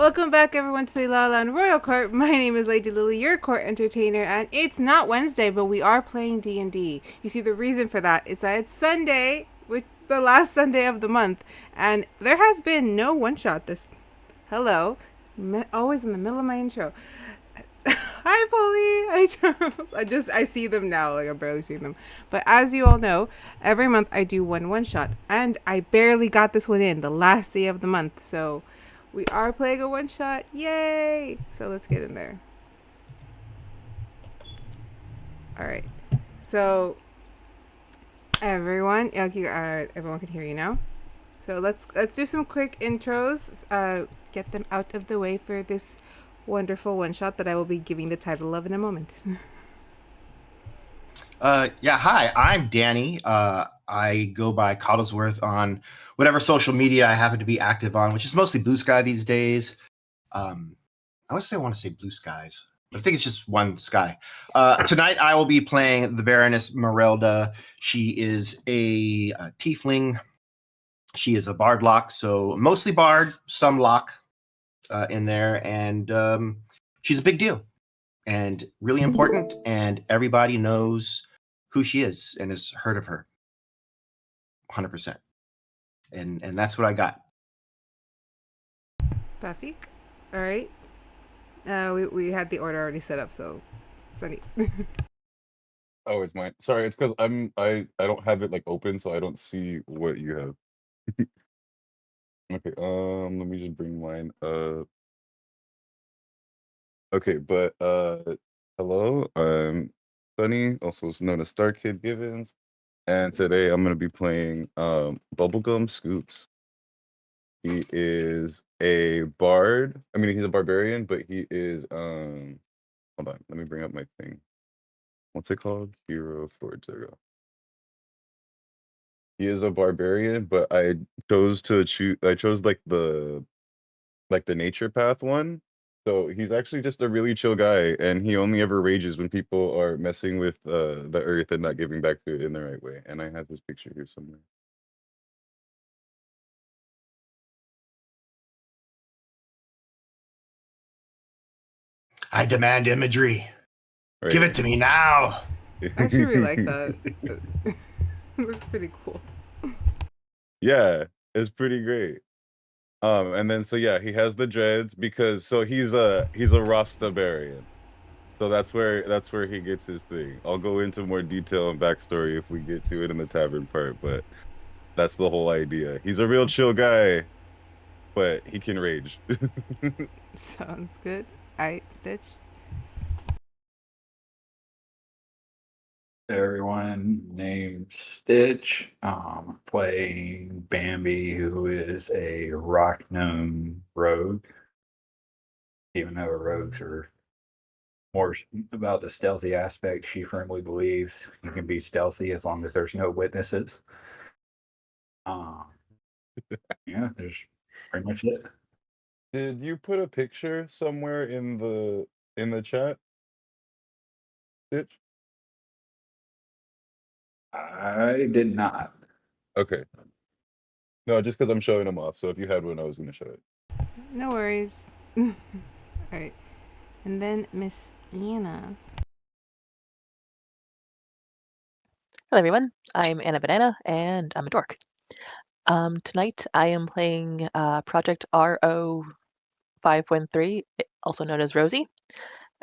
Welcome back, everyone, to the Lala and Royal Court. My name is Lady Lily, your court entertainer, and it's not Wednesday, but we are playing D&D. You see, the reason for that is that it's Sunday, which the last Sunday of the month, and there has been no one-shot this... Hello. Always in the middle of my intro. Hi, Polly. Hi, Charles. I see them now. Like, I'm barely seeing them. But as you all know, every month I do one shot. And I barely got this one in the last day of the month. So we are playing a one shot. Yay. So let's get in there. All right. So everyone, everyone can hear you now. So let's do some quick intros. Get them out of the way for this wonderful one shot that I will be giving the title of in a moment. Hi, I'm Danny. I go by Coddlesworth on whatever social media I happen to be active on, which is mostly Blue Sky these days. I want to say Blue Skies, but I think it's just one sky. Tonight I will be playing the Baroness Merelda. She is a tiefling. She is a bard lock, so mostly bard, some lock in there, and she's a big deal and really important, and everybody knows who she is and has heard of her 100%. And that's what I got. Buffy? All right. We had the order already set up, so Sunny. Oh, it's mine. Sorry, it's because I don't have it like open, so I don't see what you have. Okay, let me just bring mine up. Okay, but hello, I'm Sunny, also known as Star Kid Givens, and today I'm gonna be playing Bubblegum Scoops. He is a bard. I mean, he's a barbarian, but he is hold on, let me bring up my thing. What's it called? Hero for Zero. He is a barbarian, but I chose like the nature path one. So he's actually just a really chill guy, and he only ever rages when people are messing with the earth and not giving back to it in the right way. And I have this picture here somewhere. I demand imagery. Right Give here. it to me now. I actually really like that. It looks pretty cool. Yeah, it's pretty great. And then so yeah, he has the dreads because he's a Rastafarian. So that's where he gets his thing. I'll go into more detail and backstory if we get to it in the tavern part, but that's the whole idea. He's a real chill guy, but he can rage. Sounds good. Alright, Stitch. Everyone named Stitch, playing Bambi, who is a rock gnome rogue. Even though rogues are more about the stealthy aspect, she firmly believes you can be stealthy as long as there's no witnesses. Yeah, there's pretty much it. Did you put a picture somewhere in the chat, Stitch? I did not. Okay. No, just because I'm showing them off. So if you had one, I was going to show it. No worries. Alright. And then Miss Anna. Hello everyone, I'm Anna Banana and I'm a dork. Tonight I am playing Project RO 513, also known as Rosie,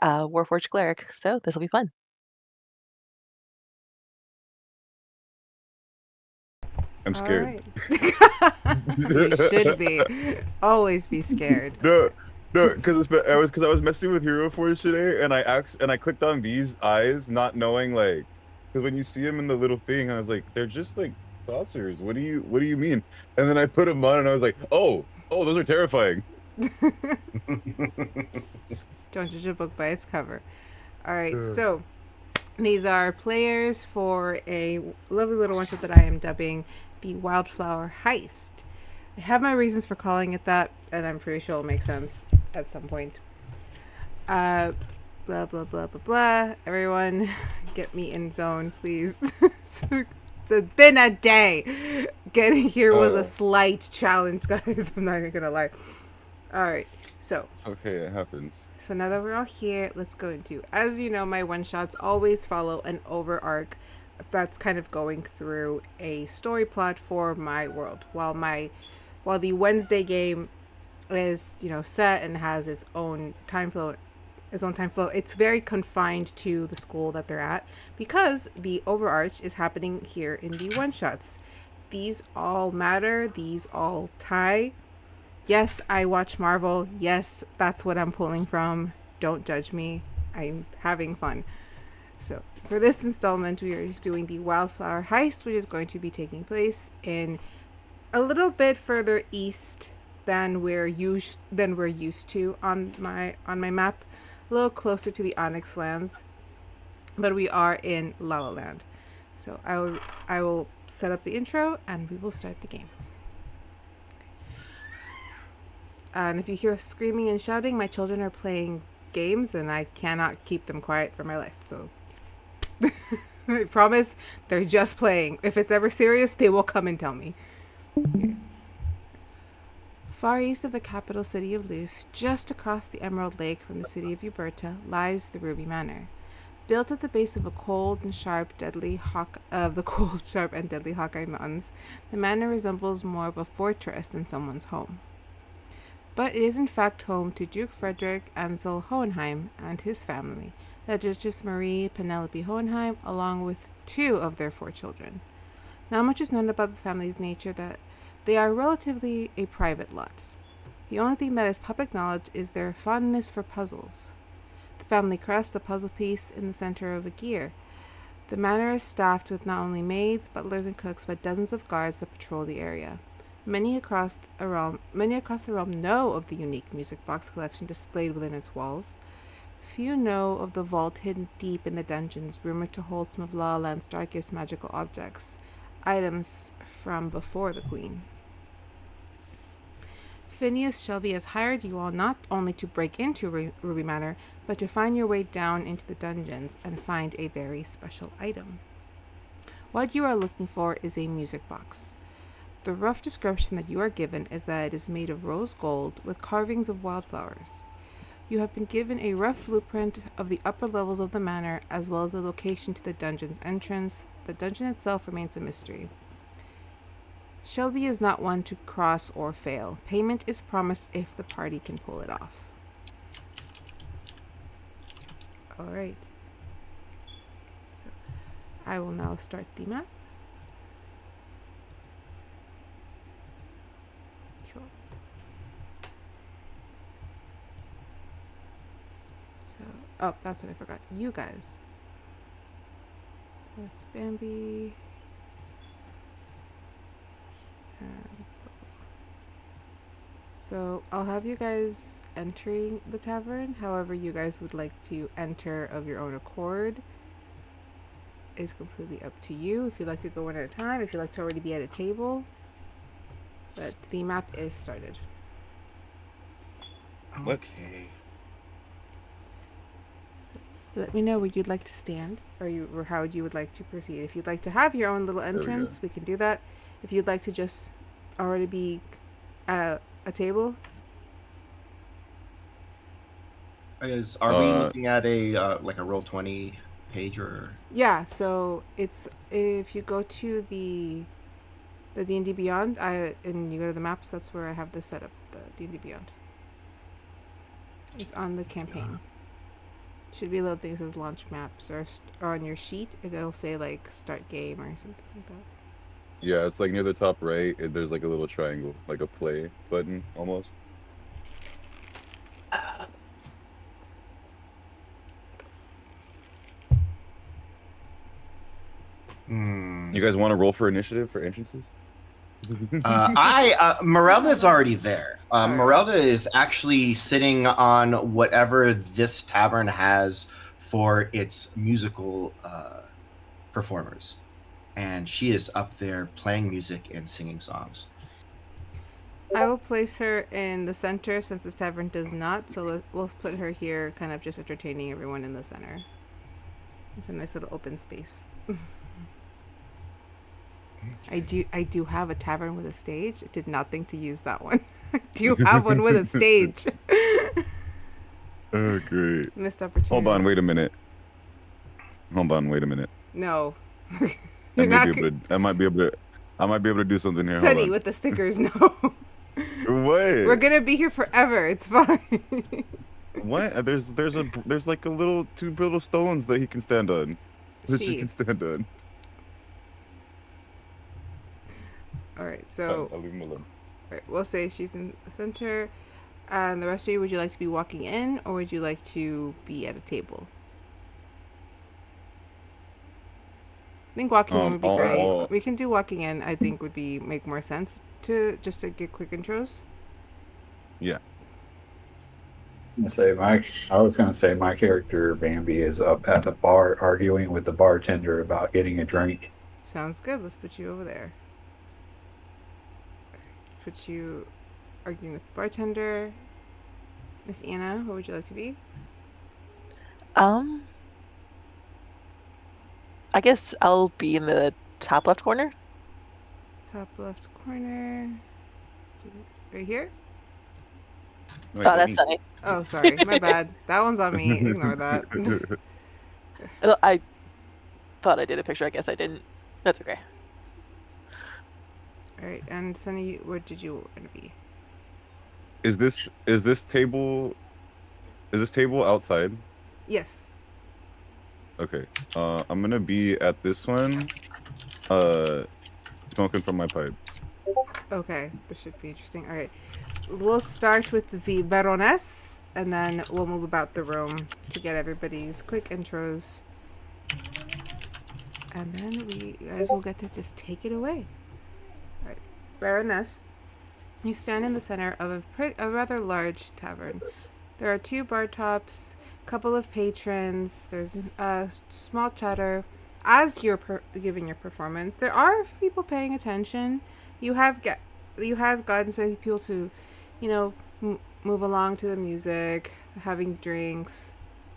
Warforged Cleric, so this will be fun. I'm scared. Right. You should be. Always be scared. No, because I was messing with Hero Forge today, and I clicked on these eyes, not knowing like, because when you see them in the little thing, I was like, they're just like saucers. What do you mean? And then I put them on, and I was like, oh, those are terrifying. Don't judge a book by its cover. All right, so these are players for a lovely little one shot that I am dubbing the Wildflower Heist. I have my reasons for calling it that, and I'm pretty sure it'll make sense at some point. Blah, blah, blah, blah, blah. Everyone, get me in zone, please. It's been a day. Getting here was a slight challenge, guys. I'm not even gonna lie. All right. So It's okay. It happens. now that we're all here, let's go into. As you know, my one shots always follow an over arc that's kind of going through a story plot for my world. While the Wednesday game is set and has its own time flow, it's very confined to the school that they're at because the overarch is happening here in the one shots. These all matter. These all tie. Yes, I watch Marvel. Yes, that's what I'm pulling from. Don't judge me. I'm having fun. So, for this installment, we are doing the Wildflower Heist, which is going to be taking place in a little bit further east than we're used to on my map, a little closer to the Onyx lands, but we are in Lala land. So I will set up the intro and we will start the game. And if you hear screaming and shouting, my children are playing games and I cannot keep them quiet for my life. So I promise they're just playing. If it's ever serious, they will come and tell me. Okay. Far east of the capital city of Luce, just across the Emerald Lake from the city of Uberta, lies the Ruby Manor. Built at the base of the cold, sharp, and deadly Hawkeye Mountains, the manor resembles more of a fortress than someone's home. But it is in fact home to Duke Frederick Ansel Hohenheim and his family, the Duchess Marie Penelope Hohenheim, along with 2 of their 4 children. Not much is known about the family's nature, that they are relatively a private lot. The only thing that is public knowledge is their fondness for puzzles. The family crest, a puzzle piece in the center of a gear. The manor is staffed with not only maids, butlers, and cooks, but dozens of guards that patrol the area. Many across the realm know of the unique music box collection displayed within its walls. Few know of the vault hidden deep in the dungeons, rumored to hold some of La Land's darkest magical objects, items from before the Queen. Phineas Shelby has hired you all not only to break into Ruby Manor, but to find your way down into the dungeons and find a very special item. What you are looking for is a music box. The rough description that you are given is that it is made of rose gold with carvings of wildflowers. You have been given a rough blueprint of the upper levels of the manor, as well as the location to the dungeon's entrance. The dungeon itself remains a mystery. Shelby is not one to cross or fail. Payment is promised if the party can pull it off. Alright. So, I will now start the map. Sure. So, oh, that's what I forgot. You guys. That's Bambi. So I'll have you guys entering the tavern. However you guys would like to enter of your own accord is completely up to you. If you'd like to go one at a time, if you'd like to already be at a table. But the map is started. Okay. Let me know where you'd like to stand, or how you would like to proceed. If you'd like to have your own little entrance, we can do that. If you'd like to just already be at a table. Are we looking at a like a Roll20 page or? Yeah, so it's if you go to the D&D Beyond, and you go to the maps, that's where I have this set up, the D&D Beyond. It's on the campaign. Should be a little thing that says launch maps, or on your sheet, it'll say like start game or something like that. Yeah, it's like near the top right. There's like a little triangle, like a play button almost. You guys want to roll for initiative for entrances? Merelda's already there. Merelda is actually sitting on whatever this tavern has for its musical performers. And she is up there playing music and singing songs. I will place her in the center since this tavern does not, so we'll put her here kind of just entertaining everyone in the center. It's a nice little open space. I do have a tavern with a stage. I did not think to use that one. I do have one with a stage. Oh, great. Missed opportunity. Hold on, wait a minute. No. I You're may not be able to. I might be able to do something here. Sunny Hold with the stickers, no. on. What? We're gonna be here forever. It's fine. What? There's like two little stones that he can stand on. That she can She. stand on. Alright, Fine, so I'll leave him alone. alright, we'll say she's in the center. And the rest of you, would you like to be walking in or would you like to be at a table? I think walking in would be great. We can do walking in, I think would make more sense to get quick intros. Yeah. I was gonna say my character Bambi is up at the bar arguing with the bartender about getting a drink. Sounds good. Let's put you over there. Put you arguing with the bartender. Miss Anna, what would you like to be? I guess I'll be in the top left corner. Top left corner. Right here? Wait, Oh, that's me. Sunny. Oh, sorry. My bad. That one's on me. Ignore that. I thought I did a picture. I guess I didn't. That's okay. Alright, and Sunny, where did you want to be? Is this table outside? Yes. Okay. I'm gonna be at this one. Smoking from my pipe. Okay, this should be interesting. Alright. We'll start with the Baroness, and then we'll move about the room to get everybody's quick intros. And then you guys will get to just take it away. Alright. Baroness, you stand in the center of a rather large tavern. There are 2 bar tops, a couple of patrons, there's a small chatter. As you're giving your performance, there are a few people paying attention. You have gotten some people to, move along to the music, having drinks,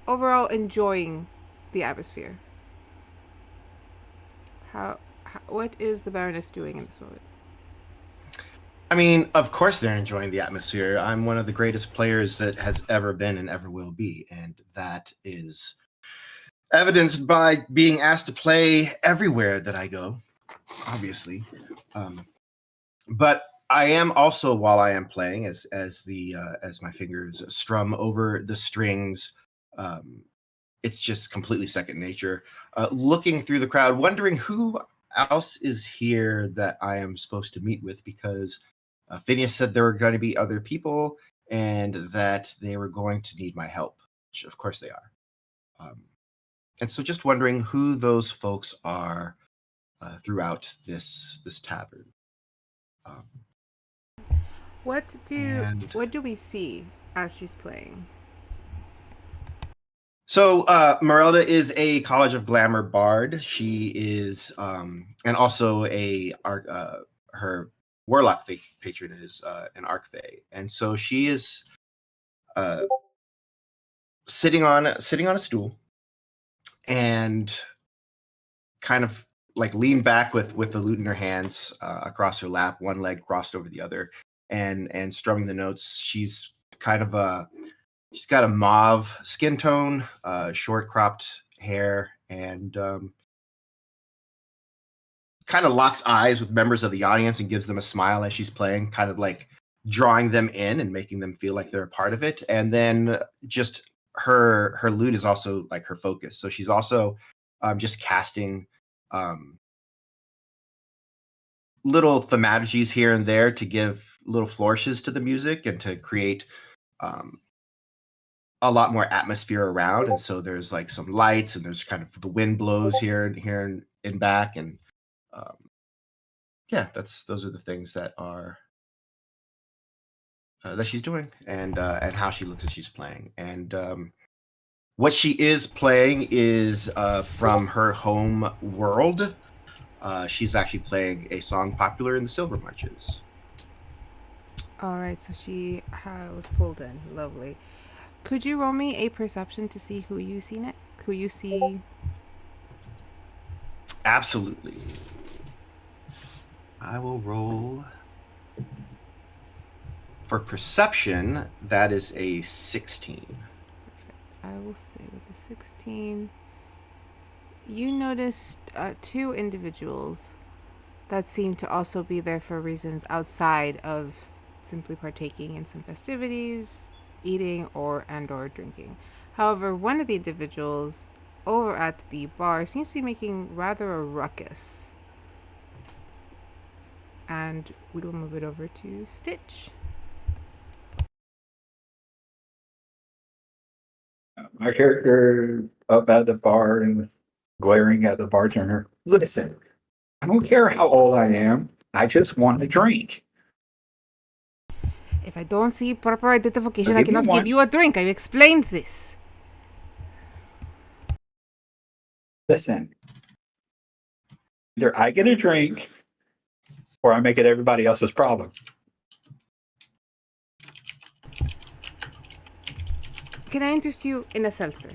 overall enjoying the atmosphere. What is the Baroness doing in this moment? I mean, of course they're enjoying the atmosphere. I'm one of the greatest players that has ever been and ever will be, and that is evidenced by being asked to play everywhere that I go, obviously. But I am also, while I am playing, as my fingers strum over the strings, it's just completely second nature. Looking through the crowd, wondering who else is here that I am supposed to meet with, because Phineas said there were going to be other people and that they were going to need my help, which of course they are. And so just wondering who those folks are throughout this tavern. What do we see as she's playing? So Merelda is a College of Glamour bard. She is, and also her warlock patron is an archfey, and so she is sitting on a stool and kind of like leaned back with the lute in her hands across her lap, one leg crossed over the other, and strumming the notes. She's kind of she's got a mauve skin tone, short cropped hair, and kind of locks eyes with members of the audience and gives them a smile as she's playing, kind of like drawing them in and making them feel like they're a part of it. And then just her lute is also like her focus. So she's also just casting little thaumaturgies here and there to give little flourishes to the music and to create a lot more atmosphere around. And so there's like some lights and there's kind of the wind blows here and back. And yeah, those are the things that are that she's doing and how she looks as she's playing. And what she is playing is from her home world. She's actually playing a song popular in the Silver Marches. All right, so she was pulled in. Lovely. Could you roll me a perception to see who you see? Absolutely. I will roll for perception. That is a 16. I will say with the 16, you noticed two individuals that seem to also be there for reasons outside of simply partaking in some festivities, eating or drinking. However, one of the individuals over at the bar seems to be making rather a ruckus. And we will move it over to Stitch. My character up at the bar and glaring at the bartender. Listen, I don't care how old I am. I just want a drink. If I don't see proper identification, I'll I give you cannot one. give you a drink. I've explained this. Listen, either I get a drink or I make it everybody else's problem. Can I interest you in a seltzer?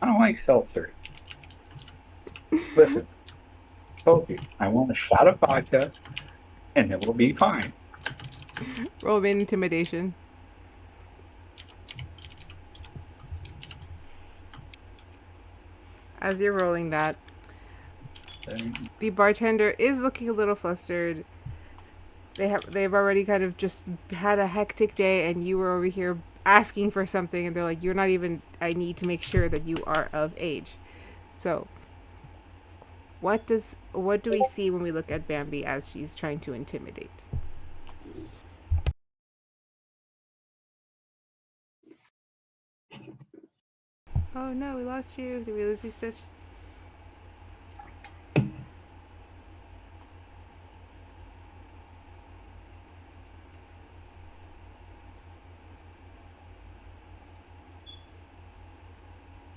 I don't like seltzer. Listen, told you, I want a shot of vodka and it will be fine. Roll me intimidation. As you're rolling that, the bartender is looking a little flustered. They've already kind of just had a hectic day, and you were over here asking for something, and they're like, "You're not even. I need to make sure that you are of age." So, what do we see when we look at Bambi as she's trying to intimidate? Oh no, we lost you. Did we lose you, Stitch?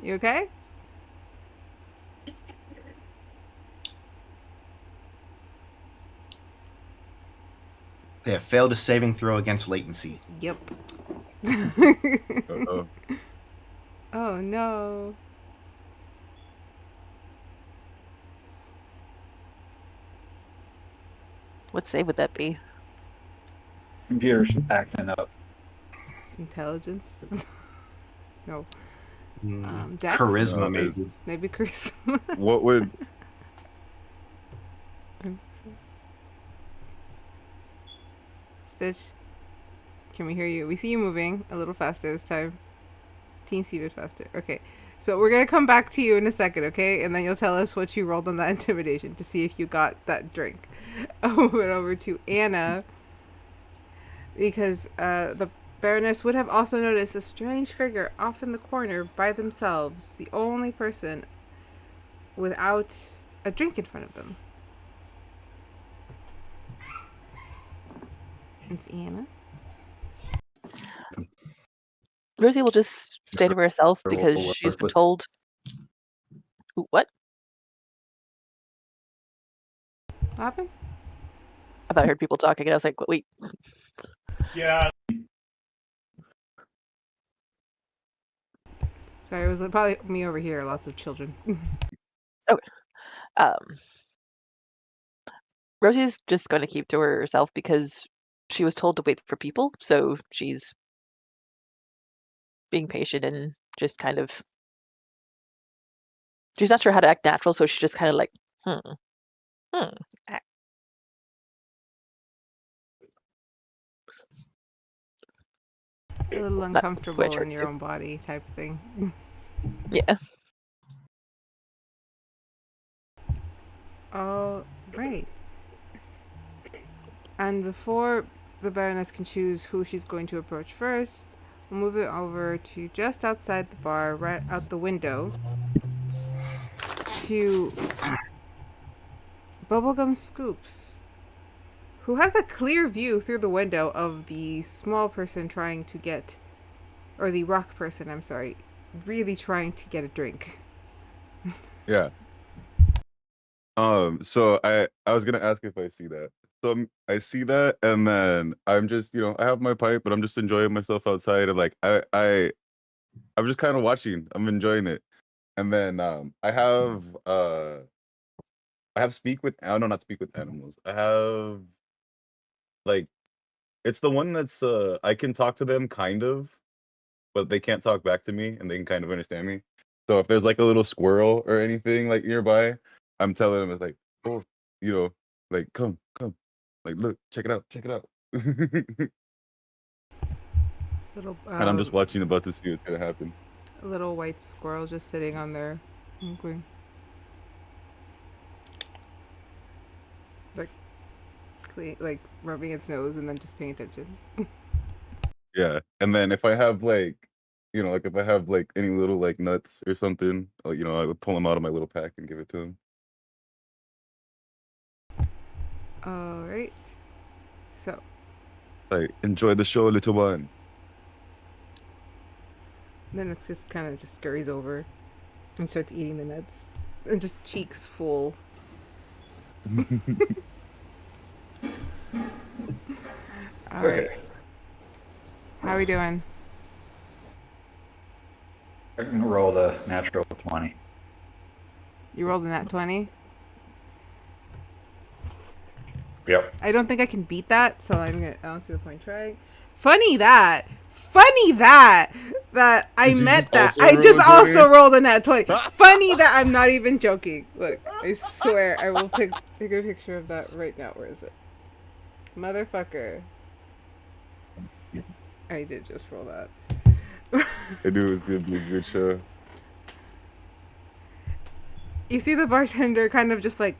You okay? They have failed a saving throw against latency. Yep. Uh-oh. Oh no. What save would that be? Computer's acting up. Intelligence? No. Mm, Dex? charisma, No, maybe. Maybe charisma. What would Stitch, can we hear you? We see you moving a little faster this time. Teensy bit faster. Okay. So we're going to come back to you in a second, okay? And then you'll tell us what you rolled on that intimidation to see if you got that drink. I'll move it over to Anna. Because the Baroness would have also noticed a strange figure off in the corner by themselves. The only person without a drink in front of them. It's Anna. Rosie will just stay to herself or because what- she's been what- told. Ooh, what? What happened? I thought I heard people talking, and I was like, wait. Yeah. Sorry, it was probably me over here. Lots of children. Um, Rosie's just going to keep to herself because she was told to wait for people, so she's being patient and just kind of. She's not sure how to act natural, so she's just kind of like, act. A little Not uncomfortable switch her in your to. own body type thing. Yeah. All right. And before the Baroness can choose who she's going to approach first, we'll move it over to just outside the bar, right out the window, to Bubblegum Scoops, who has a clear view through the window of the small person trying to get, or the rock person, I'm sorry, really trying to get a drink. Yeah. So I was gonna ask if I see that. So I see that, and then I'm just, I have my pipe, but I'm just enjoying myself outside, and like I'm just kind of watching. I'm enjoying it, and then I have I have speak with. Oh no, not speak with animals. I have like it's the one that's I can talk to them kind of, but they can't talk back to me, and they can kind of understand me. So if there's like a little squirrel or anything like nearby, I'm telling them it's like, oh, like come, like look, check it out. Little And I'm just watching, about to see what's gonna happen. a little white squirrel just sitting on there, going, like rubbing its nose and then just paying attention. Yeah, and then if I have like, like if I have like any little like nuts or something, I would pull them out of my little pack and give it to him. All right. So. Like, enjoy the show, little one. Then it's just kind of just scurries over and starts eating the nuts and just cheeks full. All right. How are we doing? I can roll the natural 20. You rolled a nat 20? Yep. I don't think I can beat that, so I don't see the point trying. Funny that I meant that. I just also rolled a nat 20. Funny that I'm not even joking. Look, I swear I will take a picture of that right now. Where is it? Motherfucker. I did just roll that. I knew it was gonna be a good show. You see the bartender kind of just like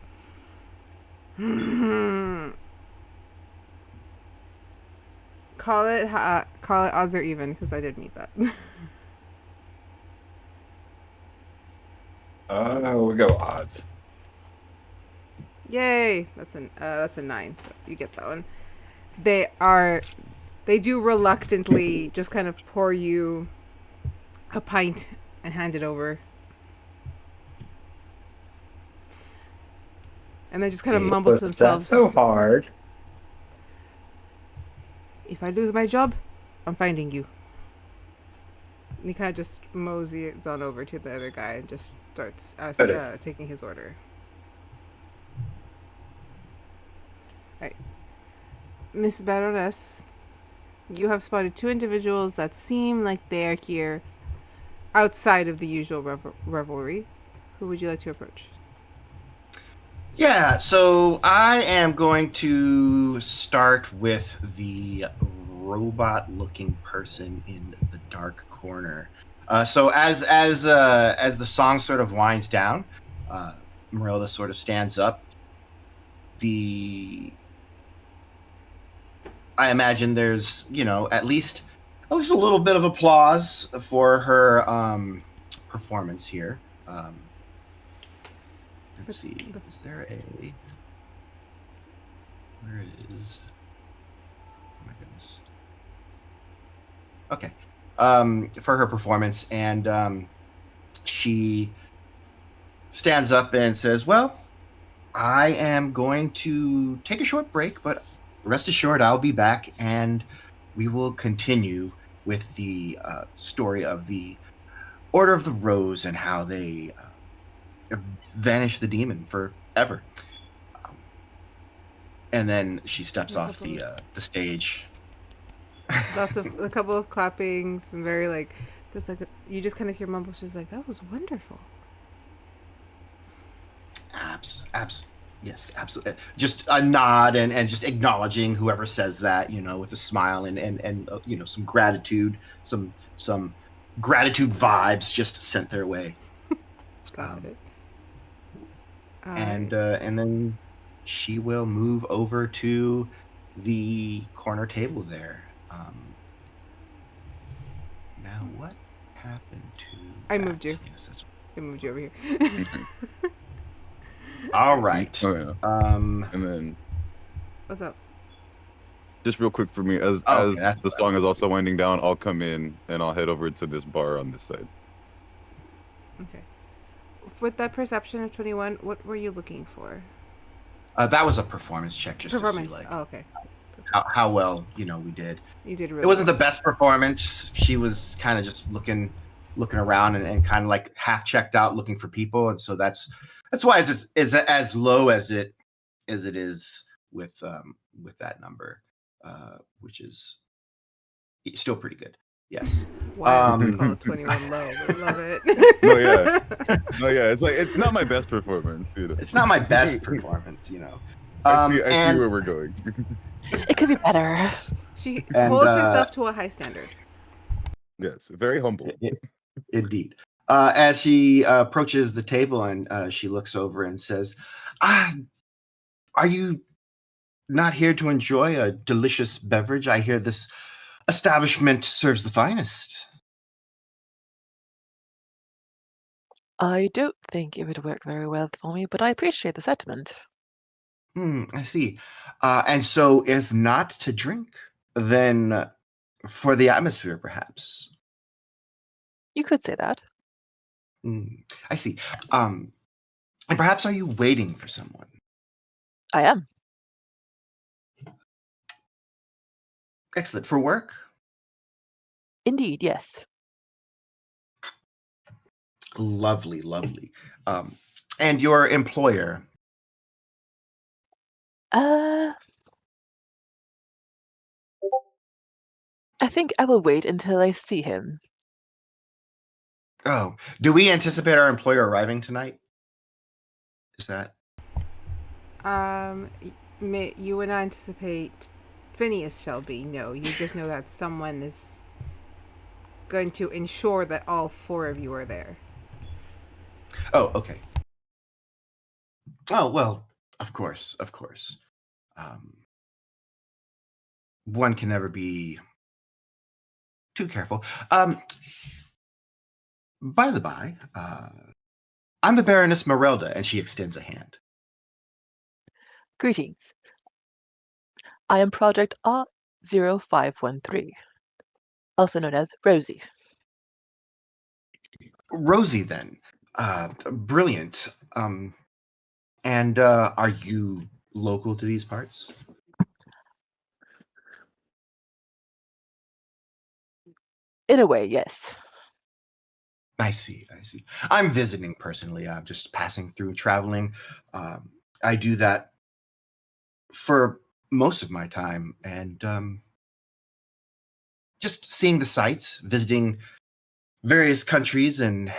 call it odds or even, because I did meet that. We go odds. Yay! That's a 9, so you get that one. They do reluctantly just kind of pour you a pint and hand it over. And they just kind of mumble to themselves. That's so hard. If I lose my job, I'm finding you. And he kind of just moseys on over to the other guy and just starts taking his order. Right. Miss Baroness, you have spotted 2 individuals that seem like they are here outside of the usual revelry. Who would you like to approach? Yeah, so I am going to start with the robot-looking person in the dark corner. So as the song sort of winds down, Marilda sort of stands up. I imagine there's at least a little bit of applause for her performance here. Let's see. Is there where is? Oh my goodness. Okay. For her performance, and she stands up and says, "Well, I am going to take a short break, but rest assured I'll be back, and we will continue with the story of the Order of the Rose and how they vanish the demon forever." And then she steps off the stage. A couple of clappings and very like, just like you just kind of hear mumbles. She's like, "That was wonderful." Yes, absolutely. Just a nod and just acknowledging whoever says that, with a smile and some gratitude, some gratitude vibes just sent their way. And then she will move over to the corner table there. Now, what happened to? I moved you. Yes, that's. I moved you over here. All right. Oh yeah. And then. What's up? Just real quick for me, as the song is also winding down, I'll come in and I'll head over to this bar on this side. Okay. With that perception of 21, what were you looking for? That was a performance check, just to see okay. How well we did. You did really. It wasn't the best performance. She was kind of just looking around and kind of like half checked out, looking for people, and so that's That's why it's as low as it is with that number, which is still pretty good. Yes. Wow, we call it 21 low. We love it. No, yeah. No, yeah, it's like it's not my best performance, dude. It's not my best performance, you know. I see And where we're going. It could be better. She And, holds herself to a high standard. Yes, very humble. indeed. As she approaches the table and she looks over and says, are you not here to enjoy a delicious beverage? I hear this establishment serves the finest. I don't think it would work very well for me, but I appreciate the sentiment. I see. And so, if not to drink, then for the atmosphere, perhaps. You could say that. I see. And perhaps are you waiting for someone? I am. Excellent. For work? Indeed, yes. Lovely, lovely. And your employer? I think I will wait until I see him. Oh, do we anticipate our employer arriving tonight? Is that? You would not anticipate Phineas Shelby. No, you just know that someone is going to ensure that all four of you are there. Oh, okay. Oh, well, of course. One can never be too careful. By the by, I'm the Baroness Merelda, and she extends a hand. Greetings. I am Project R0513, also known as Rosie. Rosie, then. Brilliant. And are you local to these parts? In a way, yes. I see. I'm visiting personally. I'm just passing through, traveling. I do that for most of my time, and just seeing the sights, visiting various countries, and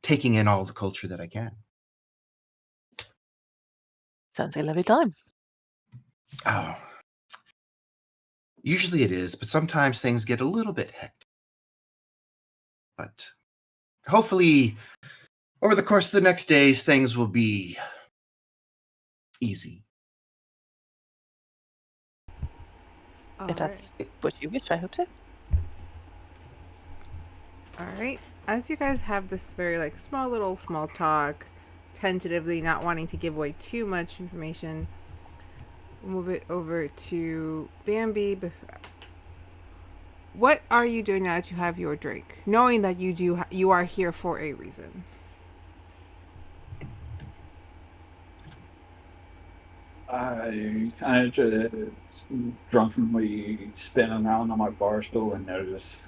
taking in all the culture that I can. Sounds like a lovely time. Oh, usually it is, but sometimes things get a little bit hectic. But hopefully, over the course of the next days, things will be easy. If that's what you wish, I hope so. All right. As you guys have this very small talk, tentatively not wanting to give away too much information, move it over to Bambi. What are you doing now that you have your drink, knowing that you are here for a reason? I kind of just drunkenly spin around on my bar stool and notice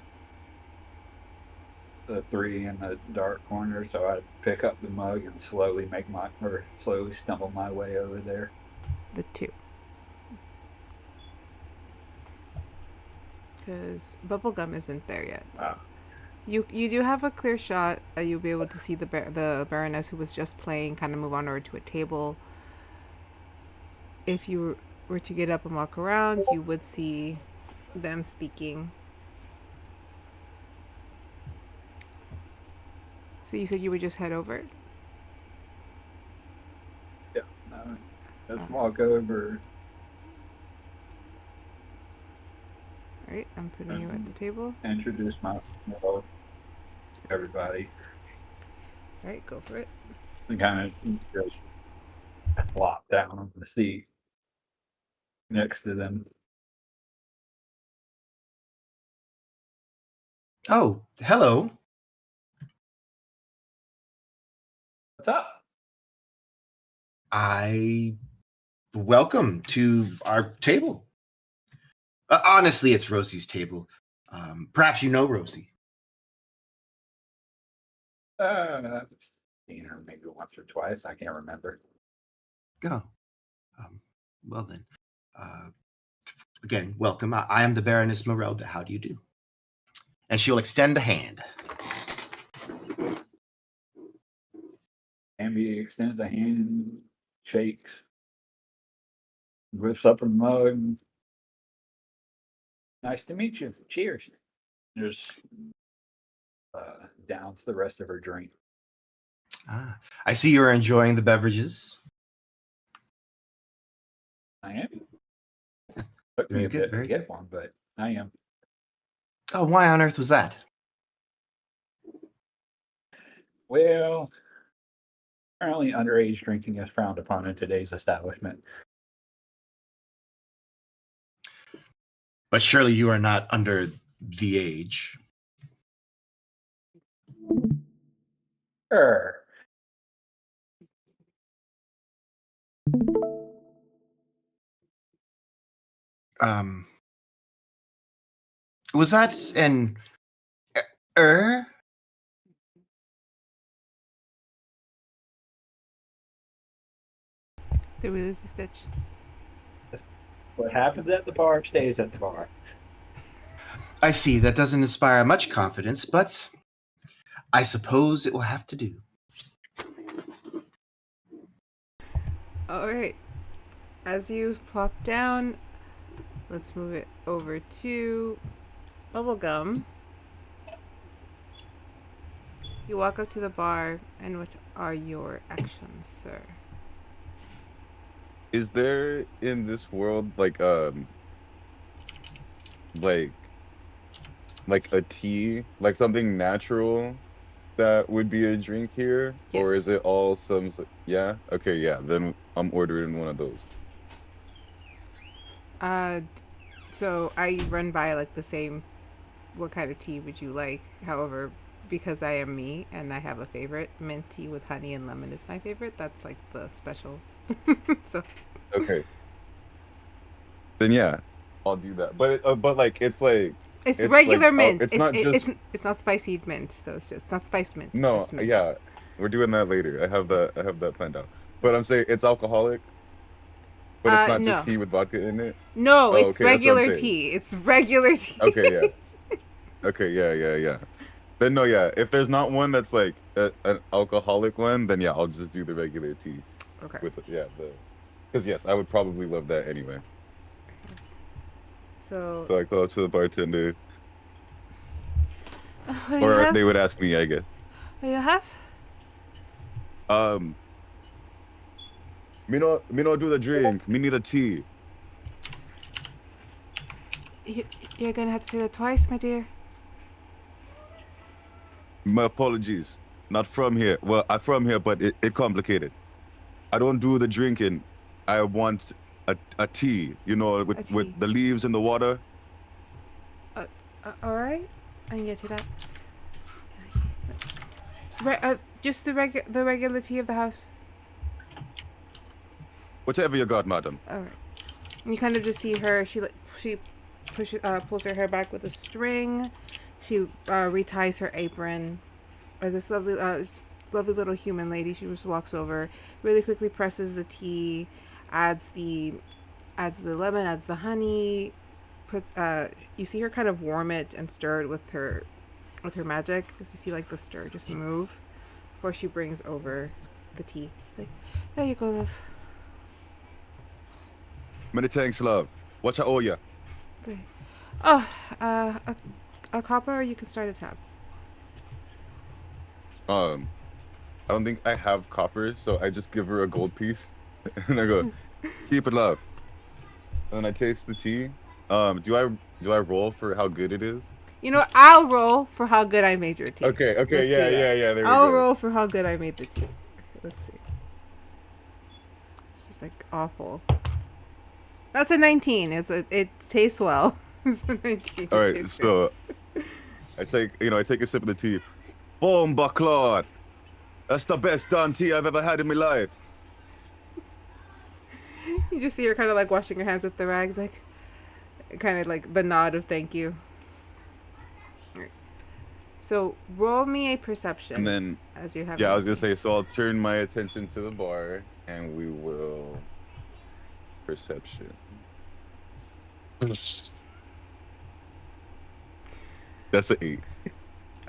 the three in the dark corner, so I pick up the mug and slowly stumble my way over there. The two. Because bubblegum isn't there yet. So. You do have a clear shot. You'll be able to see the Baroness who was just playing kind of move on over to a table. If you were to get up and walk around, you would see them speaking. So you said you would just head over? Yeah, let's walk over. Alright, I'm putting you at the table. Introduce myself to everybody. Alright, go for it. And kind of just flop down on the seat next to them. Oh, hello. What's up? Welcome to our table. Honestly, it's Rosie's table. Perhaps you know Rosie. Seen her maybe once or twice. I can't remember. Oh, well then. Again, welcome. I am the Baroness Morelda. How do you do? And she'll extend a hand. Ambi extends a hand, shakes, lifts up her mug. Nice to meet you. Cheers. Just downs the rest of her drink. I see you're enjoying the beverages. I am. Took me Very a good, bit to very get one, but I am. Oh, why on earth was that? Well, apparently underage drinking is frowned upon in today's establishment. But surely you are not under the age. Sure. Was that an Did we lose the Stitch? What happens at the bar stays at the bar. I see. That doesn't inspire much confidence, but I suppose it will have to do. All right. As you plop down, let's move it over to Bubblegum. You walk up to the bar, and what are your actions, sir? Is there in this world like a tea, like something natural that would be a drink here? Or Yes. is it all some yeah? Okay, yeah. Then I'm ordering one of those. So I run by like the same. What kind of tea would you like? However, because I am me and I have a favorite, mint tea with honey and lemon is my favorite. That's like the special. So Okay. Then yeah, I'll do that. But like it's like it's it's regular like, mint. it's not just it's not spiced mint. So it's not spiced mint. It's no, just mint. yeah. We're doing that later. I have that planned out. But I'm saying it's alcoholic, but it's not no. just tea with vodka in it. No, Oh, it's okay, that's what I'm regular saying. tea. It's regular tea. Okay, yeah. Okay, yeah. Then no, yeah. If there's not one that's like an alcoholic one, then yeah, I'll just do the regular tea Okay. with because yes, I would probably love that anyway. So So I go up to the bartender, what do you or have? they would ask me, I guess. What do you have? Me no do the drink. Me need a tea. You're gonna have to say that twice, my dear. My apologies. Not from here. Well, I'm from here, but it complicated. I don't do the drinking. I want a tea, you know, with the leaves and the water. All right, I can get you that. Just the regular tea of the house. Whatever you got, madam. All right. And you kind of just see her. She pulls her hair back with a string. She reties her apron. As this lovely little human lady, she just walks over, really quickly presses the tea, adds the lemon, adds the honey, puts you see her kind of warm it and stir it with her magic, because you see like the stir just move before she brings over the tea. Like, there you go, love. Many thanks, love. What I owe you? Okay. Oh, a copper, or you can start a tab. I don't think I have copper, so I just give her a gold piece, and I go, keep it, love. And then I taste the tea. Do I roll for how good it is? You know what? I'll roll for how good I made your tea. Okay, Let's yeah. There we go. I'll roll for how good I made the tea. Okay, let's see. It's just like awful. That's a 19. It tastes well. It's a 19. All right, so I take a sip of the tea. Bomba Claude. That's the best done tea I've ever had in my life. You just see her kind of like washing her hands with the rags, like kind of like the nod of thank you. Right. So roll me a perception. And then as you have. Yeah, I was gonna say. So I'll turn my attention to the bar, and we will perception. That's an 8.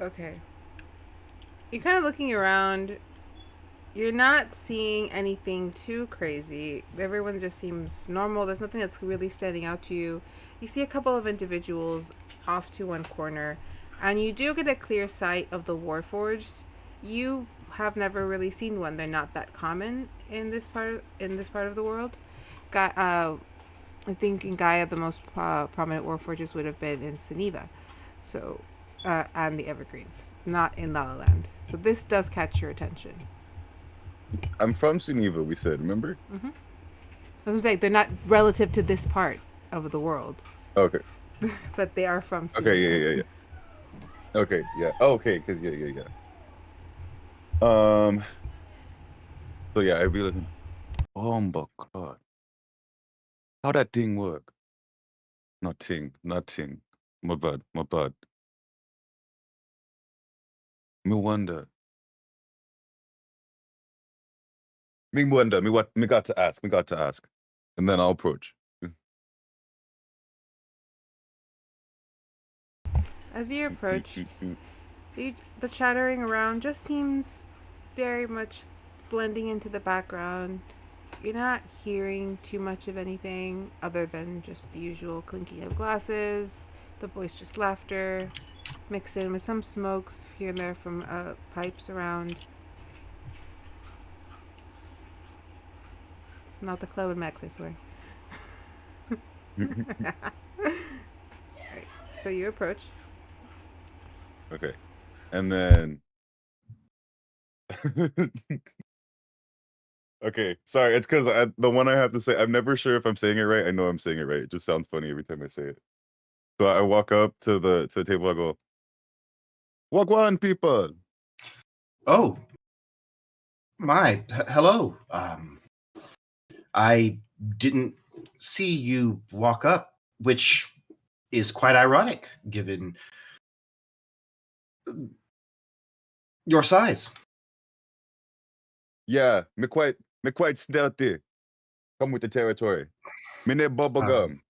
Okay. You're kind of looking around. You're not seeing anything too crazy. Everyone just seems normal. There's nothing that's really standing out to you. You see a couple of individuals off to one corner, and you do get a clear sight of the Warforged. You have never really seen one. They're not that common in this part of the world. I think in Gaia the most prominent Warforges would have been in Seneva, so and the Evergreens, not in La La Land. So this does catch your attention. I'm from Geneva, we said, remember? Mm-hmm. I was saying they're not relative to this part of the world, Okay. but they are from. Okay, yeah. Okay, yeah. Oh, okay, because yeah. So yeah, I'd be looking. Oh my god, how that thing work? Nothing. My bad. Me wonder. Me what? Me got to ask. And then I'll approach. As you approach, the chattering around just seems very much blending into the background. You're not hearing too much of anything other than just the usual clinking of glasses, the boisterous laughter, mixed in with some smokes here and there from pipes around. It's not the Club and Max, I swear. Alright, so you approach. Okay, and then. Okay, sorry. It's because the one I have to say, I'm never sure if I'm saying it right. I know I'm saying it right. It just sounds funny every time I say it. So I walk up to the table. I go, "Walk on, people." Oh, my. Hello. I didn't see you walk up, which is quite ironic given your size. Yeah, me quite stealthy. Come with the territory. Me need bubble gum.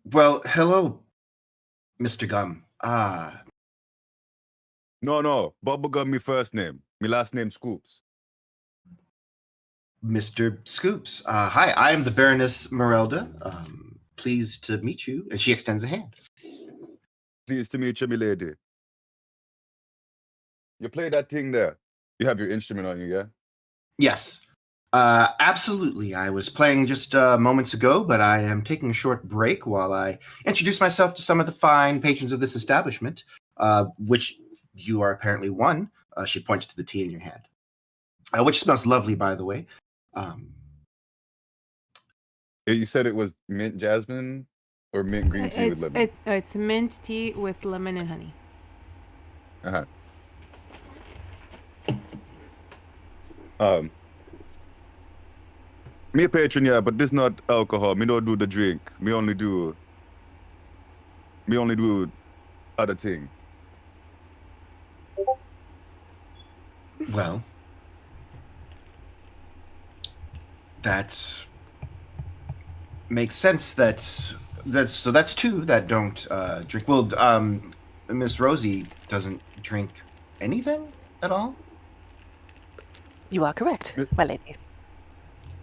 Well, hello, Mr. Gum. No, bubble gum. Me first name. Me last name Scoops. Mr. Scoops. Hi, I am the Baroness Merelda. Pleased to meet you. And she extends a hand. Pleased to meet you, me lady. You play that thing there. You have your instrument on you, yeah? Yes. Absolutely. I was playing just moments ago, but I am taking a short break while I introduce myself to some of the fine patrons of this establishment, which you are apparently one. She points to the tea in your hand, which smells lovely, by the way. You said it was mint jasmine or mint green tea with lemon? It's mint tea with lemon and honey. Uh-huh. Me a patron, yeah, but this not alcohol. Me don't do the drink. Me only do other thing. Well, that makes sense. That's two that don't drink. Well, Miss Rosie doesn't drink anything at all. You are correct, my lady.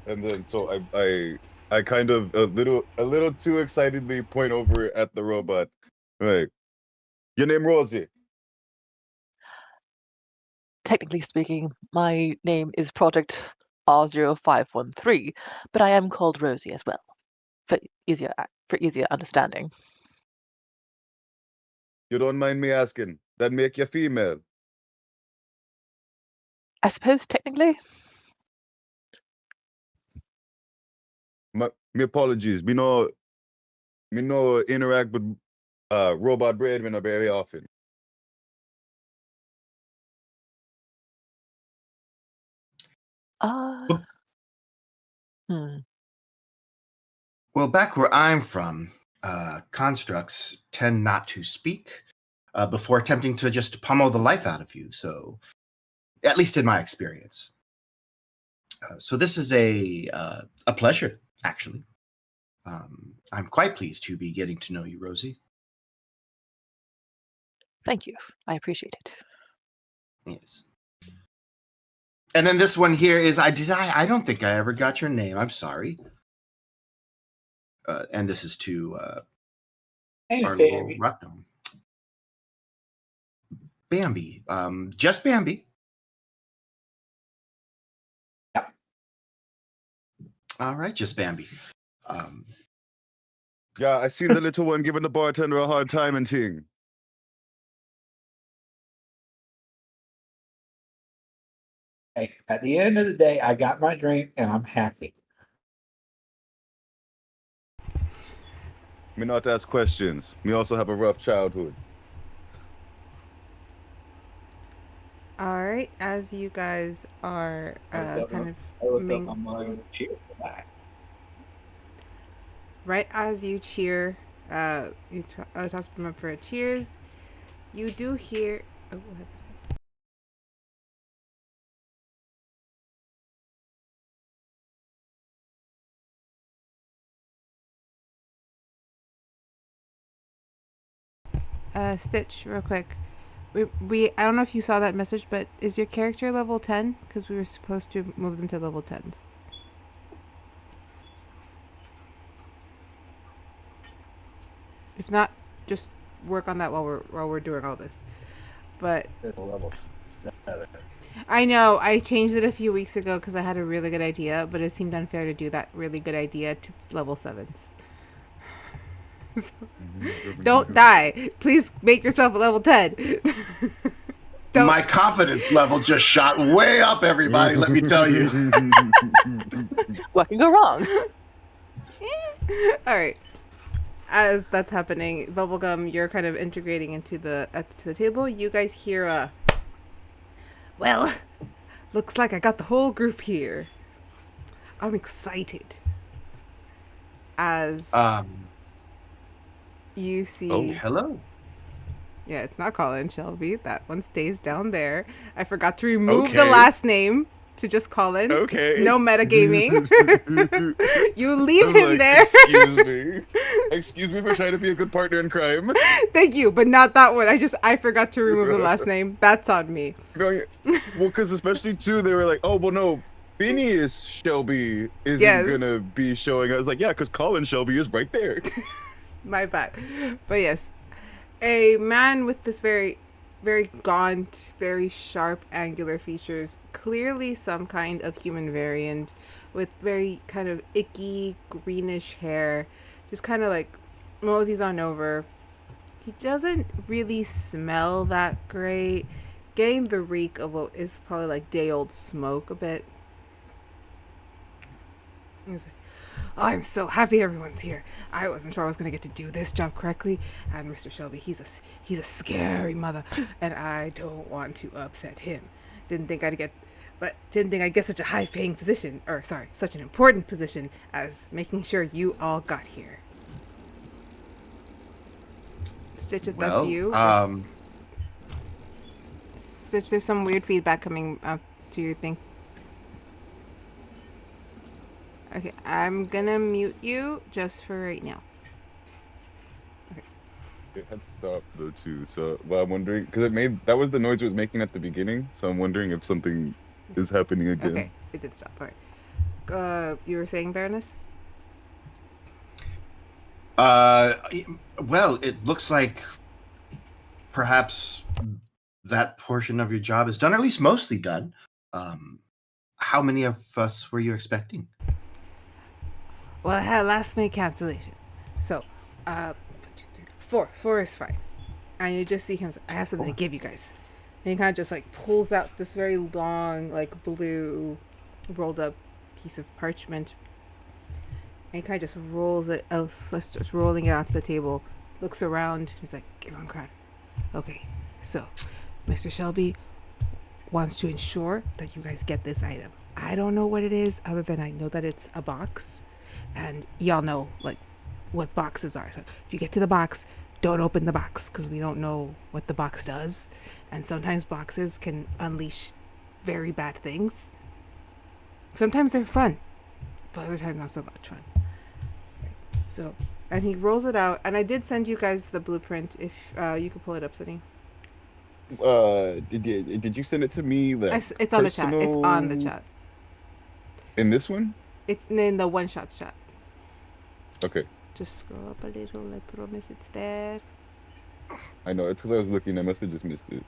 And then so I kind of a little too excitedly point over at the robot. Like, your name Rosie. Technically speaking, my name is Project R0513, but I am called Rosie as well, for easier understanding. You don't mind me asking? That make you female? I suppose technically. Me apologies. Me no interact with robot breadwinner very often. Well, back where I'm from, constructs tend not to speak before attempting to just pummel the life out of you. So, at least in my experience. So this is a pleasure, actually. I'm quite pleased to be getting to know you, Rosie. Thank you. I appreciate it. Yes. And then this one here is I don't think I ever got your name. I'm sorry. And this is to Name's our little Bambi. rock gnome. Bambi. Just Bambi. Yep. All right, just Bambi. Yeah, I seen the little one giving the bartender a hard time and ting. Hey, at the end of the day, I got my drink and I'm happy. Me not ask questions. Me also have a rough childhood. All right, as you guys are I kind looked of up on my cheer for that. right as you cheer, you toss them up for a cheers. You do hear. Oh, what happened? Stitch, real quick. We I don't know if you saw that message, but is your character level 10? Because we were supposed to move them to level 10s. If not, just work on that while we're doing all this. But It's a level 7. I know I changed it a few weeks ago because I had a really good idea, but it seemed unfair to do that really good idea to level 7s. So, don't die. Please make yourself a level 10. Don't. My confidence level just shot way up, everybody, let me tell you. What can go wrong? All right. As that's happening, Bubblegum, you're kind of integrating into to the table. You guys hear a, well, looks like I got the whole group here. I'm excited. As you see. Oh, hello. Yeah, it's not Colin Shelby. That one stays down there. I forgot to remove the Okay. last name to just Colin. Okay. No metagaming. You leave I'm him like, there. Excuse me. Excuse me for trying to be a good partner in crime. Thank you, but not that one. I forgot to remove the last name. That's on me. No, yeah. Well, because especially too, they were like, oh, well, no, Phineas Shelby isn't Yes. gonna be showing. I was like, yeah, because Colin Shelby is right there. My bad. But yes, a man with this very, very gaunt, very sharp, angular features, clearly some kind of human variant, with very kind of icky, greenish hair, just kind of like moseys on over. He doesn't really smell that great, getting the reek of what is probably like day-old smoke a bit. He's like, oh, I'm so happy everyone's here. I wasn't sure I was gonna get to do this job correctly. And Mr. Shelby, he's a scary mother, and I don't want to upset him. Didn't think I'd get such a high-paying position, or sorry, such an important position as making sure you all got here. Stitch, if that's you. Stitch, there's some weird feedback coming up to your thing. Okay, I'm gonna mute you just for right now. It had stopped though too, so well, I'm wondering because that was the noise it was making at the beginning. So I'm wondering if something is happening again. Okay, it did stop. All right. You were saying, Baroness? Well, it looks like perhaps that portion of your job is done, or at least mostly done. How many of us were you expecting? Well, I had a last minute cancellation. So, 4. 4 is fine. And you just see him say, I have something to give you guys. And he kind of just like pulls out this very long, like blue, rolled up piece of parchment. And he kind of just rolls it out, just rolling it onto the table. Looks around. He's like, give him a crown. Okay, so Mr. Shelby wants to ensure that you guys get this item. I don't know what it is, other than I know that it's a box. And y'all know, like, what boxes are. So if you get to the box, don't open the box because we don't know what the box does. And sometimes boxes can unleash very bad things. Sometimes they're fun, but other times not so much fun. So, and he rolls it out. And I did send you guys the blueprint if you could pull it up, Sunny. Did you send it to me? It's on the chat. It's on the chat. In this one? It's in the one shot chat. Okay. Just scroll up a little. I promise it's there. I know, it's because I was looking. I must have just missed it.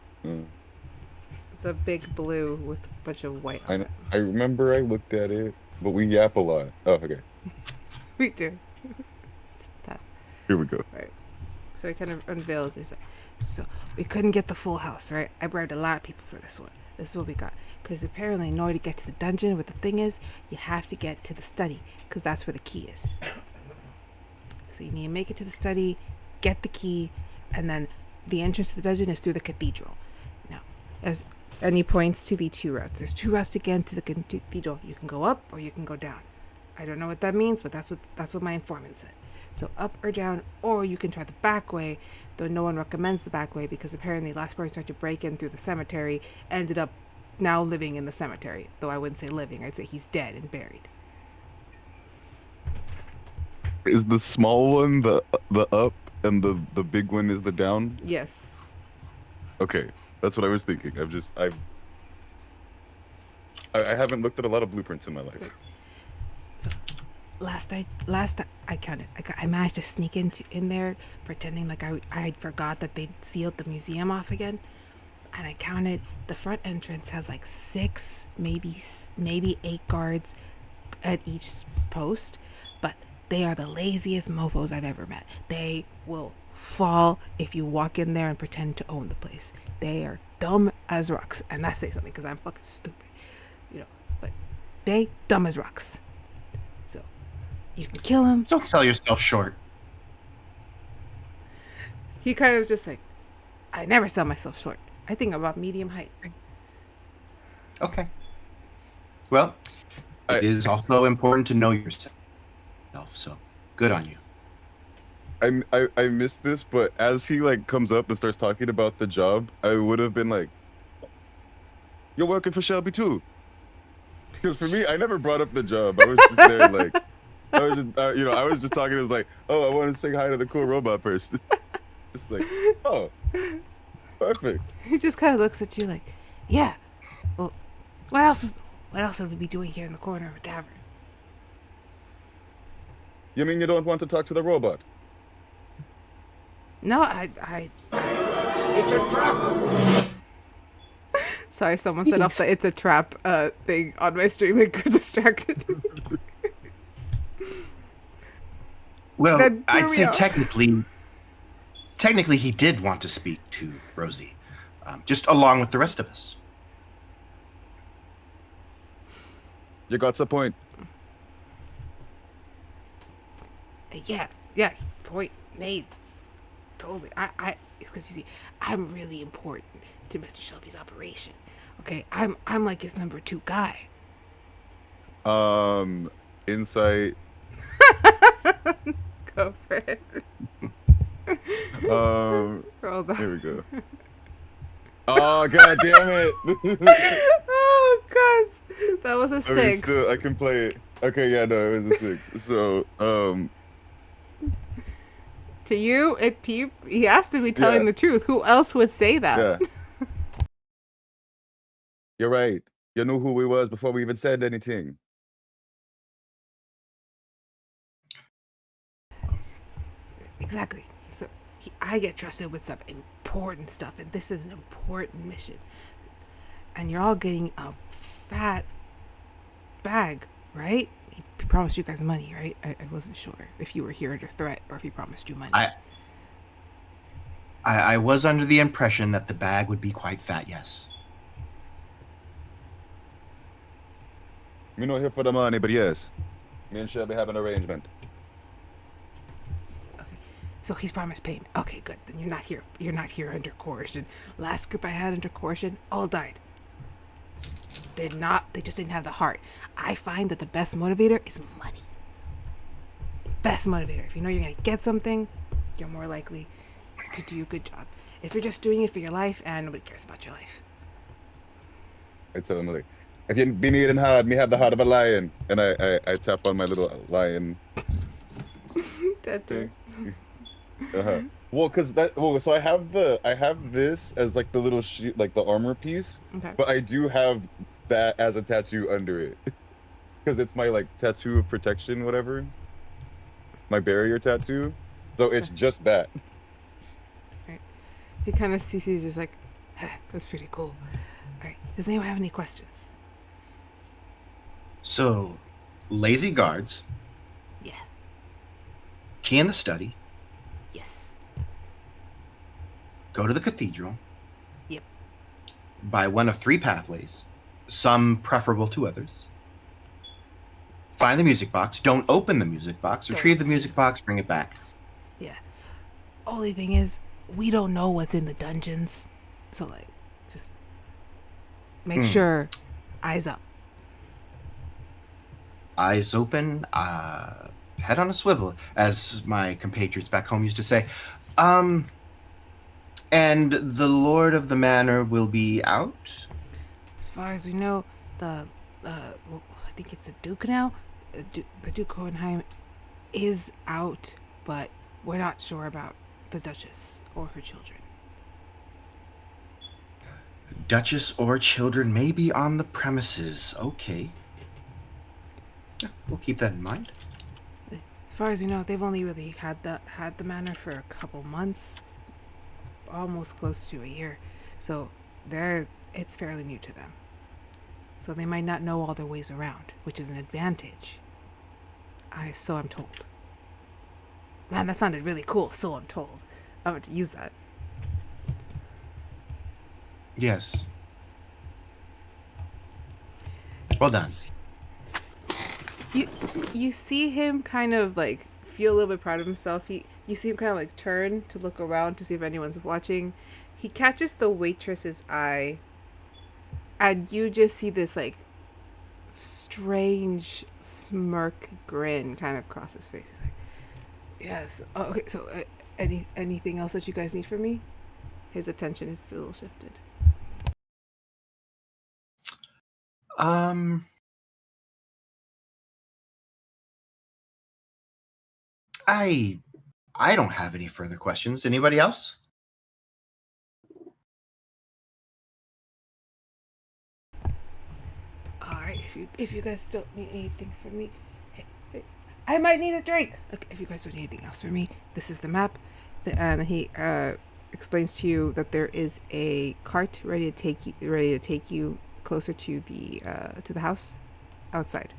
It's a big blue with a bunch of white on it. I remember I looked at it, but we yap a lot. Oh, okay. We do. It's tough. Here we go. Right. So he kind of unveils. He's like, so we couldn't get the full house, right? I bribed a lot of people for this one. This is what we got. Because apparently in order to get to the dungeon, what the thing is, you have to get to the study. Because that's where the key is. So you need to make it to the study, get the key, and then the entrance to the dungeon is through the cathedral. Now, and he points to the 2 routes. There's 2 routes to get into the cathedral. You can go up or you can go down. I don't know what that means, but that's what my informant said. So up or down, or you can try the back way, though no one recommends the back way because apparently last person tried to break in through the cemetery, ended up now living in the cemetery. Though I wouldn't say living, I'd say he's dead and buried. Is the small one the up and the big one is the down? Yes. Okay, that's what I was thinking. I haven't looked at a lot of blueprints in my life. So, last I counted. I managed to sneak in there, pretending like I forgot that they sealed the museum off again, and I counted. The front entrance has like 6, maybe 8 guards at each post, but they are the laziest mofos I've ever met. They will fall if you walk in there and pretend to own the place. They are dumb as rocks, and that's saying something because I'm fucking stupid, But they dumb as rocks. So you can kill him. Don't sell yourself short. He kind of just like, I never sell myself short. I think I'm about medium height. Okay. Well, it is also important to know yourself. So good on you. I missed this, but as he comes up and starts talking about the job, I would have been like, "You're working for Shelby too," because for me, I never brought up the job. I was just there I was just talking as "Oh, I want to say hi to the cool robot person." Just "Oh, perfect." He just kind of looks at you like, "Yeah. Well, what else would we be doing here in the corner of a tavern?" You mean you don't want to talk to the robot? No, It's a trap! Sorry, someone set off the "it's a trap" thing on my stream and got distracted. Well, I'd say technically he did want to speak to Rosie, just along with the rest of us. You got the point. Yeah, point made. Totally. Because you see, I'm really important to Mr. Shelby's operation. Okay, I'm like his number 2 guy. Insight. Go for it. Hold on. Here we go. Oh, god damn it. Oh god, that was a 6. I can play it. Okay, yeah, no, it was a 6. So, to you, he has to be telling the truth. Who else would say that? Yeah. You're right. You knew who we was before we even said anything. Exactly. So I get trusted with some important stuff, and this is an important mission. And you're all getting a fat bag, right? He promised you guys money, right? I wasn't sure if you were here under threat or if he promised you money. I was under the impression that the bag would be quite fat, yes. We're not here for the money, but yes. Me and Shelby have an arrangement. Okay. So he's promised payment. Okay, good. Then you're not here under coercion. Last group I had under coercion all died. They just didn't have the heart. I find that the best motivator is money. best motivator. If you know you're going to get something, you're more likely to do a good job. If you're just doing it for your life, and nobody cares about your life. I tell him like, if you been eating hard, me have the heart of a lion, and I tap on my little lion Tattoo. thing. Well, so I have this as like the little like the armor piece, Okay. but I do have that as a tattoo under it because it's my like tattoo of protection, whatever. My barrier tattoo, so it's just that. Right. He kind of sees you just like, that's pretty cool. All right. Does anyone have any questions? So, lazy guards, Yeah. key in the study, Yes. go to the cathedral. Yep. By one of 3 pathways, some preferable to others. Find the music box. Don't open the music box. Retrieve the music box. Bring it back. Yeah. Only thing is, we don't know what's in the dungeons. So, like, just make sure eyes up. Eyes open, head on a swivel, as my compatriots back home used to say. And the lord of the manor will be out? As far as we know, I think it's the Duke now. The Duke Hohenheim is out, but we're not sure about the Duchess or her children. Duchess or children may be on the premises. Okay. Yeah, we'll keep that in mind. As far as we know, they've only really had the manor for a couple months, almost close to a year. So it's fairly new to them. So they might not know all their ways around, which is an advantage. So I'm told. Man, that sounded really cool. So I'm told. I'm going to use that. Yes. Well done. You see him kind of like feel a little bit proud of himself. You see him kind of like turn to look around to see if anyone's watching. He catches the waitress's eye, and you just see this like strange smirk grin kind of cross his face. He's like, "Yes, oh, okay. So, anything else that you guys need from me?" His attention is still shifted. I don't have any further questions. Anybody else? All right, if you guys don't need anything from me, hey, I might need a drink. Okay, if you guys don't need anything else from me, this is the map. And he explains to you that there is a cart ready to take you closer to the house outside.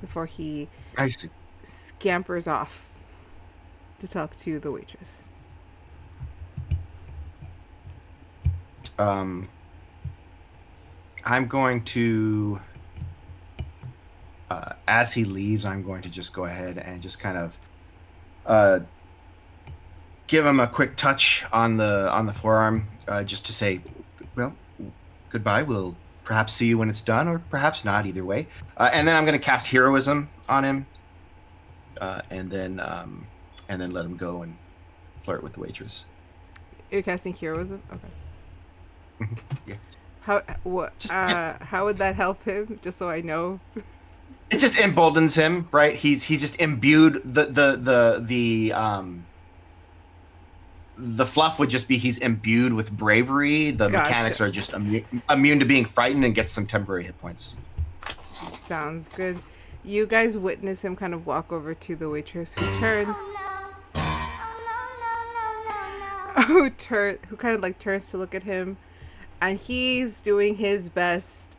Before he I see. scampers off to talk to the waitress. I'm going to, as he leaves, I'm going to just go ahead and just kind of give him a quick touch on the forearm, just to say, well, goodbye. We'll perhaps see you when it's done, or perhaps not. Either way, and then I'm going to cast heroism on him, and then let him go and flirt with the waitress. You're casting heroism? Okay. Yeah. How would that help him? Just so I know. It just emboldens him, right? He's just imbued. The fluff would just be he's imbued with bravery. The Gotcha. mechanics are just immune to being frightened and gets some temporary hit points. Sounds good. You guys witness him kind of walk over to the waitress, who turns. Who kind of like turns to look at him, and he's doing his best,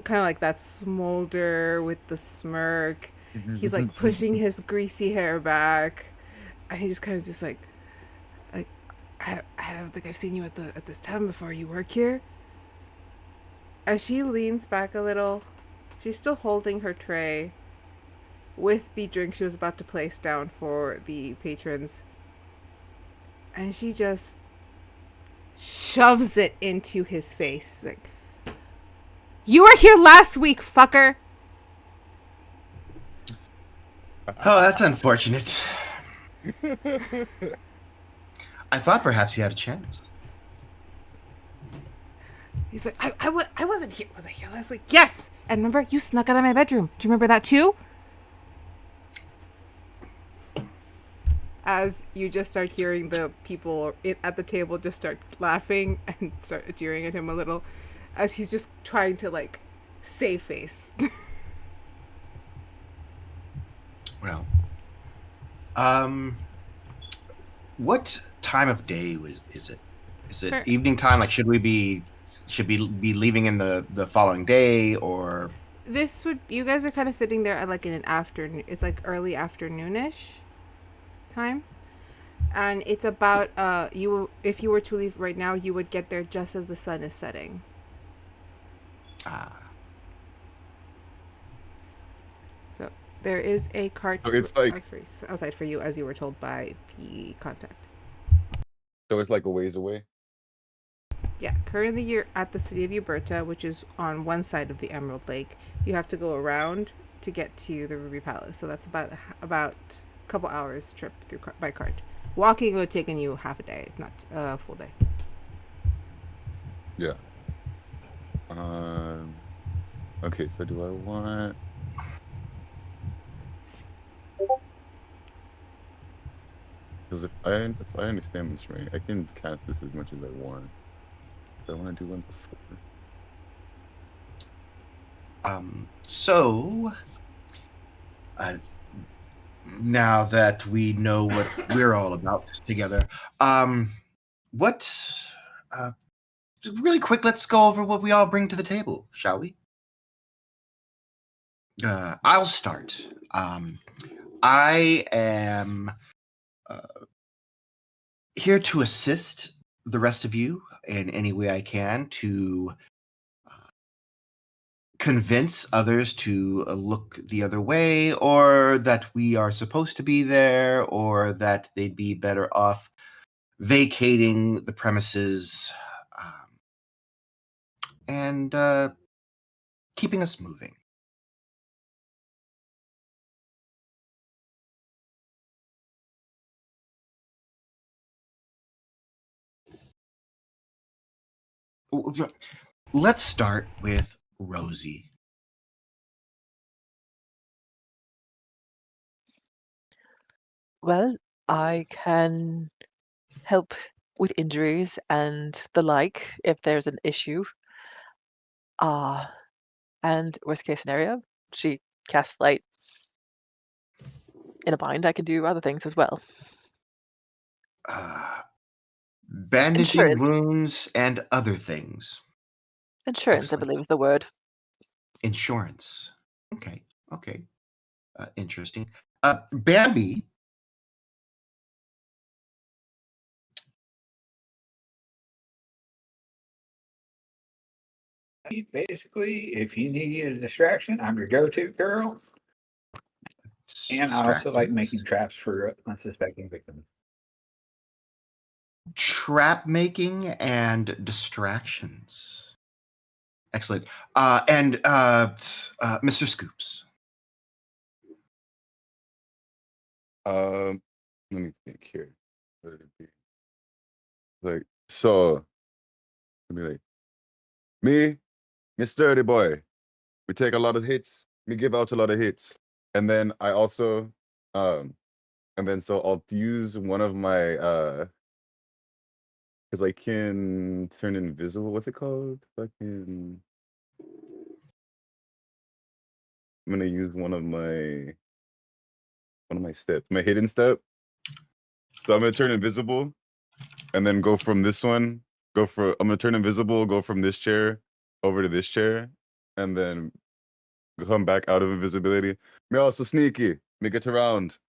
kind of like that smolder with the smirk. He's like pushing his greasy hair back, and he just kind of just like I don't think I've seen you at this time before. You work here? As she leans back a little, she's still holding her tray with the drink she was about to place down for the patrons. And she just shoves it into his face. Like, you were here last week, fucker! Oh, that's unfortunate. I thought perhaps he had a chance. He's like, I wasn't here. Was I here last week? Yes. And remember, you snuck out of my bedroom. Do you remember that too? As you just start hearing the people at the table just start laughing and start jeering at him a little, as he's just trying to like save face. Well, what time of day is it? Is it Sure. evening time? Like, should we be leaving in the following day, or This would, you guys are kind of sitting there at like in an afternoon. It's like early afternoonish time. And it's about if you were to leave right now, you would get there just as the sun is setting. So there is a cart So it's like outside for you, as you were told by the contact. so it's like a ways away. Yeah, currently you're at the city of Uberta, which is on one side of the Emerald Lake. You have to go around to get to the Ruby Palace, so that's about a couple hours trip through by cart. Walking would have taken you half a day, if not a full day. Yeah. Okay, so do I want because if I understand this right, I can cast this as much as I want. Do I want to do one before? So now that we know what we're all about together, what really quick, let's go over what we all bring to the table, shall we? I'll start. I am here to assist the rest of you in any way I can to convince others to look the other way, or that we are supposed to be there, or that they'd be better off vacating the premises and keeping us moving. Let's start with Rosie. Well, I can help with injuries and the like if there's an issue. And worst case scenario, she casts light in a bind. I can do other things as well. Bandaging Insurance. wounds and other things. Insurance, I Excellent. believe is the word. Insurance. Okay. Interesting. Bambi. Basically, if you need a distraction, I'm your go-to girl. And I also like making traps for unsuspecting victims. Trap making and distractions. Excellent. And Mr. Scoops. Let me think here. What would it be? Like so. Let me like me sturdy boy. We take a lot of hits. We give out a lot of hits, and then I also and then so I'll use one of my because I can turn invisible. What's it called? Fucking. I'm gonna use one of my steps, my hidden step. So I'm gonna turn invisible, and then go from this one. I'm gonna turn invisible. Go from this chair over to this chair, and then come back out of invisibility. Me also sneaky. Me get around.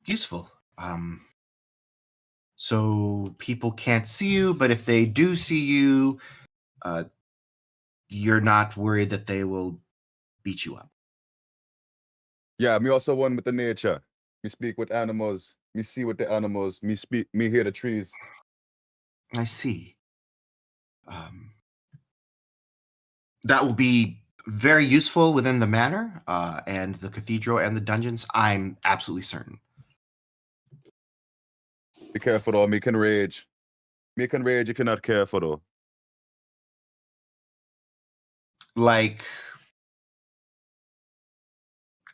Useful. So people can't see you, but if they do see you, you're not worried that they will beat you up. Yeah, me also one with the nature. Me speak with animals. Me see with the animals. Me hear the trees. I see. that will be very useful within the manor and the cathedral and the dungeons. I'm absolutely certain. Be careful though, me can rage. Me can rage if you're not careful though. Like,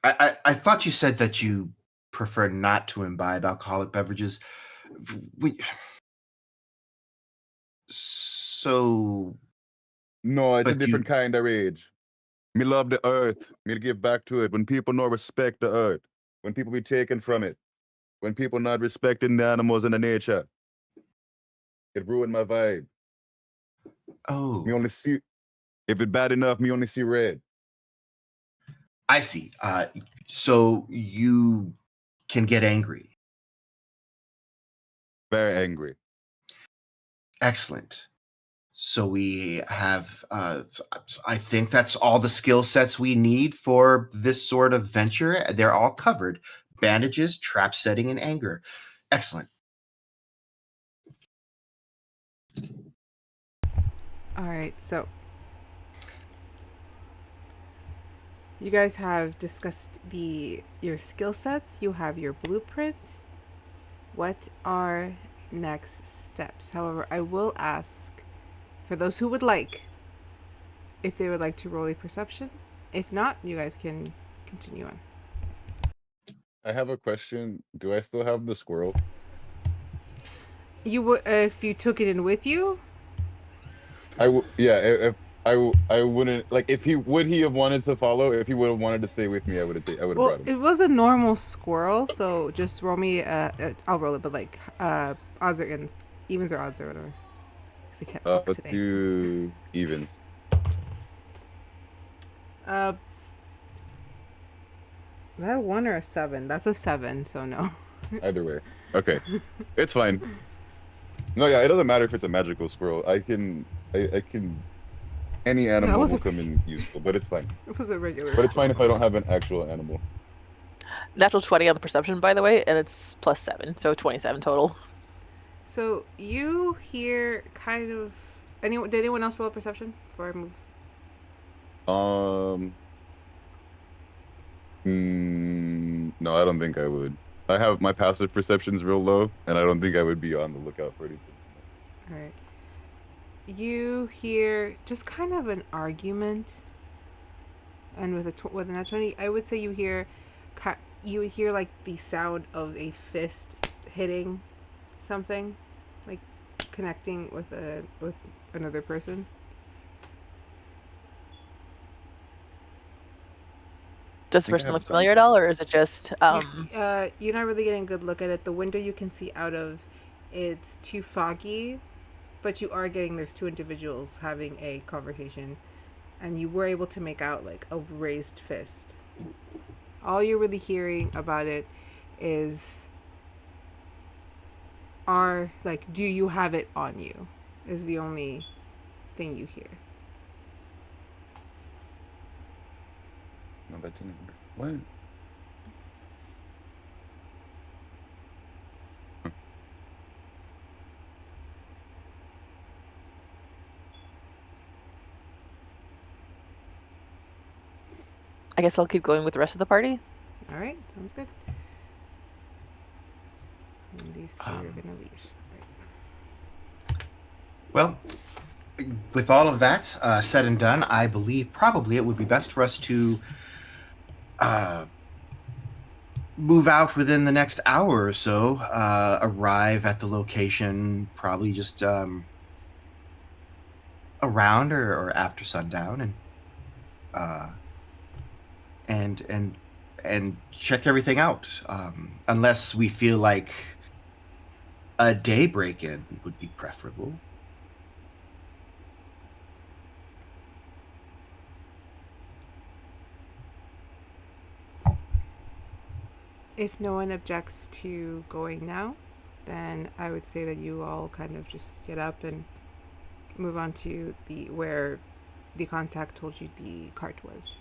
I thought you said that you prefer not to imbibe alcoholic beverages. So, No, it's a but you, different kind of rage. Me love the earth. Me to give back to it. When people no respect the earth. When people be taken from it. When people not respecting the animals and the nature. It ruined my vibe. Me oh, only see, if it bad enough, me only see red. I see. So you can get angry. Very angry. Excellent. So we have, I think that's all the skill sets we need for this sort of venture. They're all covered. Bandages, trap setting, and anger. Excellent. All right, so you guys have discussed your skill sets. You have your blueprint. What are next steps? However, I will ask for those who would like if they would like to roll a perception. If not, you guys can continue on. I have a question. Do I still have the squirrel? You would if you took it in with you. Yeah, if I wouldn't like if he would he have wanted to follow, if he would have wanted to stay with me, I would have Well, brought him. it was a normal squirrel, so just roll me. I'll roll it, but like odds or evens or odds or whatever. 'Cause I can't talk Let's today. do evens. Is that a 1 or a 7? That's a 7, so no. Either way. Okay. It's fine. No, yeah, it doesn't matter if it's a magical squirrel. I can any animal was will a- come in useful, but it's fine. It was a regular. But it's fine if I don't have an actual animal. Natural 20 on the perception, by the way, and it's +7, so 27 total. So you hear kind of anyone? Did anyone else roll a perception before I move? No, I don't think I would. I have my passive perception's real low, and I don't think I would be on the lookout for anything. All right. You hear just kind of an argument, and with a nat 20, I would say you would hear like the sound of a fist hitting something, like connecting with another person. Does the think I person have look some- familiar at all, or is it just You're not really getting a good look at it. The window you can see out of, it's too foggy, but you are getting there's two individuals having a conversation, and you were able to make out like a raised fist. All you're really hearing about it is do you have it on you is the only thing you hear. No, that didn't work. What? I guess I'll keep going with the rest of the party. All right, sounds good. And these two are gonna leave. Right. Well, with all of that said and done, I believe probably it would be best for us to move out within the next hour or so, arrive at the location probably just around or after sundown, and check everything out. Unless we feel like a day break-in would be preferable. If no one objects to going now, then I would say that you all kind of just get up and move on to where the contact told you the cart was.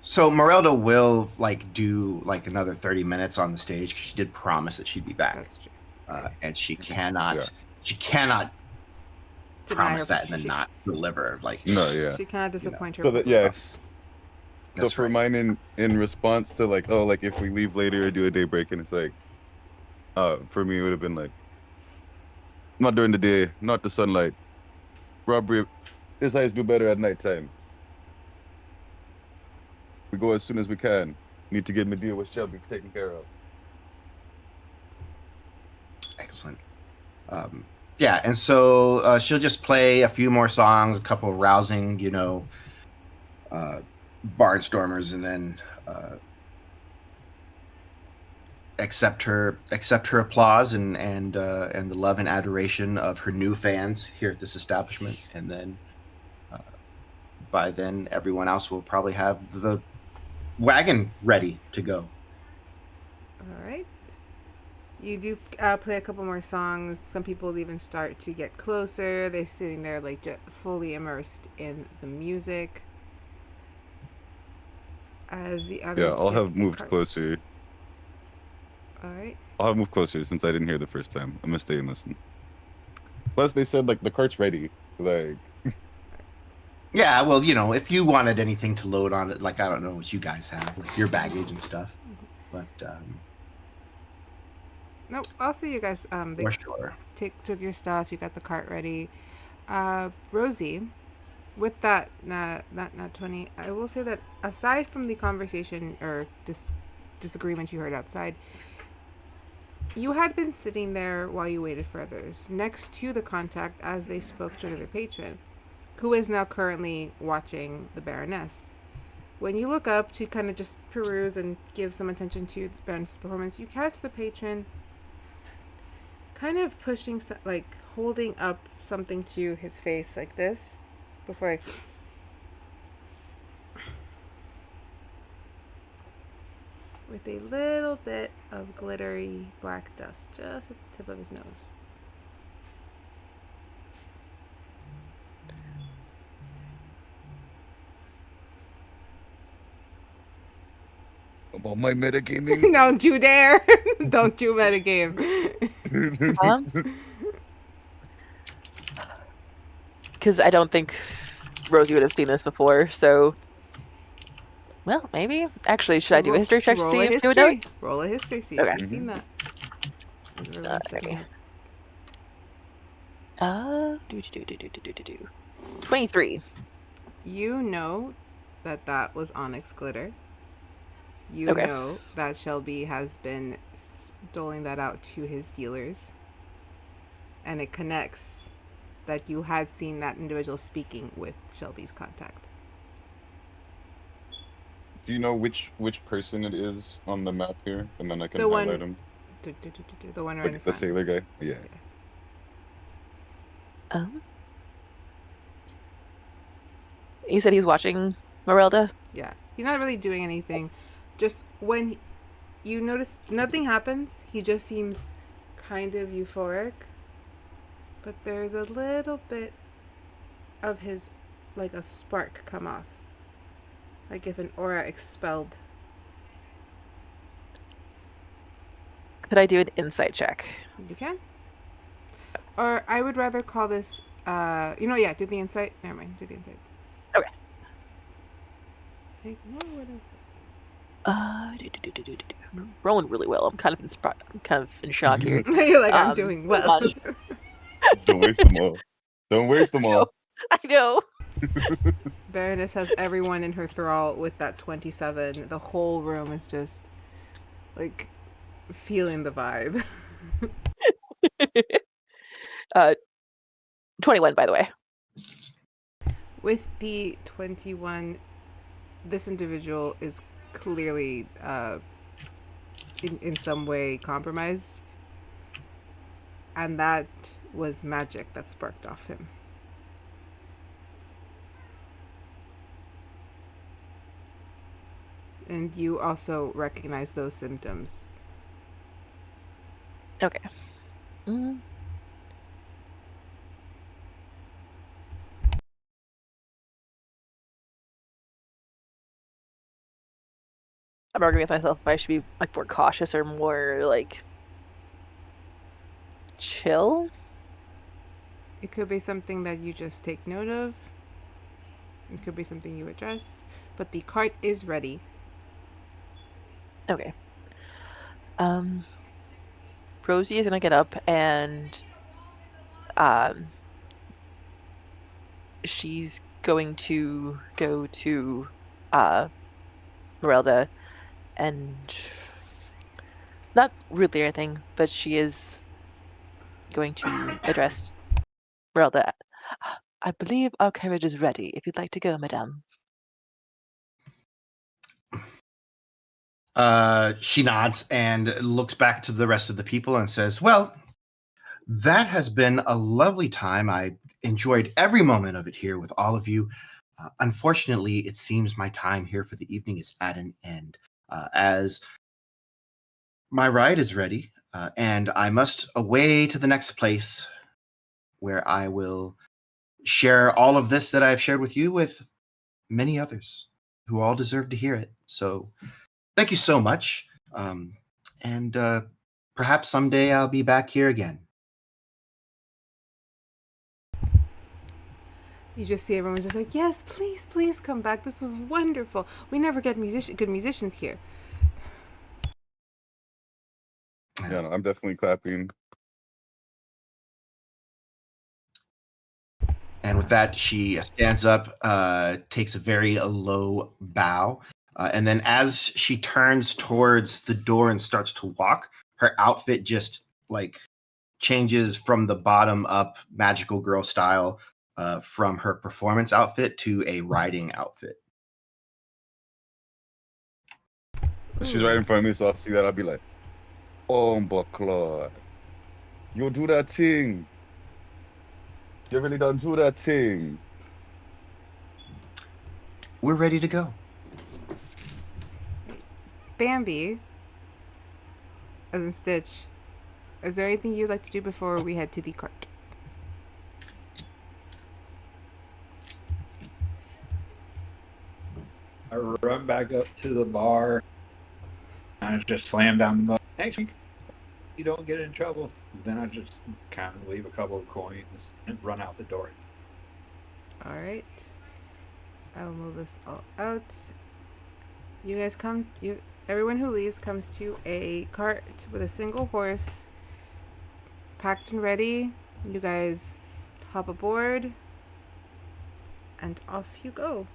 So Morelda will do another 30 minutes on the stage because she did promise that she'd be back. That's true. And she cannot promise that and then not deliver. Like, No, yeah. She kind of disappointed her. So that, yes. So That's for right. mine, in response to like, oh, like if we leave later or do a day break, and it's like, for me it would have been like, not during the day, not the sunlight. Robbery. His eyes do better at nighttime. We go as soon as we can. Need to get Medea with Shelby taken care of. Excellent. Yeah, and so she'll just play a few more songs, a couple of rousing, barnstormers, and then accept her applause and the love and adoration of her new fans here at this establishment. And then by then, everyone else will probably have the wagon ready to go. All right. You do play a couple more songs. Some people even start to get closer. They're sitting there like just fully immersed in the music. As the others, Yeah, I'll get to have the moved cart. closer. All right. I'll have moved closer since I didn't hear the first time. I'm gonna stay and listen. Plus, they said like the cart's ready. Like, Yeah, well, if you wanted anything to load on it, like I don't know what you guys have, like your baggage and stuff, but No, I'll see you guys. They for sure. took your stuff. You got the cart ready. Rosie, with that not 20, I will say that aside from the conversation or disagreement you heard outside, you had been sitting there while you waited for others, next to the contact as they spoke to another patron, who is now currently watching the Baroness. When you look up to kind of just peruse and give some attention to the Baroness' performance, you catch the patron kind of pushing, like holding up something to his face like this, before like, with a little bit of glittery black dust just at the tip of his nose. about my metagaming. Don't you dare! Don't do metagame. Because I don't think Rosie would have seen this before, so... Well, maybe. Actually, should I do a history check to Roll see a if you would know it? history. Roll a history, see Okay. if you've seen that. Okay. 23. You know that was onyx glitter. You Okay. know that Shelby has been doling that out to his dealers. And it connects that you had seen that individual speaking with Shelby's contact. Do you know which person it is on the map here, and then I can The one- highlight him? The one right in Like the front. sailor guy. Yeah. You said he's watching Merelda? Yeah. He's not really doing anything. Just when you notice nothing happens, he just seems kind of euphoric. But there's a little bit of his, like a spark come off. Like if an aura expelled. Could I do an insight check? You can. Or I would rather call this, do the insight. Never mind, do the insight. Okay. Ignore what I said. I'm rolling really well. I'm kind of in shock here. You're like, I'm Um, doing hold well. on. Don't waste them all. Don't waste them all. I know. Baroness has everyone in her thrall with that 27. The whole room is just, like, feeling the vibe. 21, by the way. With the 21, this individual is clearly in some way compromised. And that was magic that sparked off him. And you also recognize those symptoms. Okay. Mm. I'm arguing with myself if I should be like more cautious or more like chill. It could be something that you just take note of. It could be something you address. But the cart is ready. Okay. Rosie is gonna get up and um, she's going to go to Merelda and not rudely or anything, but she is going to address Merelda. I believe our carriage is ready. If you'd like to go, madame. She nods and looks back to the rest of the people and says, "Well, that has been a lovely time. I enjoyed every moment of it here with all of you. Unfortunately, it seems my time here for the evening is at an end, as my ride is ready, and I must away to the next place where I will share all of this that I've shared with you with many others who all deserve to hear it. So thank you so much. And perhaps someday I'll be back here again." You just see everyone just like, yes, please, please come back. This was wonderful. We never get good musicians here. Yeah, no, I'm definitely clapping. And with that, she stands up, takes a very low bow, and then as she turns towards the door and starts to walk, her outfit just like changes from the bottom up, magical girl style, from her performance outfit to a riding outfit. She's right in front of me, so I'll see that. I'll be like, "Oh, buckler, you do that thing. You really don't do that thing." We're ready to go. Bambi, as in Stitch, is there anything you'd like to do before we head to the cart? I run back up to the bar. I just slam down the door. Thanks, you don't get in trouble. Then I just kind of leave a couple of coins and run out the door. All right. I will move us all out. You guys come. Everyone who leaves comes to a cart with a single horse, packed and ready. You guys hop aboard, and off you go.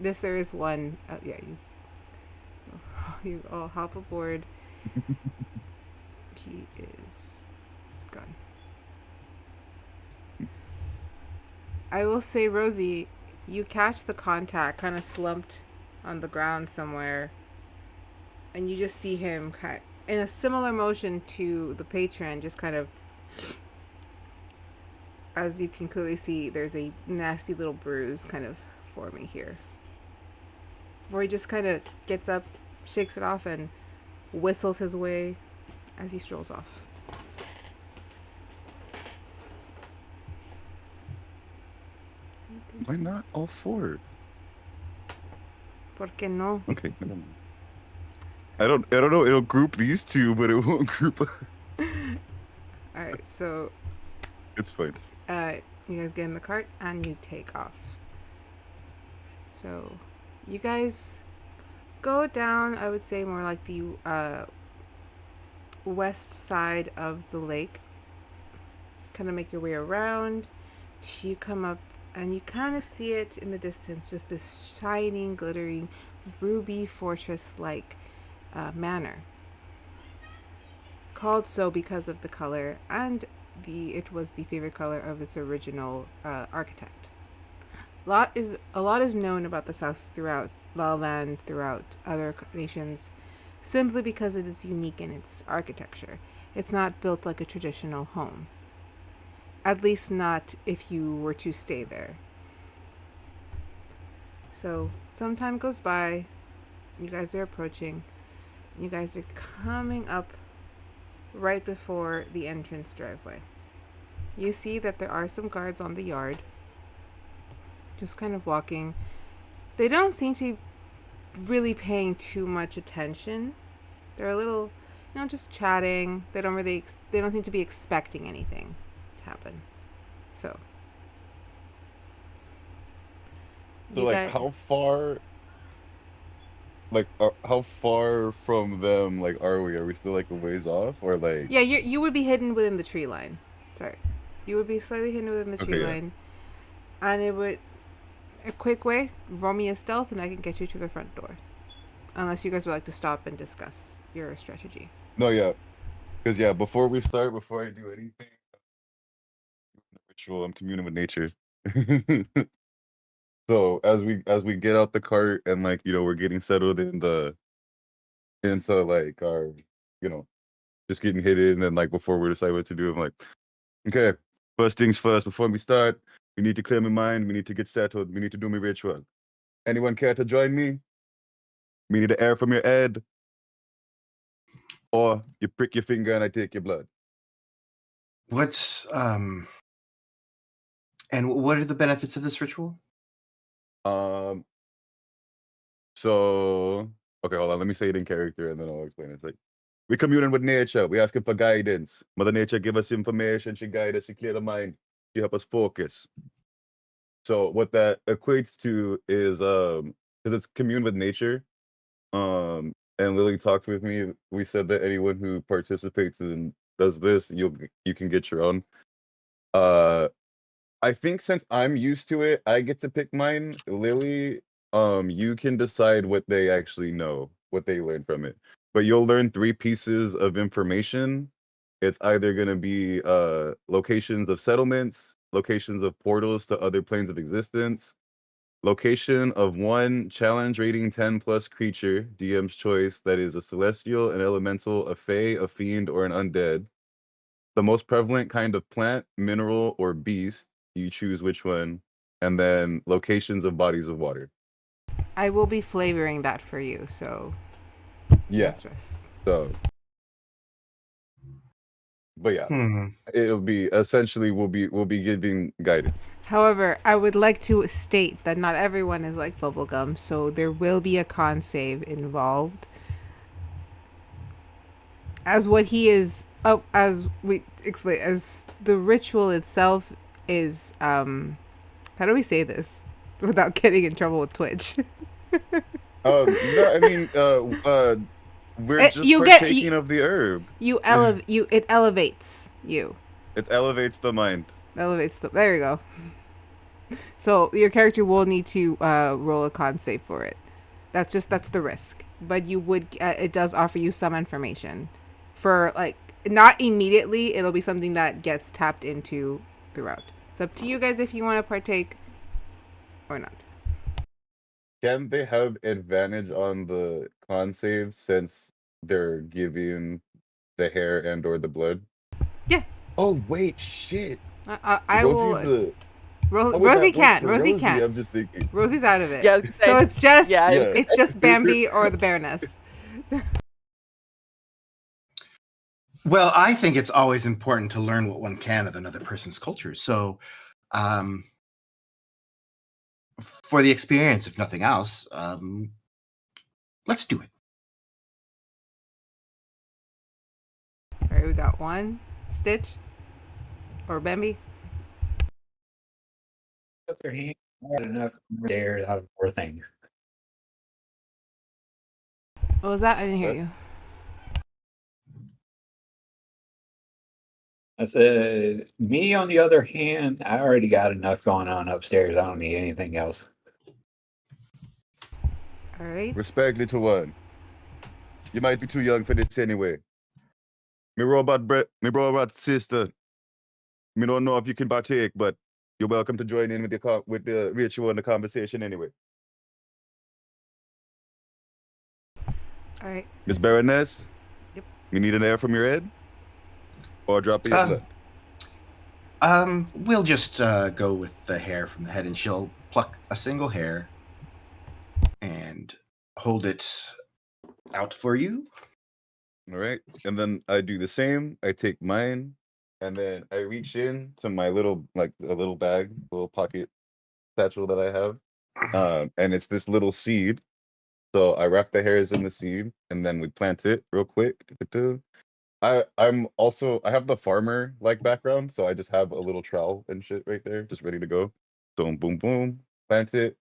There is one. Yeah, you all hop aboard. He is gone. I will say, Rosie, you catch the contact kind of slumped on the ground somewhere, and you just see him in a similar motion to the patron, just kind of, as you can clearly see, there's a nasty little bruise kind of forming here. Before he just kind of gets up, shakes it off, and whistles his way as he strolls off. Why not all four? ¿Por qué no? Okay, never mind. I don't know. It'll group these two, but it won't group. Alright, so It's fine. you guys get in the cart and you take off. So you guys go down, I would say more like the west side of the lake. Kind of make your way around. You come up and you kind of see it in the distance, just this shining, glittering, ruby fortress-like manor. Called so because of the color, and it was the favorite color of its original architect. A lot is known about this house throughout Lala, throughout other nations, simply because it is unique in its architecture. It's not built like a traditional home. At least not if you were to stay there. So some time goes by. You guys are approaching. You guys are coming up right before the entrance driveway. You see that there are some guards on the yard, just kind of walking. They don't seem to be really paying too much attention. They're a little, just chatting. They don't seem to be expecting anything to happen. So. So You like got- how far from them like are we? Are we still like a ways off or like Yeah, you would be hidden within the tree line. Sorry. You would be slightly hidden within the tree Okay, yeah. line. And it would a quick way, roll me a stealth and I can get you to the front door. Unless you guys would like to stop and discuss your strategy. No, yeah. Because yeah, before I do anything, ritual, I'm communing with nature. So as we get out the cart and like, you know, we're getting settled into like our, you know, just getting hidden and like before we decide what to do, I'm like, okay, first things first, before we start, we need to clear my mind, we need to get settled, we need to do my ritual. Anyone care to join me? We need the air from your head. Or you prick your finger and I take your blood. What's and what are the benefits of this ritual? Um So, okay, hold on. Let me say it in character and then I'll explain it. It's like, we communing with nature. We asking for guidance. Mother Nature give us information. She guide us. She clear the mind. She help us focus. So what that equates to is, because it's commune with nature. And Lily talked with me. We said that anyone who participates and does this, you can get your own. Uh, I think since I'm used to it, I get to pick mine. Lily, you can decide what they actually know, what they learned from it. But you'll learn 3 pieces of information. It's either gonna be locations of settlements, locations of portals to other planes of existence, location of one challenge rating 10 plus creature, DM's choice, that is a celestial, an elemental, a fae, a fiend, or an undead. The most prevalent kind of plant, mineral, or beast, you choose which one, and then locations of bodies of water. I will be flavoring that for you, so Yeah. no stress. So, but yeah, Hmm. it'll be essentially we'll be giving guidance. However, I would like to state that not everyone is like bubblegum, so there will be a con save involved. As what he is, as we explain, as the ritual itself is, how do we say this without getting in trouble with Twitch? No, I mean, we're just You get partaking of the herb. it elevates you. It elevates the mind. Elevates the. There you go. So your character will need to roll a con save for it. That's the risk. But you would it does offer you some information for like not immediately. It'll be something that gets tapped into throughout. It's up to you guys if you want to partake or not. Can they have advantage on the con save since they're giving the hair and or the blood? Yeah. Oh wait, shit. I Rosie's will. a how would Rosie that work can't. for Rosie Rosie? can't. I'm just thinking. Rosie's out of it. Yeah, I was gonna So say, it's just yeah, Yeah. it's just Bambi or the Baroness. Well, I think it's always important to learn what one can of another person's culture. So, for the experience, if nothing else, let's do it. All right, we got one Stitch or Bambi. Other hand, I had enough there out of 4 things. What was that? I didn't hear What? you. I said, me on the other hand, I already got enough going on upstairs. I don't need anything else. All right. Respect, little one. You might be too young for this anyway. Me robot sister. Me don't know if you can partake, but you're welcome to join in with the ritual and the conversation anyway. All right. Miss Baroness? Yep. You need an air from your head? Or a drop of your blood? We'll just go with the hair from the head, and she'll pluck a single hair and hold it out for you. All right. And then I do the same. I take mine and then I reach in to my little, like a little bag, little pocket satchel that I have. And it's this little seed. So I wrap the hairs in the seed and then we plant it real quick. I'm also I have the farmer like background, so I just have a little trowel and shit right there, just ready to go. Boom, boom, boom, plant it.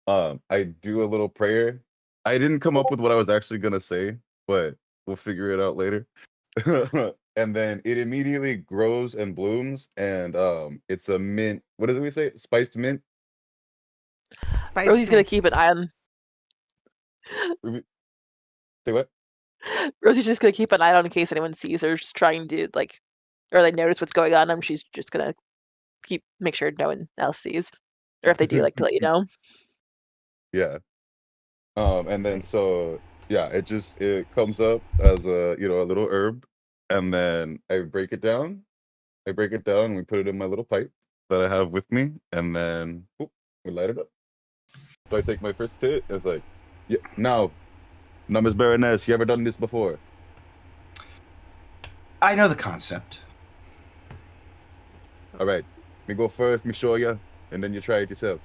I do a little prayer. I didn't come up with what I was actually gonna say, but we'll figure it out later. And then it immediately grows and blooms, and it's a mint. What does we say? Spiced mint. Spice Rosie's gonna mint. keep an eye on. Say what? Rosie's just gonna keep an eye on in case anyone sees her just trying to like, or they notice what's going on. She's just gonna make sure no one else sees, or if they do, like to let you know. Yeah. And then so yeah, it comes up as a a little herb, and then I break it down. We put it in my little pipe that I have with me, and then we light it up. So I take my first hit. It's like, yeah, now, Miss Baroness, you ever done this before? I know the concept. All right, me go first, me show you, and then you try it yourself.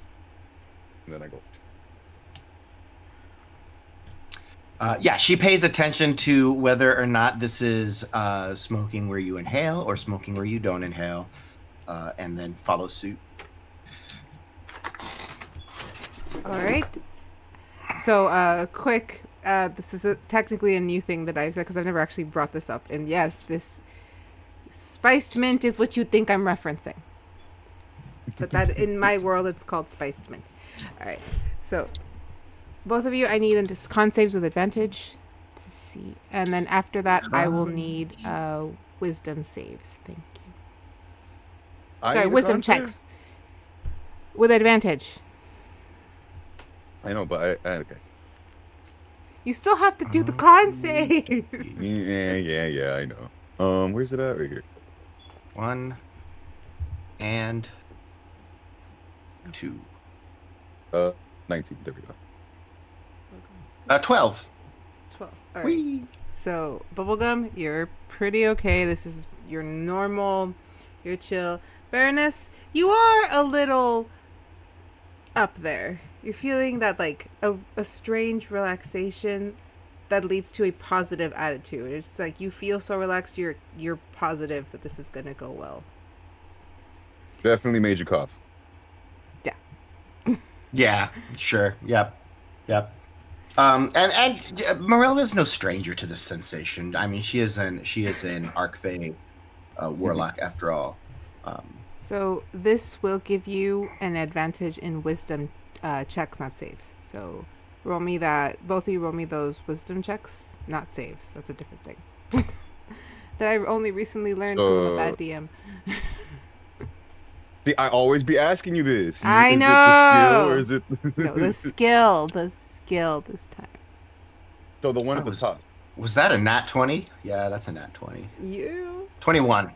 And then I go. Yeah, she pays attention to whether or not this is smoking where you inhale or smoking where you don't inhale, and then follows suit. All right. So, quick. This is technically a new thing that I've said because I've never actually brought this up. And yes, this spiced mint is what you think I'm referencing. But that in my world, it's called spiced mint. All right. So, both of you, I need con saves with advantage to see, and then after that, I will need wisdom saves. Thank you. Sorry, wisdom checks with advantage. I know, but I okay. You still have to do the con save. Yeah, I know. Where's it at? Right here. 1 and 2. 19. There we go. 12. 12. All right. So, Bubblegum, you're pretty okay. This is your normal. You're chill. Baroness, you are a little up there. You're feeling that, like, a strange relaxation that leads to a positive attitude. It's like you feel so relaxed, you're positive that this is going to go well. Definitely made you cough. Yeah. Yeah, sure. Yep. And Morella's no stranger to this sensation. I mean, she is an Arcfey warlock after all. So this will give you an advantage in wisdom checks, not saves. So roll me that. Both of you roll me those wisdom checks, not saves. That's a different thing. That I only recently learned because I'm a bad DM. See, I always be asking you this. I know. Is it the skill or is it? No, the skill this time. So the one at the top. Was that a nat 20? Yeah, that's a nat 20. You 21.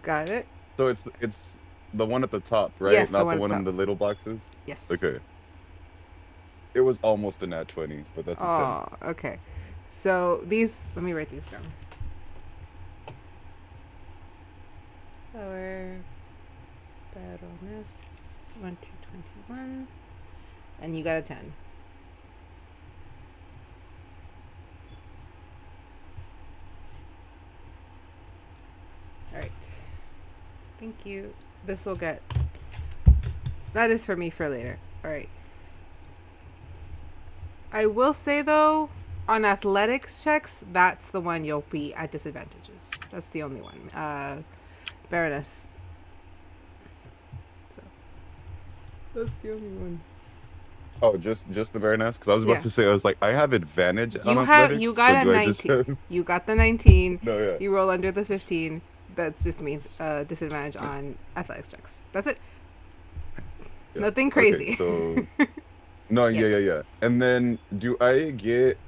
got it. So it's the one at the top, right? Yes, not the one in the little boxes. Yes. Okay. It was almost a nat 20, but that's a 10. Oh, okay. So these, let me write these down. Our Baroness 1 to 21, and you got a 10. All right. Thank you. This will get. That is for me for later. All right. I will say though, on athletics checks, that's the one you'll be at disadvantages. That's the only one. Baroness. So that's the only one. Oh, just the Baroness? Because I was about to say, I was like, I have advantage on athletics. You got so a 19. You got the 19. No, yeah. You roll under the 15. That just means disadvantage on athletics checks. That's it. Yeah. Nothing crazy. Okay, so no, yeah. And then do I get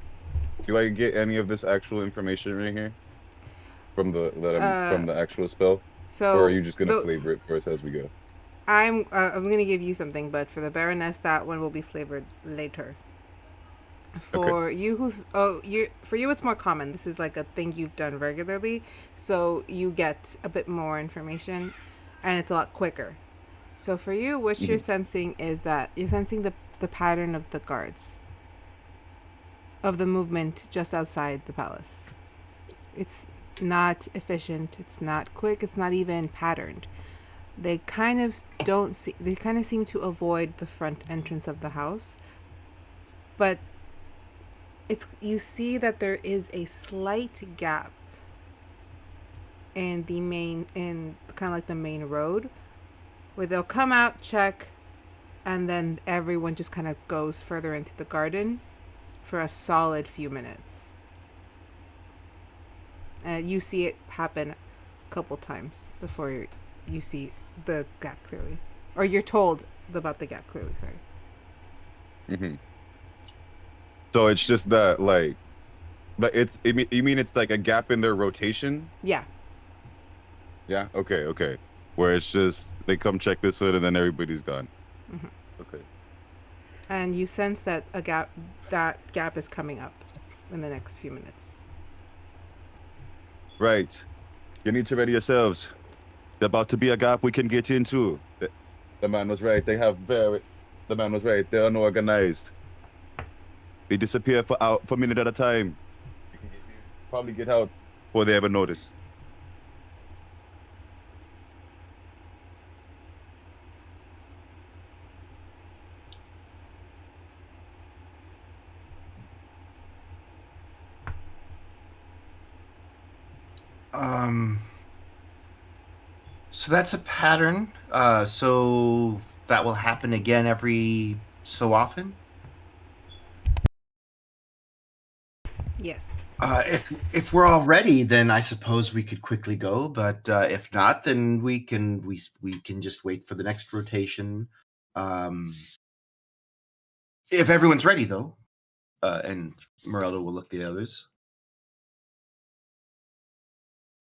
any of this actual information right here from the actual spell? So or are you just gonna flavor it for us as we go? I'm gonna give you something, but for the Baroness, that one will be flavored later. For you for you it's more common. This is like a thing you've done regularly, so you get a bit more information, and it's a lot quicker. So for you, what you're sensing is that you're sensing the pattern of the guards, of the movement just outside the palace. not efficient. It's not quick. It's not even patterned. They kind of don't see. They kind of seem to avoid the front entrance of the house, but you see that there is a slight gap in kind of like the main road, where they'll come out, check, and then everyone just kind of goes further into the garden for a solid few minutes. And you see it happen a couple times before you see the gap clearly, or you're told about the gap clearly. Sorry. Mm-hmm. So it's just that, like you mean it's like a gap in their rotation? Yeah. Yeah. Okay. Where it's just they come check this hood and then everybody's gone. Mm-hmm. Okay. And you sense that that gap is coming up in the next few minutes. Right. You need to ready yourselves. There's about to be a gap we can get into. The man was right. The man was right. They're unorganized. They disappear for a minute at a time. You can probably get out before they ever notice. So that's a pattern. So that will happen again every so often. Yes. If we're all ready, then I suppose we could quickly go. But if not, then we can just wait for the next rotation. If everyone's ready, though, and Morello will look at the others.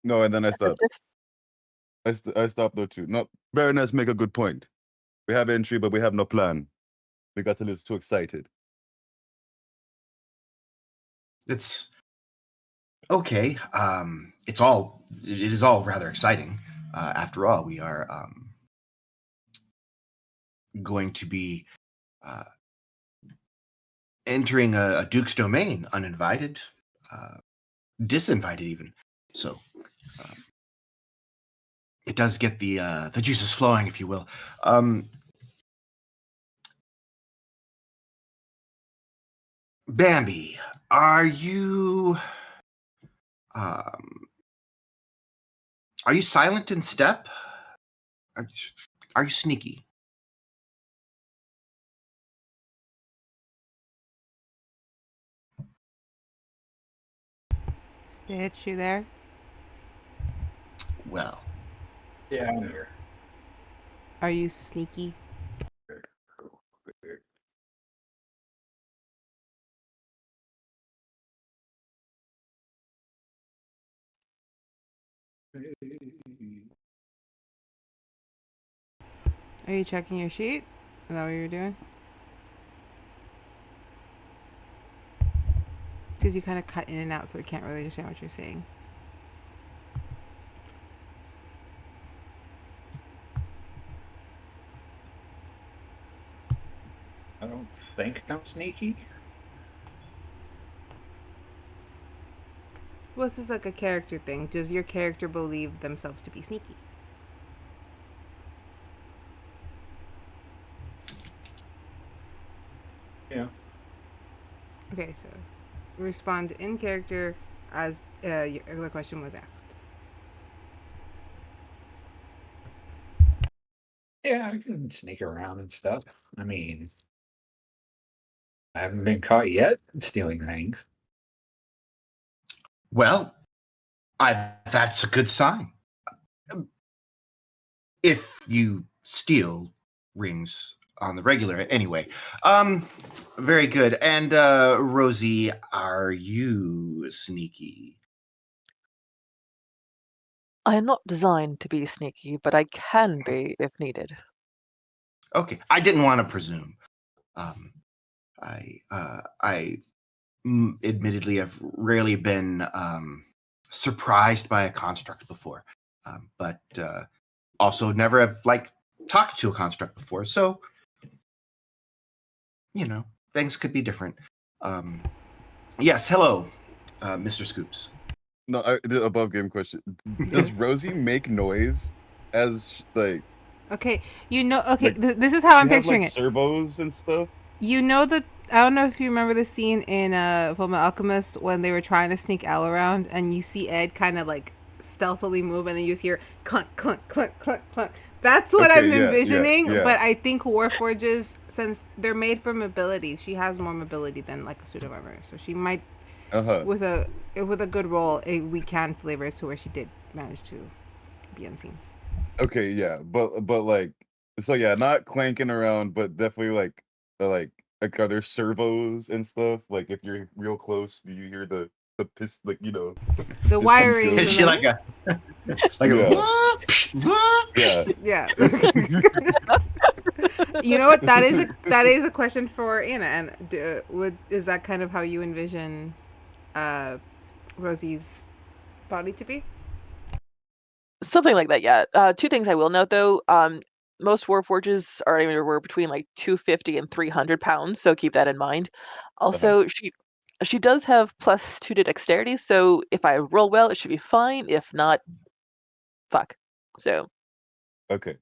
No, and then I stopped. I stopped though too. No, Baroness make a good point. We have entry, but we have no plan. We got a little too excited. It's okay. It is all rather exciting. After all, we are going to be entering a duke's domain uninvited, disinvited even. So it does get the juices flowing, if you will. Bambi, are you silent in step? Are you sneaky? Stitch, you there? Well, Yeah, I'm here. Are you sneaky? Are you checking your sheet? Is that what you're doing? Because you kind of cut in and out, so we can't really understand what you're saying. I don't think I'm sneaky. Well, this is like a character thing. Does your character believe themselves to be sneaky? Yeah. Okay, so respond in character as the question was asked. Yeah, I can sneak around and stuff. I mean, I haven't been caught yet stealing things. well, that's a good sign. If you steal rings on the regular, anyway. Very good. And Rosie, are you sneaky? I am not designed to be sneaky, but I can be if needed. Okay, I didn't want to presume. I admittedly have rarely been surprised by a construct before, but also never have talked to a construct before. So, things could be different. Yes, hello, Mr. Scoops. No, the above game question. Does Rosie make noise as like Okay, okay, like this is how she I'm have picturing like it. servos and stuff? You know that I don't know if you remember the scene in Fullmetal Alchemist when they were trying to sneak Elle around, and you see Ed kind of like stealthily move, and then you just hear clunk, clunk, clunk, clunk, clunk. That's what Okay, I'm yeah, envisioning. yeah. But I think Warforges, since they're made for mobility, she has more mobility than like a suit of armor, so she might Uh-huh. with a good roll, we can flavor it to where she did manage to be unseen. Okay, yeah. But like so yeah, not clanking around, but definitely like are there servos and stuff? Like if you're real close, do you hear the like the The piston wirings feel? Is and she the like a like a Yeah. whoop, whoop? Yeah. yeah. You know what? That is a question for Anna. And is that kind of how you envision Rosie's body to be? Something like that, yeah. Two things I will note though. Most Warforges are anywhere between like 250 and 300 pounds, so keep that in mind. Also, she does have +2 to dexterity, so if I roll well, it should be fine. If not, fuck. So Okay.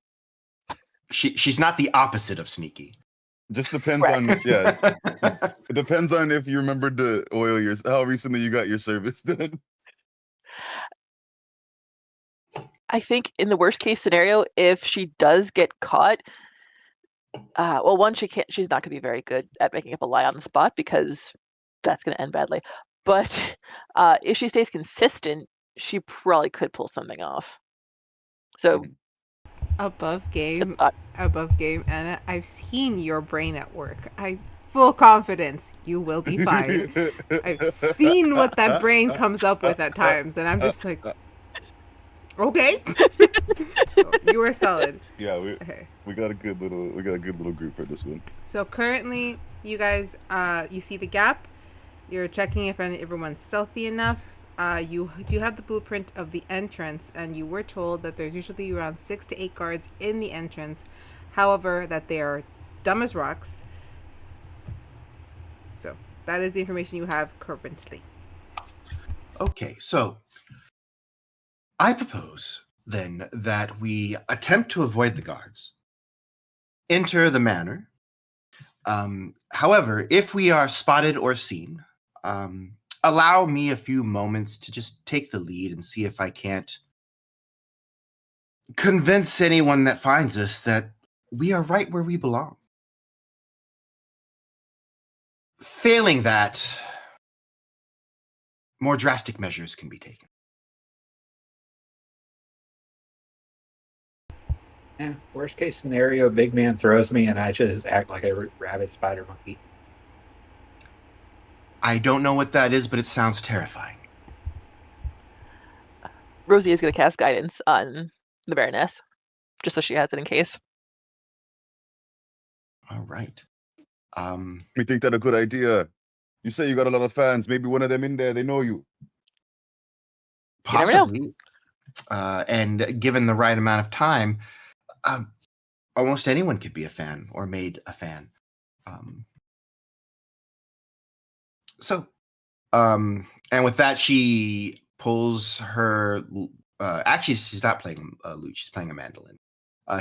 She's not the opposite of sneaky. Just depends Correct. on it depends on if you remember to oil your how recently you got your service done. I think in the worst case scenario, if she does get caught, well, one, she's not gonna be very good at making up a lie on the spot because that's gonna end badly. But if she stays consistent, she probably could pull something off. So Above game, uh, Anna. I've seen your brain at work. I full confidence you will be fine. I've seen what that brain comes up with at times, and I'm just like, okay. You were solid. Yeah, Okay. we got a good little group for this one. So currently, you guys, you see the gap. You're checking if everyone's stealthy enough. You do have the blueprint of the entrance, and you were told that there's usually around 6 to 8 guards in the entrance. However, that they are dumb as rocks. So that is the information you have currently. Okay, so I propose then that we attempt to avoid the guards, enter the manor. However, if we are spotted or seen, allow me a few moments to just take the lead and see if I can't convince anyone that finds us that we are right where we belong. Failing that, more drastic measures can be taken. Yeah, worst case scenario, big man throws me and I just act like a rabid spider monkey. I don't know what that is, but it sounds terrifying. Rosie is going to cast guidance on the Baroness, just so she has it in case. All right. We think that a good idea. You say you got a lot of fans. Maybe one of them in there, they know you. You never know. Possibly. And given the right amount of time, almost anyone could be a fan or made a fan. And with that, she pulls her. Actually, she's not playing a lute. She's playing a mandolin.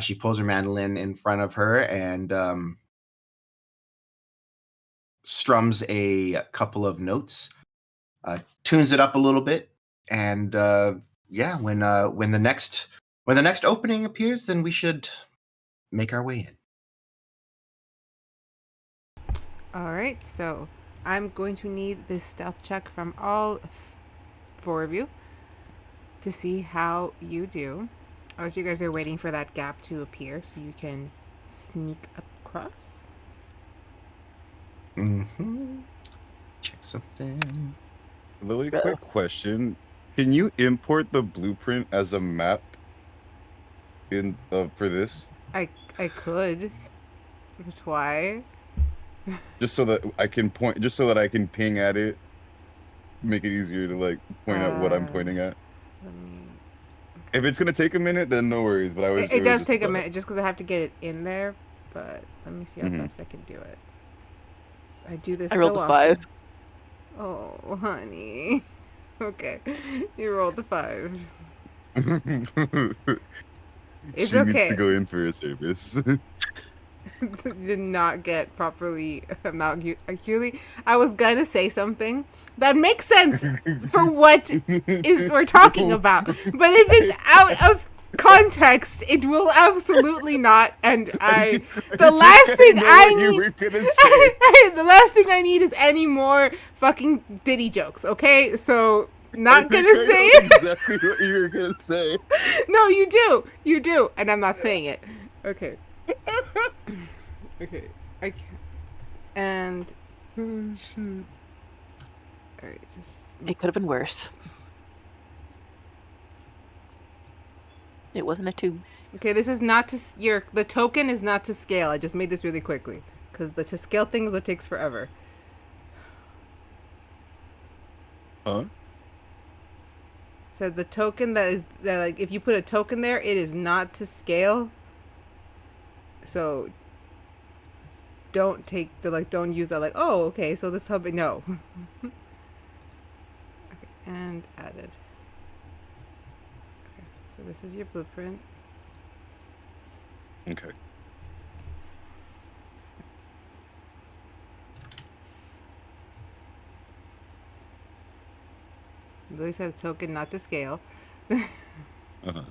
She pulls her mandolin in front of her and strums a couple of notes, tunes it up a little bit, and when the next opening appears, then we should make our way in. All right. So I'm going to need this stealth check from all 4 of you to see how you do. As you guys are waiting for that gap to appear so you can sneak across. Mm-hmm. Check something. Lily, quick question. Can you import the blueprint as a map in for this? I could. But why? Just so that I can ping at it. Make it easier to like point out what I'm pointing at. Let me... If it's gonna take a minute, then no worries. But It does take a minute just because I have to get it in there. But let me see how fast I can do it. I do this. I rolled so a often. 5. Oh, honey. Okay. You rolled a 5. she It's needs okay. to go in for a service. Did not get properly accurately. I was gonna say something that makes sense for what is we're talking about, but if it's out of context, it will absolutely not. And the last thing I need, the last thing I need is any more fucking Diddy jokes. Okay, so not gonna say it. Exactly what you were gonna say. No, you do, and I'm not saying it. Okay. Okay, I can't. And Oh shit. all right, just It could have been worse. It wasn't a 2. okay. This is not to the token is not to scale. I just made this really quickly because the to scale thing is what takes forever. Huh? So the token that like if you put a token there, it is not to scale. So don't take don't use that oh okay, so this hub no. Okay, and added. Okay, so this is your blueprint. Okay. Lily says token not to scale. Uh-huh.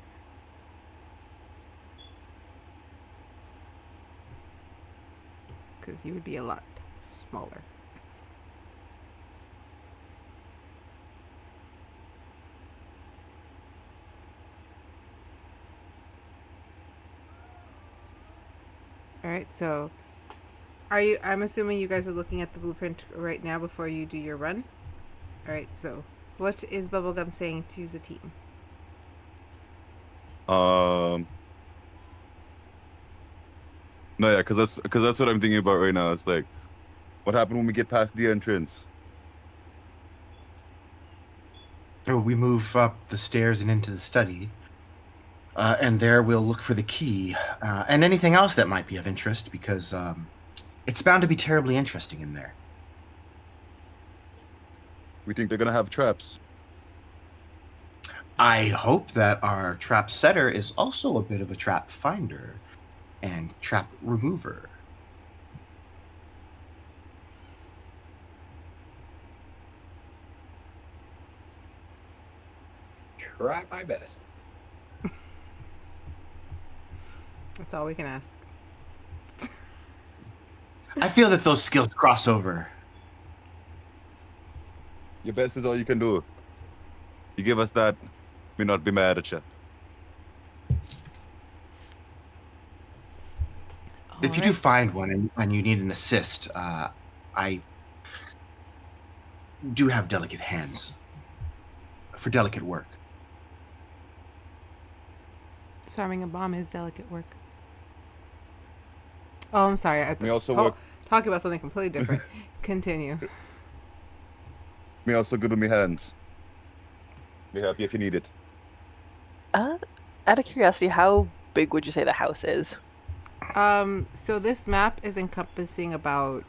Because you would be a lot smaller. All right, so I'm assuming you guys are looking at the blueprint right now before you do your run. All right, so what is Bubblegum saying to the team? No, yeah, because that's what I'm thinking about right now. It's like, what happened when we get past the entrance? We move up the stairs and into the study. And there we'll look for the key and anything else that might be of interest because it's bound to be terribly interesting in there. We think they're gonna have traps. I hope that our trap setter is also a bit of a trap finder and trap remover. Try my best. That's all we can ask. I feel that those skills cross over. Your best is all you can do. You give us that, we not be mad at you. If you do find one and you need an assist, I do have delicate hands for delicate work. Disarming a bomb is delicate work. Oh, I'm sorry. We also work. Talking about something completely different. Continue. Me also good with me hands. Be happy if you need it. Out of curiosity, how big would you say the house is? So this map is encompassing about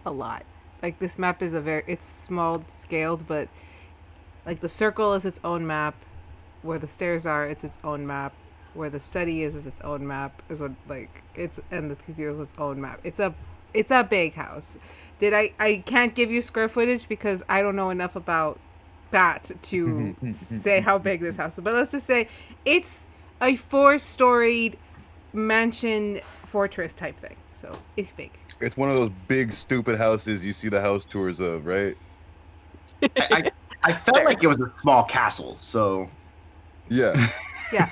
a lot. Like this map is it's small scaled, but like the circle is its own map. Where the stairs are, it's its own map. Where the study is its own map. Is what and the cathedral is its own map. It's a big house. I can't give you square footage because I don't know enough about that to say how big this house is. But let's just say it's a 4-storied mansion fortress type thing. So it's big. It's one of those big stupid houses you see the house tours of, right? I felt like it was a small castle, so Yeah. Yeah,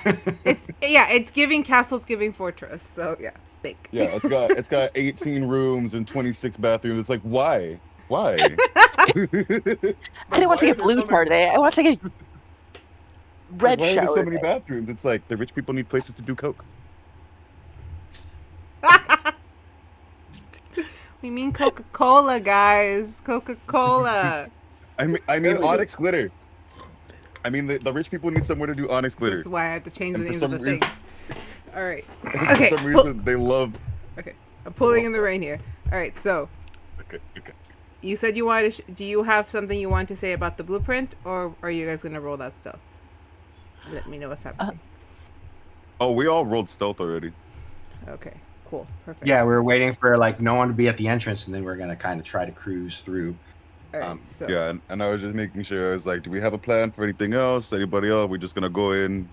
it's giving castles, giving fortress. So yeah, big. Yeah, it's got 18 rooms and 26 bathrooms. It's like, why? Why? I didn't want to take a blue shower today. I want to take a red why shower. are there so many today. bathrooms? It's like the rich people need places to do coke. We mean Coca-Cola, guys. Coca-Cola. I mean Onyx glitter. I mean the rich people need somewhere to do Onyx This glitter. is why I have to change the And for names of some the reason- things. All right. For Okay. some reason they love. Okay. I'm pulling in the rain here. All right. So Okay. you said you wanted to do you have something you want to say about the blueprint, or are you guys going to roll that stuff? Let me know what's happening. Oh, we all rolled stealth already. Okay, cool. Perfect. Yeah, we were waiting for like no one to be at the entrance, and then we're gonna kind of try to cruise through. All right, so Yeah, and I was just making sure. I was like, do we have a plan for anything else? Anybody else? We're just gonna go in.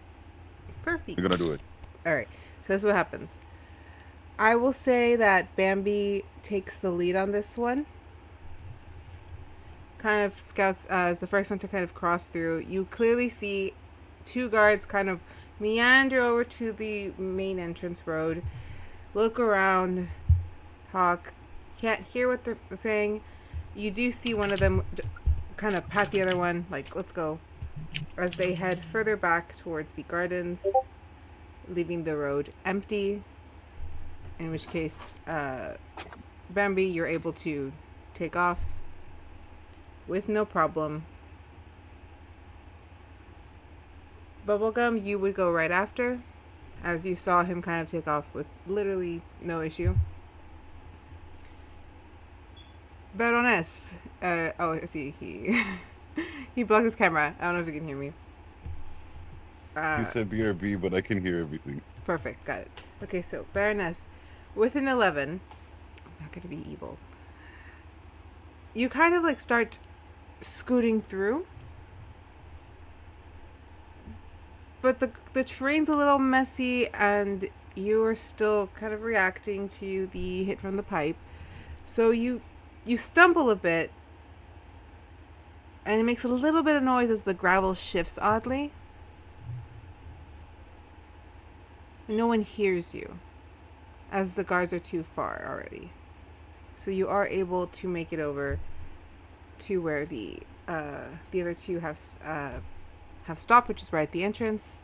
perfect. We're gonna do it. All right, so this is what happens. I will say that Bambi takes the lead on this one. Kind of scouts as the first one to kind of cross through. You clearly see two guards kind of meander over to the main entrance road, look around, talk, can't hear what they're saying. You do see one of them kind of pat the other one, like, let's go, as they head further back towards the gardens, leaving the road empty. In which case, Bambi, you're able to take off with no problem. Bubblegum, you would go right after, as you saw him kind of take off with literally no issue. Baroness, I see, he blocked his camera. I don't know if you can hear me. He said BRB, but I can hear everything. Perfect, got it. Okay, so Baroness, with an 11, I'm not gonna be evil. You kind of like start scooting through, but the terrain's a little messy, and you're still kind of reacting to the hit from the pipe. So you stumble a bit, and it makes a little bit of noise as the gravel shifts oddly. No one hears you, as the guards are too far already. So you are able to make it over to where the other two have stopped, which is right at the entrance.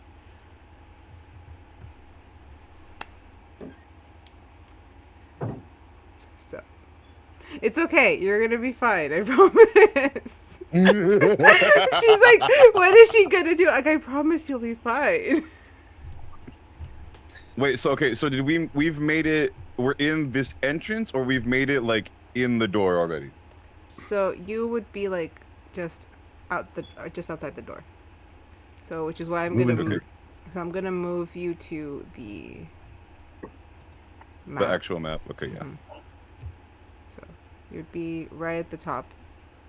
So it's okay. You're gonna be fine. I promise. She's like, what is she gonna do? Like, I promise you'll be fine. Wait, so did we've made it? We're in this entrance, or we've made it like in the door already? So you would be like just outside the door. So which is why I'm gonna move. So I'm gonna move you to the map. The actual map. Okay, yeah. Mm-hmm. So you'd be right at the top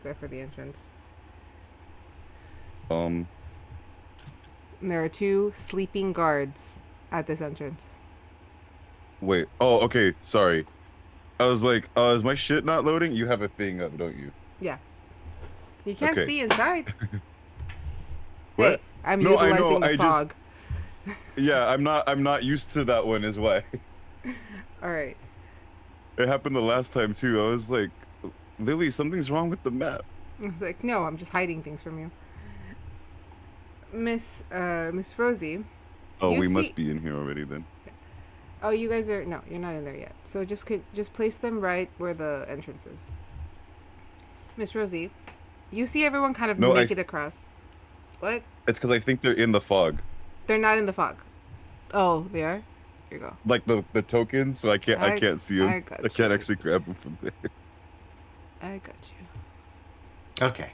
there for the entrance. And there are two sleeping guards at this entrance. Wait. Oh, okay. Sorry. I was like, is my shit not loading? You have a thing up, don't you? Yeah. You can't Okay. see inside. What? Hey, I'm No, I utilizing know, the fog. Yeah, I'm not used to that one, is why. All right. It happened the last time too. I was like, Lily, something's wrong with the map. I was like, no, I'm just hiding things from you. Miss Rosie. Oh, you we see- must be in here already then. Oh, you guys are no, you're not in there yet. So just place them right where the entrance is. Miss Rosie, you see everyone kind of No, make it across. What? It's because I think they're in the fog, They're not in the fog. Oh, they are. Here you go. like the tokens. So I can't see them. I got I can't you. actually grab them from there. I got you. Okay.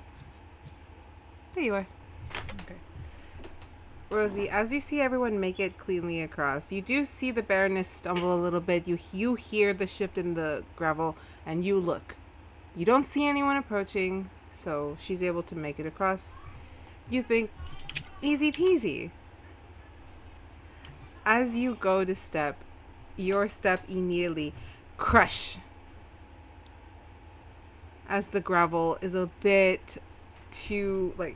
There you are. Okay. Rosie, as you see everyone make it cleanly across, you do see the Baroness stumble a little bit. You hear the shift in the gravel, and you look. You don't see anyone approaching, so she's able to make it across. You think, easy peasy. As you go to step, your step immediately crush. As the gravel is a bit too, like,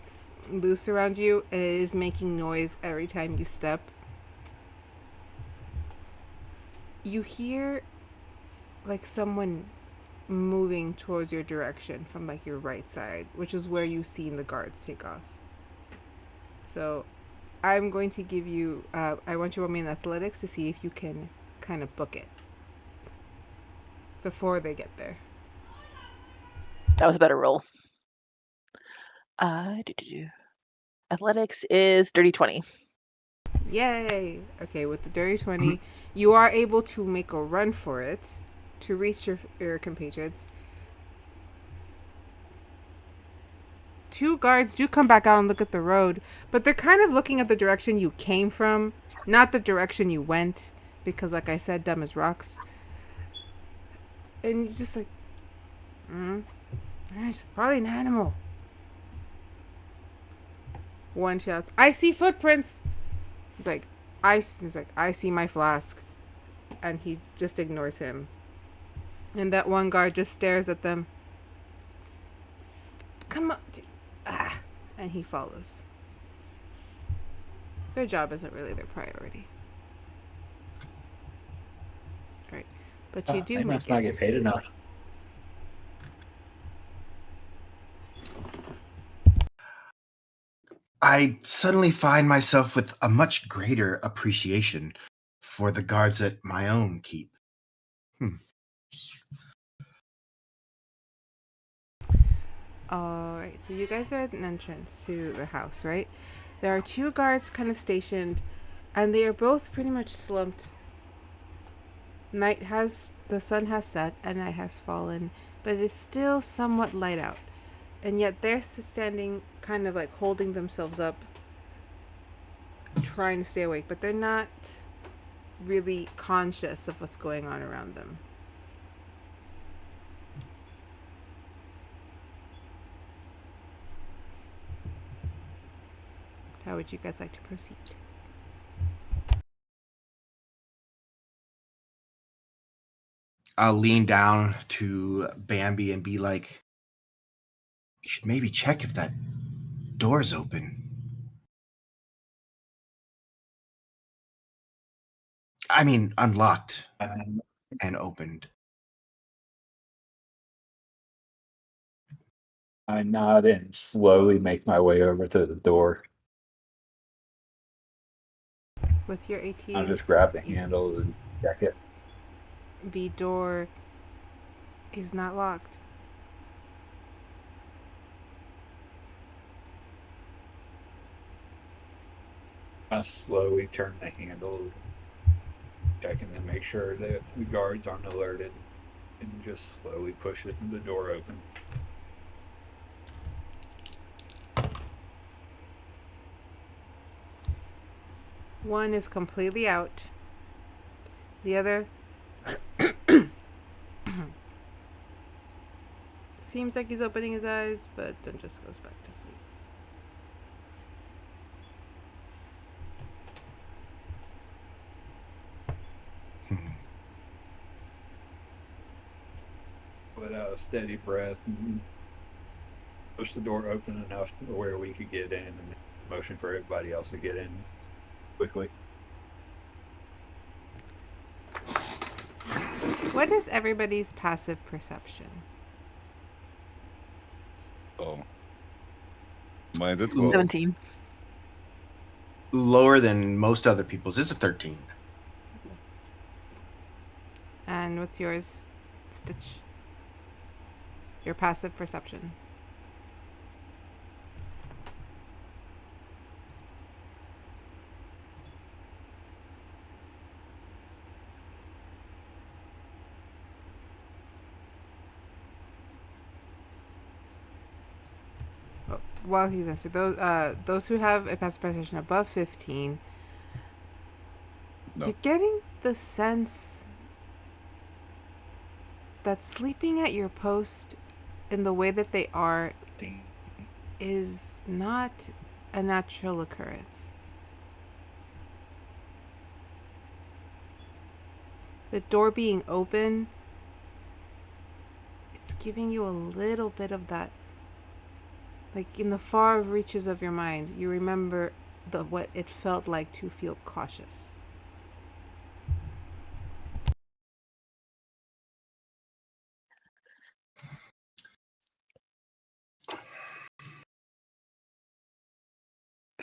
loose around you, it is making noise every time you step. You hear like someone moving towards your direction from like your right side, which is where you've seen the guards take off. So I'm going to give you I want you to roll me in athletics to see if you can kind of book it before they get there. That was a better roll. Athletics is dirty 20. Yay! Okay, with the dirty 20, you are able to make a run for it to reach your compatriots. two guards do come back out and look at the road, but they're kind of looking at the direction you came from, not the direction you went, because like I said, dumb as rocks. And you're just like, it's probably an animal. One shouts, I see footprints. He's like, I see my flask. And he just ignores him. And that one guard just stares at them. Come on. And he follows. Their job isn't really their priority. Right. But you do they make must not get paid enough. I suddenly find myself with a much greater appreciation for the guards at my own keep. Alright, so you guys are at an entrance to the house, right? There are two guards kind of stationed, and they are both pretty much slumped. The sun has set, and night has fallen, but it is still somewhat light out. And yet they're standing, kind of like holding themselves up, trying to stay awake, but they're not really conscious of what's going on around them. How would you guys like to proceed? I'll lean down to Bambi and be like, you should maybe check if that door's open. I mean, unlocked and opened. I nod and slowly make my way over to the door. With your 18, I'll just grab the handle and check it. the door is not locked. I slowly turn the handle, checking to make sure that the guards aren't alerted, and just slowly push the door open. One is completely out. The other seems like he's opening his eyes, but then just goes back to sleep. Let out a steady breath and push the door open enough to where we could get in, and motion for everybody else to get in quickly. What is everybody's passive perception? Oh. Mine's at 12. 17. Lower than most other people's. It's a 13. And what's yours, Stitch? Your passive perception. While he's answered, those who have a passive perception above 15, No. you're getting the sense that sleeping at your post in the way that they are is not a natural occurrence. The door being open, it's giving you a little bit of that. Like in the far reaches of your mind, you remember what it felt like to feel cautious.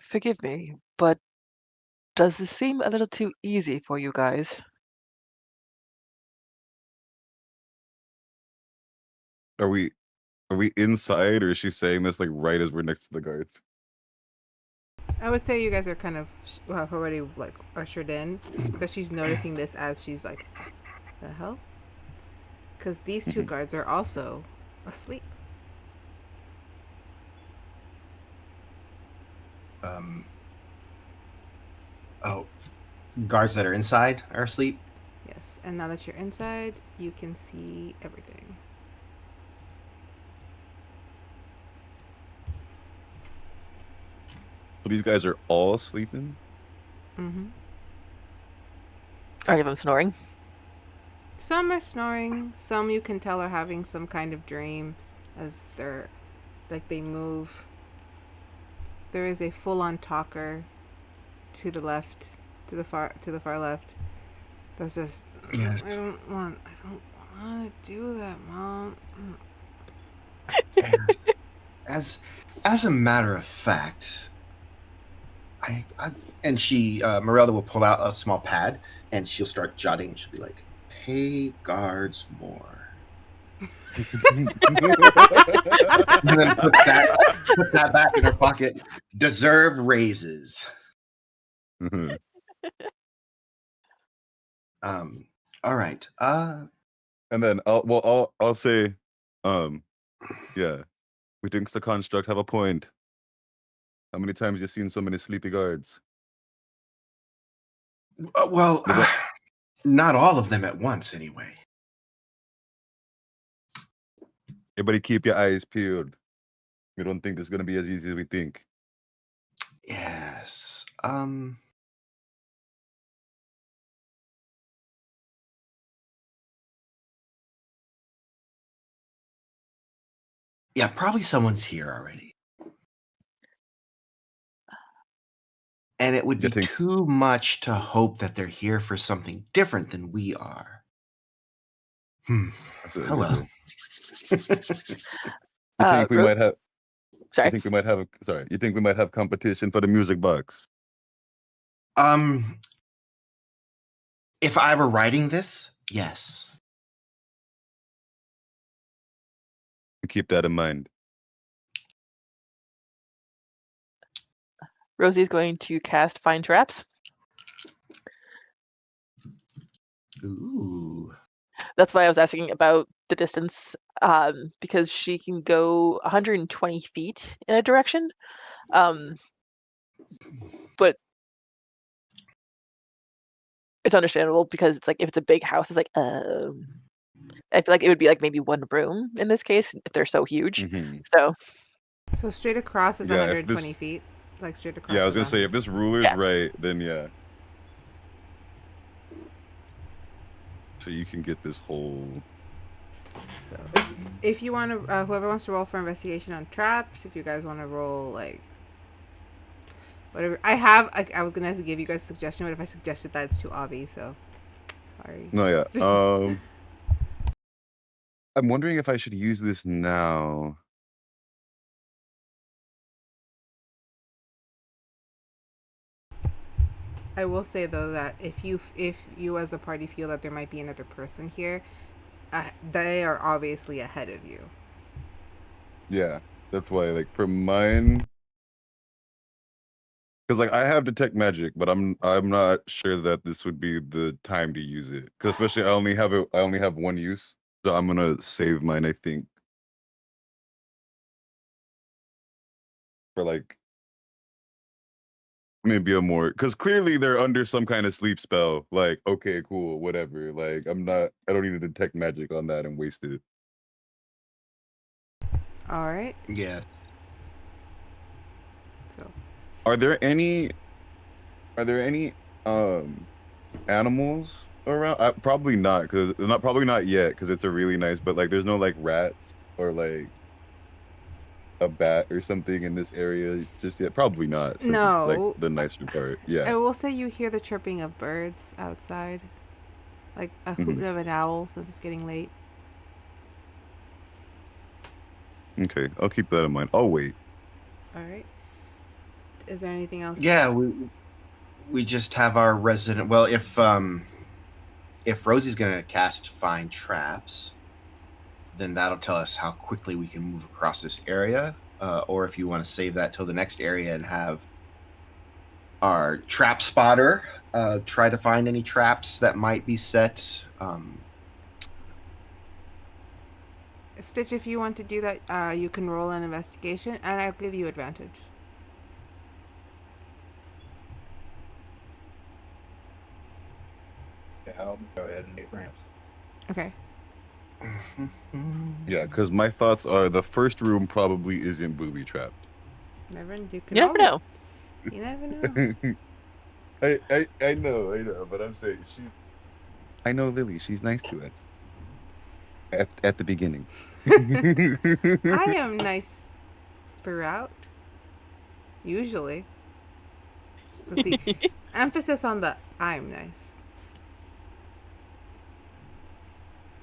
Forgive me, but does this seem a little too easy for you guys? Are we inside, or is she saying this like right as we're next to the guards? I would say you guys are kind of already like ushered in, because she's noticing this as she's like, the hell? Because these two guards are also asleep. Oh, guards that are inside are asleep. Yes, and now that you're inside, you can see everything. So these guys are all sleeping? Mm-hmm. Are any of them snoring? Some are snoring. Some you can tell are having some kind of dream as they're like they move. There is a full-on talker to the left, to the far left. That's just Yes. I don't want to do that, Mom. As a matter of fact, I and she Merelda will pull out a small pad and she'll start jotting and she'll be like, "Pay guards more," and then puts that back in her pocket. Deserve raises. Mhm. All right. And then I'll say, yeah, we think the construct have a point. How many times you seen so many sleepy guards? Well, Was that- not all of them at once, anyway. Everybody keep your eyes peeled. We don't think it's gonna be as easy as we think. Yes. Yeah, probably someone's here already. And it would You be think too much to hope that they're here for something different than we are. So, Oh well. You think we Ro- might have? Sorry. You think we might have? Sorry. You think we might have competition for the music box? If I were writing this, yes. Keep that in mind. Rosie's going to cast Find Traps. Ooh. That's why I was asking about the distance, because she can go 120 feet in a direction. But it's understandable because it's like if it's a big house, it's like I feel like it would be like maybe one room in this case if they're so huge. Mhm. So straight across is Yeah, if 120 this- feet. Like straight across. Yeah, I was is gonna say if this ruler's Yeah. right, then yeah. So you can get this whole. So if you want to, whoever wants to roll for investigation on traps, if you guys want to roll like whatever, I was gonna give you guys a suggestion, but if I suggested that, it's too obvious. So sorry. No, yeah. I'm wondering if I should use this now. I will say though that if you as a party feel that there might be another person here, they are obviously ahead of you. Yeah, that's why. Like for mine, because like I have detect magic, but I'm not sure that this would be the time to use it. Because especially I only have one use, so I'm gonna save mine. I think for like maybe a more because clearly they're under some kind of sleep spell. Like okay, cool, whatever. Like I don't need to detect magic on that and waste it. All right. Yes. So Are there any animals around? Probably not, because probably not yet, because it's a really nice. But like, there's no like rats or like a bat or something in this area just yet. Probably not, since it's like no, the nicer part. I Yeah. will say you hear the chirping of birds outside, like a hoot of an owl since it's getting late. Okay, I'll keep that in mind. I'll wait. All right. Is there anything else? Yeah, we just have our resident. Well, if Rosie's gonna cast Find Traps, then that'll tell us how quickly we can move across this area. Or if you want to save that till the next area and have our trap spotter try to find any traps that might be set. Stitch, if you want to do that, you can roll an investigation, and I'll give you advantage. I'll go ahead and make ramps. Okay. Yeah, because my thoughts are the first room probably isn't booby trapped. You can You never know. You never know. I know, but I'm saying I know Lily. She's nice to us at the beginning. I am nice throughout. Usually. Let's see. Emphasis on the I'm nice.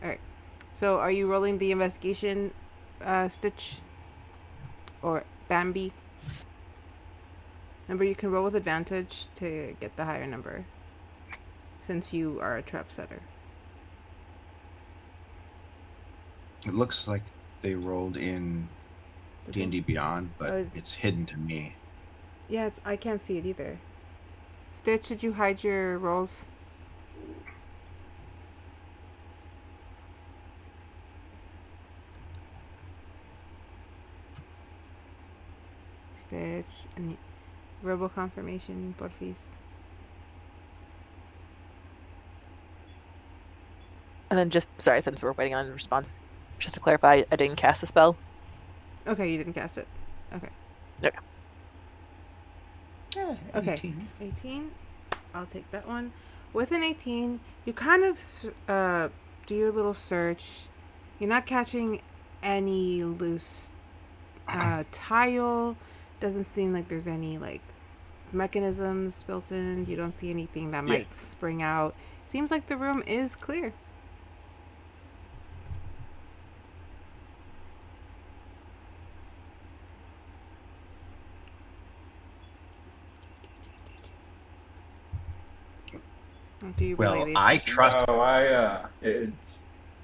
Alright. So are you rolling the investigation, Stitch? Or Bambi? Remember, you can roll with advantage to get the higher number. Since you are a trap setter. It looks like they rolled in D&D Beyond, but it's hidden to me. Yeah, I can't see it either. Stitch, did you hide your rolls? Stitch, and verbal confirmation, porfis. And then sorry, since we're waiting on a response, just to clarify, I didn't cast a spell. Okay, you didn't cast it. Okay. Okay. Yeah, Okay. 18. 18. I'll take that one. With an 18, you kind of do your little search. You're not catching any loose tile. Doesn't seem like there's any like mechanisms built in. You don't see anything that might spring out. Seems like the room is clear. Do you Well, relay the I information? trust. Oh, it's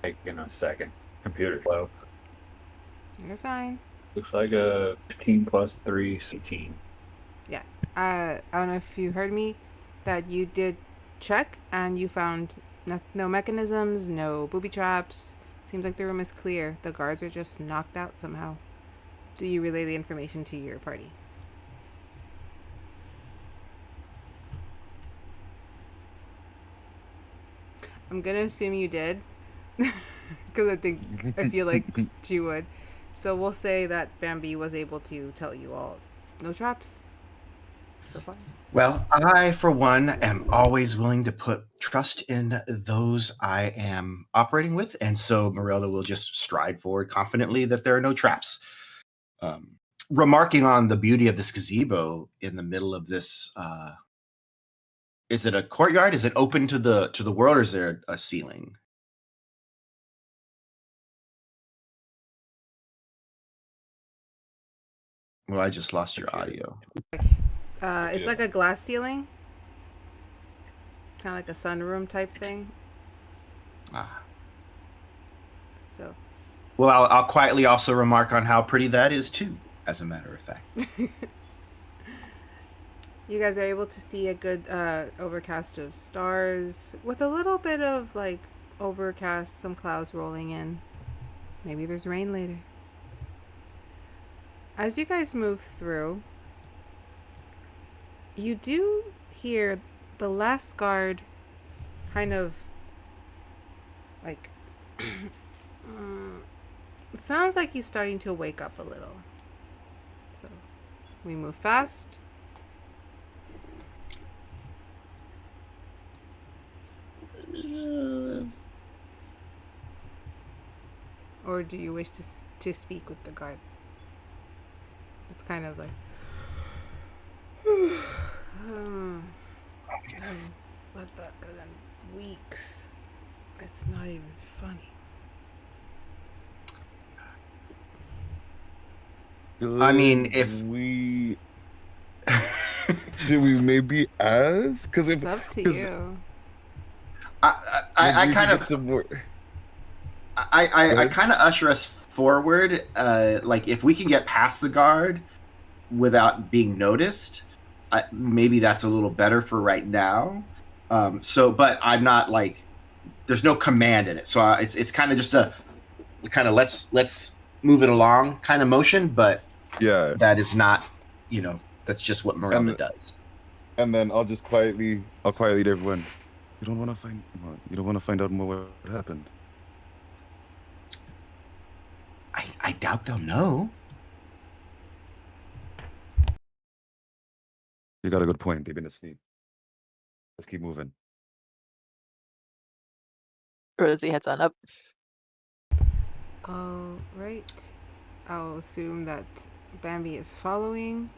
taking a second. Computer slow. You're fine. Looks like a 15 plus 3, 16. Yeah. I don't know if you heard me, that you did check and you found no mechanisms, no booby traps. Seems like the room is clear. The guards are just knocked out somehow. Do you relay the information to your party? I'm gonna assume you did, because I feel like she would. So we'll say that Bambi was able to tell you all. No traps so far. Well, I, for one, am always willing to put trust in those I am operating with. And so Morello will just stride forward confidently that there are no traps. Remarking on the beauty of this gazebo in the middle of this, is it a courtyard? Is it open to the world, or is there a ceiling? Well, I just lost your audio. It's like a glass ceiling, kind of like a sunroom type thing. Ah. So, Well, I'll quietly also remark on how pretty that is too, as a matter of fact. you guys are able to see a good overcast of stars with a little bit of like overcast, some clouds rolling in. Maybe there's rain later. As you guys move through, you do hear the last guard kind of like it sounds like he's starting to wake up a little. So we move fast. Or do you wish to speak with the guard? It's kind of like I haven't slept that good in weeks. It's not even funny. I mean, if we should we maybe ask? Because It's up to you. I kind of some more. I kind of usher us forward. Like if we can get past the guard without being noticed, maybe that's a little better for right now. But I'm not like there's no command in it, so it's kind of just a kind of let's move it along kind of motion. But Yeah, that is not, that's just what Miranda does. and then I'll quietly to everyone. You don't want to find. You don't want to find out more what happened. I doubt they'll know. You got a good point. They've been asleep. Let's keep moving. Rosie heads on up. All right. I'll assume that Bambi is following.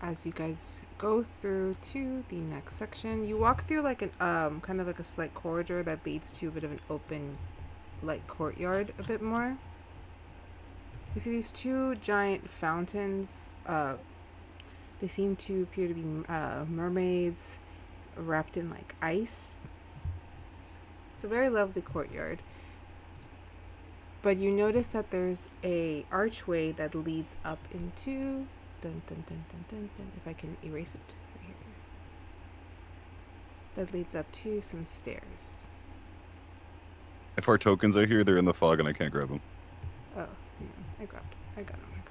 As you guys go through to the next section, you walk through like an kind of like a slight corridor that leads to a bit of an open, like courtyard a bit more. You see these two giant fountains. They seem to appear to be mermaids wrapped in like ice. It's a very lovely courtyard. But you notice that there's a archway that leads up into dun, dun, dun, dun, dun, dun, if I can erase it right here. That leads up to some stairs. If our tokens are here, they're in the fog and I can't grab them. Oh, hang on. I got them.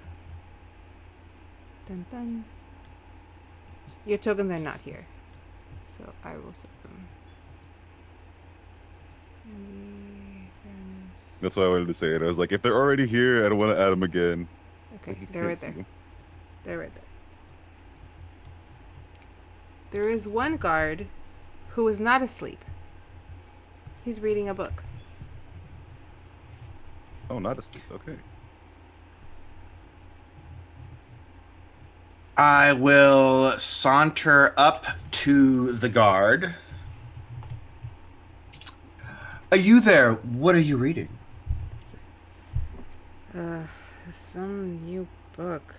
Dun dun. Your tokens are not here. So I will set them. That's why I wanted to say it. I was like, if they're already here, I don't want to add them again. I Okay, just they're can't right see there. them. They're right there. There is one guard who is not asleep. He's reading a book. Oh, not asleep. Okay. I will saunter up to the guard. Are you there? What are you reading? Some new book.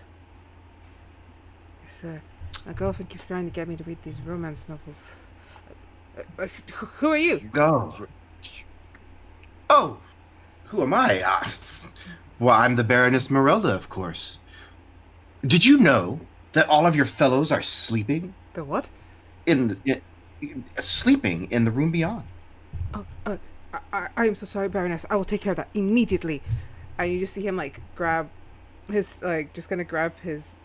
My girlfriend keeps trying to get me to read these romance novels. Who are you? Go. Oh, who am I? Well, I'm the Baroness Merelda, of course. Did you know that all of your fellows are sleeping The what? sleeping in the room beyond? I am so sorry, Baroness. I will take care of that immediately. And you just see him like grab his just gonna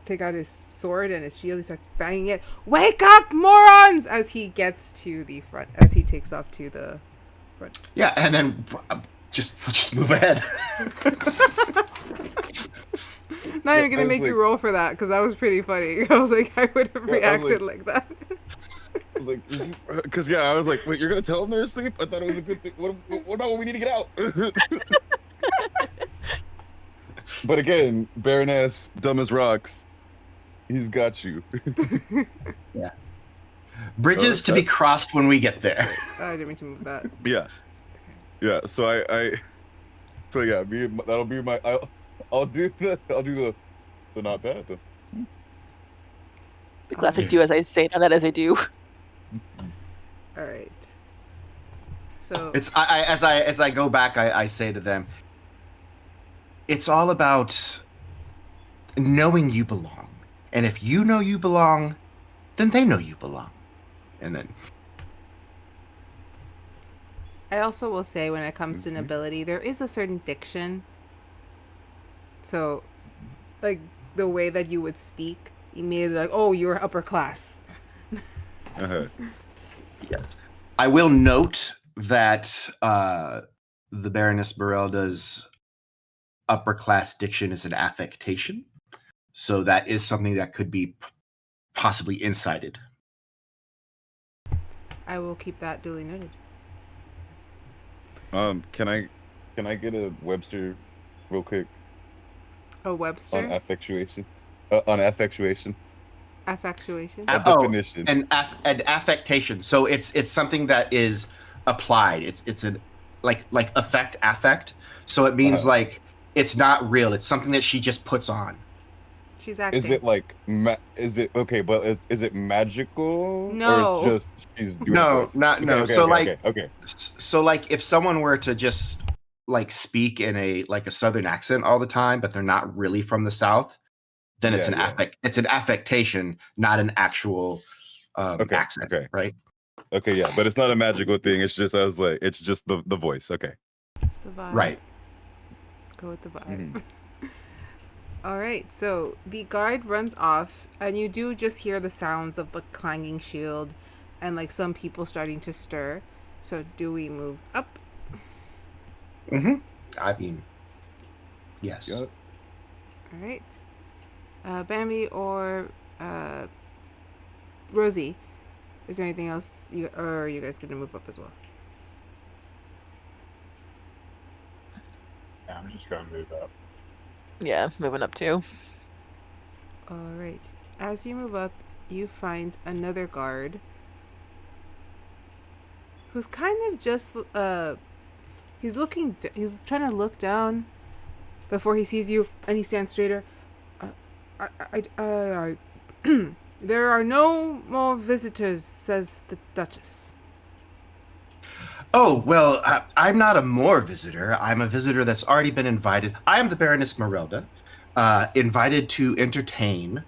take out his sword and his shield. He starts banging it. Wake up, morons! As he gets to the front, as he takes off to the front. Yeah, and then just move ahead. Not even I gonna was make you like- roll for that because that was pretty funny. I was like, I would have Well, I was reacted like that. I was like, because I was like, wait, you're gonna tell them they're asleep? I thought it was a good thing. What about when we need to get out? But again, Baroness, dumb as rocks. He's got you. Bridges to be crossed when we get there. I didn't mean to move that. Yeah. Yeah. So that'll be my. I'll do the not bad. The classic do as I say, not that as I do. All right. So It's as I go back, I say to them, it's all about knowing you belong, and if you know you belong, then they know you belong, and then. I also will say when it comes to nobility, there is a certain diction. So, like the way that you would speak, immediately like, oh, you're upper class. Uh-huh. Yes. I will note that the Baroness Berelda's upper class diction is an affectation. So that is something that could be possibly incited. I will keep that duly noted. Can I get a Webster real quick A Webster on affectuation? On affectuation. affectuation. A definition. An affectation. So it's something that is applied. It's an like affect. So it means like it's not real. It's something that she just puts on. She's acting. Is it like is it okay? But is it magical? No. Or it's just she's doing No, a voice? not no. Okay, So okay. So like if someone were to just like speak in a southern accent all the time, but they're not really from the South, then it's it's an affectation, not an actual accent. Okay. Right? Okay, yeah, but it's not a magical thing. It's just it's just the voice. Okay. It's the vibe. Right. Go with the vibe. Mm-hmm. All right, so the guard runs off, and you do just hear the sounds of the clanging shield and like some people starting to stir. So do we move up? Mm-hmm. I mean, yes. Yep. All right. Bambi or Rosie, is there anything else or are you guys gonna move up as well? Yeah, I'm just going to move up. Yeah, moving up too. All right. As you move up, you find another guard who's kind of just he's looking he's trying to look down before he sees you, and he stands straighter. There are no more visitors, says the Duchess. Oh, well, I'm not a more visitor. I'm a visitor that's already been invited. I am the Baroness Merelda, invited to entertain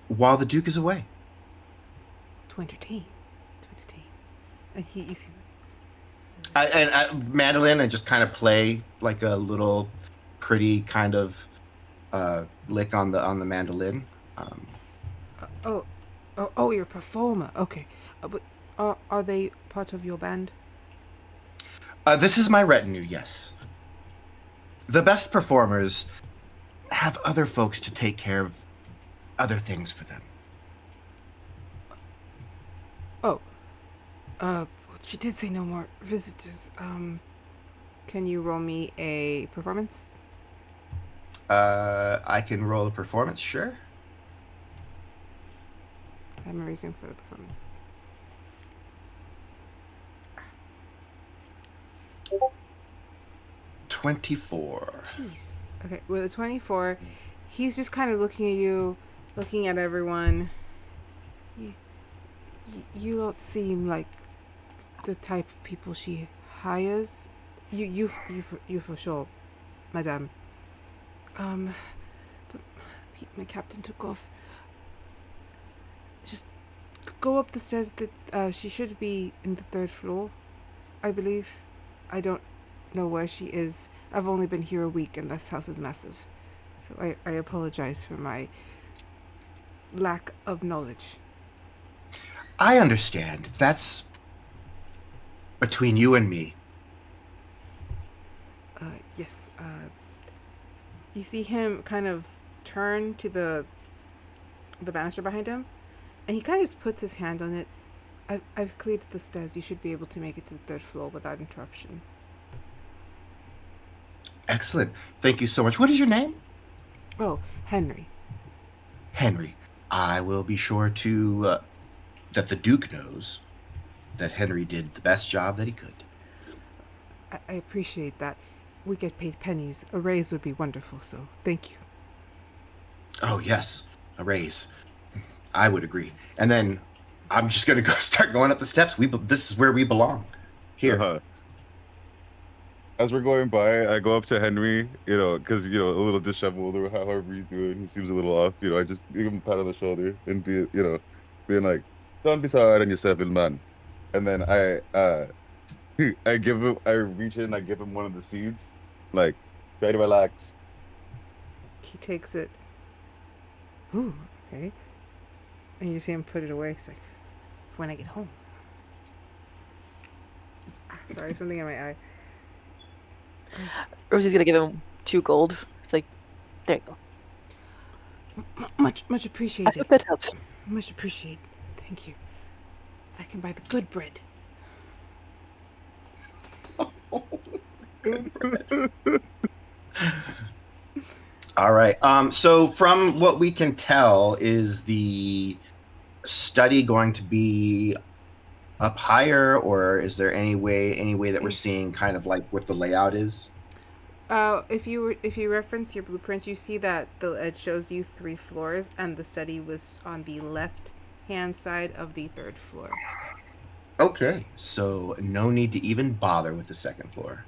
while the Duke is away. To entertain. And you see Mandolin, and just kind of play like a little pretty kind of lick on the mandolin. you're a performer. Okay. But are they part of your band? This is my retinue, yes. The best performers have other folks to take care of other things for them. She did say no more visitors. Can you roll me a performance? I can roll a performance, sure. I'm erasing for the performance. $24. Jeez. Okay, with a 24, he's just kind of looking at you, looking at everyone. You don't seem like the type of people she hires. You for sure, madame. But my captain took off. Just go up the stairs. She should be in the 3rd floor, I believe. I don't know where she is. I've only been here a week, and this house is massive. So I apologize for my lack of knowledge. I understand. That's between you and me. Yes. You see him kind of turn to the banister behind him, and he kind of just puts his hand on it. I've cleared the stairs. You should be able to make it to the 3rd floor without interruption. Excellent. Thank you so much. What is your name? Oh, Henry. Henry. I will be sure to that the Duke knows that Henry did the best job that he could. I appreciate that. We get paid pennies. A raise would be wonderful, so thank you. Oh, yes. A raise. I would agree. And then I'm just going to start going up the steps. This is where we belong. Here. Uh-huh. As we're going by, I go up to Henry, because, a little disheveled or however he's doing. He seems a little off. I just give him a pat on the shoulder and being like, don't be so hard on yourself, little man. And then I reach in, I give him one of the seeds, like, try to relax. He takes it. Ooh, okay. And you see him put it away. It's like, when I get home. Sorry, something in my eye. Rosie's gonna give him 2 gold. It's like, there you go. Much I appreciated. hope that helps. Much appreciated. Thank you. I can buy the good bread. All right. So from what we can tell, is the study going to be up higher, or is there any way that we're seeing kind of like what the layout is? If you reference your blueprints, you see that it shows you 3 floors, and the study was on the left hand side of the 3rd floor. Okay, so no need to even bother with the 2nd floor.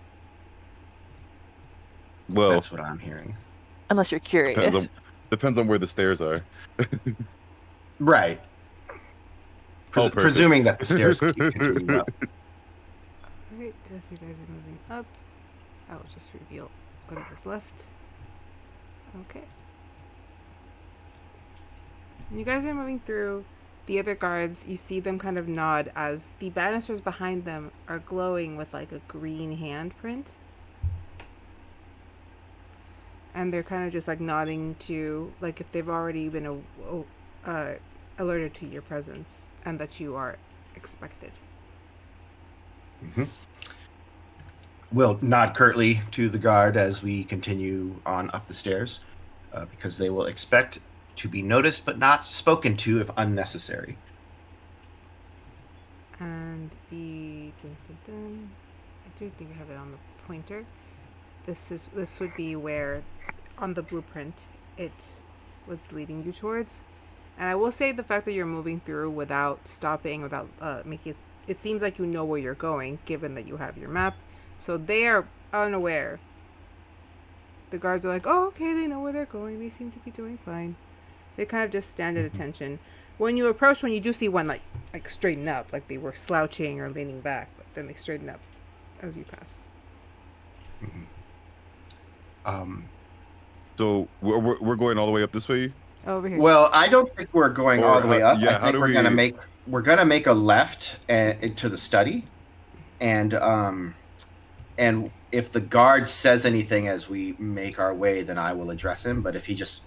Well, That's what I'm hearing. Unless you're curious. depends on where the stairs are. Right. Perfect. Presuming that the stairs continue up. Alright, as you guys are moving up, I will just reveal whatever's left. Okay. And you guys are moving through. The other guards, you see them kind of nod as the banisters behind them are glowing with like a green handprint. And they're kind of just like nodding to, like, if they've already been alerted to your presence and that you are expected. Mm-hmm. We'll nod curtly to the guard as we continue on up the stairs, because they will expect to be noticed but not spoken to if unnecessary. And I do think I have it on the pointer. This would be where, on the blueprint, it was leading you towards. And I will say the fact that you're moving through without stopping, without making it seems like you know where you're going, given that you have your map. So they are unaware. The guards are like, oh, okay, they know where they're going. They seem to be doing fine. They kind of just stand at attention. When you approach, when you do see one like straighten up, like they were slouching or leaning back, but then they straighten up as you pass. So we're going all the way up this way. Over here. Well, I don't think we're going all the way up. Yeah, I think we're gonna make a left to the study, and if the guard says anything as we make our way, then I will address him. But if he just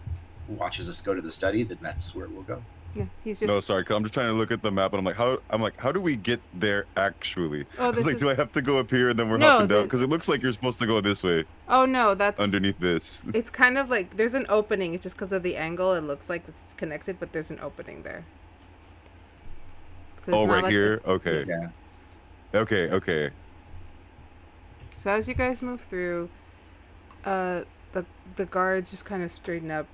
watches us go to the study, then that's where we'll go. Yeah, he's just. No, sorry, 'cause I'm just trying to look at the map, and I'm like, how do we get there actually? Oh, I was like, do I have to go up here and then we're hopping down? Because it looks like you're supposed to go this way. Oh no, that's underneath this. It's kind of like there's an opening. It's just because of the angle, it looks like it's connected, but there's an opening there. Oh, right here. Okay. Yeah. Okay. So as you guys move through, the guards just kind of straighten up.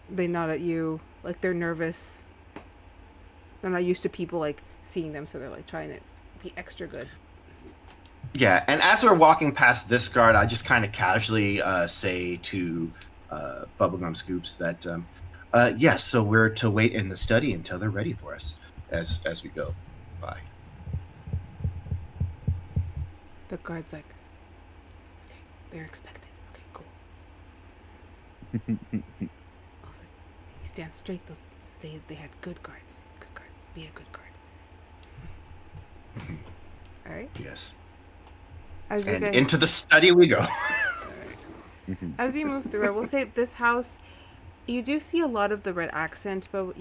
They nod at you, like they're nervous. They're not used to people like seeing them, so they're like trying to be extra good. Yeah, and as we're walking past this guard, I just kind of casually say to Bubblegum Scoops that yes, so we're to wait in the study until they're ready for us as we go by. The guard's like, okay, they're expected. Okay, cool. I was like, you stand straight. They had good guards. Good guards. Be a good guard. All right. Yes. As and into the study we go. As you move through, I will say this house, you do see a lot of the red accent, but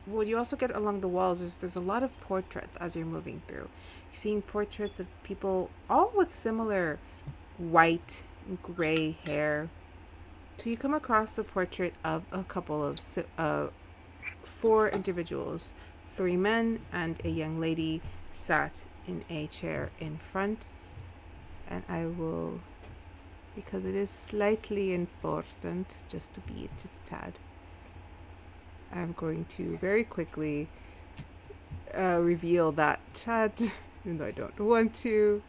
what you also get along the walls is there's a lot of portraits as you're moving through. You're seeing portraits of people all with similar white and gray hair. So you come across a portrait of a couple of 4 individuals, 3 men and a young lady sat in a chair in front. And I will, because it is slightly important, just a tad, I'm going to very quickly reveal that chat, even though I don't want to.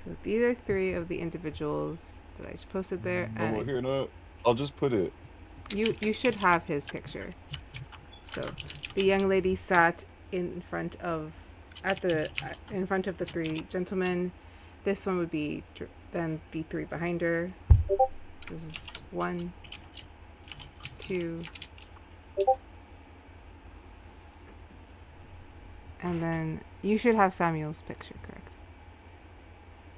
So these are 3 of the individuals that I just posted there. And here, no, I'll just put it. You should have his picture. So the young lady sat in front of the 3 gentlemen. This one would be then the 3 behind her. This is 1, 2, and then you should have Samuel's picture, correct?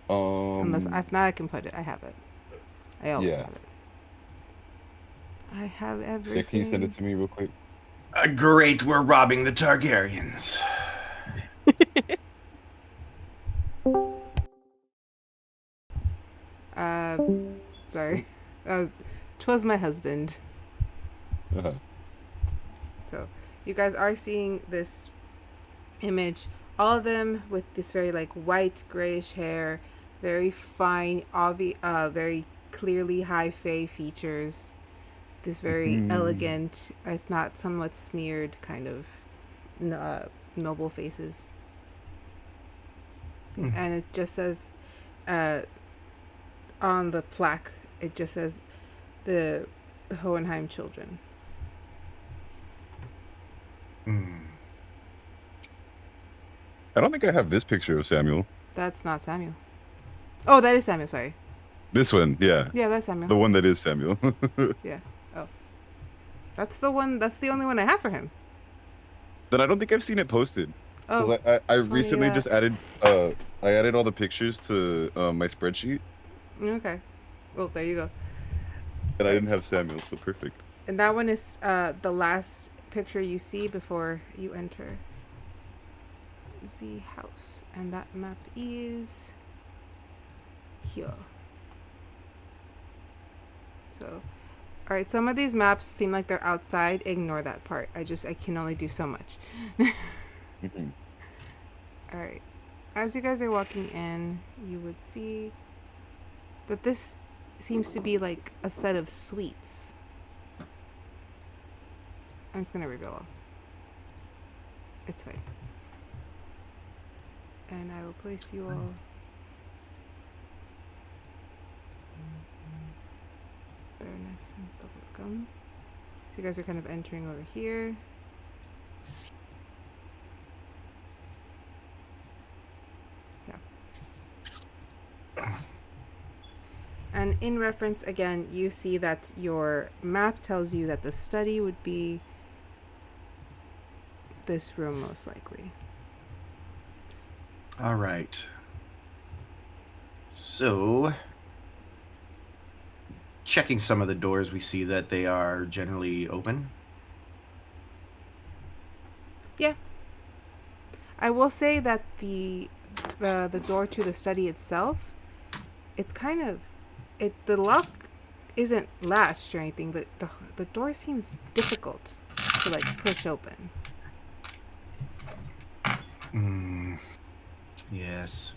Unless if not, I can put it. I have it. I always have it. I have everything. Yeah, can you send it to me real quick? Great, we're robbing the Targaryens. Sorry. 'Twas my husband. Uh-huh. So, you guys are seeing this image. All of them with this very like white, grayish hair, very fine, very clearly high fae features. This very elegant, if not somewhat sneered, kind of noble faces. And it just says, on the plaque, it just says the Hohenheim children. I don't think I have this picture of Samuel. That's not Samuel. Oh, that is Samuel, sorry. This one, yeah. Yeah, that's Samuel. The one that is Samuel. Yeah. Oh. That's the only one I have for him. Then I don't think I've seen it posted. Oh, 'Cause I funny recently that. just added I added all the pictures to my spreadsheet, Okay. Well, there you go. and I Right. didn't have Samuel, so perfect. And that one is the last picture you see before you enter the house. And that map is here. So, all right, some of these maps seem like they're outside. Ignore that part. I can only do so much. Mhm. All right. As you guys are walking in, you would see that this seems to be like a set of suites. I'm just going to reveal them. It's fine. And I will place you all. Baroness and bubblegum. So you guys are kind of entering over here. Yeah. And in reference, again, you see that your map tells you that the study would be this room, most likely. All right. So, checking some of the doors, we see that they are generally open. Yeah. I will say that the door to the study itself, it's kind of the lock isn't latched or anything, but the door seems difficult to like push open. Yes.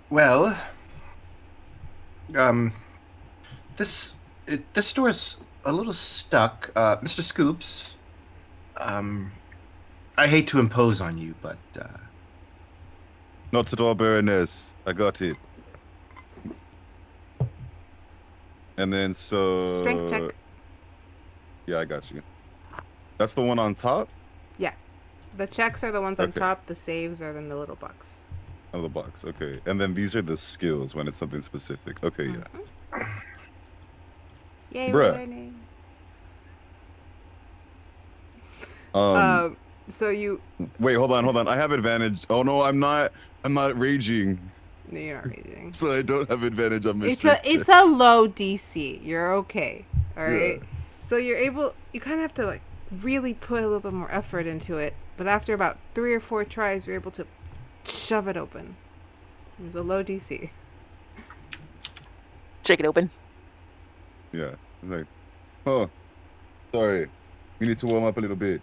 Well, this door's a little stuck. Mr. Scoops, I hate to impose on you, but Not at all, Baroness. I got it. And then so Strength check. Yeah, I got you. That's the one on top Yeah. The checks are the ones on Okay. top, the saves are in the little box. of the box. Okay. And then these are the skills when it's something specific. Okay, yeah. Mhm. Yay, we're Bruh. learning. Um So you wait, hold on. I have advantage. Oh no, I'm not raging. no, you're not reading. So I don't have advantage on my It's strength it's check. a low DC. You're okay. All right. Yeah. So you kind of have to like really put a little bit more effort into it. But after about 3 or 4 tries, you're able to shove it open. It was a low DC. Shake it open. Yeah. It's like, oh, sorry. You need to warm up a little bit.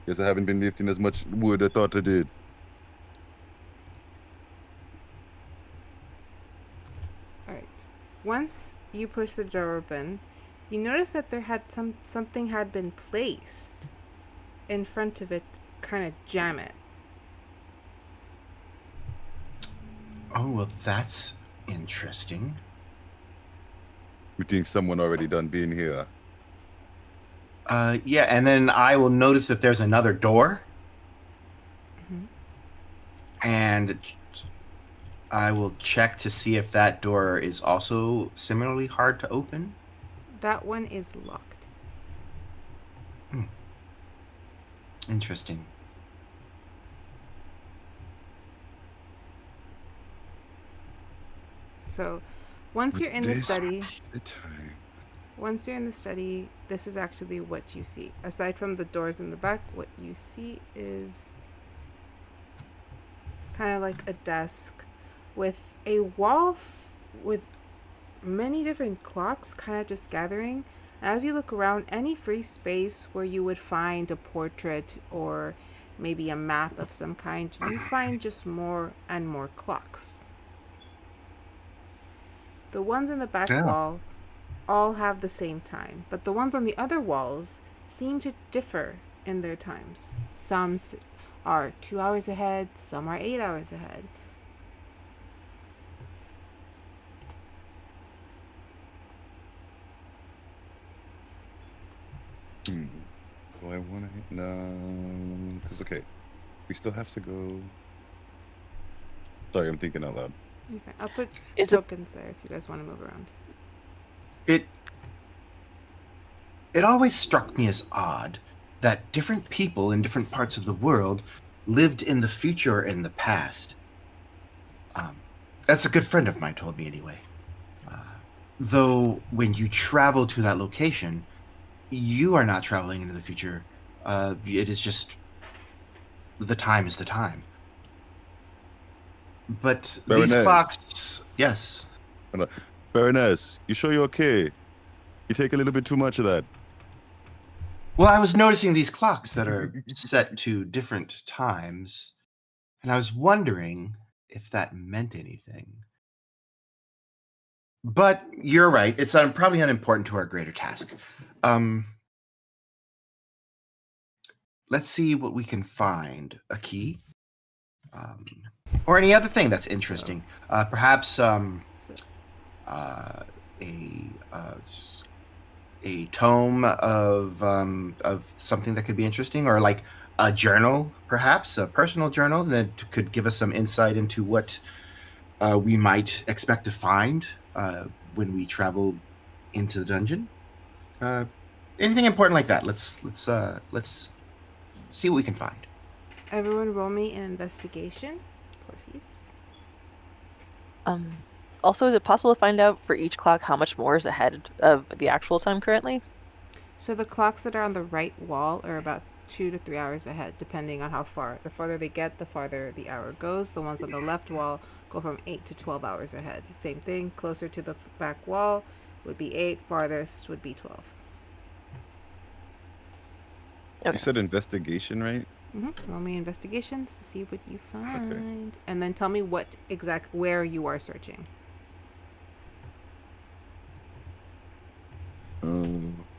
Guess I haven't been lifting as much wood I thought I did. All right. Once you push the door open, you notice that there had something had been placed in front of it, kind of jam it. oh well, that's interesting. You think someone already done being here? Yeah, and then I will notice that there's another door, Mhm. and I will check to see if that door is also similarly hard to open. That one is locked. Interesting. So, once you're in the This study, might be the time. once you're in the study, this is actually what you see. Aside from the doors in the back, what you see is kind of like a desk with a wall with many different clocks kind of just gathering. As you look around, any free space where you would find a portrait or maybe a map of some kind, you find just more and more clocks. The ones in the back Yeah. wall all have the same time, but the ones on the other walls seem to differ in their times. Some are 2 hours ahead, some are 8 hours ahead. Do I want to? No, because okay, we still have to go. Sorry, I'm thinking out loud. Okay, I'll put Is it tokens there if you guys want to move around. It it always struck me as odd that different people in different parts of the world lived in the future or in the past. That's a good friend of mine told me anyway. Though when you travel to that location, you are not traveling into the future. It is just the time is the time. But these Baroness. clocks, yes. Baroness, you sure you're okay? You take a little bit too much of that. Well, I was noticing these clocks that are set to different times, and I was wondering if that meant anything. But you're right; it's probably unimportant to our greater task. Let's see what we can find. A key, or any other thing that's interesting. Perhaps a tome of something that could be interesting, or like a journal, perhaps a personal journal that could give us some insight into what we might expect to find when we travel into the dungeon. Anything important like that. Let's see what we can find. Everyone roll me an investigation, please. Also, is it possible to find out for each clock how much more is ahead of the actual time currently? So the clocks that are on the right wall are about 2 to 3 hours ahead, depending on how far. The farther they get, the farther the hour goes. The ones on the left wall go from 8 to 12 hours ahead. Same thing, closer to the back wall would be 8, farthest would be 12. Okay. You said investigation, right? Roll me investigations to see what you find. Okay. And then tell me where you are searching.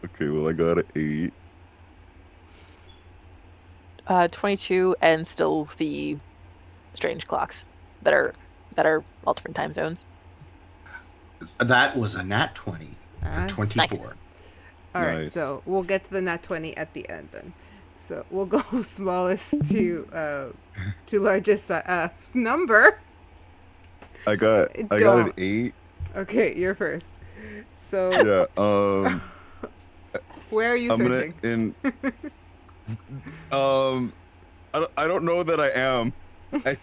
Okay, well, I got an 8. 22, and still the strange clocks that are all different time zones. That was a nat 20 for 24. Nice. All right, so we'll get to the nat 20 at the end then. So we'll go smallest to largest number. I got an 8. Okay, you're first. So yeah. Where are you searching? I don't know that I am. I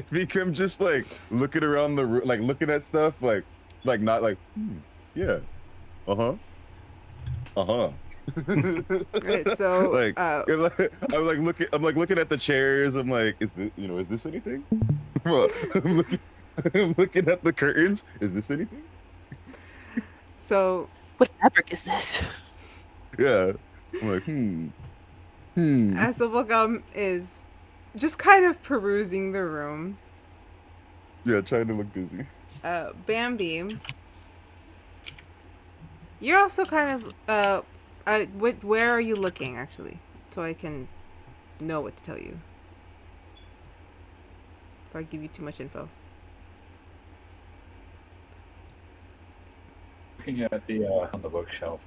think I'm just like looking around the room, like looking at stuff, like not like yeah, Right, so like I'm looking at the chairs. I'm like, is this anything? Well, I'm looking at the curtains. Is this anything? So what fabric is this? Yeah, I'm like As the Bubblegum is just kind of perusing the room. Yeah, trying to look busy. Bambi, you're also kind of where are you looking actually, so I can know what to tell you if I give you too much info. Looking at the on the bookshelf.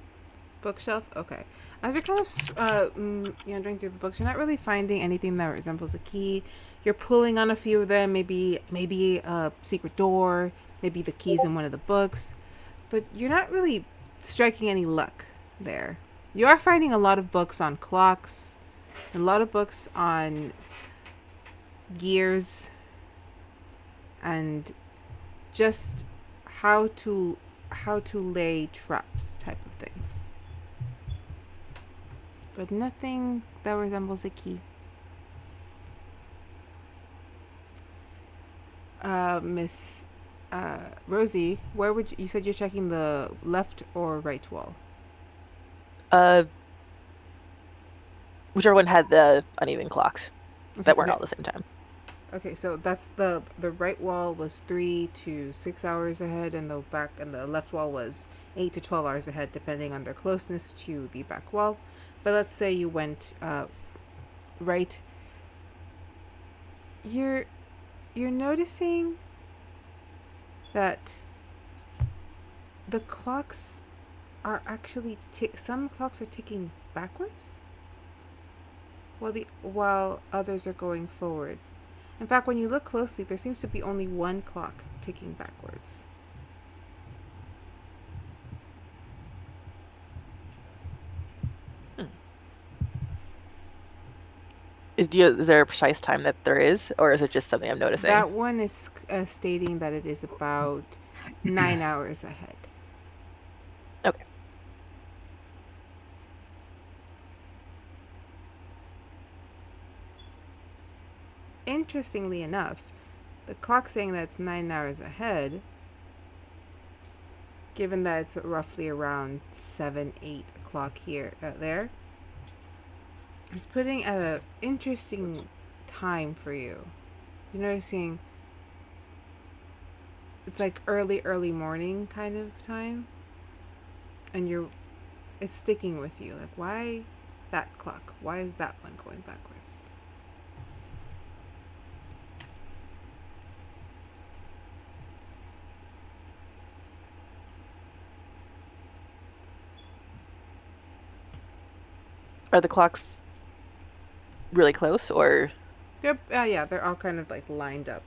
Bookshelf, okay. As you're kind of going through the books, you're not really finding anything that resembles a key. You're pulling on a few of them, maybe a secret door, maybe the keys in one of the books, but you're not really striking any luck there. You are finding a lot of books on clocks, a lot of books on gears, and just how to lay traps type of things. But nothing that resembles a key. Miss Rosie, where would you said you're checking the left or right wall? Whichever one had the uneven clocks that weren't all at the same time. Okay, so that's the right wall was 3 to 6 hours ahead, and the left wall was 8 to 12 hours ahead, depending on their closeness to the back wall. But let's say you went right. You're noticing that the clocks are actually some clocks are ticking backwards, while others are going forwards. In fact, when you look closely, there seems to be only one clock ticking backwards. Is there a precise time that there is, or is it just something I'm noticing? That one is stating that it is about 9 hours ahead. Okay. Interestingly enough, the clock saying that it's 9 hours ahead, given that it's roughly around 7, 8 o'clock here, there, is putting at an interesting time for you. You're noticing it's like early morning kind of time, and it's sticking with you. Like, why that clock? Why is that one going backwards? Are the clocks really close, or? Yep. Yeah, they're all kind of like lined up.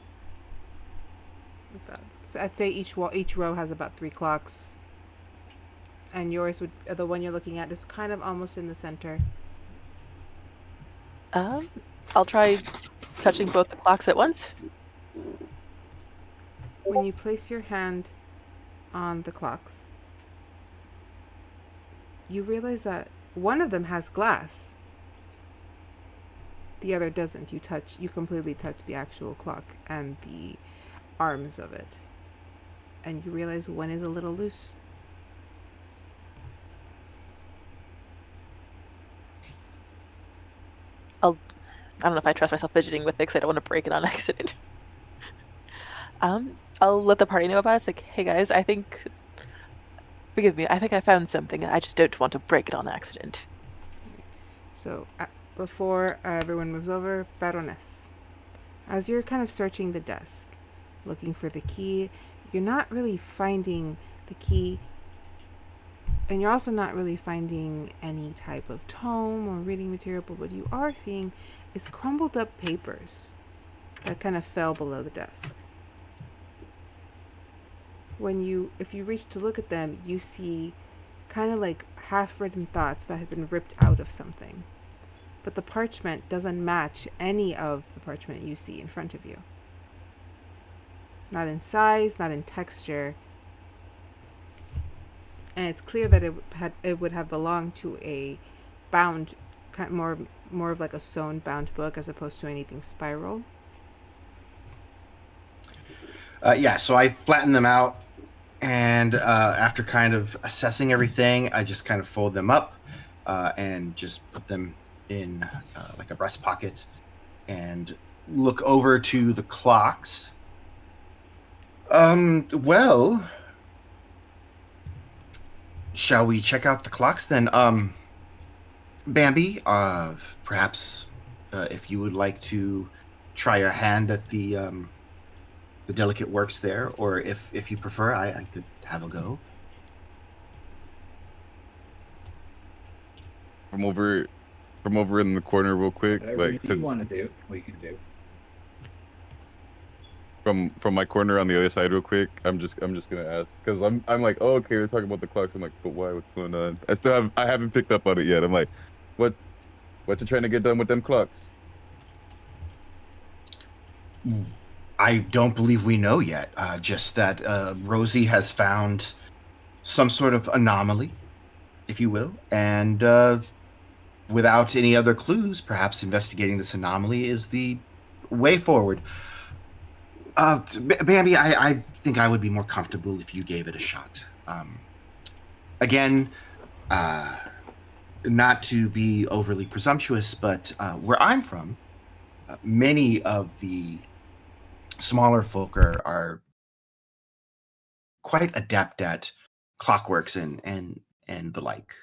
Like that. So I'd say each row has about 3 clocks, and yours the one you're looking at is kind of almost in the center. I'll try touching both the clocks at once. When you place your hand on the clocks, you realize that one of them has glass. The other doesn't. You completely touch the actual clock and the arms of it. And you realize one is a little loose. I don't know if I trust myself fidgeting with it because I don't want to break it on accident. I'll let the party know about it. It's like, hey guys, forgive me, I think I found something. I just don't want to break it on accident. So, before everyone moves over, Baroness, as you're kind of searching the desk, looking for the key, you're not really finding the key, and you're also not really finding any type of tome or reading material, but what you are seeing is crumbled up papers that kind of fell below the desk. If you reach to look at them, you see kind of like half-written thoughts that have been ripped out of something. But the parchment doesn't match any of the parchment you see in front of you. Not in size, not in texture. And it's clear that it would have belonged to a bound, more of like a sewn bound book as opposed to anything spiral. So I flattened them out, and after kind of assessing everything, I just kind of fold them up and just put them in like a breast pocket and look over to the clocks. Well, shall we check out the clocks then? Bambi, perhaps if you would like to try your hand at the delicate works there, or if you prefer, I could have a go. From over in the corner real quick. Whatever Like, you since want to do, we can do. from my corner on the other side real quick, I'm just gonna ask, because I'm like, oh, okay, we're talking about the clocks. I'm like, but why? What's going on? I haven't picked up on it yet. I'm like, what you trying to get done with them clocks? I don't believe we know yet. Just that Rosie has found some sort of anomaly, if you will, and without any other clues, perhaps investigating this anomaly is the way forward. Bambi, I think I would be more comfortable if you gave it a shot. Again, not to be overly presumptuous, but where I'm from, many of the smaller folk are quite adept at clockworks and the like.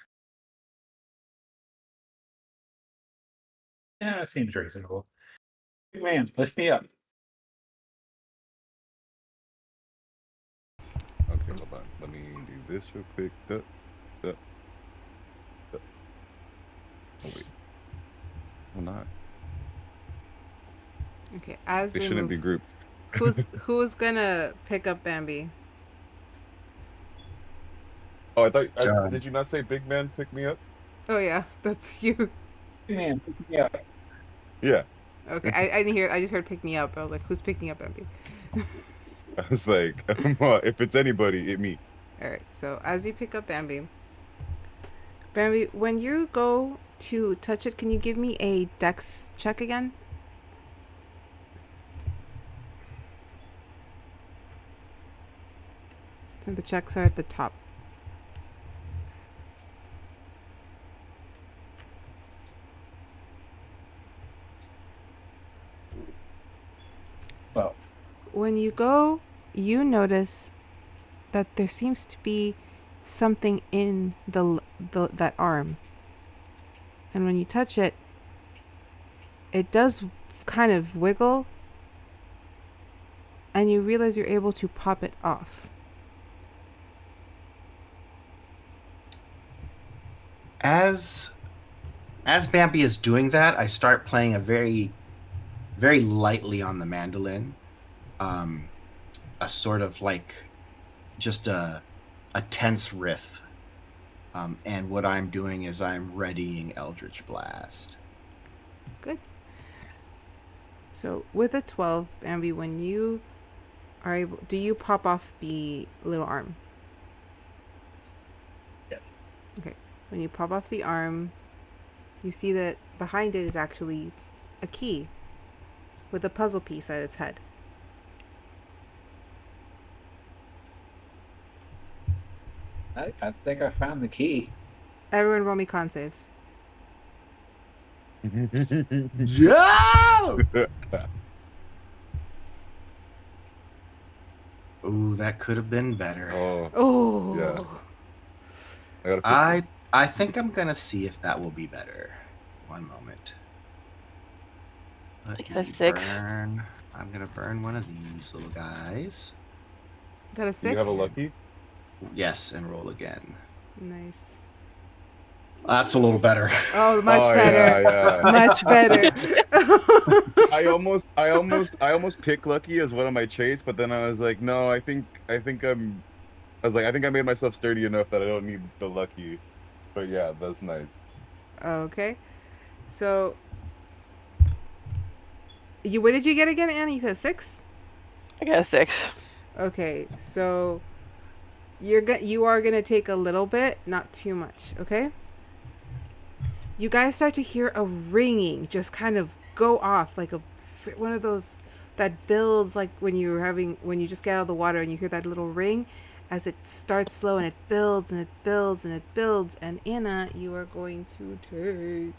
Yeah, that seems reasonable. Man, lift me up. Okay, hold on. Let me do this real quick. Oh wait, I'm not. Okay, as They they shouldn't move, be grouped. who's gonna pick up Bambi? Oh, I thought. Uh, Did you not say big man pick me up? Oh yeah, that's you. Man, lift me up. Yeah. Okay, I didn't hear. I just heard pick me up. I was like, who's picking up Bambi? I was like, well, if it's anybody, it me. All right. So as you pick up Bambi, Bambi, when you go to touch it, can you give me a dex check again? And the checks are at the top. Well, When you go, you notice that there seems to be something in the that arm. And when you touch it, it does kind of wiggle, and you realize you're able to pop it off. As Bambi is doing that, I start playing a very lightly on the mandolin, a sort of like just a tense riff. And what I'm doing is I'm readying Eldritch Blast. Good. So with a 12, Bambi, when you are able, do you pop off the little arm? yes. Okay. When you pop off the arm, you see that behind it is actually a key with a puzzle piece at its head. I think I found the key. Everyone roll me con saves. Joe! Ooh, that could have been better. Oh, Oh. yeah. I gotta fix I think I'm gonna see if that will be better. One moment. Let I got a me 6. burn. I'm gonna burn one of these little guys. Got a it. 6? You have a lucky? Yes, and roll again. Nice. That's a little better. Oh, much Oh, better. yeah, yeah. Much better. I almost picked lucky as one of my traits, but then I was like, no, I think I think I made myself sturdy enough that I don't need the lucky. But yeah, that's nice. Okay. So, what did you get again, Annie? You said 6? I got a 6. Okay, so you are gonna take a little bit, not too much, okay? You guys start to hear a ringing just kind of go off, like one of those that builds, like when you just get out of the water and you hear that little ring as it starts slow and it builds and it builds and it builds. And Anna, you are going to take.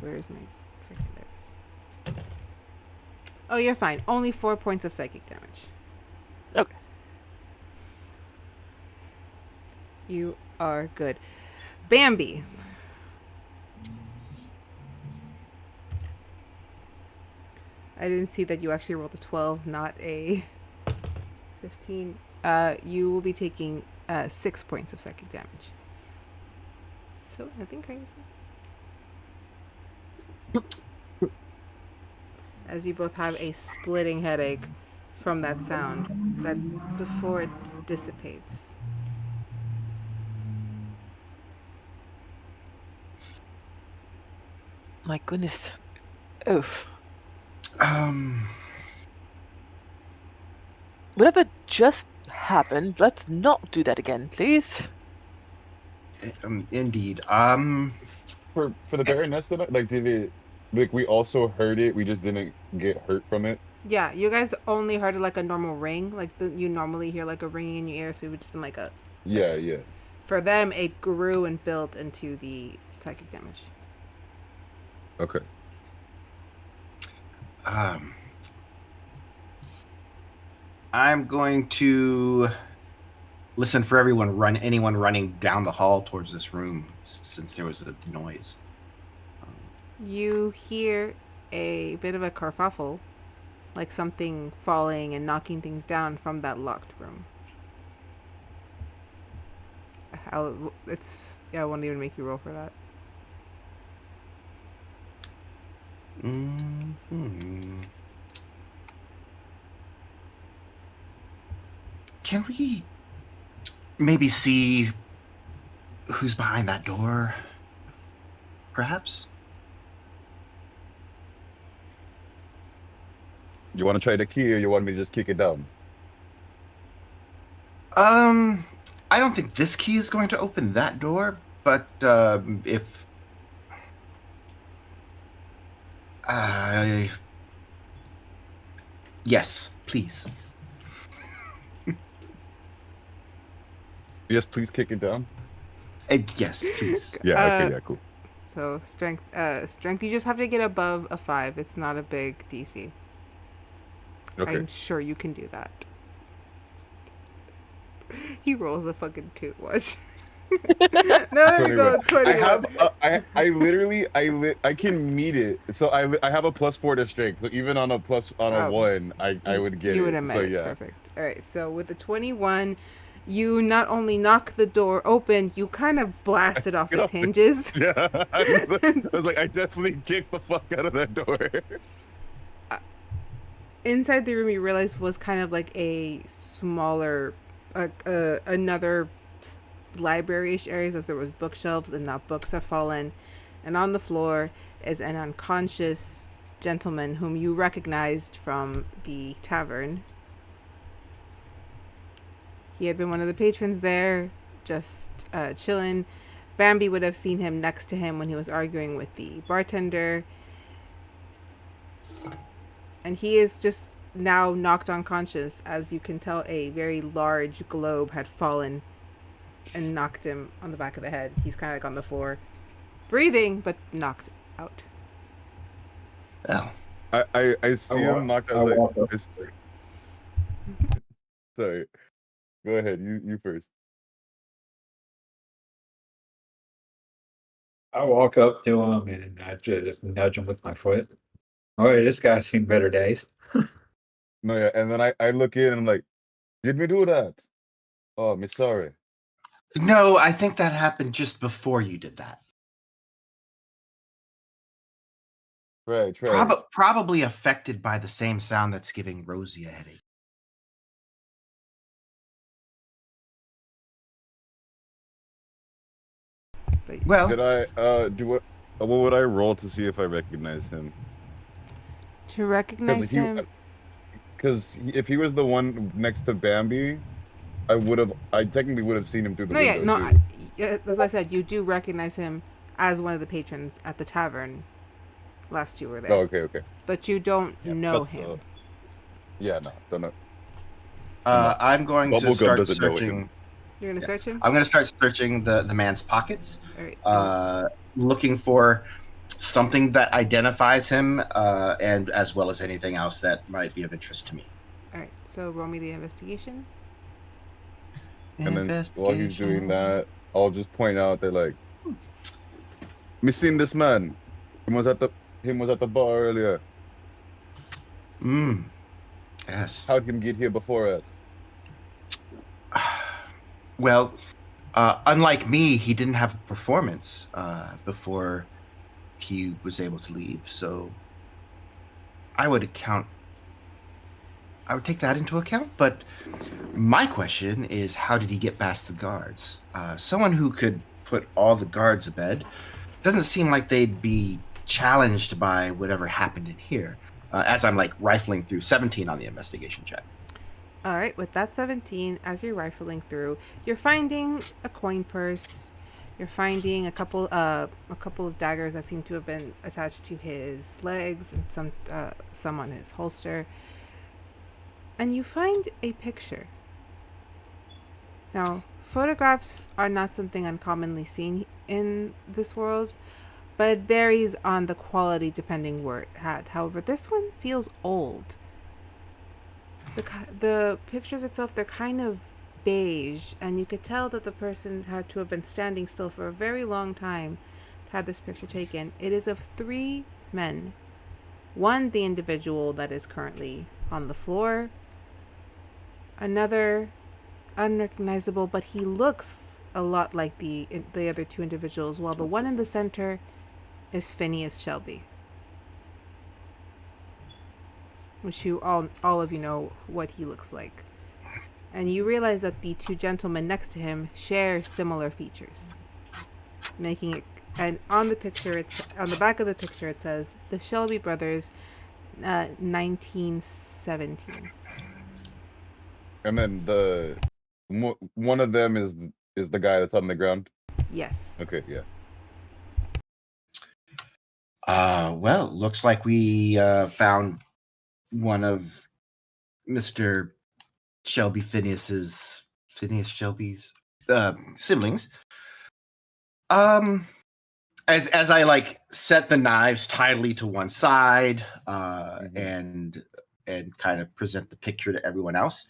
Where's my freaking dice? Oh, you're fine. Only 4 points of psychic damage. Okay. You are good. Bambi. I didn't see that you actually rolled a 12, not a 15. You will be taking 6 points of psychic damage. So, nothing crazy. As you both have a splitting headache from that sound that before it dissipates. My goodness. Oof. Whatever just happened, let's not do that again, please. Indeed. For the Baroness, like, did it, like, we also heard it, we just didn't get hurt from it? Yeah, you guys only heard it like a normal ring. Like you normally hear like a ringing in your ear, so it would just been like a. Yeah, yeah. For them, it grew and built into the psychic damage. Okay. I'm going to listen for anyone running down the hall towards this room since there was a noise. You hear a bit of a kerfuffle, like something falling and knocking things down from that locked room. I won't even make you roll for that. Mm-hmm. Can we maybe see who's behind that door? Perhaps? You want to try the key, or you want me to just kick it down? I don't think this key is going to open that door, but if yes, please. Yes, please kick it down. Yes, please. Yeah. Okay. Yeah. Cool. So strength, you just have to get above a 5. It's not a big DC. Okay. I'm sure you can do that. He rolls a fucking 2. Watch. No, there we go. 21. I have. I can meet it. So I have a +4 to strength. So even on a Oh. 1, I would get You it. would have met So it. yeah. Perfect. All right. So with the 21, you not only knock the door open, you kind of blast it off Get its off it. hinges. Yeah. I was like, I definitely kicked the fuck out of that door. Inside the room, you realize was kind of like a smaller, another library-ish areas, as there was bookshelves and now books have fallen, and on the floor is an unconscious gentleman whom you recognized from the tavern. He had been one of the patrons there, just chilling. Bambi would have seen him next to him when he was arguing with the bartender. And he is just now knocked unconscious. As you can tell, a very large globe had fallen and knocked him on the back of the head. He's kind of like on the floor, breathing, but knocked out. Oh, I see him knocked out. Sorry. Go ahead. You first. I walk up to him and I just nudge him with my foot. All right, this guy's seen better days. No, yeah, and then I look in and I'm like, did we do that? Oh, me sorry. no, I think that happened just before you did that. Right. Probably affected by the same sound that's giving Rosie a headache. But Well, Did I do what? What would I roll to see if I recognize him? to recognize him, Because if he was the one next to Bambi, I technically would have seen him through the window. that's what I said. You do recognize him as one of the patrons at the tavern last you were there. Oh, okay. But you don't know that's, him. Yeah, no, don't know. I'm going to Bubblegum start doesn't know him. searching. You're gonna search him? I'm going to start searching the man's pockets, All right. looking for something that identifies him, and as well as anything else that might be of interest to me. All right. So roll me the investigation. And then while he's doing that, I'll just point out that like, me seen this man. He was at the bar earlier. Yes. How'd him get here before us? Well, unlike me, he didn't have a performance before he was able to leave. So I would take that into account. But my question is, how did he get past the guards? Someone who could put all the guards to bed doesn't seem like they'd be challenged by whatever happened in here. As I'm like rifling through 17 on the investigation check. All right. With that 17, as you're rifling through, you're finding a coin purse. You're finding a couple of daggers that seem to have been attached to his legs, and some on his holster. And you find a picture. Now, photographs are not something uncommonly seen in this world, but it varies on the quality depending where it had. However, this one feels old. The pictures itself, they're kind of beige, and you could tell that the person had to have been standing still for a very long time to have this picture taken. It is of 3 men. One, the individual that is currently on the floor. Another, unrecognizable, but he looks a lot like the other 2 individuals, while the one in the center is Phineas Shelby, which you all of you know what he looks like. And you realize that the 2 gentlemen next to him share similar features, making it. And on the picture, it's on the back of the picture. It says the Shelby brothers, 1917. And then one of them is the guy that's on the ground. Yes. Okay, yeah. Well, looks like we found one of Mr. Phineas Shelby's siblings. As I like set the knives tidily to one side, and kind of present the picture to everyone else.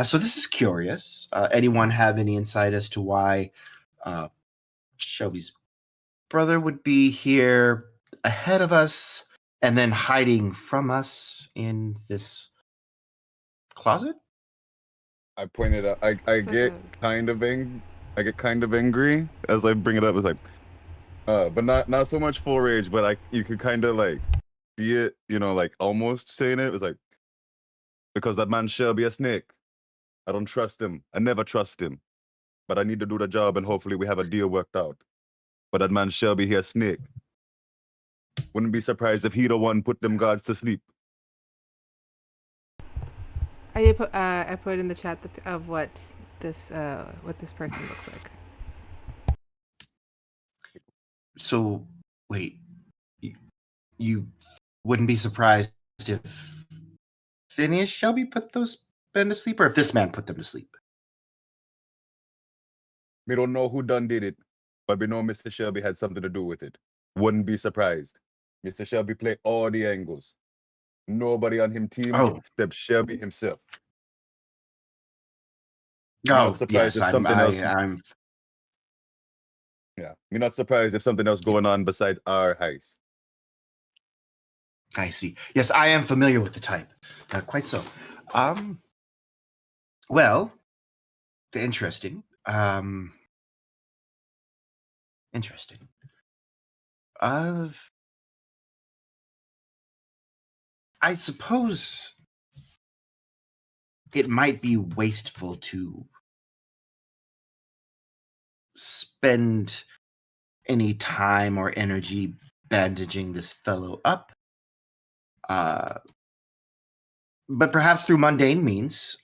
So this is curious. Anyone have any insight as to why Shelby's brother would be here ahead of us and then hiding from us in this closet? I pointed out. I So get kind of angry as I bring it up. It's like, but not so much full rage, but you could kind of like see it, like almost saying it. It was like, because that man Shelby a snake. I don't trust him. I never trust him. But I need to do the job, and hopefully we have a deal worked out. But that man Shelby here snake. Wouldn't be surprised if he the one put them guards to sleep. I put in the chat of what this person looks like. So, wait, you wouldn't be surprised if Phineas Shelby put those men to sleep, or if this man put them to sleep? We don't know who done did it, but we know Mr. Shelby had something to do with it. Wouldn't be surprised. Mr. Shelby play all the angles. Nobody on him team except Shelby himself. You're not surprised if something else. Yeah, you're not surprised if something else going on besides our heist. I see. Yes, I am familiar with the type. Quite so. Well, interesting. Interesting. I suppose it might be wasteful to spend any time or energy bandaging this fellow up. But perhaps through mundane means.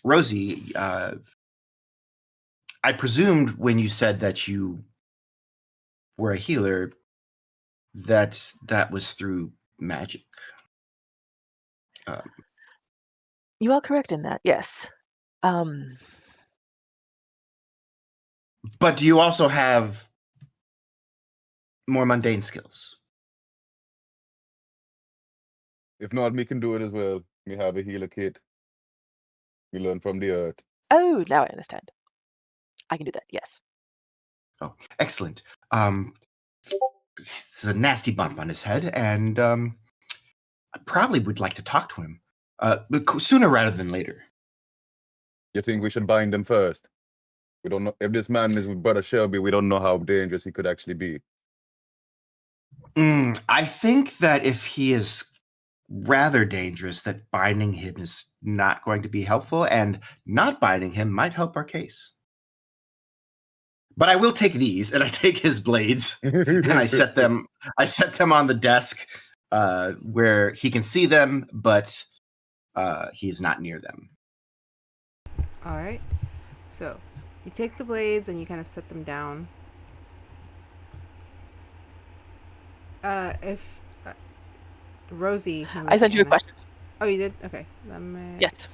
Rosie, I presumed when you said that you were a healer, that was through magic. You are correct in that, yes. But do you also have more mundane skills? If not, me can do it as well. Me have a healer kit. We learn from the earth. Oh, now I understand. I can do that, yes. Oh, excellent. It's a nasty bump on his head, and I probably would like to talk to him but sooner rather than later. You think we should bind him first? We don't know if this man is with Brother Shelby. We don't know how dangerous he could actually be. I think that if he is rather dangerous, that binding him is not going to be helpful, and not binding him might help our case. But I will take these, and I take his blades, and I set them on the desk where he can see them, but he is not near them. All right. So you take the blades and you kind of set them down. If Rosie, I sent you a question. Oh, you did? Okay. Yes.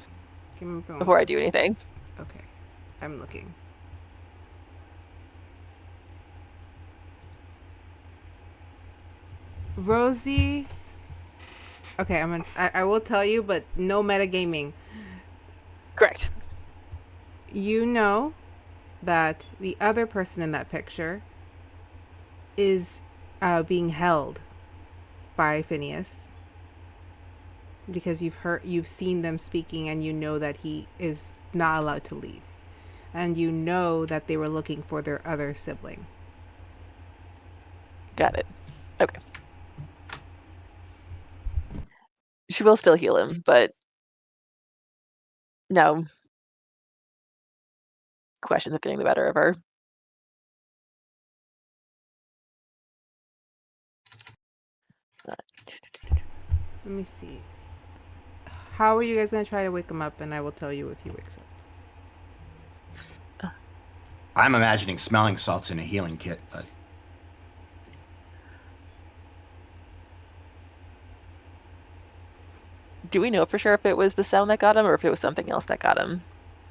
Before I do anything. Okay. I'm looking. Rosie. Okay, I will tell you, but no metagaming. Correct. You know that the other person in that picture is being held by Phineas because you've seen them speaking, and you know that he is not allowed to leave, and you know that they were looking for their other sibling. Got it. Okay. She will still heal him, but no questions of getting the better of her. Let me see. How are you guys gonna try to wake him up, and I will tell you if he wakes up. I'm imagining smelling salts in a healing kit, but Do we know for sure if it was the sound that got him or if it was something else that got him?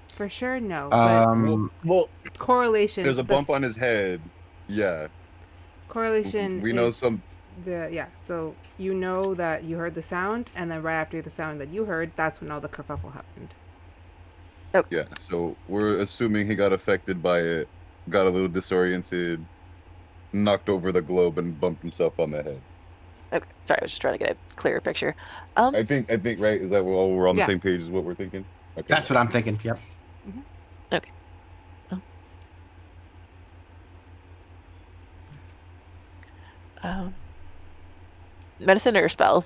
For sure, no. But Well, correlation. there's a bump on his head. Yeah. Correlation. We know is some. So you know that you heard the sound, and then right after the sound that you heard, that's when all the kerfuffle happened. Yeah, so we're assuming he got affected by it, got a little disoriented, knocked over the globe, and bumped himself on the head. Okay, sorry, I was just trying to get a clearer picture. I think right. Is that we're on the Yeah. same page as what we're thinking? Okay. that's what I'm thinking. Yep. Okay. Medicine or spell?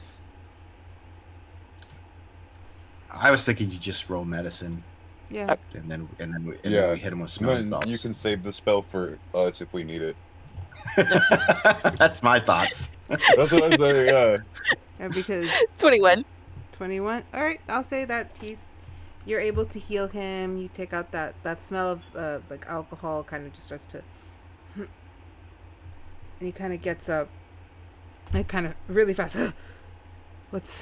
I was thinking you just roll medicine, Yeah. and then we hit him with But smelling salts. you can save the spell for us if we need it. That's my thoughts. That's what I'm saying. Yeah. Yeah, because 21. 21. All right, I'll say that you're able to heal him. You take out that smell of like alcohol, kind of just starts to, and he kind of gets up, like kind of really fast. What's?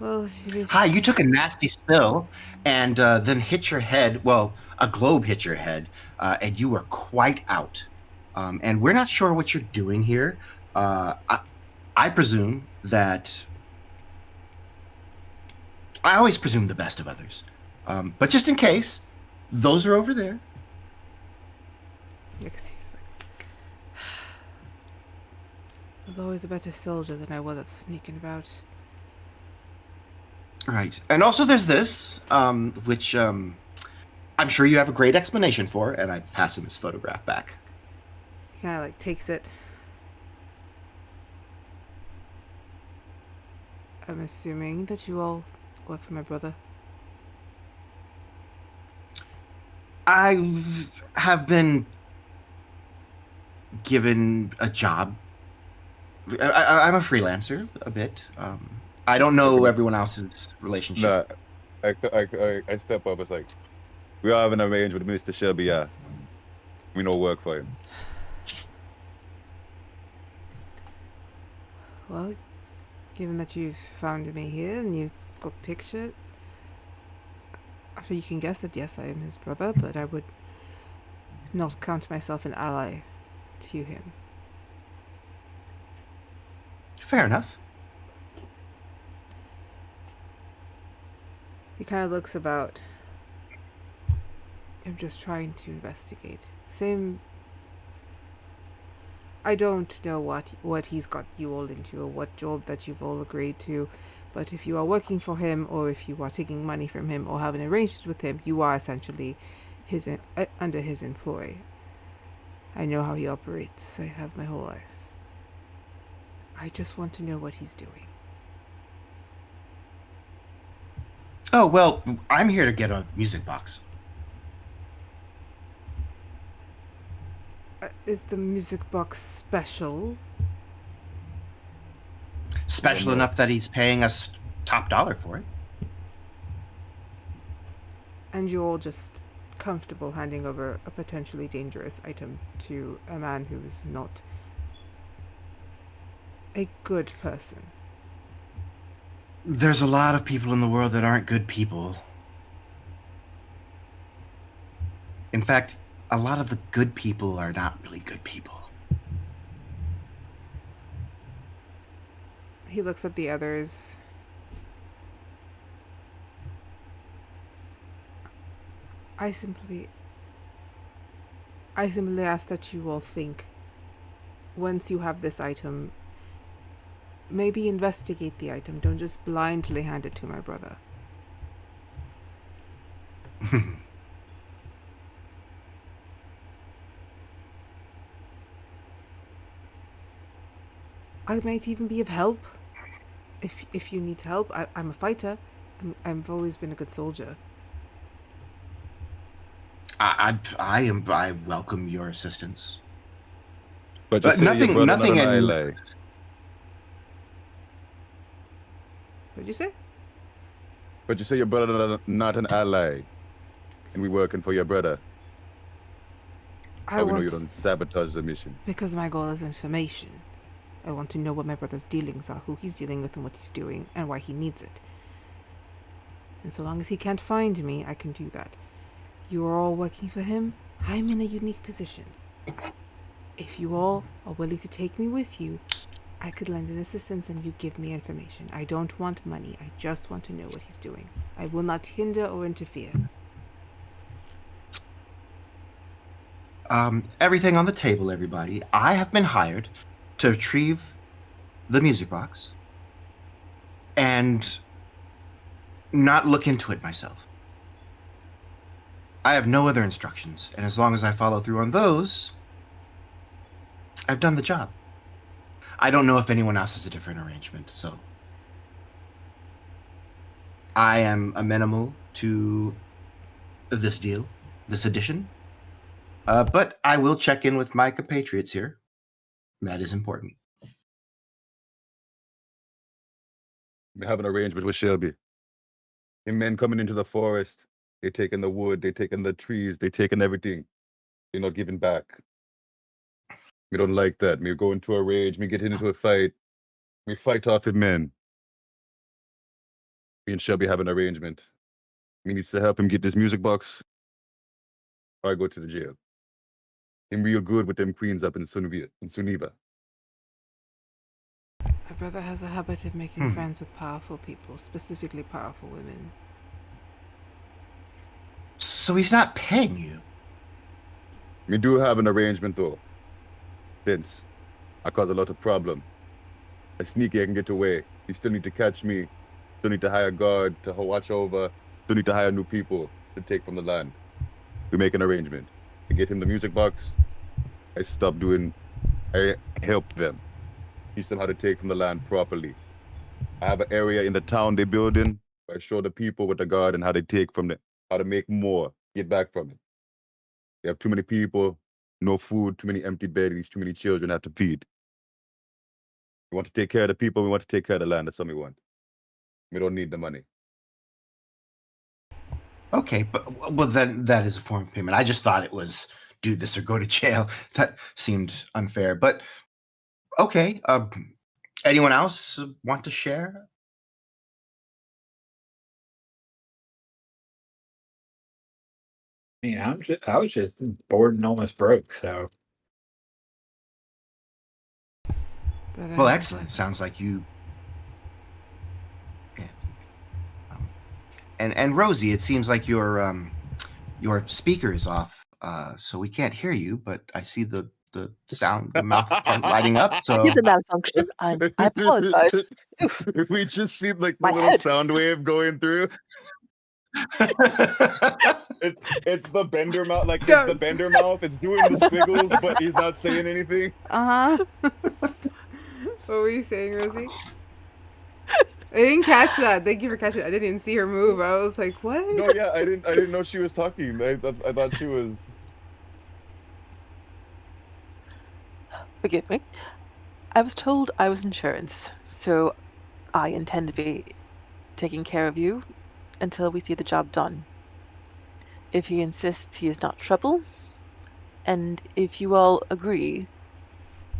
Well, Hi, you took a nasty spill and then hit your head. Well, a globe hit your head, and you were quite out. And we're not sure what you're doing here. I presume that. I always presume the best of others. But just in case, those are over there. I was always a better soldier than I was at sneaking about. Right. And also there's this, which I'm sure you have a great explanation for, and I pass him his photograph back. He kind of like takes it. I'm assuming that you all work for my brother. I have been given a job. I'm a freelancer a bit. I don't know everyone else's relationship. No, I step up. It's like we all have an arrangement with Mr. Shelby. Yeah, we know work for him. Well, given that you've found me here and you got picture, so you can guess that yes, I am his brother, but I would not count myself an ally to him. Fair enough. He kind of looks about. I'm just trying to investigate. Same. I don't know what he's got you all into or what job that you've all agreed to, but if you are working for him or if you are taking money from him or have an arrangement with him, you are essentially his under his employ. I know how he operates. I have my whole life. I just want to know what he's doing. Oh, well, I'm here to get a music box. Is the music box special? Special enough that he's paying us top dollar for it. And you're all just comfortable handing over a potentially dangerous item to a man who's not a good person. There's a lot of people in the world that aren't good people. In fact, a lot of the good people are not really good people. He looks at the others. I simply ask that you all think, once you have this item, maybe investigate the item. Don't just blindly hand it to my brother. I might even be of help. If you need help, I'm a fighter. I've always been a good soldier. I welcome your assistance. But you But say your brother nothing not an in- ally. What'd you say? But you say your brother not an ally. And we working for your brother. I How we know you want, don't sabotage the mission. because my goal is information. I want to know what my brother's dealings are, who he's dealing with and what he's doing, and why he needs it. And so long as he can't find me, I can do that. You are all working for him. I'm in a unique position. If you all are willing to take me with you, I could lend an assistance and you give me information. I don't want money. I just want to know what he's doing. I will not hinder or interfere. Everything on the table, everybody. I have been hired to retrieve the music box and not look into it myself. I have no other instructions, and as long as I follow through on those, I've done the job. I don't know if anyone else has a different arrangement, so I am amenable to this deal, this addition. But I will check in with my compatriots here. That is important. We have an arrangement with Shelby. The men coming into the forest, they taking the wood, they taking the trees, they taking everything. They're not giving back. We don't like that. We go into a rage, we get into a fight, we fight off with men. Me and Shelby have an arrangement. We needs to help him get this music box, or I go to the jail. Him real good with them queens up in Suniva. My brother has a habit of making friends with powerful people, specifically powerful women. So he's not paying you. We do have an arrangement though. Since I cause a lot of problem. I sneaky, I can get away. You still need to catch me. Still need to hire guard to watch over. Still need to hire new people to take from the land. We make an arrangement. I get him the music box. I help them. Teach them how to take from the land properly. I have an area in the town they're building. I show the people with the guard and how they take from it, how to make more, get back from it. They have too many people, no food, too many empty beds, too many children have to feed. We want to take care of the people, we want to take care of the land. That's what we want. We don't need the money. Okay, but well, then that is a form of payment. I just thought it was do this or go to jail. That seemed unfair. But okay, anyone else want to share? I mean, I was just bored and almost broke, so Brother Well, has a excellent. Sounds like you. Yeah. And Rosie, it seems like your speaker is off, so we can't hear you. But I see the sound, the mouth part lighting up. So It's a malfunction. I apologize. Oof, We just see like the My little head. sound wave going through. It's the bender mouth, like it's the Don't. bender mouth. It's doing the squiggles, but he's not saying anything. What were you saying, Rosie? I didn't catch that. Thank you for catching it. I didn't even see her move. I was like, what? No, yeah, I didn't know she was talking. I thought she was. Forgive me. I was told I was insurance, so I intend to be taking care of you until we see the job done. If he insists he is not trouble, and if you all agree,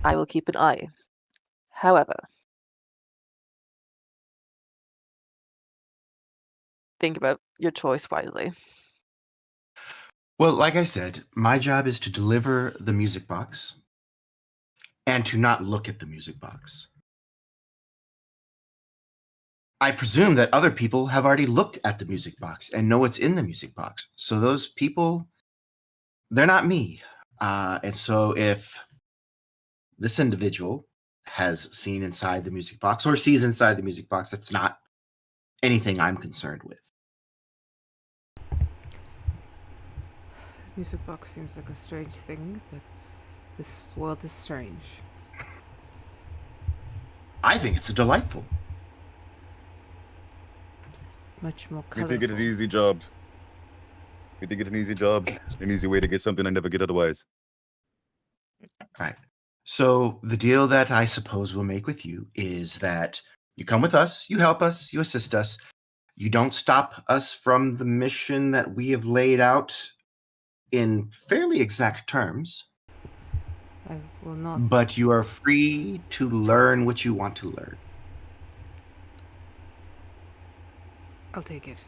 I will keep an eye. However, think about your choice wisely. well, like I said, my job is to deliver the music box and to not look at the music box. I presume that other people have already looked at the music box and know what's in the music box. So those people, they're not me. And so if this individual has seen inside the music box or sees inside the music box, that's not anything I'm concerned with. Music box seems like a strange thing, but this world is strange. I think it's delightful. It's much more We colorful. think it's an easy job. We think it's an easy job, an easy way to get something I never get otherwise. Right. So the deal that I suppose we'll make with you is that you come with us, you help us, you assist us. You don't stop us from the mission that we have laid out in fairly exact terms, I will not. but you are free to learn what you want to learn. I'll take it.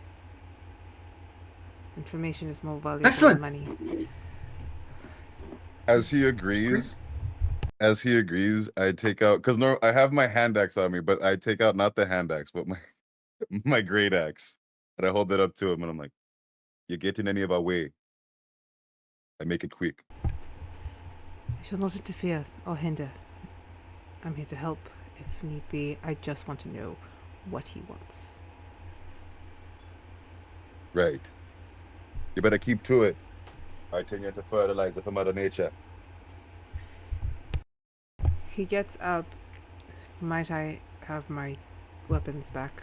Information is more valuable Excellent. than money. As he agrees, I take out because no, I have my hand axe on me, but I take out not the hand axe, but my great axe, and I hold it up to him, and I'm like, "You getting any of our way?" I make it quick. I shall not interfere or hinder. I'm here to help if need be. I just want to know what he wants. Right. You better keep to it. I turn you to fertilizer for Mother Nature. He gets up. Might I have my weapons back?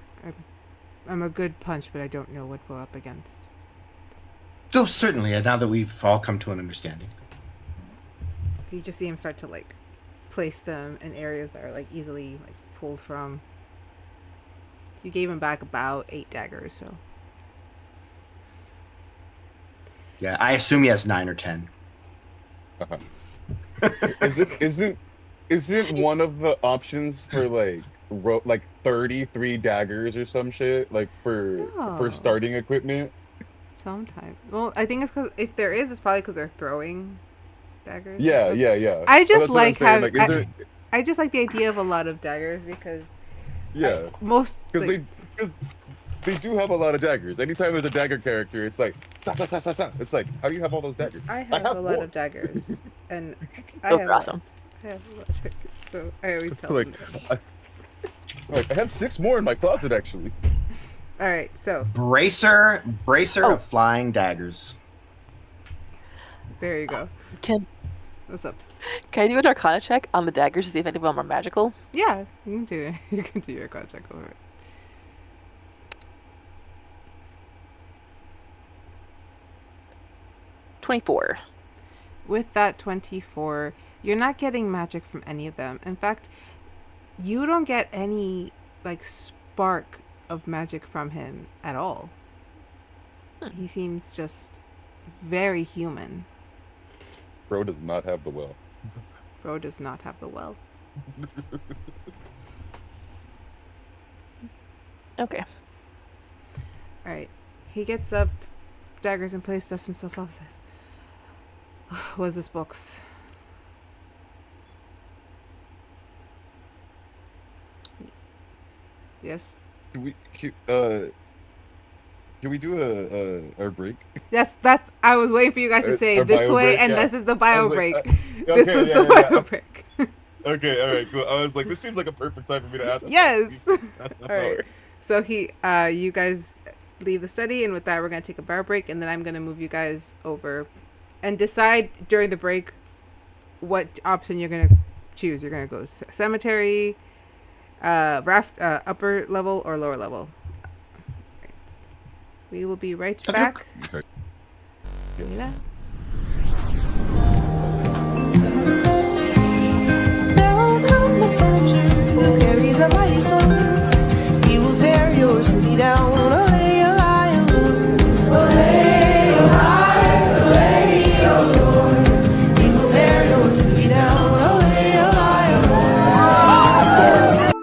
I'm a good punch, but I don't know what we're up against. Oh, certainly. Now that we've all come to an understanding. You just see him start to like place them in areas that are like easily like pulled from. You gave him back about 8 daggers, so Yeah, I assume he has 9 or 10. Isn't one of the options for like 33 daggers or some shit like for No. starting equipment? sometimes. Well, I think it's because if there is, it's probably because they're throwing daggers. and Yeah, stuff. yeah. I But just that's what I'm like saying, have. like, is there? I just like the idea of a lot of daggers because Yeah, most because like, they do have a lot of daggers. Anytime there's a dagger character, it's like stop, stop, stop, stop, stop. It's like, how do you have all those daggers? I have a lot more. of daggers, and I Those have are awesome. I have a lot of daggers, so I always tell Like, them. I have 6 more in my closet actually. All right, so Bracer Oh. of flying daggers. there you go. Can What's up? I do an Arcana check on the daggers to see if any of them are magical? Yeah, you can do it. You can do your god check over it. 24. With that 24, you're not getting magic from any of them. In fact, you don't get any like spark of magic from him at all. He seems just very human. Bro does not have the well. Bro does not have the well. Okay. All right. He gets up, daggers in place, dusts himself off. What's this box? Yes. Can we do our break? Yes, that's. I was waiting for you guys to say Our this bio way, break, and yeah. this is the I bio was like, break. This okay, is yeah, the yeah, bio yeah. break. Okay, all right, cool. I was like, this seems like a perfect time for me to ask. Yes. All All right. So you guys leave the study, and with that, we're gonna take a bar break, and then I'm gonna move you guys over, and decide during the break what option you're gonna choose. You're gonna go cemetery, raft, upper level or lower level. Right. We will be right back. Okay. Yeah. There will come a soldier who carries a mighty sword. He will tear your city down. Olay, olay, olay, olay, olay, olay. He will tear your city down. Olay, olay, olay.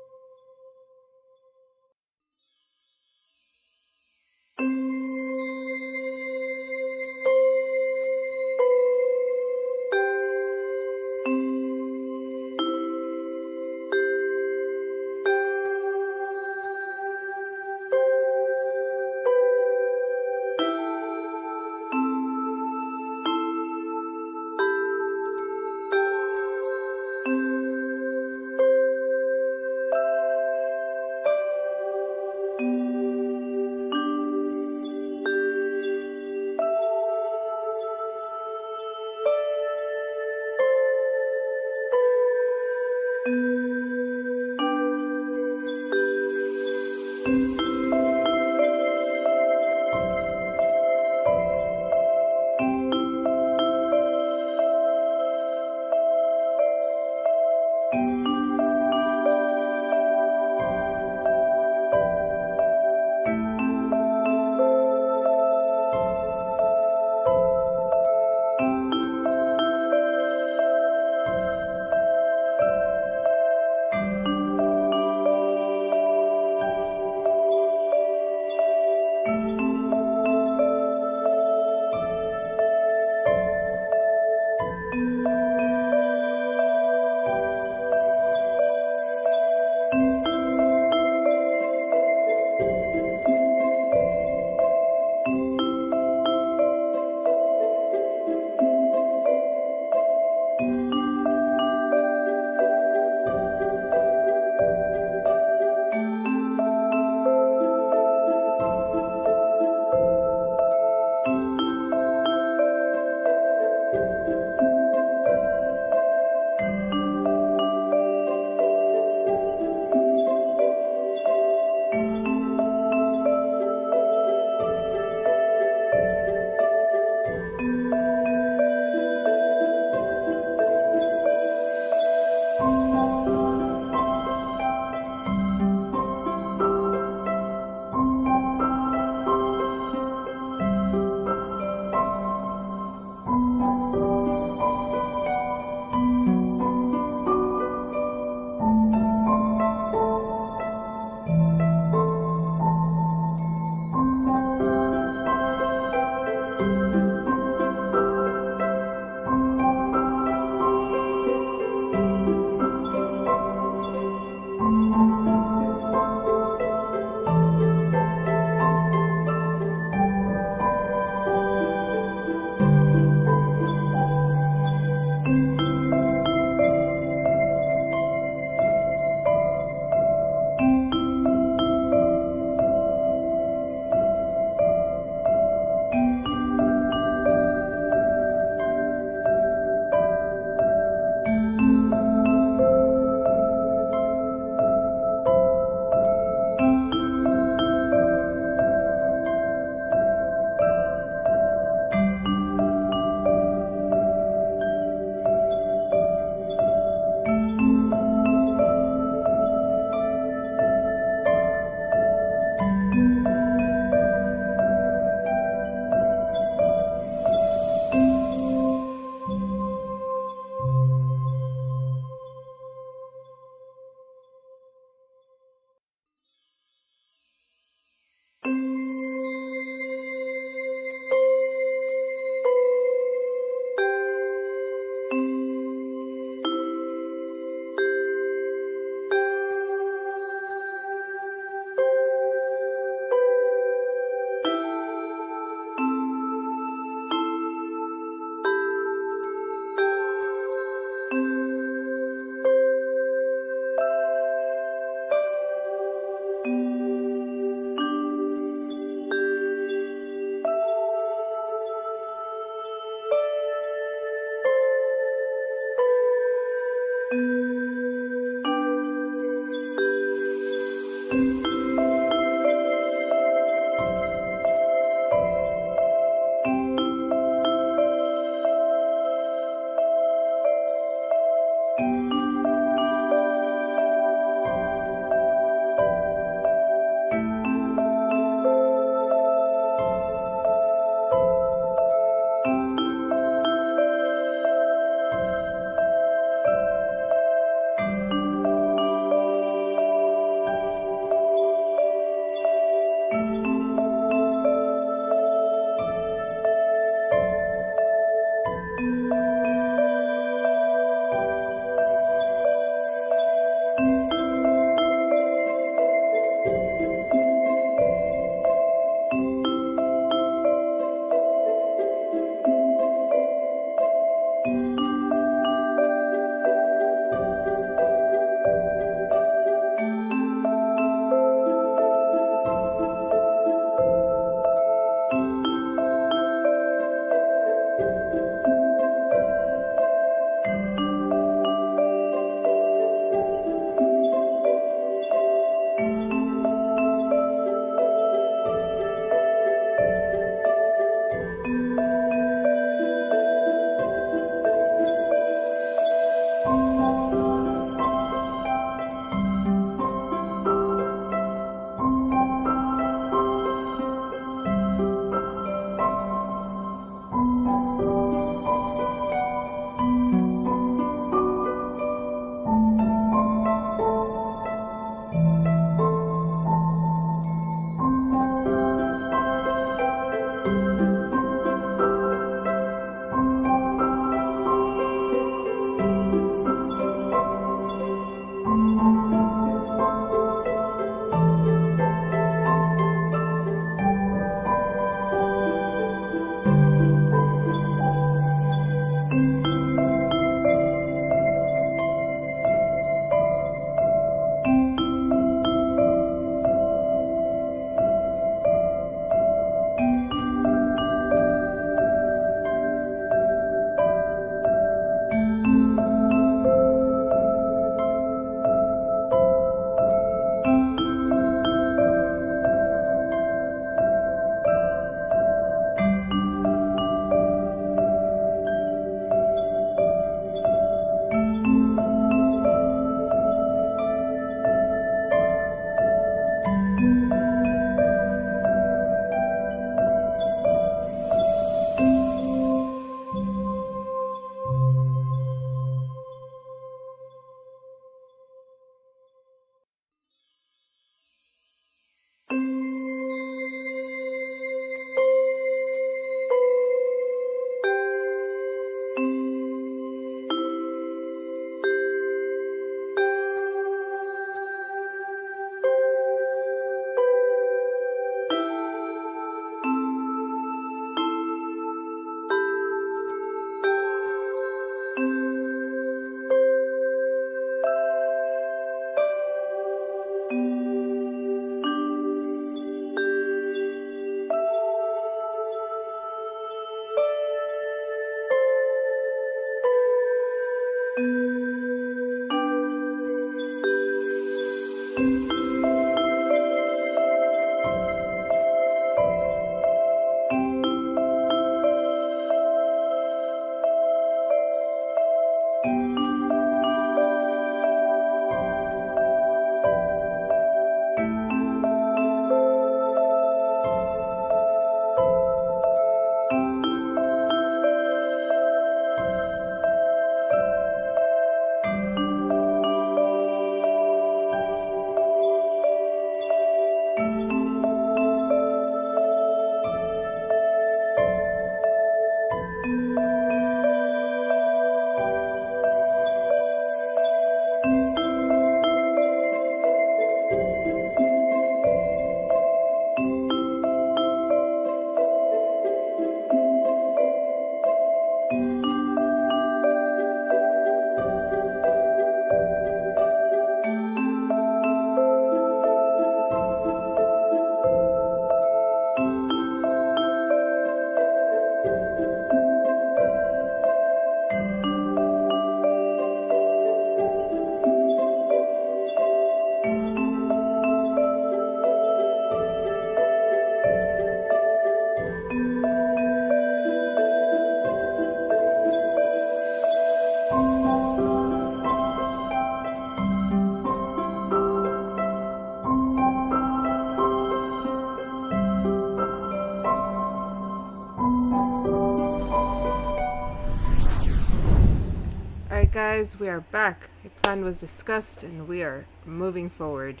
guys, we are back. A plan was discussed and we are moving forward.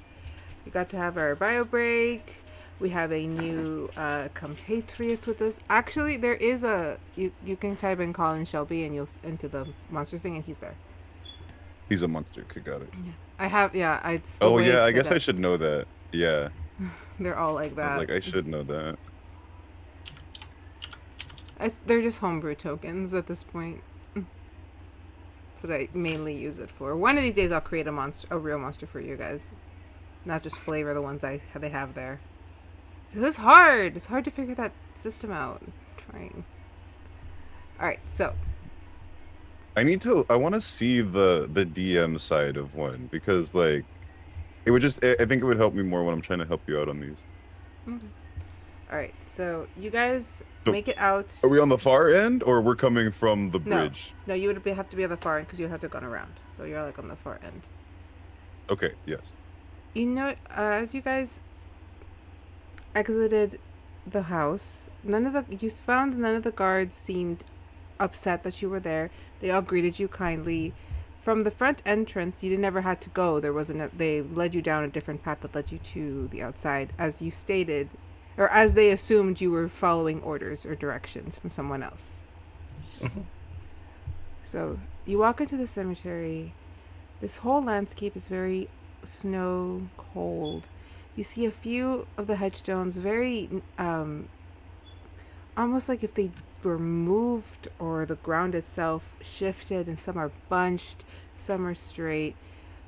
We got to have our bio break. We have a new compatriot with us. Actually, there is you can type in Colin Shelby and you'll into the monsters thing and he's there. He's a monster. Okay, got it. It's the Oh way yeah, it's I set guess I up. should know that. Yeah, They're all like I that. was like, I should know that. They're just homebrew tokens at this point. That's what I mainly use it for. One of these days I'll create a real monster for you guys. Not just flavor the ones they have there. It's hard. It's hard to figure that system out. I'm trying. Alright, so. I want to see the DM side of one because like it would just. I think it would help me more when I'm trying to help you out on these. Okay. Alright, so you guys So, make it out. Are we on the far end or we're coming from the No. bridge? No, you would have to be on the far end because you would have to have gone around. So you're like on the far end. Okay. Yes. You know, as you guys exited the house, you found none of the guards seemed upset that you were there. They all greeted you kindly. From the front entrance, you never had to go. They led you down a different path that led you to the outside, as you stated, or as they assumed you were following orders or directions from someone else. So you walk into the cemetery. This whole landscape is very snow cold. You see a few of the headstones very almost like if they were moved or the ground itself shifted, and some are bunched, some are straight,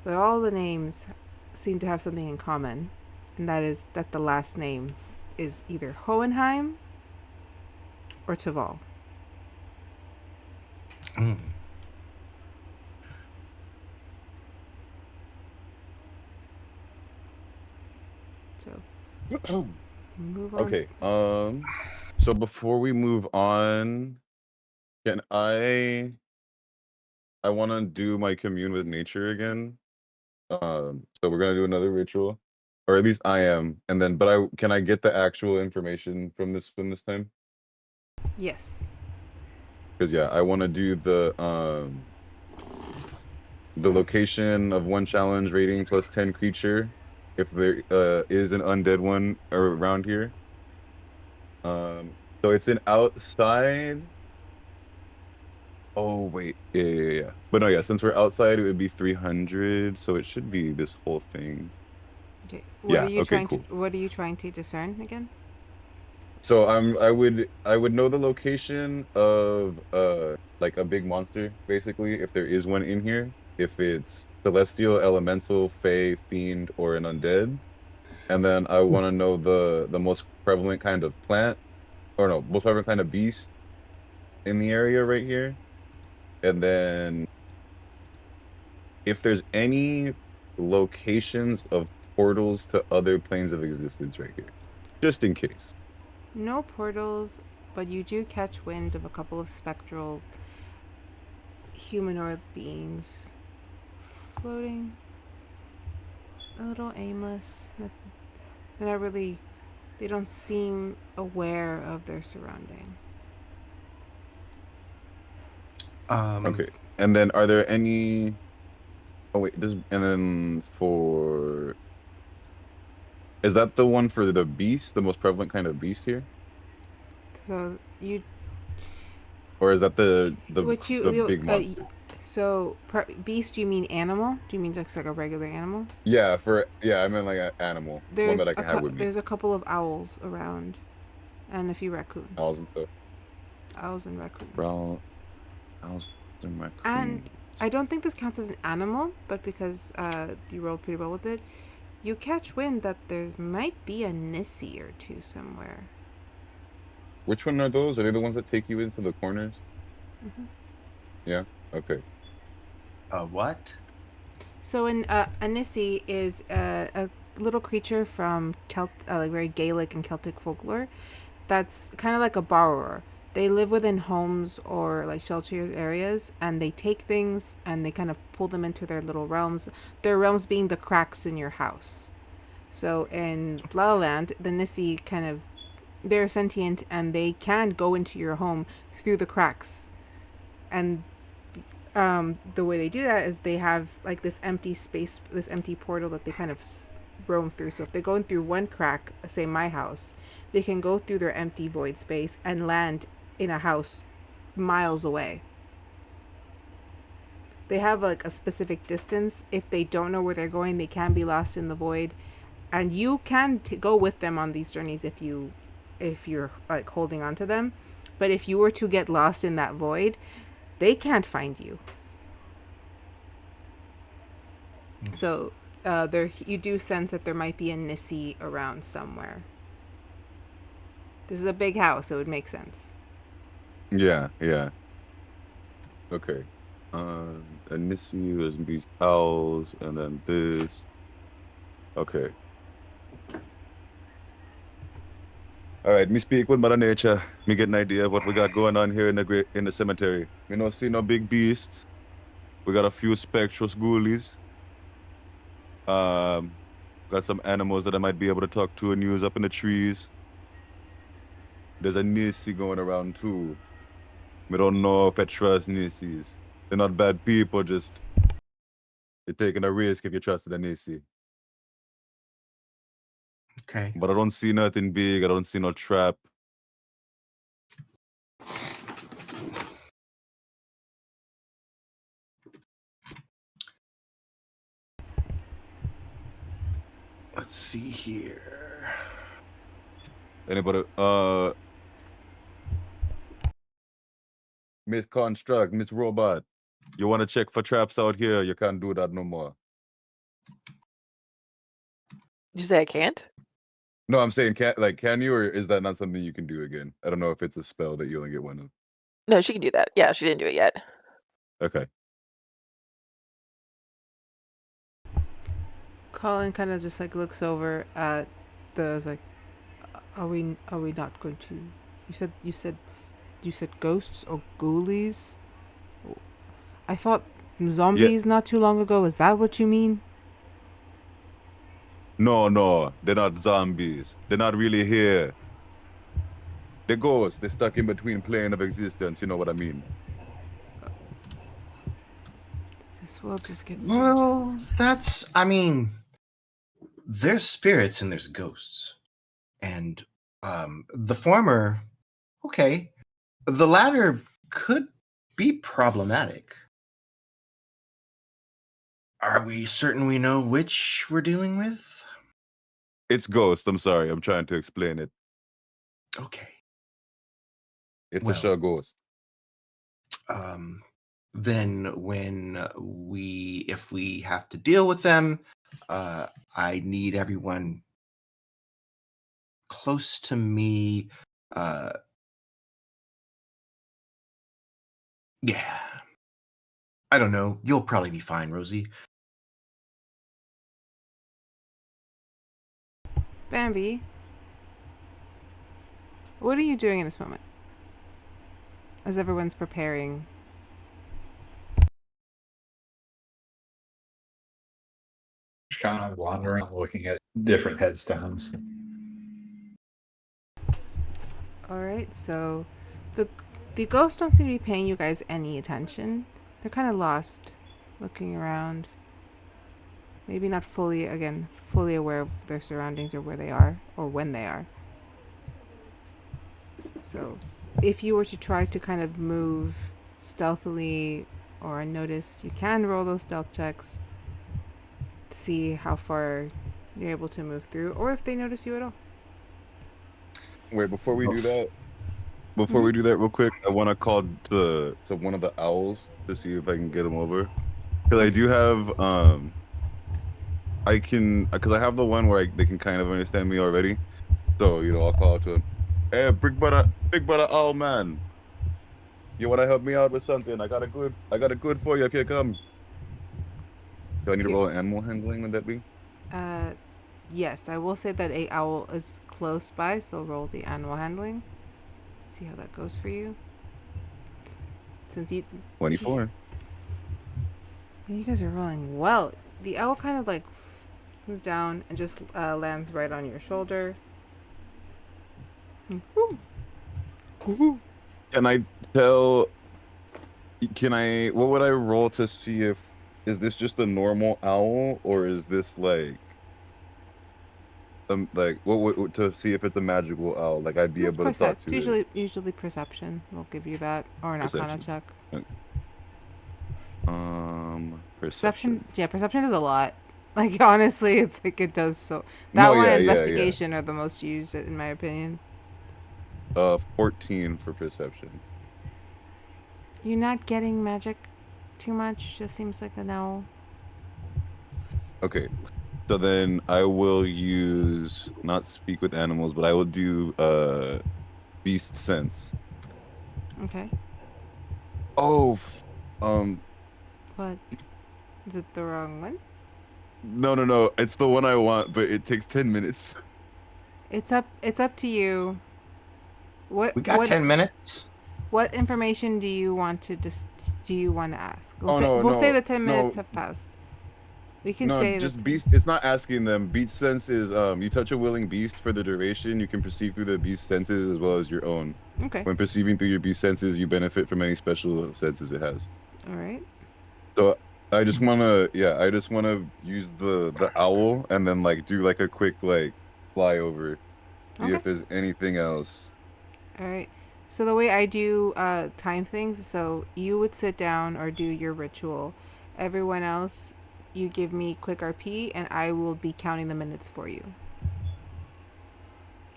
but all the names seem to have something in common, and that is that the last name is either Hohenheim or Taval. So move on. Okay. So before we move on, can I want to do my commune with nature again. So we're gonna do another ritual, or at least I am, and then can I get the actual information from this time? Yes. Because yeah, I want to do the location of one challenge rating plus 10 creature if there is an undead one around here. So it's an outside. Oh wait, yeah. But no, yeah. Since we're outside, it would be 300, so it should be this whole thing. Okay. Yeah, okay, cool. What are you trying to discern again? So I would know the location of like a big monster, basically, if there is one in here. If it's celestial, elemental, fey, fiend, or an undead. And then I want to know the most prevalent kind of plant, or no, most prevalent kind of beast in the area right here. And then if there's any locations of portals to other planes of existence right here, just in case. No portals, but you do catch wind of a couple of spectral humanoid beings floating, a little aimless. They're not really, they don't seem aware of their surrounding. Okay. And then are there any... Oh wait, and then for... Is that the one for the beast, the most prevalent kind of beast here? So you... Or is that the big monster? So beast, do you mean animal? Do you mean just like a regular animal? Yeah, I meant like an animal. One that I can have with me. There's a couple of owls around, and a few raccoons. Owls and stuff. Owls and raccoons. Owls and raccoons. And I don't think this counts as an animal, but because you rolled pretty well with it, you catch wind that there might be a Nissi or two somewhere. Which one are those? Are they the ones that take you into the corners? Mm-hmm. Yeah. Okay. What? So a Nissi is a little creature from like very Gaelic and Celtic folklore. That's kind of like a borrower. They live within homes or like sheltered areas, and they take things and they kind of pull them into their little realms. Their realms being the cracks in your house. So in Lala Land, the Nissi they're sentient and they can go into your home through the cracks. And the way they do that is they have like this empty space, this empty portal that they kind of roam through. So if they're going through one crack, say my house, they can go through their empty void space and land in a house miles away. They have like a specific distance. If they don't know where they're going, they can be lost in the void, and you can go with them on these journeys if you're like holding on to them. But if you were to get lost in that void, they can't find you. So there, you do sense that there might be a Nissi around somewhere. This is a big house, so it would make sense. Yeah, yeah. Okay. And this is these owls, and then this. Okay. All right, me speak with Mother Nature. Me get an idea of what we got going on here in the cemetery. Me no see no big beasts. We got a few spectrous ghoulies. Got some animals that I might be able to talk to and use up in the trees. There's a Nissi going around too. We don't know if I trust Nissis. They're not bad people, just you're taking a risk if you trusted a Nissi. Okay. But I don't see nothing big. I don't see no trap. Let's see here. Anybody? Miss Construct, Miss Robot. You want to check for traps out here? You can't do that no more. Did you say I can't? No, I'm saying can you, or is that not something you can do again? I don't know if it's a spell that you only get one of. No, she can do that. Yeah, she didn't do it yet. Okay. Colin kind of just like looks over at the like, are we not going to? You said ghosts or ghoulies. I thought zombies not too long ago. Is that what you mean? No, they're not zombies. They're not really here. They're ghosts. They're stuck in between plane of existence. You know what I mean? This world just gets. Well, I mean, there's spirits and there's ghosts. And the former, okay. The latter could be problematic. Are we certain we know which we're dealing with? It's ghosts. I'm sorry. I'm trying to explain it. Okay. It's Well, for sure ghosts. Then if we have to deal with them, I need everyone close to me. Yeah. I don't know. You'll probably be fine, Rosie. Bambi, what are you doing in this moment? As everyone's preparing. Just kind of wandering, looking at different headstones. All right, so the ghosts don't seem to be paying you guys any attention. They're kind of lost, looking around. Maybe not fully aware of their surroundings or where they are or when they are. So, if you were to try to kind of move stealthily or unnoticed, you can roll those stealth checks to see how far you're able to move through, or if they notice you at all. Wait, before we do that, real quick, I want to call to one of the owls to see if I can get him over. Because I do have because I have the one where they can kind of understand me already. So I'll call to him. Hey, big brother owl man, you want to help me out with something? I got a good for you if you come. Do I need to roll animal handling? Would that be? Yes, I will say that a owl is close by, so roll the animal handling. See how that goes for you. Since you 24. You guys are rolling well. The owl kind of like comes down and just lands right on your shoulder. Woo. Can I tell Can I? What would I roll to see if is this just a normal owl or is this like what to see if it's a magical owl? Like I'd be It's able to talk to it. usually perception will give you that, or an Arcana Perception. check. Perception. Yeah, perception is a lot. Like honestly, it's like it does so. That No, one and yeah. investigation are the most used, in my opinion. 14 for perception. You're not getting magic too much. Just seems like a no. Okay. So then I will use not speak with animals, but I will do beast sense. Okay. Oh, What? Is it the wrong one? no. It's the one I want, but it takes 10 minutes. It's up to you. We got 10 minutes. What information do you want to ask? No, We'll say the 10 no. minutes have passed. We can No, say just beast. It's not asking them. Beast sense is you touch a willing beast for the duration. You can perceive through the beast senses as well as your own. Okay. When perceiving through your beast senses, you benefit from any special senses it has. All right. So I just wanna use the owl and then like do like a quick like flyover, see Okay. if there's anything else. All right. So the way I do time things, so you would sit down or do your ritual. Everyone else, you give me quick RP, and I will be counting the minutes for you.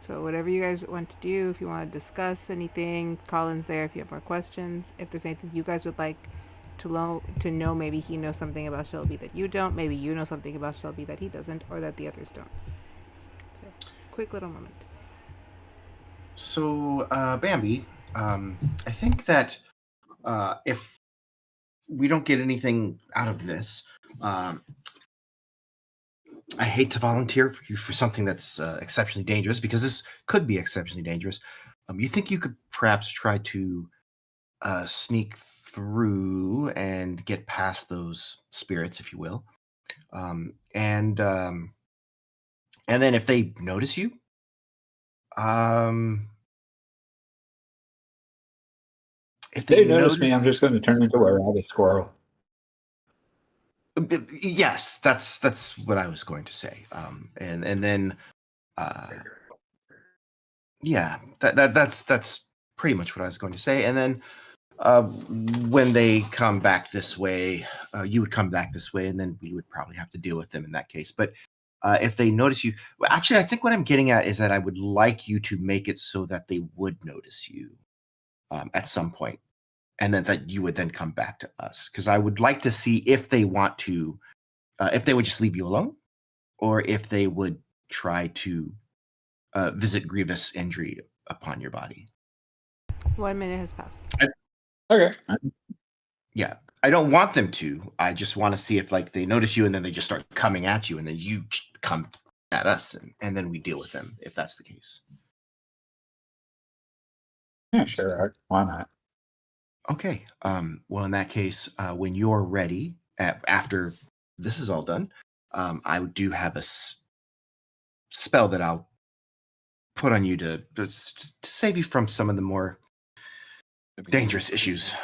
So whatever you guys want to do, if you want to discuss anything, Colin's there if you have more questions. If there's anything you guys would like to know, maybe he knows something about Shelby that you don't. Maybe you know something about Shelby that he doesn't, or that the others don't. So, quick little moment. So, Bambi, I think that if we don't get anything out of this, I hate to volunteer for you for something that's exceptionally dangerous, because this could be exceptionally dangerous. You think you could perhaps try to sneak through and get past those spirits, if you will, and then if they notice you, if They notice me, I'm just going to turn into a rabbit squirrel. Yes, that's what I was going to say. And then, yeah, that's pretty much what I was going to say. And then, when they come back this way, you would come back this way, and then we would probably have to deal with them in that case. But if they notice you, well, actually, I think what I'm getting at is that I would like you to make it so that they would notice you at some point, and then that you would then come back to us, because I would like to see if they want to, if they would just leave you alone, or if they would try to visit grievous injury upon your body. 1 minute has passed. Okay. Yeah, I don't want them to. I just want to see if like they notice you and then they just start coming at you, and then you come at us, and then we deal with them if that's the case. Yeah, sure. Why not? Okay. Well, in that case, when you're ready, after this is all done, I do have a spell that I'll put on you to save you from some of the more dangerous issues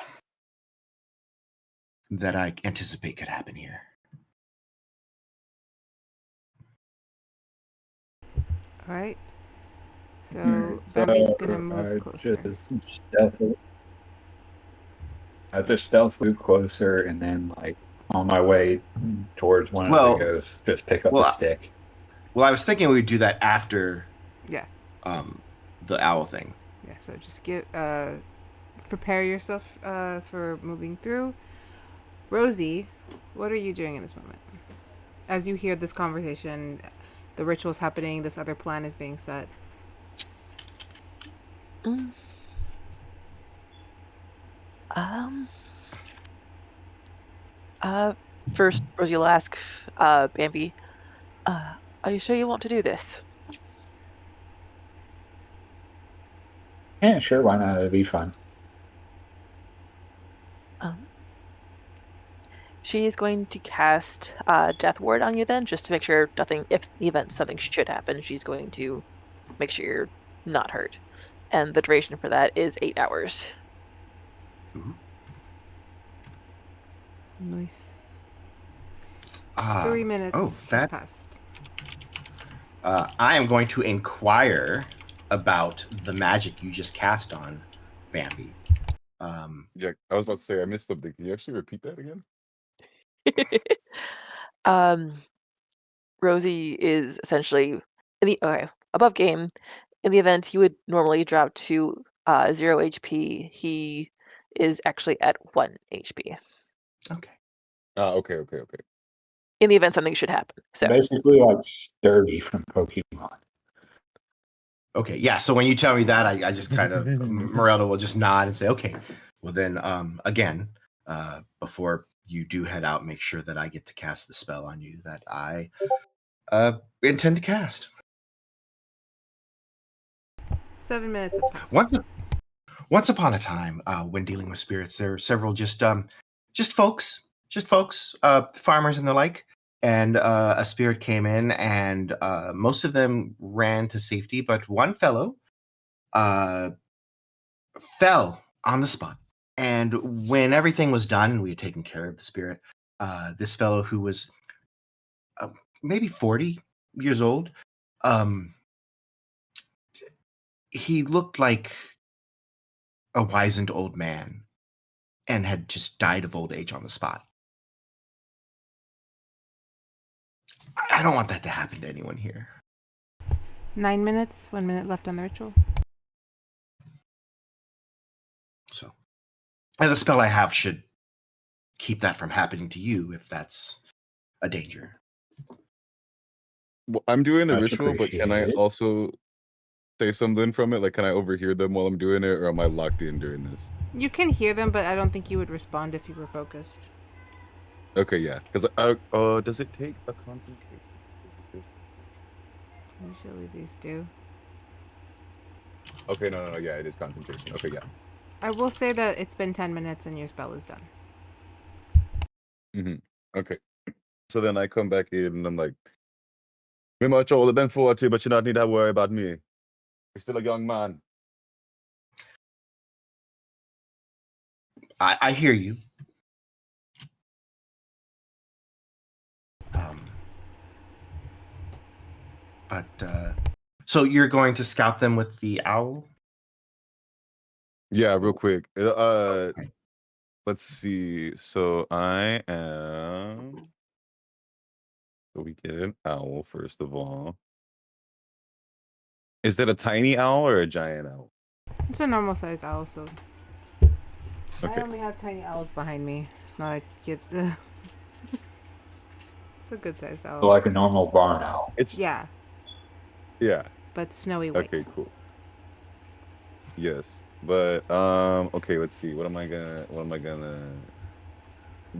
that I anticipate could happen here. All right. So Bambi's gonna move closer. I just stealth move closer, and then like on my way towards one of the ghosts, just pick up a stick. Well, I was thinking we would do that after. Yeah. The owl thing. Yeah. So just prepare yourself for moving through. Rosie, what are you doing in this moment? As you hear this conversation, the ritual's happening, this other plan is being set. First, Rosie will ask Bambi, are you sure you want to do this? Yeah, sure. Why not? It'd be fun. She is going to cast Death Ward on you then, just to make sure nothing, if the event something should happen, she's going to make sure you're not hurt. And the duration for that is 8 hours. Ooh. Nice. Ah, 3 minutes oh, has that. passed. I am going to inquire about the magic you just cast on Bambi. Yeah, I was about to say I missed something. Can you actually repeat that again? um, Rosie is essentially above game. In the event he would normally drop to 0 HP, he is actually at 1 HP. Okay. Okay. In the event something should happen. So Basically, like Sturdy from Pokemon. Okay. Yeah. So when you tell me that, I just kind of Morello will just nod and say, "Okay." Well, then, again, before you do head out, make sure that I get to cast the spell on you that I intend to cast. 7 minutes have passed. Once upon a time, when dealing with spirits, there were several just folks, farmers and the like. And a spirit came in, and most of them ran to safety, but one fellow fell on the spot. And when everything was done and we had taken care of the spirit, this fellow who was maybe 40 years old, he looked like a wizened old man and had just died of old age on the spot. I don't want that to happen to anyone here. 9 minutes, 1 minute left on the ritual. So, and the spell I have should keep that from happening to you if that's a danger. Well, I'm doing the Much ritual, but can I appreciated. also say something from it? Like, can I overhear them while I'm doing it, or am I locked in during this? You can hear them, but I don't think you would respond if you were focused. Okay, yeah. Because does it take a concentration? Usually these do. Okay, no, yeah, it is concentration. Okay, yeah. I will say that it's been 10 minutes and your spell is done. Okay. So then I come back in and I'm like, "Me much older than 40, but you not need to worry about me. You're still a young man." I hear you. But so you're going to scout them with the owl? Yeah, real quick. Okay. Let's see. So I am. So we get an owl first of all. Is that a tiny owl or a giant owl? It's a normal sized owl, so. Okay. I only have tiny owls behind me. Not a kid. It's a good sized owl. Like a normal barn owl. It's Yeah, yeah. but snowy white. Okay, cool. Yes. But okay, let's see. What am I gonna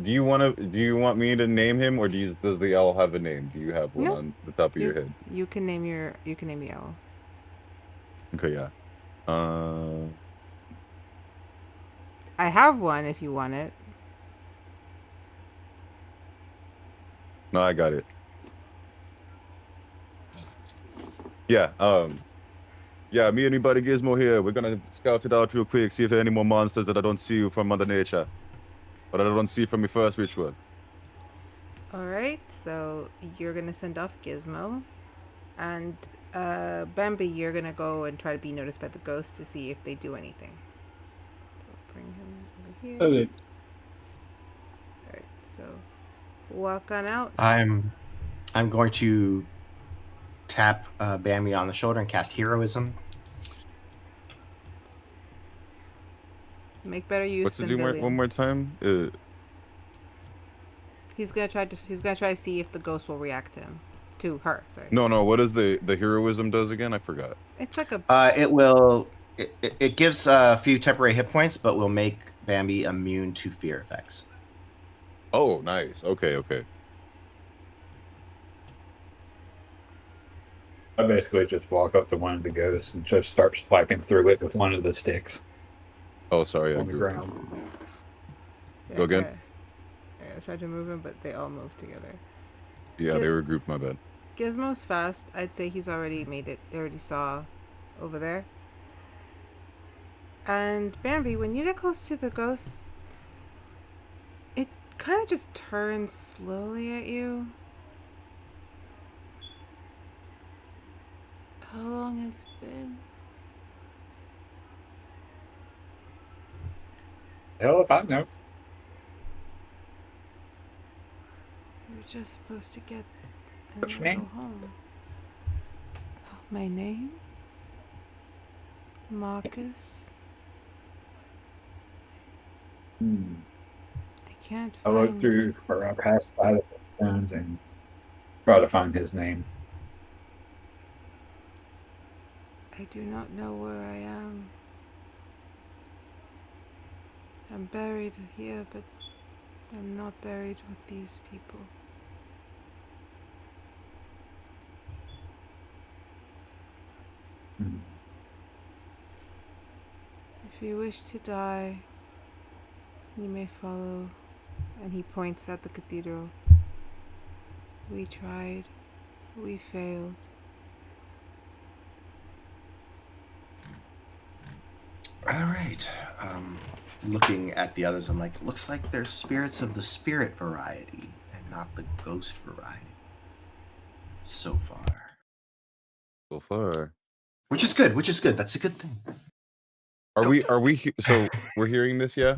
do you want me to name him, or does the owl have a name? Do you have one Nope. on the top of your head? You can name the owl. Okay, yeah. I have one if you want it. No, I got it. Yeah, yeah, me and my buddy Gizmo here. We're gonna scout it out real quick, see if there are any more monsters that I don't see from Mother Nature. Or that I don't see from my first ritual. Alright, so you're gonna send off Gizmo. And Bambi, you're gonna go and try to be noticed by the ghost to see if they do anything. So bring him over here. Okay. Alright, so walk on out. I'm going to tap Bambi on the shoulder and cast Heroism. Make better use What's to than do Billion. one more time? He's gonna try to see if the ghost will react to her. Sorry. No. What is the heroism does again? I forgot. It's like a It gives a few temporary hit points, but will make Bambi immune to fear effects. Oh, nice. Okay. I basically just walk up to one of the ghosts and just start swiping through it with one of the sticks Oh, sorry. on the ground. Go again? I tried to move him, but they all moved together. Yeah, they were grouped. My bad. Gizmo's fast. I'd say he's already made it. They already saw over there. And Bambi, when you get close to the ghosts, it kind of just turns slowly at you. How long has it been? Hell if I know. You're just supposed to get and What's your then go name? home. My name? Marcus. I can't I look find. through, or I pass by the phones and try to find his name. I do not know where I am. I'm buried here, but I'm not buried with these people. Hmm. If you wish to die, you may follow. And he points at the cathedral. We tried. We failed. All right. Looking at the others, I'm like, looks like they're spirits of the spirit variety and not the ghost variety. So far. So far. Which is good. That's a good thing. So we're hearing this, yeah?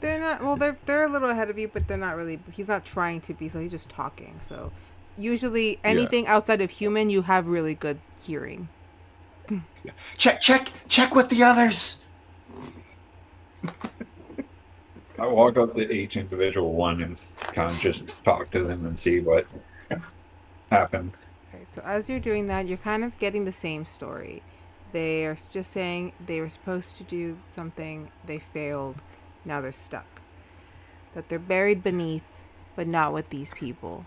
They're not. Well, they're a little ahead of you, but they're not really. He's not trying to be. So he's just talking. So usually anything outside of human, you have really good hearing. Yeah. Check with the others. I walk up to each individual one and kind of just talk to them and see what happened. Alright, so as you're doing that, you're kind of getting the same story. They are just saying they were supposed to do something, they failed, now they're stuck. That they're buried beneath, but not with these people.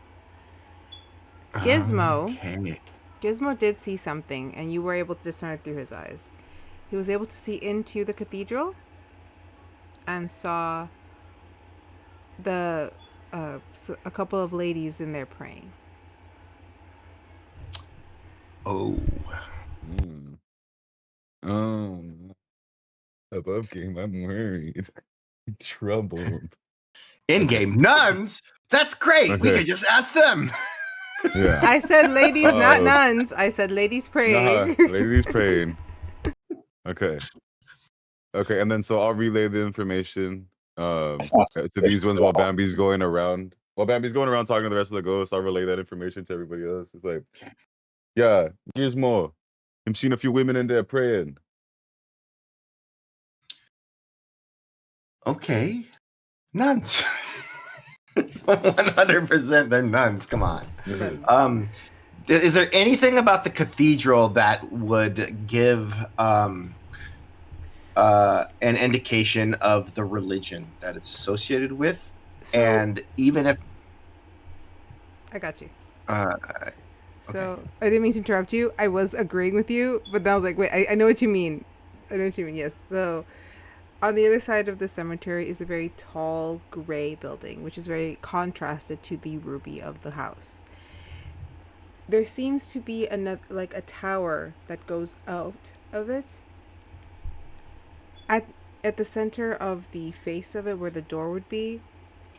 Gizmo. Okay. Gizmo did see something, and you were able to discern it through his eyes. He was able to see into the cathedral and saw a couple of ladies in there praying. Oh. Oh. Above game, I'm worried. Troubled. In-game nuns? That's great. We Okay. could just ask them. Yeah. I said ladies, not nuns. I said ladies praying. Ladies praying. Okay. Okay, and then so I'll relay the information to these ones while Bambi's going around. While Bambi's going around talking to the rest of the ghosts, I'll relay that information to everybody else. It's like, yeah, Gizmo. I'm seeing a few women in there praying. Okay. Nuns. 100% they're nuns. Come on. Is there anything about the cathedral that would give an indication of the religion that it's associated with? So, And even if I got you. okay. So I didn't mean to interrupt you. I was agreeing with you, but then I was like, wait, I know what you mean. Yes. So on the other side of the cemetery is a very tall gray building, which is very contrasted to the ruby of the house. There seems to be another, like a tower that goes out of it. At the center of the face of it, where the door would be,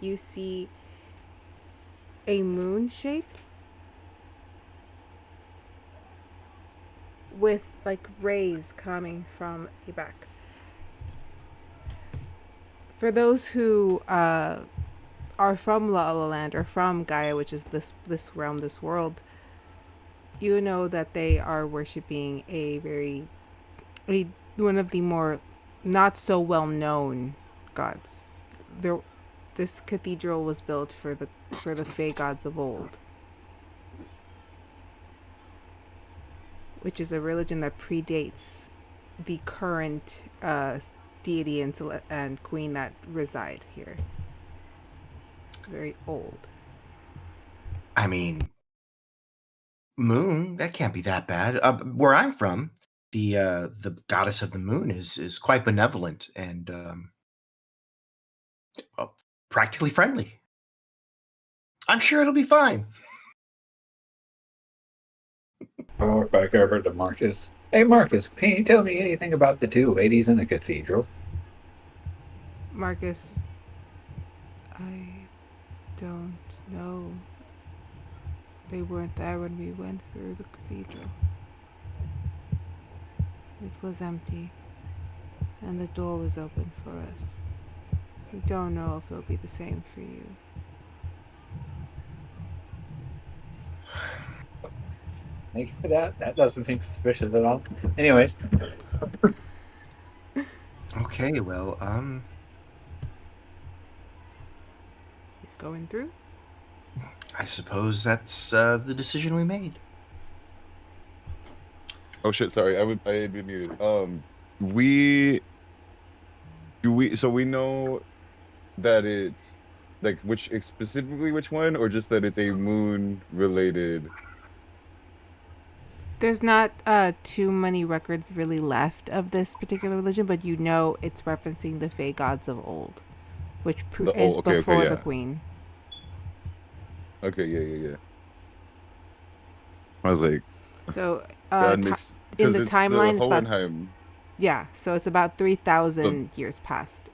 you see a moon shape with like rays coming from the back. For those who are from Lala Land or from Gaia, which is this realm, this world, you know that they are worshiping one of the more not so well known gods. This cathedral was built for the Fae gods of old, which is a religion that predates the current deity and queen that reside here. Very old. I mean, moon, that can't be that bad. Where I'm from, the goddess of the moon is quite benevolent and practically friendly. I'm sure it'll be fine. I walk back over to Marcus. Hey, Marcus, can you tell me anything about the two ladies in the cathedral? Marcus, I don't know. They weren't there when we went through the cathedral. It was empty, and the door was open for us. We don't know if it'll be the same for you. Thank you for that. That doesn't seem suspicious at all. Anyways, Okay, well, Going through? I suppose that's the decision we made. Oh shit! Sorry, I had been muted. We so we know that it's like specifically which one, or just that it's a moon related. There's not too many records really left of this particular religion, but you know it's referencing the Fae gods of old, which is before the queen. Okay, yeah. I was like, So that makes in the it's timeline, the it's about, Hohenheim. so it's about 3,000 years past.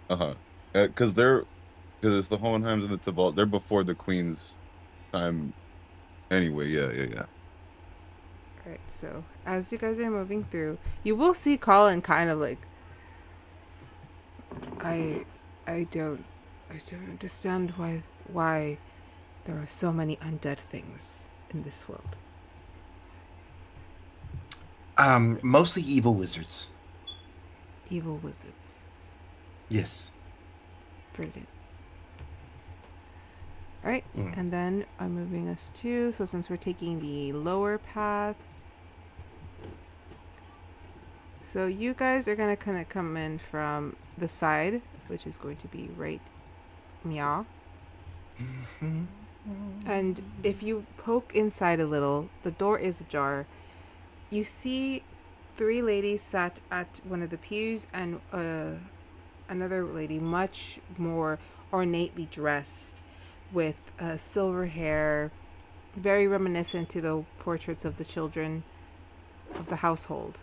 Because it's the Hohenheims and the Tabal. They're before the queen's time. Anyway, yeah. Alright, so as you guys are moving through, you will see Colin kind of like, I don't understand why there are so many undead things in this world. Mostly evil wizards. Evil wizards. Yes. Brilliant. Alright, and then I'm moving us to, so since we're taking the lower path, so you guys are going to kind of come in from the side, which is going to be right meow. And if you poke inside a little, the door is ajar. You see 3 ladies sat at one of the pews, and another lady much more ornately dressed with silver hair, very reminiscent to the portraits of the children of the household.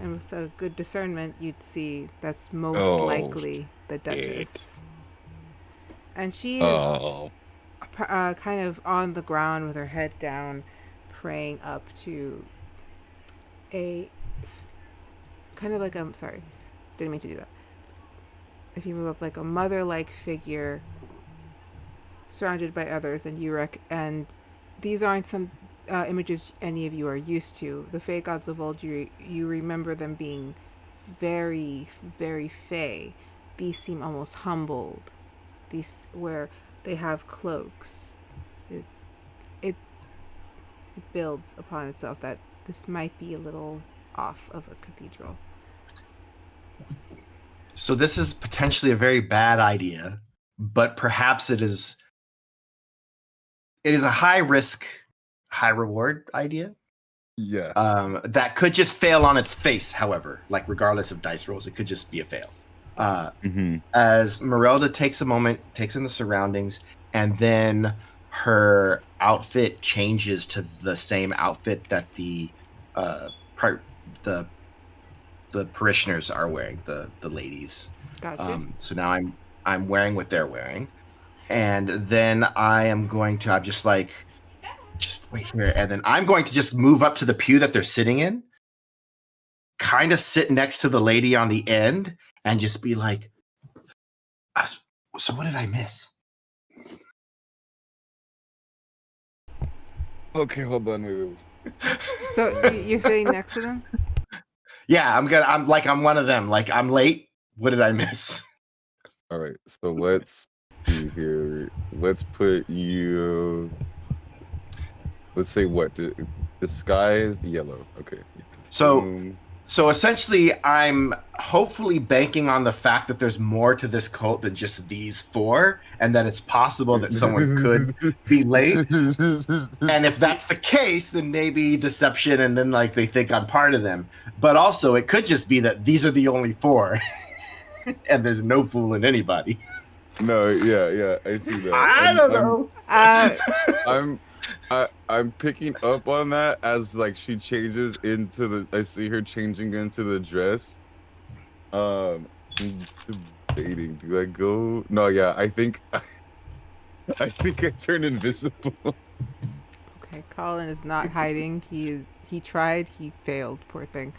And with a good discernment, you'd see that's most likely the Duchess. And she is kind of on the ground with her head down, praying up to a kind of like sorry, didn't mean to do that. If you move up, like a mother-like figure surrounded by others, and these aren't some images any of you are used to. The Fae gods of old, you remember them being very, very Fae. These seem almost humbled. These where they have cloaks. It builds upon itself that this might be a little off of a cathedral. So this is potentially a very bad idea, but perhaps it is a high risk, high reward idea. Yeah. That could just fail on its face, however, like regardless of dice rolls, it could just be a fail. As Merelda takes a moment, takes in the surroundings, and then her outfit changes to the same outfit that the parishioners are wearing, the ladies. Gotcha. So now I'm wearing what they're wearing, and then I'm just wait here, and then I'm going to just move up to the pew that they're sitting in, kind of sit next to the lady on the end, and just be like, so what did I miss? Okay, hold on, wait. So you're sitting next to them? Yeah, I'm one of them. Like, I'm late. What did I miss? All right, so let's see here. Let's put you. Let's say what? Disguised yellow. Okay. So essentially, I'm hopefully banking on the fact that there's more to this cult than just these 4, and that it's possible that someone could be late. And if that's the case, then maybe deception, and then like they think I'm part of them. But also, it could just be that these are the only 4, and there's no fooling anybody. No, yeah, I see that. I don't know. I'm picking up on that as like she changes into I see her changing into the dress. debating. Do I go? No, yeah. I think I think I turn invisible. Okay, Colin is not hiding. He tried, he failed, poor thing.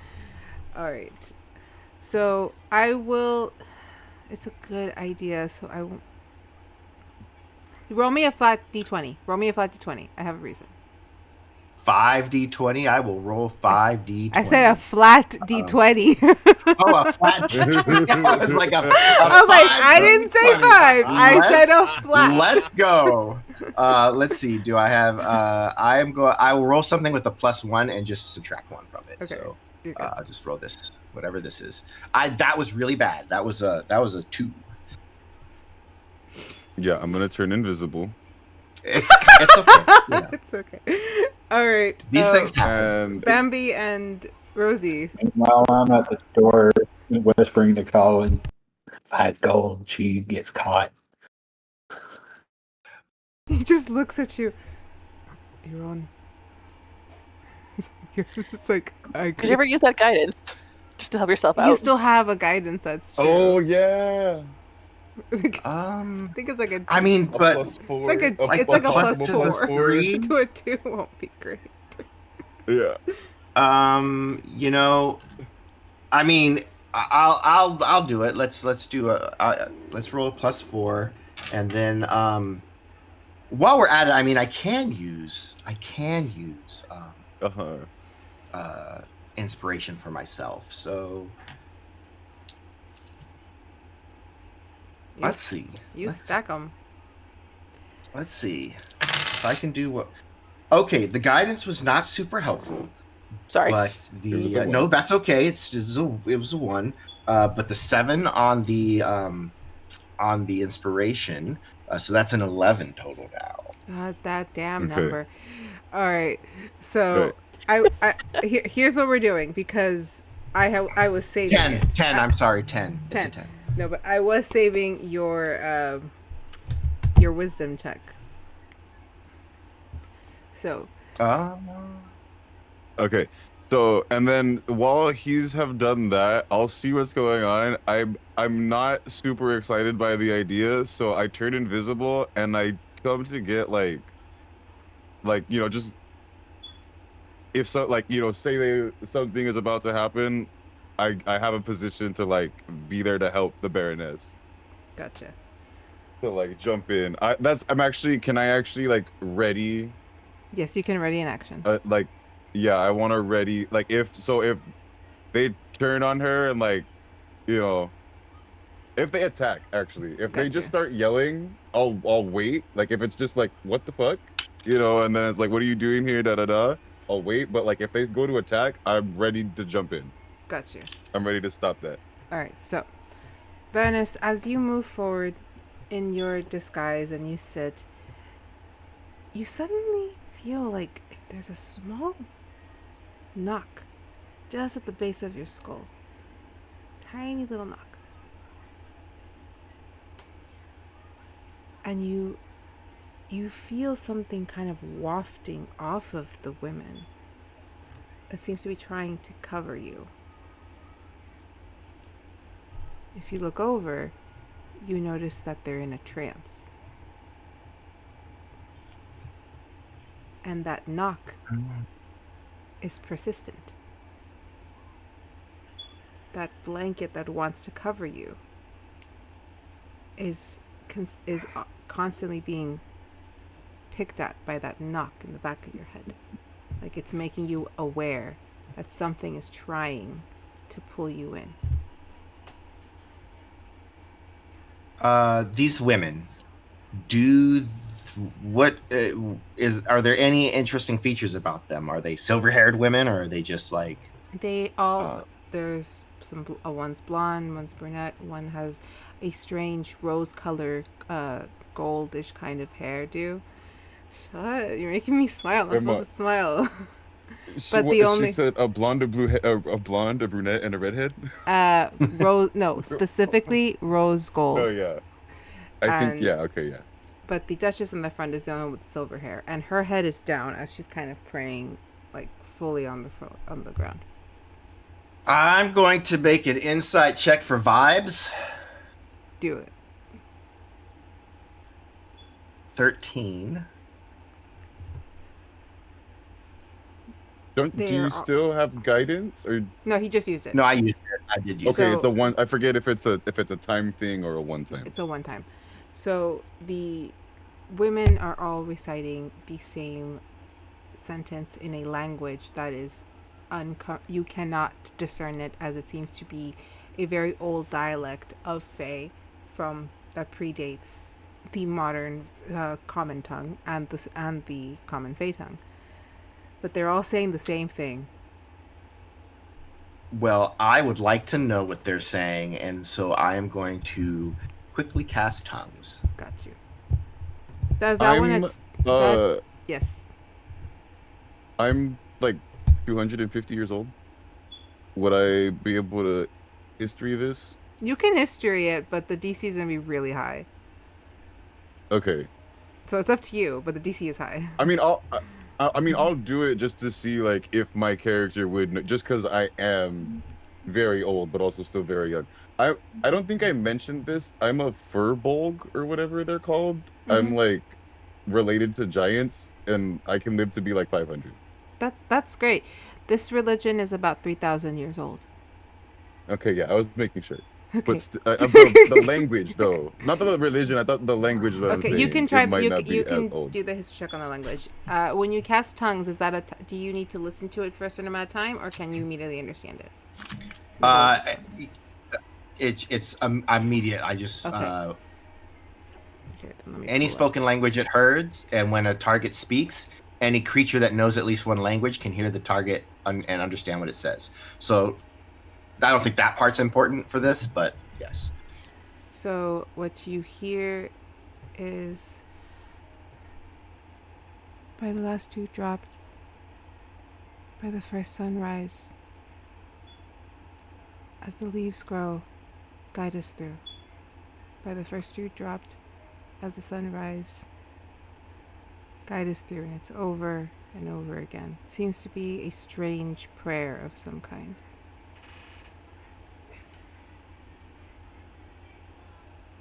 All right. So, I will it's a good idea. So I will roll me a flat d20. Roll me a flat d20. I have a reason. 5d20. I will roll 5d20. I said a flat d20. Oh, a flat d20. I was like I was like, I didn't say 5. I said a flat. Let's go. Let's see. Do I have? I will roll something with a +1 and just subtract 1 from it. Okay. So You're good. I'll just roll this, whatever this is. That was really bad. That was a 2. Yeah, I'm gonna turn invisible. It's okay. Yeah. It's okay. All right. These things happen. And Bambi and Rosie. While I'm at the door whispering to Colin, if I had gold, she gets caught. He just looks at you. You're on. It's like, I Did you ever use that guidance just to help yourself out? You still have a guidance that's true. oh yeah, I think it's like a. I mean, a but +4. It's like a plus plus to the 4. 3. To a 2 won't be great. Yeah. You know, I mean, I'll do it. Let's do let's roll a +4, and then while we're at it, I mean, I can use inspiration for myself. So let's see. You stack them. Let's see if I can do what. Okay, the guidance was not super helpful. Sorry. But It was a one. no, that's okay. It was a 1. But the 7 on the inspiration, so that's an 11 total now. God, that damn Okay. number. All right. So here's what we're doing because I was saving 10. it. 10. I'm sorry, 10. It's a 10. No, but I was saving your wisdom check. So Okay. So, and then while he's have done that, I'll see what's going on. I'm not super excited by the idea, so I turn invisible and I come to get like just if so, say something is about to happen, I have a position to be there to help the Baroness. gotcha. To jump in. Can I actually ready? Yes, you can ready an action. Yeah, I want to ready. If they turn on her and if they attack, actually, if they just start yelling, I'll wait. If it's just what the fuck, and then it's what are you doing here? Da da da. I'll wait. But if they go to attack, I'm ready to jump in. Gotcha. I'm ready to stop that. All right. So, Baroness, as you move forward in your disguise and you sit, you suddenly feel like if there's a small knock just at the base of your skull. Tiny little knock. And you feel something kind of wafting off of the women. It seems to be trying to cover you. If you look over, you notice that they're in a trance. And that knock is persistent. That blanket that wants to cover you is constantly being picked at by that knock in the back of your head. Like it's making you aware that something is trying to pull you in. These women, are there any interesting features about them? Are they silver-haired women, or are they just They all there's some one's blonde, one's brunette, one has a strange rose color goldish kind of hairdo. Shut, you're making me smile. I'm not supposed to smile. But she said a blonde, a brunette, and a redhead. Rose, no, specifically rose gold. Oh yeah, okay. But the Duchess in the front is the one with silver hair, and her head is down as she's kind of praying, fully on the ground. I'm going to make an insight check for vibes. Do it. 13. Do They're you all- still have guidance, or No, he just used it. No, I used it. I did use okay? it. It's a one. I forget if it's a time thing or a one time. It's a one time. So the women are all reciting the same sentence in a language that is you cannot discern it, as it seems to be a very old dialect of Fae that predates the modern common tongue and the common Fae tongue. But they're all saying the same thing. Well, I would like to know what they're saying, and so I am going to quickly cast tongues. Got you. Does that one? Yes. I'm like 250 years old. Would I be able to history this? You can history it, but the DC is gonna be really high. Okay. So it's up to you, but the DC is high. I mean, I'll do it just to see like if my character would, just because I am very old, but also still very young. I don't think I mentioned this. I'm a furbolg or whatever they're called. I'm like related to giants, and I can live to be like 500. That's great. This religion is about 3,000 years old. Okay, yeah, I was making sure. Okay. But the language, though, not the religion. I thought the language. That Okay, I'm you saying, can try. it might not be You as can old. do the history check on the language. When you cast tongues, is that do you need to listen to it for a certain amount of time, or can you immediately understand it? It's immediate. I just Okay. Okay, then let me any pull up. spoken language it herds, and when a target speaks, any creature that knows at least one language can hear the target and understand what it says. So I don't think that part's important for this, but yes. So what you hear is, by the last dew dropped, by the first sunrise, as the leaves grow, guide us through. By the first dew dropped, as the sunrise, guide us through. And it's over and over again. It seems to be a strange prayer of some kind.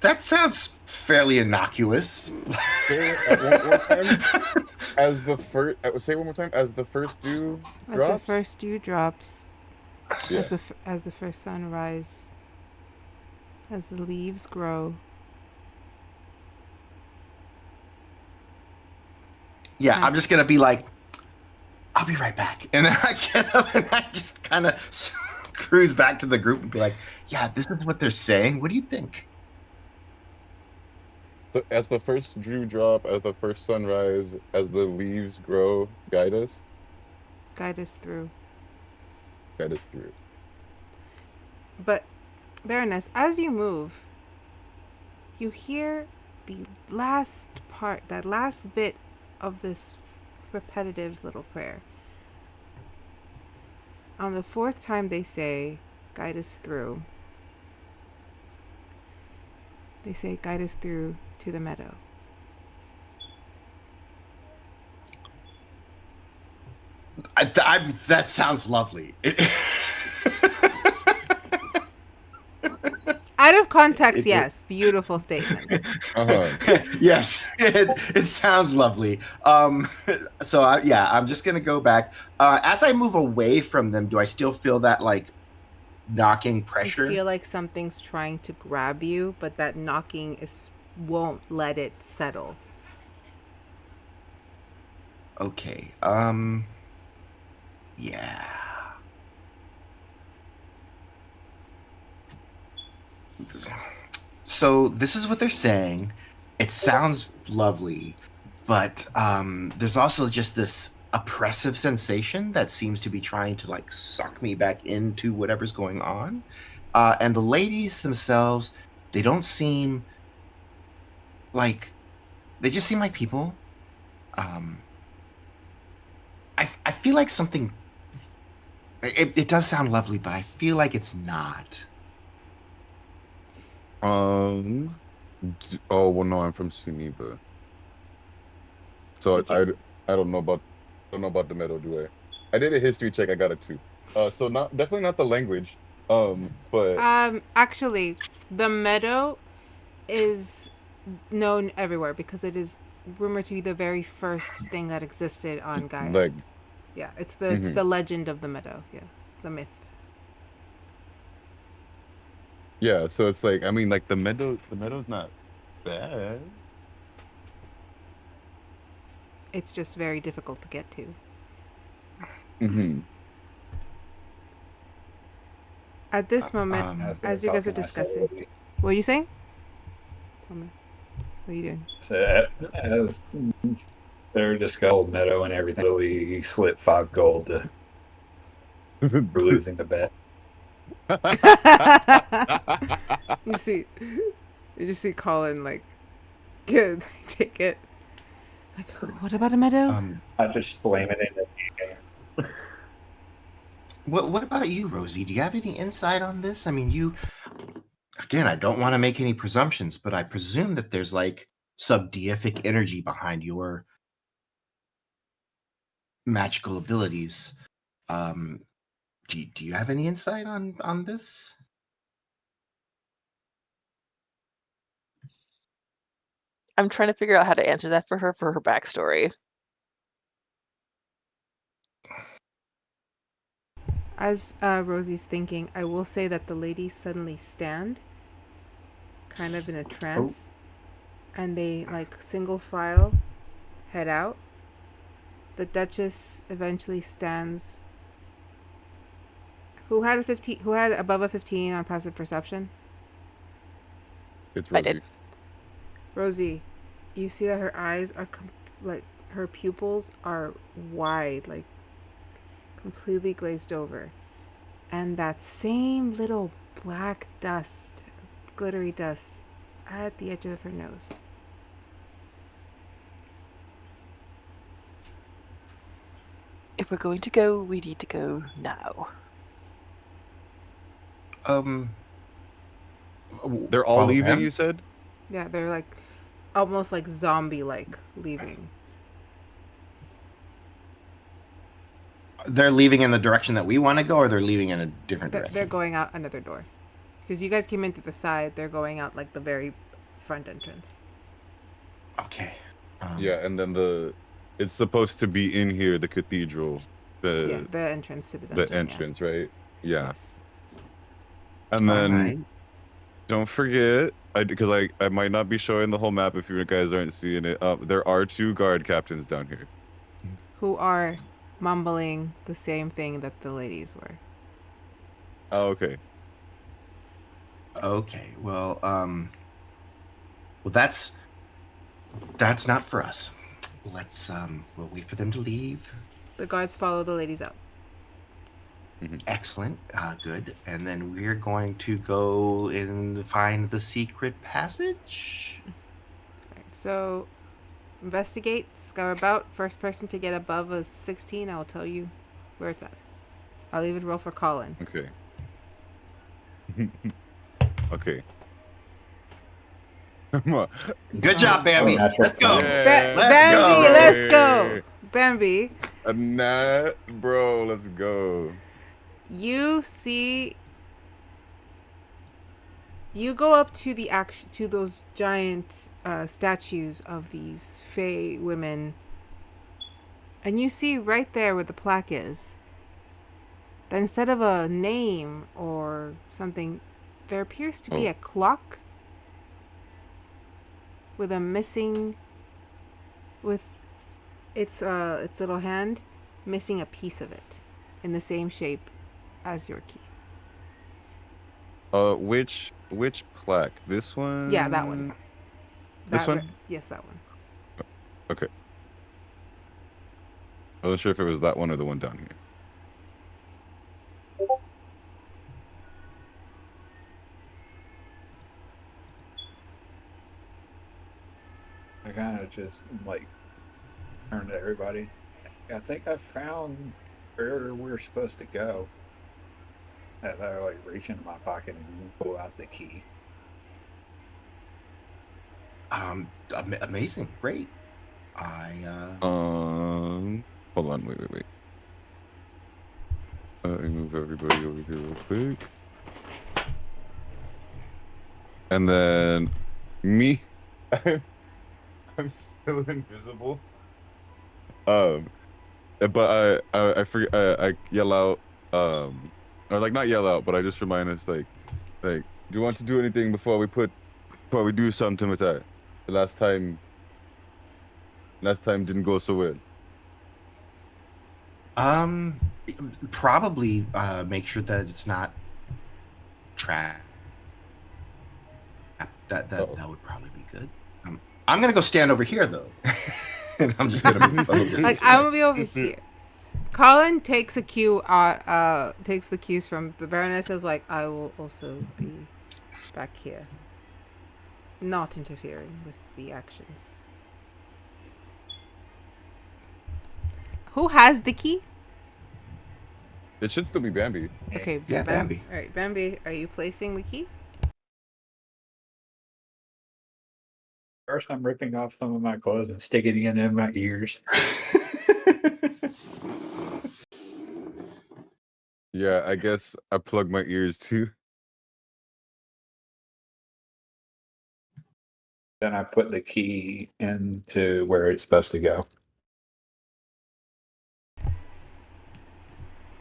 That sounds fairly innocuous. Say it one more time. As the first, say it one more time. As the first dew As drops. the first dew drops, Yeah. as the first sunrise, as the leaves grow. Yeah, Okay. I'm just gonna be like, I'll be right back, and then I get up and I just kind of cruise back to the group and be like, yeah, this is what they're saying. What do you think? So as the first dew drop, as the first sunrise, as the leaves grow, guide us Through. guide us through. But, Baroness, as you move, you hear the last part, that last bit of this repetitive little prayer. On the fourth time they say, guide us through, they say, guide us through to the meadow. That sounds lovely. Out of context, yes. Beautiful statement. Yes, it sounds lovely. So I'm just gonna go back. As I move away from them, do I still feel that like knocking pressure? I feel like something's trying to grab you, but that knocking won't let it settle. Okay. Yeah. So this is what they're saying. It sounds lovely, but there's also just this oppressive sensation that seems to be trying to like suck me back into whatever's going on. And the ladies themselves, they don't seem like, they just seem like people. I feel like something, it does sound lovely, but I feel like it's not. Oh well, no, I'm from Geneva, so I don't know about the meadow, do I? I did a history check. I got a 2. So definitely not the language. But Actually, the meadow is known everywhere because it is rumored to be the very first thing that existed on Gaia. Like, Yeah, it's the legend of the meadow. Yeah, the myth. yeah. So it's like, I mean, like the meadow's not bad. It's just very difficult to get to. Mm-hmm. At this moment, as you guys are discussing, what are you saying? Tell me. What are you doing? So as they're discussing meadow and everything, Lily slipped 5 gold for losing the bet. you just see Colin like, good, take it. Like, what about a meadow? I just slam it in the air. What about you, Rosie? Do you have any insight on this? I mean, you again, I don't want to make any presumptions, but I presume that there's like sub-deific energy behind your magical abilities. Do you have any insight on this? I'm trying to figure out how to answer that for her backstory. As Rosie's thinking, I will say that the ladies suddenly stand, kind of in a trance, and they like single file head out. The Duchess eventually stands. Who had a 15? Who had above a 15 on passive perception? It's I Rosie. did. Rosie, you see that her eyes are like her pupils are wide, like completely glazed over, and that same little black dust, glittery dust, at the edge of her nose. If we're going to go, we need to go now. They're all Follow leaving, them? you said? Yeah, they're like almost like zombie-like leaving. They're leaving in the direction that we want to go, or they're leaving in a different direction? They're going out another door. Because you guys came in through the side, they're going out like the very front entrance. Okay. Yeah, and then it's supposed to be in here, the cathedral, The entrance to the dungeon. the entrance, right? Yeah. Yes. And then Alright. don't forget, because I might not be showing the whole map if you guys aren't seeing it. There are 2 guard captains down here. Who are mumbling the same thing that the ladies were. Oh, okay. Okay. Well, that's not for us. Let's we'll wait for them to leave. The guards follow the ladies out. Excellent. Good. And then we're going to go and find the secret passage. Alright, so investigate, scour about. First person to get above a 16, I will tell you where it's at. I'll even roll for Colin. Okay. Okay. Come on. Good job, Bambi. Oh, Let's go. Yeah. Bambi, go. let's go. Bambi, A nat, bro. Let's go. you go up to to those giant statues of these Fey women, and you see right there where the plaque is that instead of a name or something, there appears to be a clock with its little hand missing a piece of it in the same shape as your key. Which plaque? This one? Yeah, that one. This one? Yes, that one. Okay. I wasn't sure if it was that one or the one down here. I kind of just like turn to everybody. I think I found where we're supposed to go. As I like reach into my pocket and pull out the key. Amazing. Great. Hold on, wait. Move everybody over here real quick. And then Me, I'm still invisible. But I forget. I yell out. Or like not yell out, but I just remind us do you want to do anything before we do something with that? The last time didn't go so well. Probably make sure that it's not trapped. That would probably be good. I'm gonna go stand over here though, and I'm just gonna move. Like I'm gonna be over here. Colin takes takes the cues from the Baroness. Is like, I will also be back here, not interfering with the actions. Who has the key? It should still be Bambi. Okay, Yeah, Bambi. All right, Bambi, are you placing the key? First, I'm ripping off some of my clothes and sticking it in my ears. Yeah, I guess I plug my ears too. Then I put the key into where it's supposed to go.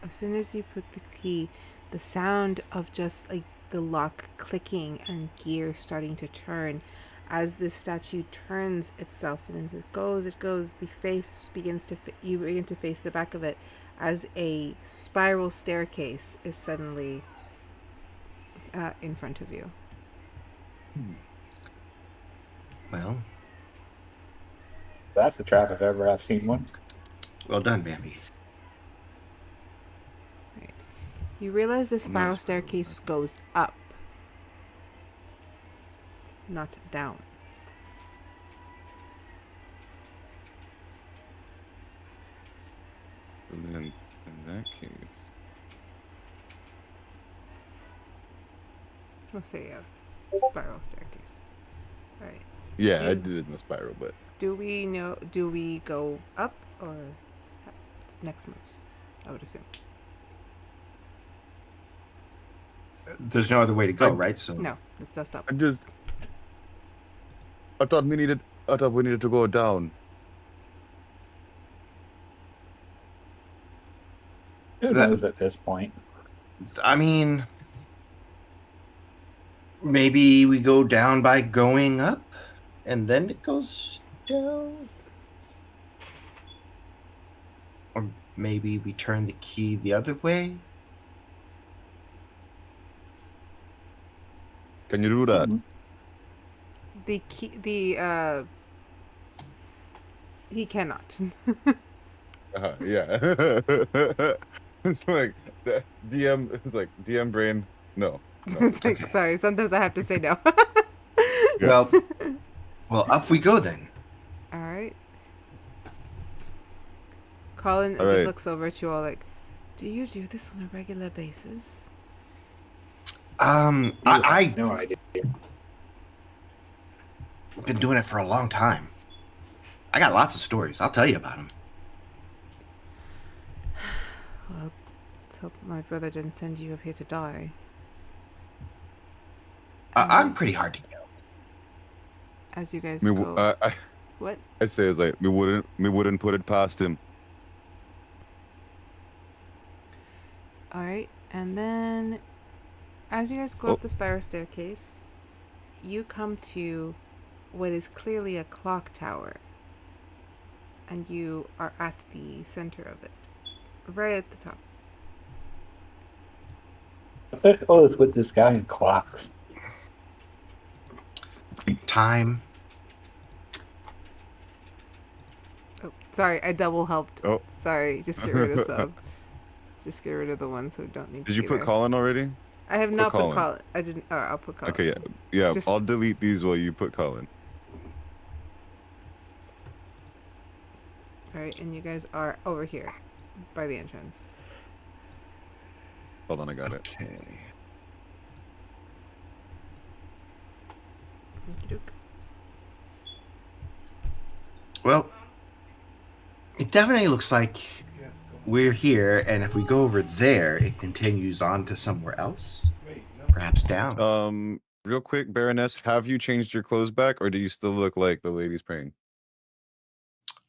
As soon as you put the key, the sound of just like the lock clicking and gear starting to turn as the statue turns itself, and as it goes, the face begins to you begin to face the back of it as a spiral staircase is suddenly in front of you. Well, That's the trap if ever I've seen one. well done, Bambi. Right. You realize the spiral Nice. staircase goes up, not down. And then in that case, We'll say a spiral staircase. All right. yeah, I Do- did it in a spiral, but Do we go up or next moves? I would assume. There's no other way to go, right? So No, it's just up. I thought we needed to go down. Who That- knows at this point? I mean, maybe we go down by going up, and then it goes down. Or maybe we turn the key the other way. Can you do that? Mhm. The key, he cannot. Yeah. It's like the DM. It's like DM brain. No. It's like, Okay. sorry, sometimes I have to say no. Yeah. Well, up we go then. All right. Colin All just right. looks over at you all like, do you do this on a regular basis? I've No idea. been doing it for a long time. I got lots of stories. I'll tell you about them. Well, let's hope my brother didn't send you up here to die. I'm pretty hard to kill. As you guys Me, go. What? I say it's like me wouldn't put it past him. All right, and then as you guys go up the spiral staircase, you come to what is clearly a clock tower, and you are at the center of it, right at the top. What the hell is with this guy and clocks? Time. Oh, sorry, I double helped. Oh. Sorry, just get rid of sub. Just get rid of the ones who don't need to Did you be put there. Colin already? I have not put Colin? Colin. I didn't. Oh, I'll put Colin. Okay, yeah. Just- I'll delete these while you put Colin. All right, and you guys are over here by the entrance. Hold on, I got it. Okay. Okey-doke. Well, it definitely looks like we're here, and if we go over there, it continues on to somewhere else. Perhaps down. Real quick, Baroness, have you changed your clothes back, or do you still look like the lady's praying?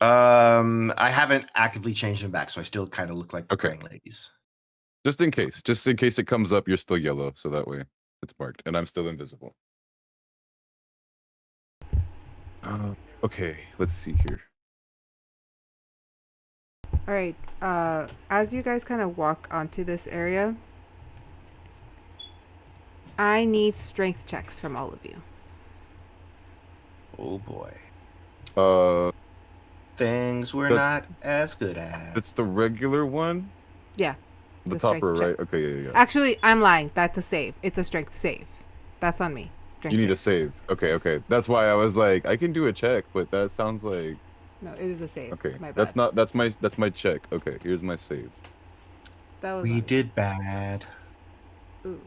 I haven't actively changed them back, so I still kind of look like the Okay. praying ladies. Just in case it comes up, you're still yellow, so that way it's marked, and I'm still invisible. Okay, let's see here. All right. As you guys kind of walk onto this area, I need strength checks from all of you. Oh boy. That's- Things we're not as good at. It's the regular one? Yeah. The The top strength row, check. right? Okay, yeah. Actually, I'm lying. That's a save. It's a strength save. That's on me. Strength You need a save. save. Okay. That's why I was like, I can do a check, but that sounds like No, it is a save. okay. My bad. That's my check. Okay, here's my save. That was We on me. did bad. Ooh.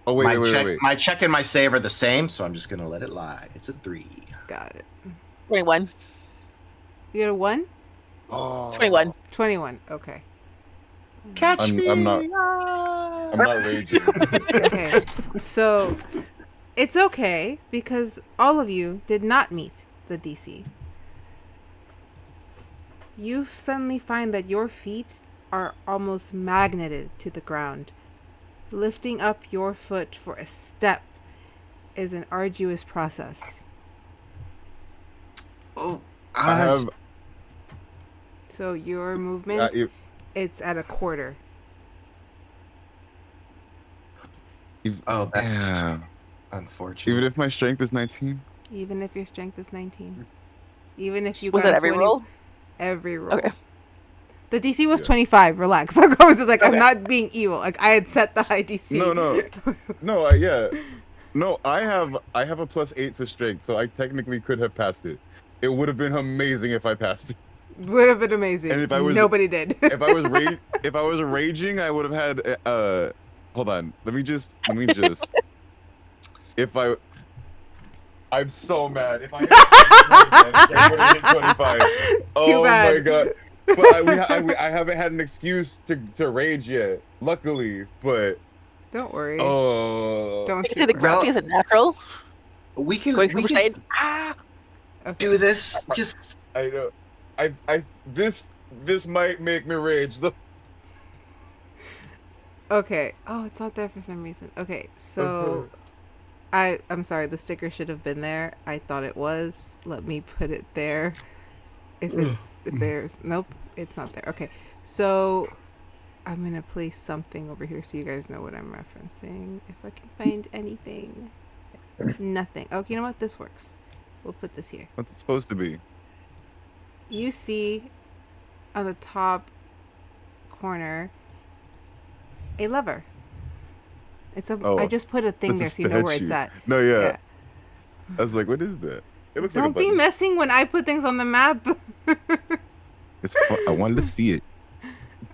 Oh wait. My check and my save are the same, so I'm just gonna let it lie. It's a 3. Got it. 21. You got a 1? Oh, 21. 21. Okay. Catch me! I'm not raging. Okay. So it's okay because all of you did not meet the DC. You suddenly find that your feet are almost magneted to the ground. Lifting up your foot for a step is an arduous process. Oh, I have. So your movement, If, it's at a quarter. Oh, that's yeah. unfortunate. Even if my strength is 19. Even if your strength is 19. Even if you Was got that a every 20 roll? Every roll. Okay. The DC was Yeah. 25. Relax. I was just like, I'm Okay. not being evil. Like I had set the high DC. No. No, I have a +8 to strength, so I technically could have passed it. It would have been amazing if I passed it. Would have been amazing. And if I was- Nobody did. If I was raging, I would have had hold on. Let me just if I'm so mad. If I hit 25. Oh bad. my god. But I haven't had an excuse to rage yet. Luckily, but Don't worry. oh, Don't I can you say the worry. gravity is a natural. We can Going Super Saiyan. Okay. do this. Just I know. This might make me rage. Okay. Oh, it's not there for some reason. Okay, so I'm sorry, the sticker should have been there. I thought it was. Let me put it there. If there's nope, it's not there. Okay. So I'm gonna place something over here so you guys know what I'm referencing. If I can find anything. Nothing. Okay, you know what? This works. We'll put this here. What's it supposed to be? You see on the top corner a lever. It's a. Oh, I just put a thing It's a there so you know where it's statue. at. No, yeah. Yeah. I was like, what is that? It looks Don't like a be button. messing when I put things on the map. It's fun. I wanted to see it.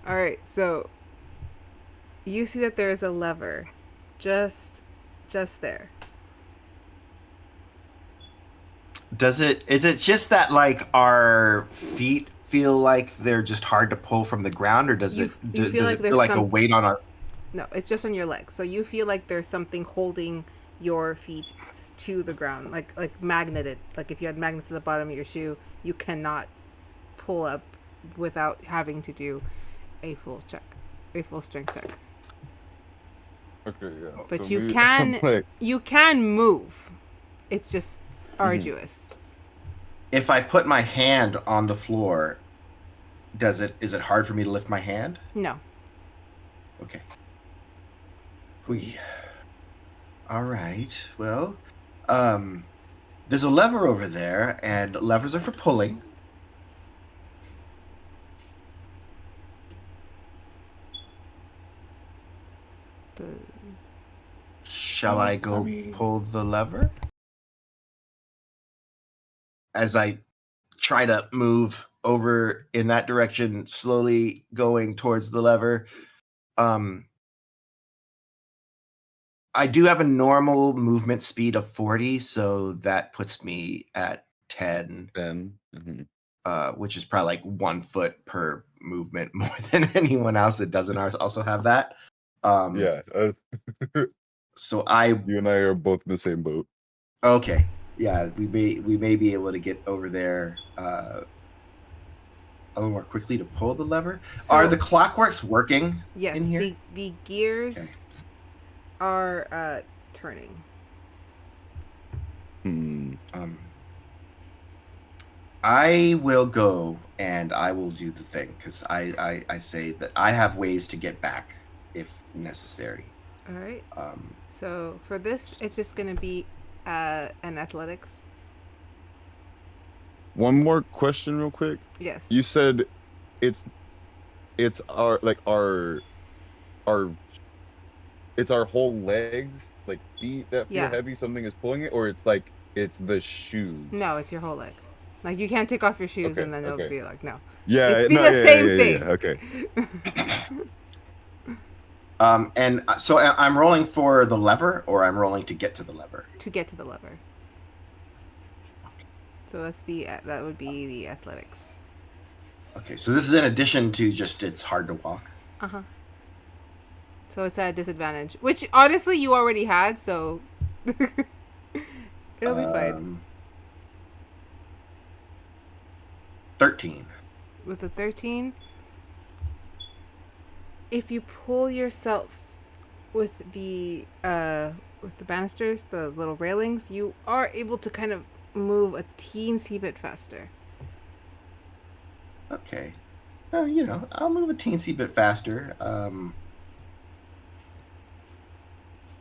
All right, so you see that there is a lever, just there. is it just that like our feet feel like they're just hard to pull from the ground, or does You- it you feel does like it there's feel like a some- weight on our? No, it's just on your legs. So you feel like there's something holding your feet to the ground, like magneted. Like if you had magnets at the bottom of your shoe, you cannot pull up without having to do a full strength check. Okay, yeah. But So you maybe- can I'm like, you can move. It's just arduous. If I put my hand on the floor, is it hard for me to lift my hand? No. Okay. All right. Well, there's a lever over there, and levers are for pulling. Shall I go pull the lever? As I try to move over in that direction, slowly going towards the lever. I do have a normal movement speed of 40, so that puts me at 10, then. which is probably like 1 foot per movement more than anyone else that doesn't also have that. Yeah. So I You and I are both in the same boat. okay. Yeah, we may be able to get over there a little more quickly to pull the lever. Are the clockworks working Yes, in here? the gears are turning. I will go and I will do the thing because I say that I have ways to get back if necessary. All right. So for this, it's just gonna be an athletics. One more question, real quick. Yes. You said it's our it's our whole legs, like feet that feel Yeah. heavy. Something is pulling it, or it's like it's the shoes. No, it's your whole leg. Like you can't take off your shoes Okay, and then it'll okay. be like no. Yeah, It'd be no, the yeah, same yeah, thing. yeah, okay. And so I'm rolling for the lever, or I'm rolling to get to the lever. To get to the lever. So that's that would be the athletics. Okay, so this is in addition to just it's hard to walk. So it's at a disadvantage, which honestly you already had, so it'll be fine. 13. With the 13, if you pull yourself with the banisters, the little railings, you are able to kind of move a teensy bit faster. Okay. Well, I'll move a teensy bit faster.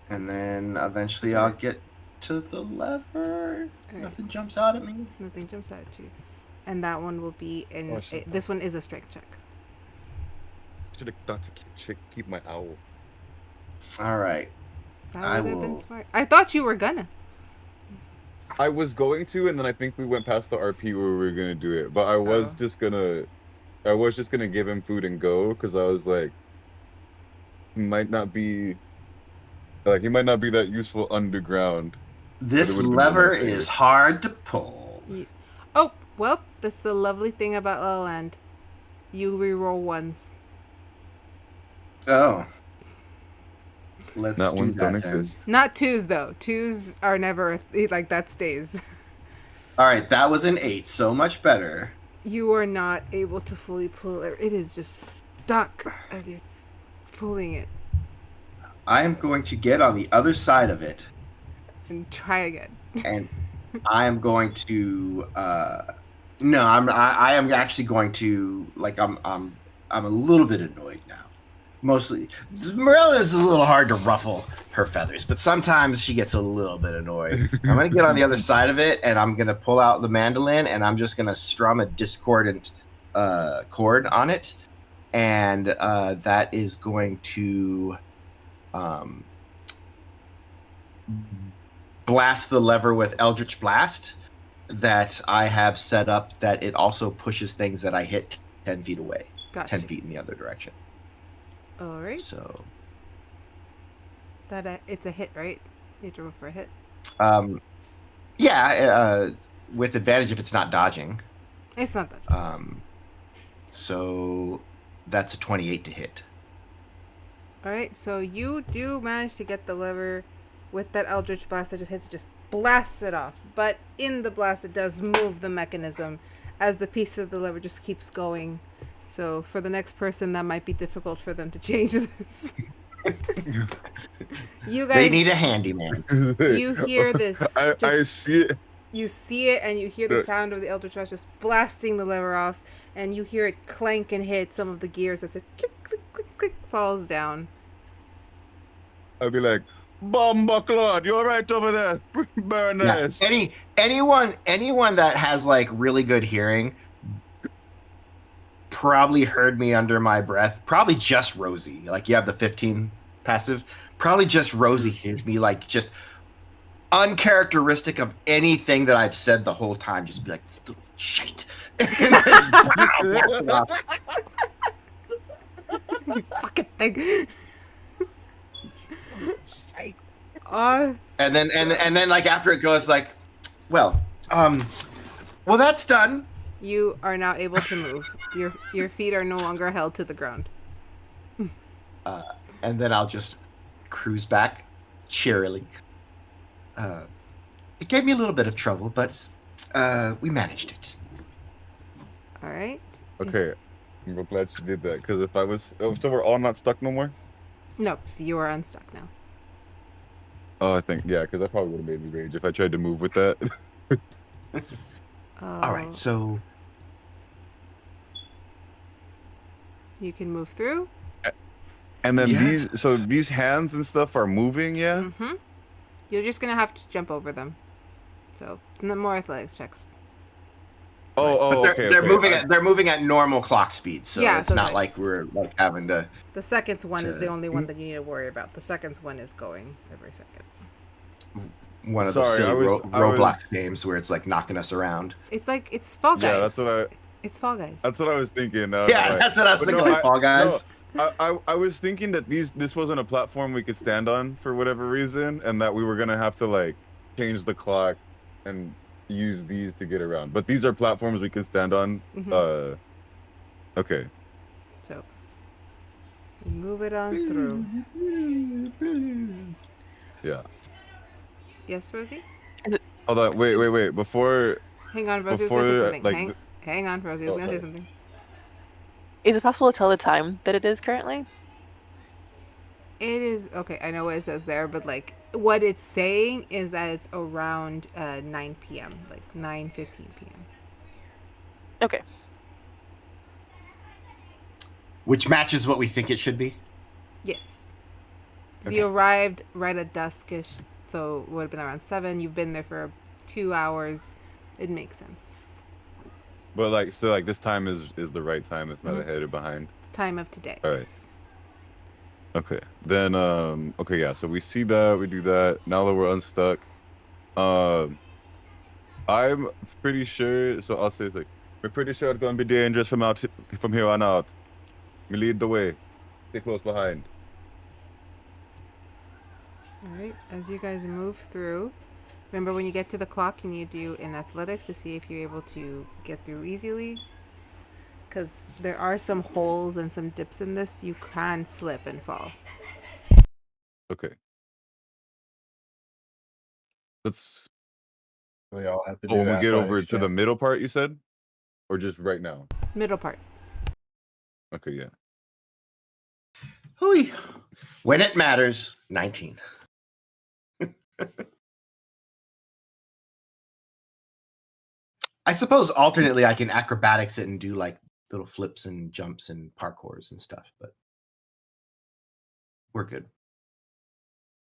And then eventually I'll get to the lever. Right. Nothing jumps out at me. Nothing jumps out at you. And that one will be this one is a strength check. Should have thought to keep my owl. All right. That would have been smart. I thought you were gonna. I was going to, and then I think we went past the RP where we were gonna do it. But I was just gonna give him food and go because I was like, he might not be that useful underground. This lever is hard to pull. Oh, well, that's the lovely thing about La La Land. You reroll ones. Oh. Let's That do ones don't that then. exist. Not twos, though. Twos are never, like, that stays. All right, that was an 8. So much better. You are not able to fully pull it. It is just stuck as you're pulling it. I am going to get on the other side of it. And try again. And I am going to no, I am actually going to I'm a little bit annoyed now. Mostly Morella is a little hard to ruffle her feathers, but sometimes she gets a little bit annoyed. I'm going to get on the other side of it and I'm going to pull out the mandolin and I'm just going to strum a discordant chord on it, and that is going to blast the lever with Eldritch Blast that I have set up that it also pushes things that I hit 10 feet away. Gotcha. 10 feet in the other direction. All right. So that it's a hit, right? You have to roll for a hit. Yeah, with advantage if it's not dodging. It's not dodging. So that's a 28 to hit. All right, so you do manage to get the lever with that Eldritch Blast that just hits, just blasts it off. But in the blast, it does move the mechanism as the piece of the lever just keeps going. So for the next person, that might be difficult for them to change this. You guys, They need a handyman. you hear this. I see it. You see it, and you hear the sound of the Eldritch Blast just blasting the lever off, and you hear it clank and hit some of the gears as it click, click, click, click, falls down. I'll be like, Bomba Claude, you're right over there. Burn this. Anyone that has like really good hearing probably heard me under my breath. Probably just Rosie. Like you have the 15 passive. Probably just Rosie hears me like just uncharacteristic of anything that I've said the whole time. Just be like, shit. Fucking thing. And then like after it goes like, well that's done. You are now able to move. Your feet are no longer held to the ground. And then I'll just cruise back cheerily. It gave me a little bit of trouble, but we managed it. All right. Okay, I'm real glad she did that, because if I was... Oh, so we're all not stuck no more? No, you are unstuck now. Oh, I think, yeah, because that probably would have made me rage if I tried to move with that. All right, so... You can move through. And then Yes. these hands and stuff are moving, yeah? Mm-hmm. You're just going to have to jump over them. So, no more athletics checks. Oh, but okay. they're okay. moving they're moving at normal clock speed, so Yeah, it's so not it's like we're like having to. The seconds one is the To- only one that you need to worry about. The seconds one is going every second. One of those Sorry, silly I was- Roblox games where it's like knocking us around. It's like, it's Fall Guys. Yeah, that's It's Fall Guys. what I was thinking. Yeah, that's what I was But thinking. no, Like Fall Guys. I was thinking that this wasn't a platform we could stand on for whatever reason, and that we were gonna have to like change the clock and use these to get around. But these are platforms we can stand on. Mhm. Okay. So, move it on through. Yeah. Yes, Rosie? Hold on. Wait. Before. Hang on, Rosie was going to say something. Hang on, Rosie was going to say something. Is it possible to tell the time that it is currently? It is, okay, I know what it says there, but like, what it's saying is that it's around 9 p.m., like 9:15 p.m. Okay. Which matches what we think it should be. Yes. So Okay. you arrived right at duskish, so it would have been around 7. You've been there for 2 hours. It makes sense. But like, so like this time is the right time. It's not Mhm. ahead or behind. Time of today. All right. Yes. Okay. Then okay, yeah, so we see that, we do that. Now that we're unstuck. I'm pretty sure, so I'll say it's like, we're pretty sure it's gonna be dangerous from here on out. We lead the way. Stay close behind. All right. As you guys move through, remember when you get to the clock, you need to do an athletics to see if you're able to get through easily. Because there are some holes and some dips in this. You can slip and fall. Okay. Let's We all have to do when we get over athletics to the check. middle part, you said? Or just right now? Middle part. Okay, yeah. Hooey. When it matters, 19. I suppose alternately I can acrobatics it and do like little flips and jumps and parkours and stuff, but we're good.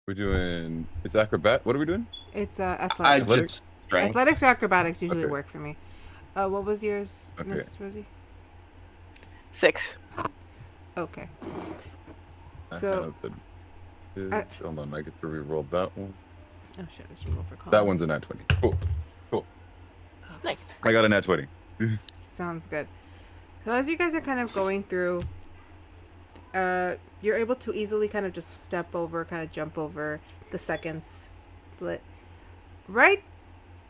We're doing it's acrobat. What are we doing? It's I athletics. just strength. Athletics or acrobatics usually Okay. work for me. What was yours, Okay. Miss Rosie? 6. Okay. I So- have the- hold on, I get to re-roll that one. Oh shit! I should roll for That Colin. one's a nat 20. Cool. Nice. I got a nat 20. Sounds good. So as you guys are kind of going through, you're able to easily kind of just step over, kind of jump over the seconds split. Right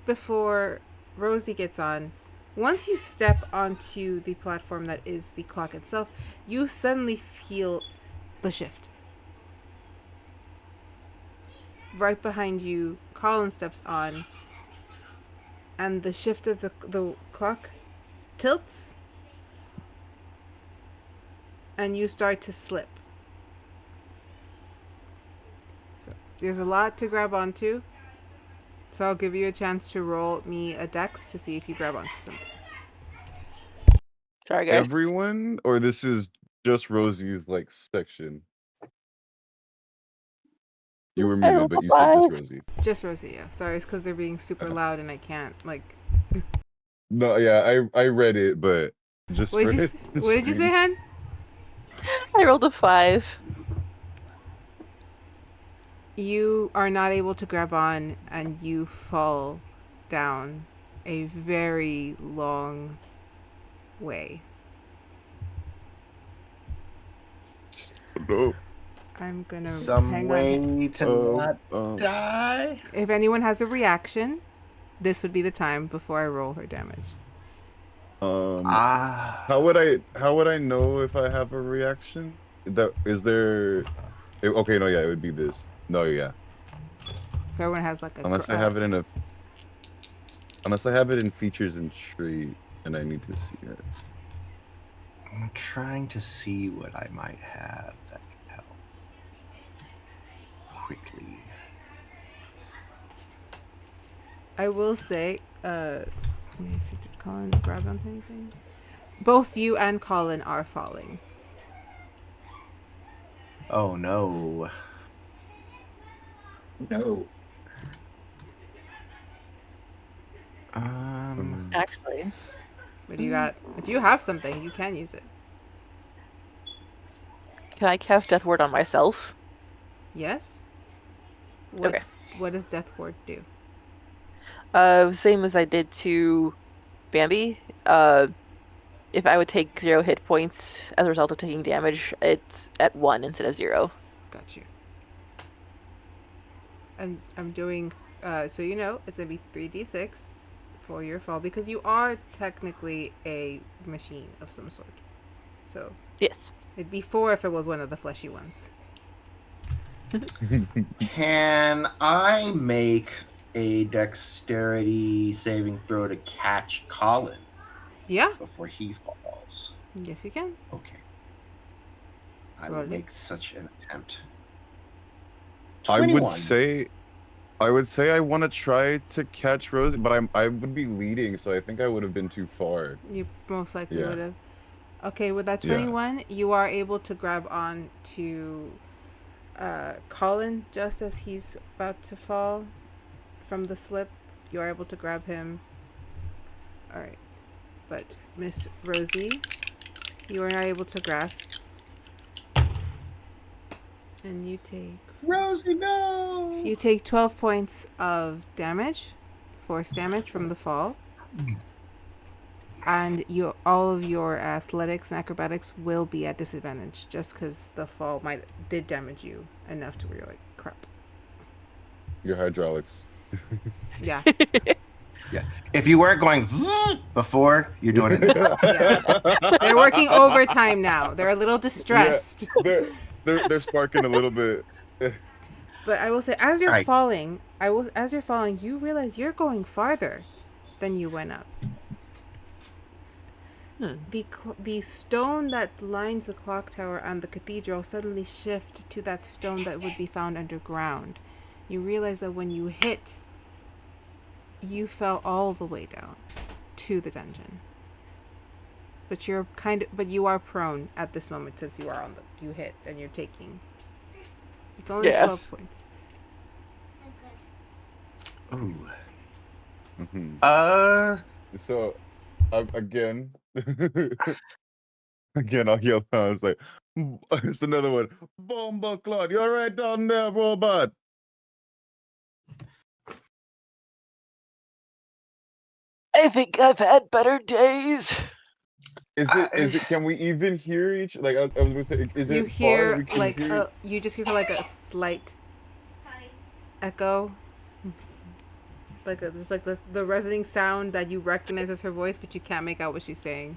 before Rosie gets on, once you step onto the platform that is the clock itself, you suddenly feel the shift. Right behind you, Colin steps on, and the shift of the clock tilts, and you start to slip. So there's a lot to grab onto. So I'll give you a chance to roll me a dex to see if you grab onto something. Sorry, guys. Everyone? Or this is just Rosie's like section? You were I muted, rolled but a you said just 5. Rosie. Just Rosie, yeah. Sorry, it's because they're being super loud and I can't, like... No, yeah, I read it, but just What did for you, the what did you say, stream. Han? I rolled a 5. You are not able to grab on and you fall down a very long way. No. I'm gonna Some hang way on. to not die. If anyone has a reaction, this would be the time before I roll her damage. How would I know if I have a reaction? Okay, no, yeah, it would be this. No, yeah. If everyone has like a Unless I have it in a. Unless I have it in features and trait, and I need to see it. I'm trying to see what I might have that can help quickly. I will say, let me see, did Colin grab onto anything? Both you and Colin are falling. Oh no. No. Actually, What do you got? If you have something, you can use it. can I cast Death Ward on myself? Yes? What, Okay. What does Death Ward do? Same as I did to Bambi. If I would take 0 hit points as a result of taking damage, it's at 1 instead of 0. Got you. I'm doing, so you know, it's going to be 3d6 for your fall because you are technically a machine of some sort. So Yes. it'd be 4 if it was one of the fleshy ones. Can I make a dexterity saving throw to catch Colin Yeah? before he falls? Yes, you can. Okay. I Roll will it. make such an attempt. I would 21. say I want to try to catch Rosie, but I would be leading, so I think I would have been too far. You most likely Yeah. would have. Okay, with that Yeah. 21, you are able to grab on to Colin just as he's about to fall from the slip. You are able to grab him. All right. But Miss Rosie, you are not able to grasp. And you take Rosie, no! You take 12 points of damage, force damage from the fall. And all of your athletics and acrobatics will be at disadvantage just because the fall did damage you enough to where you're like, crap. Your hydraulics. Yeah. Yeah. If you weren't going before, you're doing it now. Yeah. They're working overtime now. They're a little distressed. They're sparking a little bit. But I will say, as you're Right. falling, you realize you're going farther than you went up. The stone that lines the clock tower and the cathedral suddenly shift to that stone that would be found underground. You realize that when you hit, you fell all the way down to the dungeon. But you are prone at this moment because you hit and you're taking. It's only 12 points. Ooh. Mm-hmm. So, again, I'll yell out. It's like, it's another one. Bomba Claude, you're right down there, robot. I think I've had better days. Is it? Can we even hear each? Like, I was gonna say, is You it hear far that we can like hear? you just hear like a slight echo, there's like the resonating sound that you recognize as her voice, but you can't make out what she's saying.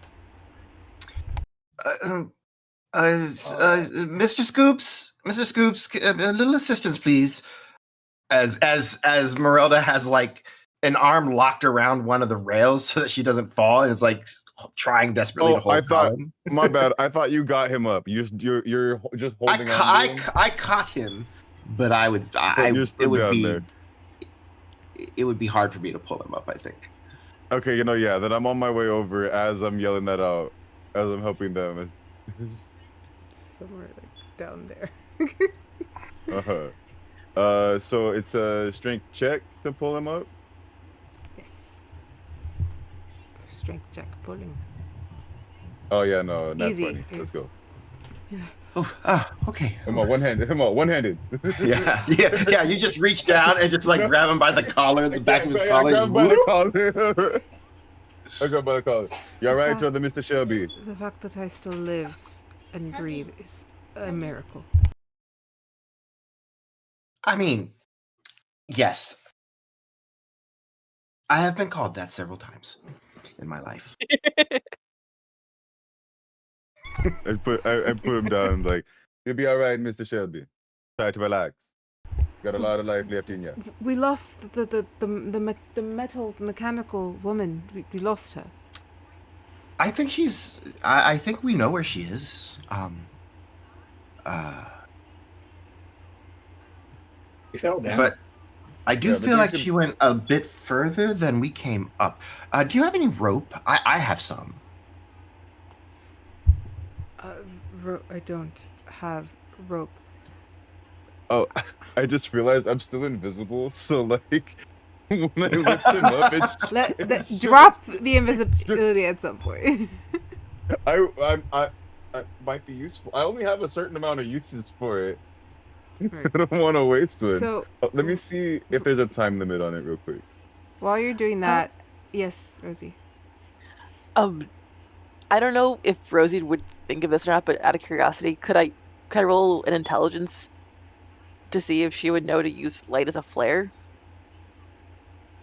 Mr. Scoops, a little assistance, please. As Merelda has like an arm locked around one of the rails so that she doesn't fall, and is like trying desperately to hold. I thought, Colin. my bad. I thought you got him up. You're just holding on to him. I caught him, but You're still down there. It would be hard for me to pull him up, I think. Okay, yeah. Then I'm on my way over as I'm yelling that out, as I'm helping them. Somewhere like down there. So it's a strength check to pull him up. Yes. Strength check pulling. Oh yeah, no, that's Easy. funny. Let's go. Oh, okay. Come on, one-handed. Yeah. You just reach down and just like grab him by the collar, the back of his collar. I grab by the collar. I grab by the collar. You all right, brother, Mr. Shelby? The fact that I still live and breathe is a miracle. I mean, yes. I have been called that several times in my life. I put him down. Like, you'll be all right, Mr. Shelby. Try to relax. Got a lot of life left in you. We lost the metal mechanical woman. We lost her. I think she's. I think we know where she is. You fell down. But I do Yeah, but feel like there's she went a bit further than we came up. Do you have any rope? I have some. I don't have rope. Oh, I just realized I'm still invisible. So like, when I lift him up, it's Drop the invisibility at some point. I might be useful. I only have a certain amount of uses for it. Right. I don't want to waste one. So Let me see if there's a time limit on it real quick. while you're doing that, yes, Rosie. I don't know if Rosie would think of this or not, but out of curiosity, could I roll an intelligence to see if she would know to use light as a flare?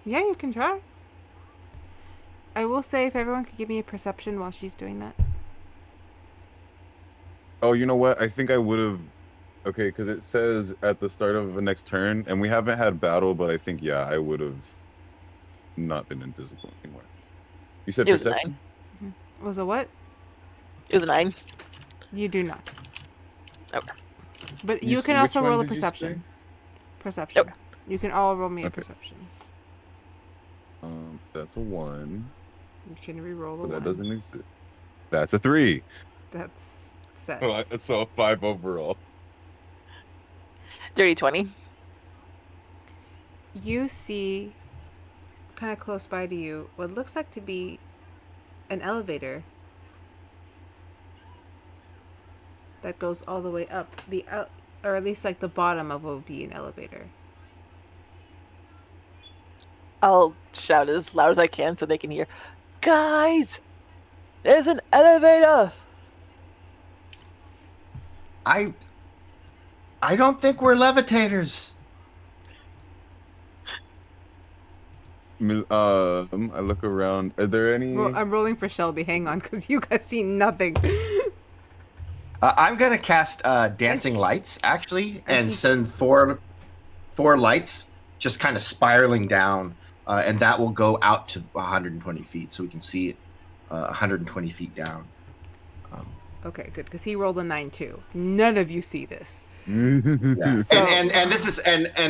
Yeah, you can try. I will say if everyone could give me a perception while she's doing that. Oh, you know what? I think I would have. Okay, because it says at the start of the next turn, and we haven't had battle, but I think, yeah, I would have not been invisible anymore. You said It was a perception? 9. Was a what? It was a 9. You do not. Okay. But You you can which also one roll a did you perception. say? Perception. Okay. You can all roll me a Okay. perception. That's a 1. You can re-roll the But that one. doesn't exist. That's a 3. That's set. So a 5 overall. Dirty 20. You see, kind of close by to you, what looks like to be an elevator that goes all the way up or at least like the bottom of what would be an elevator. I'll shout as loud as I can so they can hear. Guys, there's an elevator. I don't think we're levitators. I look around. Are there any? I'm rolling for Shelby. Hang on, because you guys see nothing. I'm gonna cast dancing lights actually, and send four lights just kind of spiraling down, and that will go out to 120 feet, so we can see it 120 feet down. Okay, good, because he rolled a 9 too. None of you see this. Yeah. So- and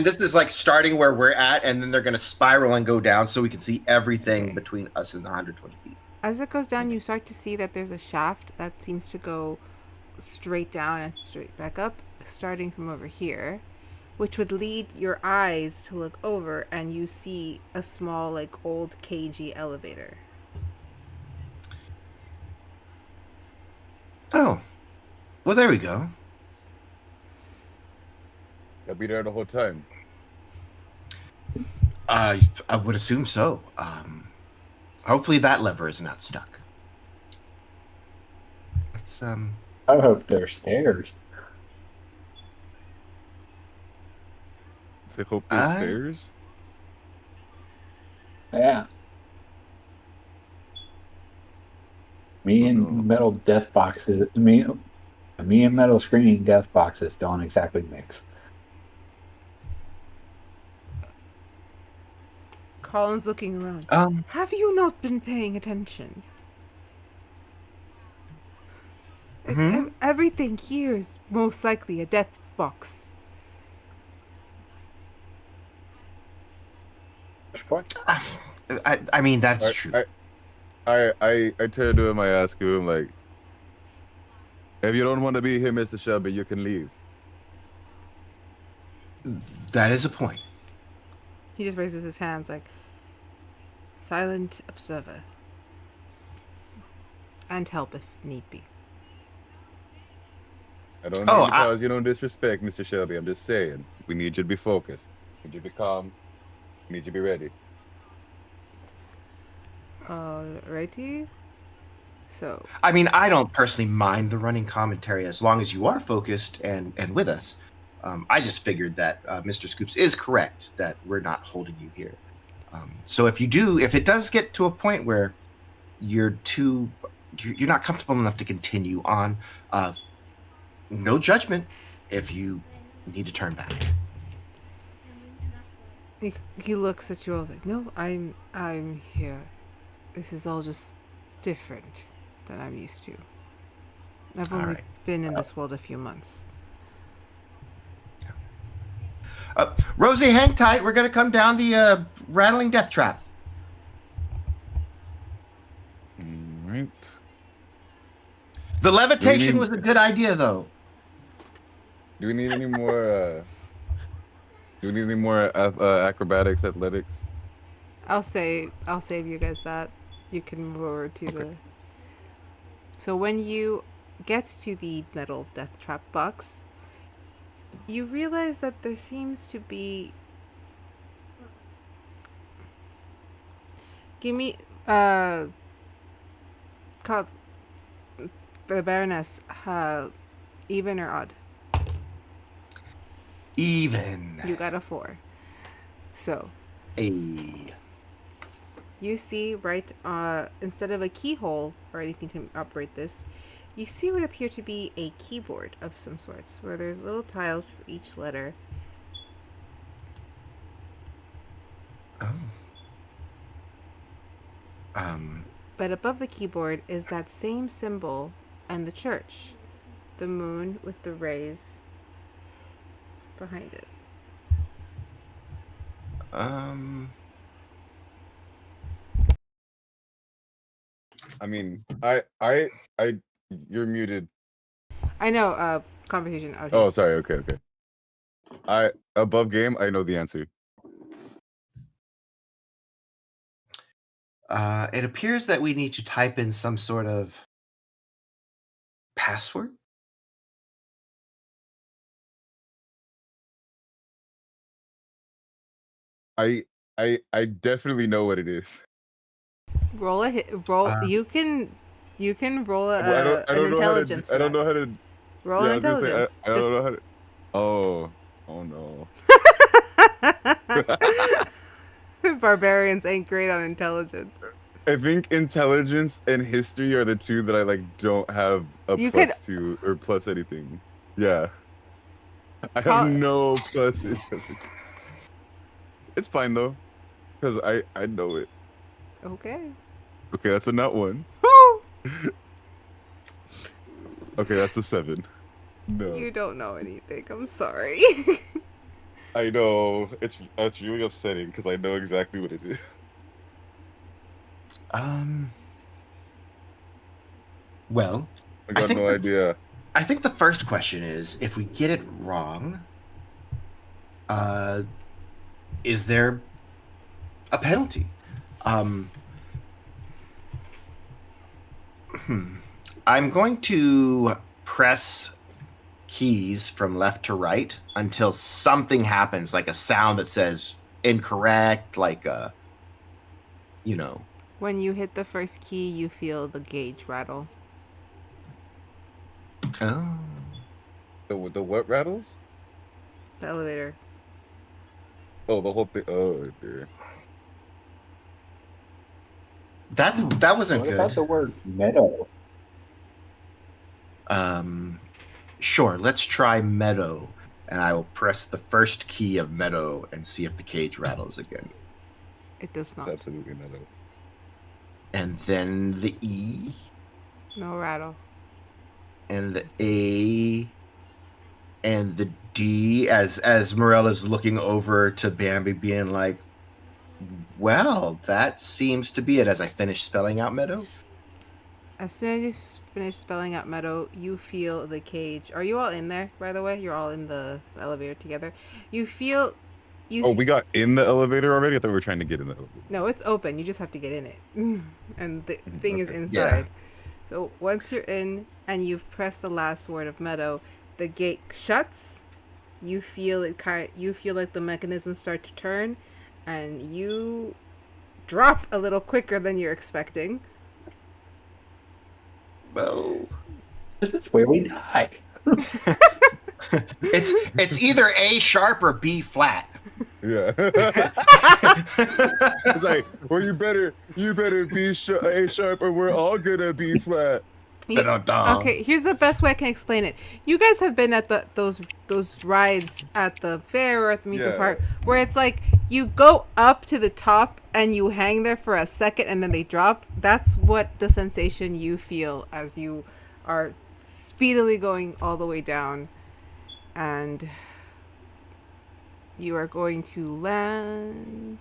this is like starting where we're at, and then they're gonna spiral and go down, so we can see everything Okay. between us and the 120 feet. As it goes down, you start to see that there's a shaft that seems to go straight down and straight back up, starting from over here, which would lead your eyes to look over, and you see a small, like, old cagey elevator. Oh, well, there we go. I'll be there the whole time. I would assume so. Hopefully that lever is not stuck. It's I hope there's stairs. I hope there's I- stairs. Yeah. Me and no. metal death boxes. Me and metal screening death boxes don't exactly mix. Colin's looking around. Have you not been paying attention? Mhm. Everything here is most likely a death box. Which point? I mean, that's true. I turn to him. I ask him like, if you don't want to be here, Mr. Shelby, you can leave. That is a point. He just raises his hands like, silent observer. And help if need be. I don't mean to cause you no disrespect, Mr. Shelby. I'm just saying, we need you to be focused. We need you to be calm. We need you to be ready. Alrighty. So, I mean, I don't personally mind the running commentary as long as you are focused and with us. I just figured that Mr. Scoops is correct that we're not holding you here. So if it does get to a point where you're not comfortable enough to continue on, no judgment if you need to turn back. He looks at you all like, no, I'm here. This is all just different than I'm used to. I've All only right. been in this world a few months. Rosie, hang tight. We're gonna come down the rattling death trap. All right. The levitation need- was a good idea, though. Do we need any more? Do we need any more acrobatics, athletics? I'll save you guys that. You can move over to the. So when you get to the metal death trap box, you realize that there seems to be. Give me called the Baroness. Even or odd? Even. You got a 4. So A. you see right instead of a keyhole or anything to operate this, you see what appear to be a keyboard of some sorts where there's little tiles for each letter. Oh. But above the keyboard is that same symbol and the church, the moon with the rays behind it. I mean, you're muted. I know. Conversation out here. Oh, sorry. Okay. Above game, I know the answer. It appears that we need to type in some sort of password. I definitely know what it is. Roll a hit. Roll. You can roll an intelligence. I don't know how to. Roll an intelligence. I don't know how to. Oh no. Barbarians ain't great on intelligence. I think intelligence and history are the two that I don't have a plus to or plus anything. Yeah. I have no plus intelligence. It's fine though, because I know it. Okay. Okay, that's a nut 1. Okay, that's a 7. No. You don't know anything. I'm sorry. I know. It's really upsetting because I know exactly what it is. Well, I got no idea. I think the first question is, if we get it wrong, is there a penalty? I'm going to press keys from left to right until something happens, like a sound that says incorrect, like When you hit the first key, you feel the gauge rattle. Oh. The what rattles? The elevator. Oh, the whole thing. Oh, dear. That wasn't What good. about the word meadow? Sure, let's try meadow, and I will press the first key of meadow and see if the cage rattles again. It does not. It's absolutely meadow. And then the E, No rattle. and the A, and the D, as Morella's looking over to Bambi, being like, well, that seems to be it, as I finish spelling out meadow. As soon as you finish spelling out meadow, you feel the cage. Are you all in there, by the way? You're all in the elevator together. You feel... Oh, we got in the elevator already? I thought we were trying to get in the elevator. No, it's open. You just have to get in it. And the thing is Okay. inside. Yeah. So once you're in and you've pressed the last word of meadow, the gate shuts. You feel it you feel like the mechanisms start to turn, and you drop a little quicker than you're expecting. Well, This is where we die. it's either A sharp or B flat. Yeah. It's like, well, you better be A sharp or we're all gonna be flat. Da-da-da. Okay, here's the best way I can explain it. You guys have been at those rides at the fair or at the amusement Yeah. park where it's like You go up to the top and you hang there for a second and then they drop. That's what the sensation you feel as you are speedily going all the way down. And you are going to land.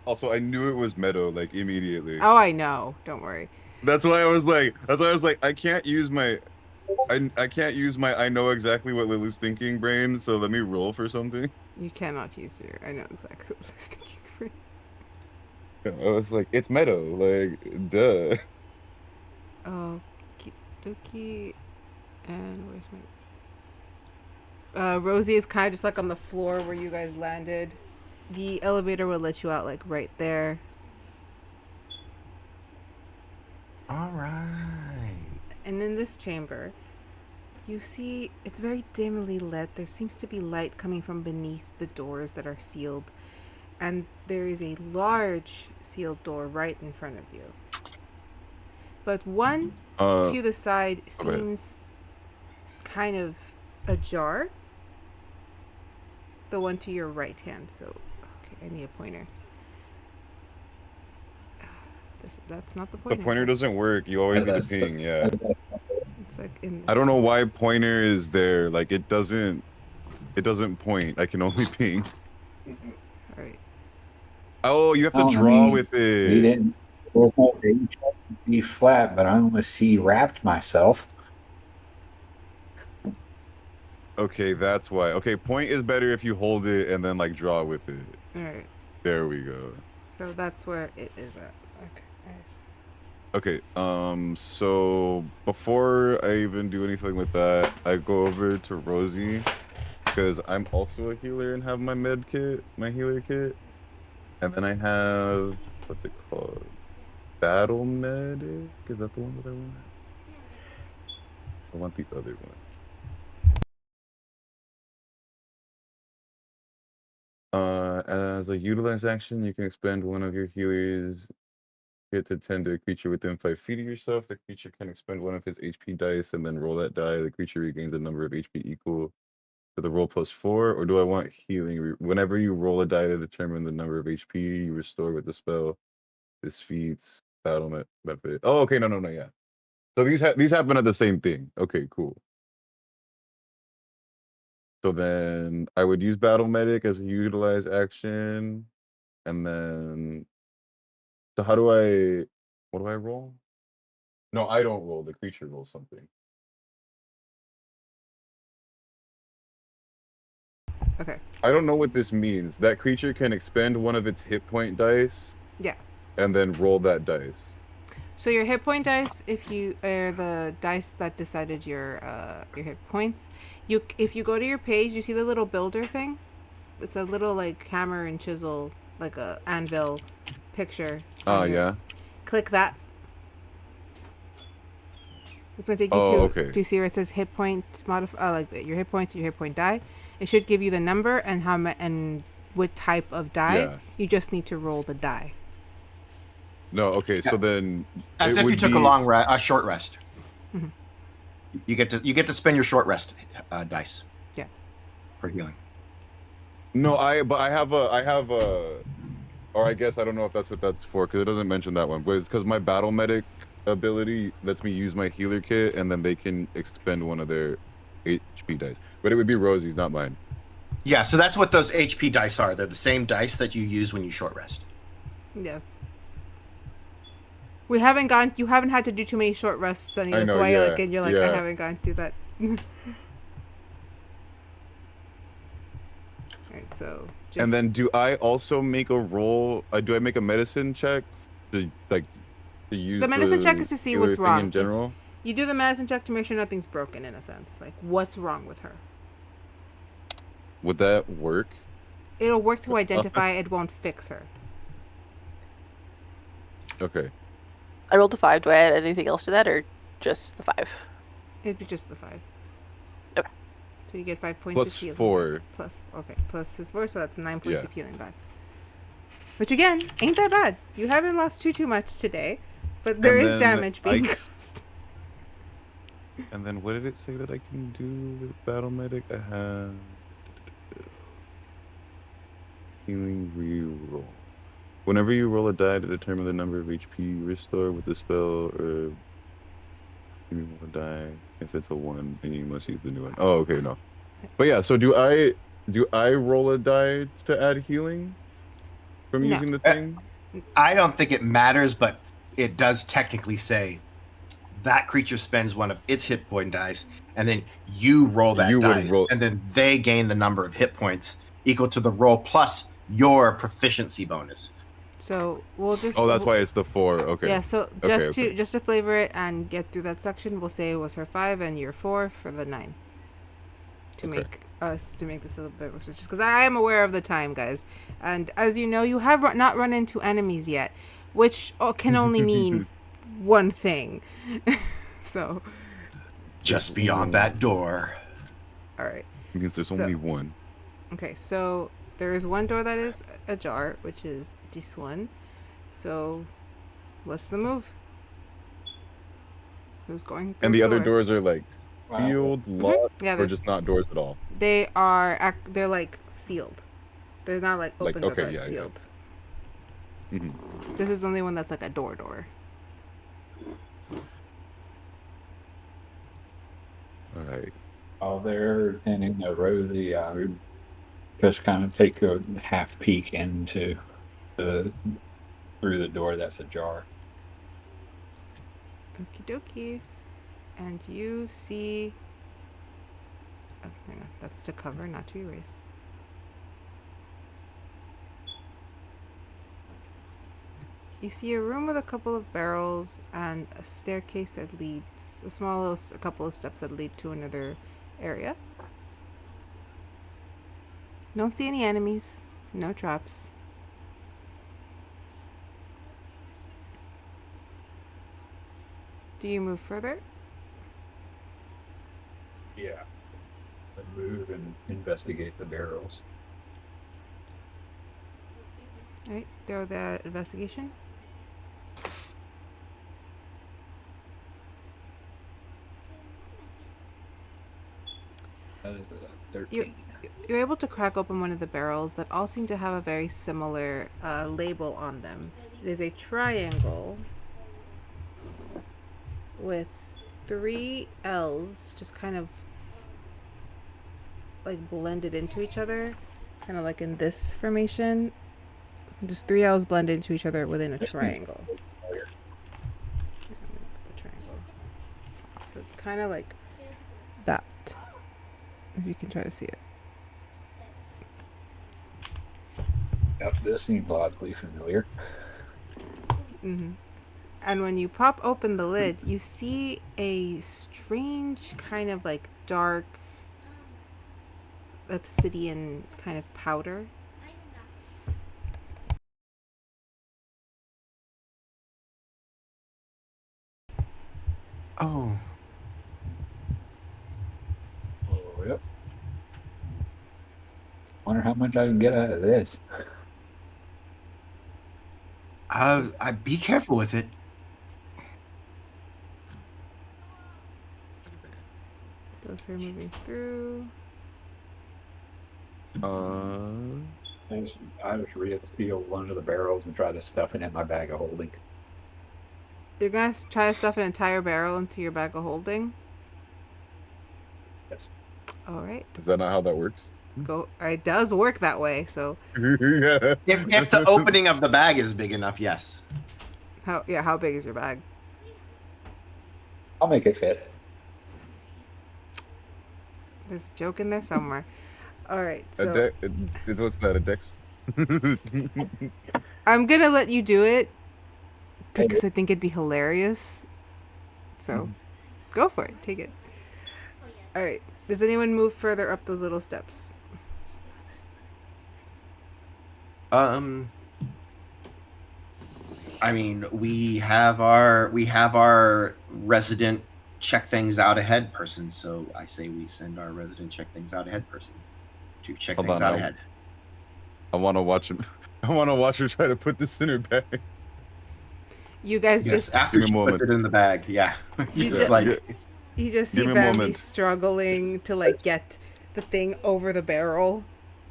Also, I knew it was Meadow like immediately. Oh, I know. Don't worry. That's why I was like, I can't use my, I can't use my I know exactly what Lily's thinking brain. So let me roll for something. You cannot use your. I know exactly what I was thinking. I was like, it's Meadow, like, duh. Okie dokie. And where's my. Rosie is kind of just like on the floor where you guys landed. The elevator will let you out like right there. All right. And in this chamber, you see it's very dimly lit. There seems to be light coming from beneath the doors that are sealed. And there is a large sealed door right in front of you. But one to the side seems kind of ajar. The one to your right hand. So, okay, I need a pointer. That's not the pointer. The pointer doesn't work. You always get the ping. Yeah. It's like in. I don't know why pointer is there. Like it doesn't point. I can only ping. All right. Oh, you have to draw with it. He didn't. There's no page be flat, but I almost see wrapped myself. Okay, that's why. Okay, point is better if you hold it and then like draw with it. All right. There we go. So that's where it is at. Okay, nice. Okay, so before I even do anything with that, I go over to Rosie because I'm also a healer and have my med kit, my healer kit. And then I have, what's it called? Battle medic? Is that the one that I want? I want the other one. As a utilized action, you can expend one of your healers hit to tend to a creature within 5 feet of yourself. The creature can expend one of its HP dice and then roll that die. The creature regains a number of HP equal to the roll +4. Or do I want healing? Whenever you roll a die to determine the number of HP you restore with the spell, this feats battle benefit. Oh, okay, no, yeah. So these happen at the same thing. Okay, cool. So then I would use Battle Medic as a utilized action. And then, so what do I roll? No, I don't roll. The creature rolls something. Okay. I don't know what this means. That creature can expend one of its hit point dice. Yeah. And then roll that dice. So your hit point dice, if you are the dice that decided your hit points, if you go to your page, you see the little builder thing. It's a little like hammer and chisel, like a anvil picture. Oh yeah. Click that. It's gonna take you okay. to see where it says hit point like your hit points, your hit point die. It should give you the number and and what type of die. Yeah. You just need to roll the die. No, okay, so then As if you took a short rest. Mm-hmm. You get to spend your short rest dice. Yeah. For healing. No, but I have a, or I guess I don't know if that's what that's for because it doesn't mention that one. But it's because my battle medic ability lets me use my healer kit and then they can expend one of their HP dice. But it would be Rosie's, not mine. Yeah, so that's what those HP dice are. They're the same dice that you use when you short rest. Yes. You haven't had to do too many short rests, Sunny. That's why you're like, I haven't gone through that. Alright, so And then do I also make a roll? Do I make a medicine check to use the medicine check is to see what's wrong in general? You do the medicine check to make sure nothing's broken, in a sense. Like, what's wrong with her? Would that work? It'll work to identify. It won't fix her. Okay. I rolled a 5. Do I add anything else to that, or just the 5? It'd be just the 5. Okay. So you get 5 points Plus of healing. 4. Plus his 4, so that's 9 points Yeah. of healing back. Which again, ain't that bad. You haven't lost too much today, but there is damage being caused. And then what did it say that I can do with battle medic? I have Healing reroll. Whenever you roll a die to determine the number of HP restore with the spell, or you roll a die. If it's a 1, then you must use the new one. Oh, okay, no. But yeah, so do I roll a die to add healing from No. using the thing? I don't think it matters, but it does technically say that creature spends one of its hit point dice, and then you roll that You would dice, roll- and then they gain the number of hit points equal to the roll plus your proficiency bonus. So we'll just. Oh, that's why it's the 4. Okay. Yeah. So Okay, just okay. to flavor it and get through that section, we'll say it was her 5 and your 4 for the 9. To Okay. make this a little bit more just because I am aware of the time, guys, and as you know, you have not run into enemies yet, which can only mean one thing. So. Just beyond that door. All right. Because there's only one. Okay, so there is one door that is ajar, which is this one. So, what's the move? Who's going through And the other door? doors are like sealed, locked, Yeah, or they're- just not doors at all. They are they're like sealed. They're not like Like, open, okay, they're like yeah, yeah. sealed. Mhm. This is the only one that's like a door. All right. While they're tending to Rosie, I would just kind of take a half peek into through the door that's ajar. Okie dokie. And you see. Oh, hang on. That's to cover, not to erase. You see a room with a couple of barrels and a staircase that leads, a couple of steps that lead to another area. Don't see any enemies, no traps. Do you move further? Yeah. I move and investigate the barrels. Alright, throw the investigation. That is a 13. You're able to crack open one of the barrels that all seem to have a very similar label on them. It is a triangle with 3 L's just kind of like blended into each other, kind of like in this formation. Just 3 L's blended into each other within a triangle. The triangle. So it's kind of like that. If you can try to see it. Yep, this seems oddly familiar. Mm-hmm. And when you pop open the lid, you see a strange kind of like dark obsidian kind of powder. Oh, Oh, yep. Wonder how much I can get out of this. I be careful with it. Those are moving through. I just steal one of the barrels and try to stuff it in my bag of holding. You're gonna try to stuff an entire barrel into your bag of holding. Yes. All right, Is that not how that works? go. It does work that way. So Yeah. If the opening of the bag is big enough, yes. how big is your bag? I'll make it fit. There's a joke in there somewhere. All right, A so deck. What's that? A dex? I'm gonna let you do it because I think it'd be hilarious. So go for it. Take it. All right. Does anyone move further up those little steps? I mean, we have our resident check things out ahead person, so I say we send our resident check things out ahead person to check Hold things on, out now. ahead. I want to watch him. I want to watch her try to put this in her bag. You guys Yes, just after Give she me a puts it in the bag, yeah. She's just- like, you just Give see me a Bambi moment. struggling to like get the thing over the barrel,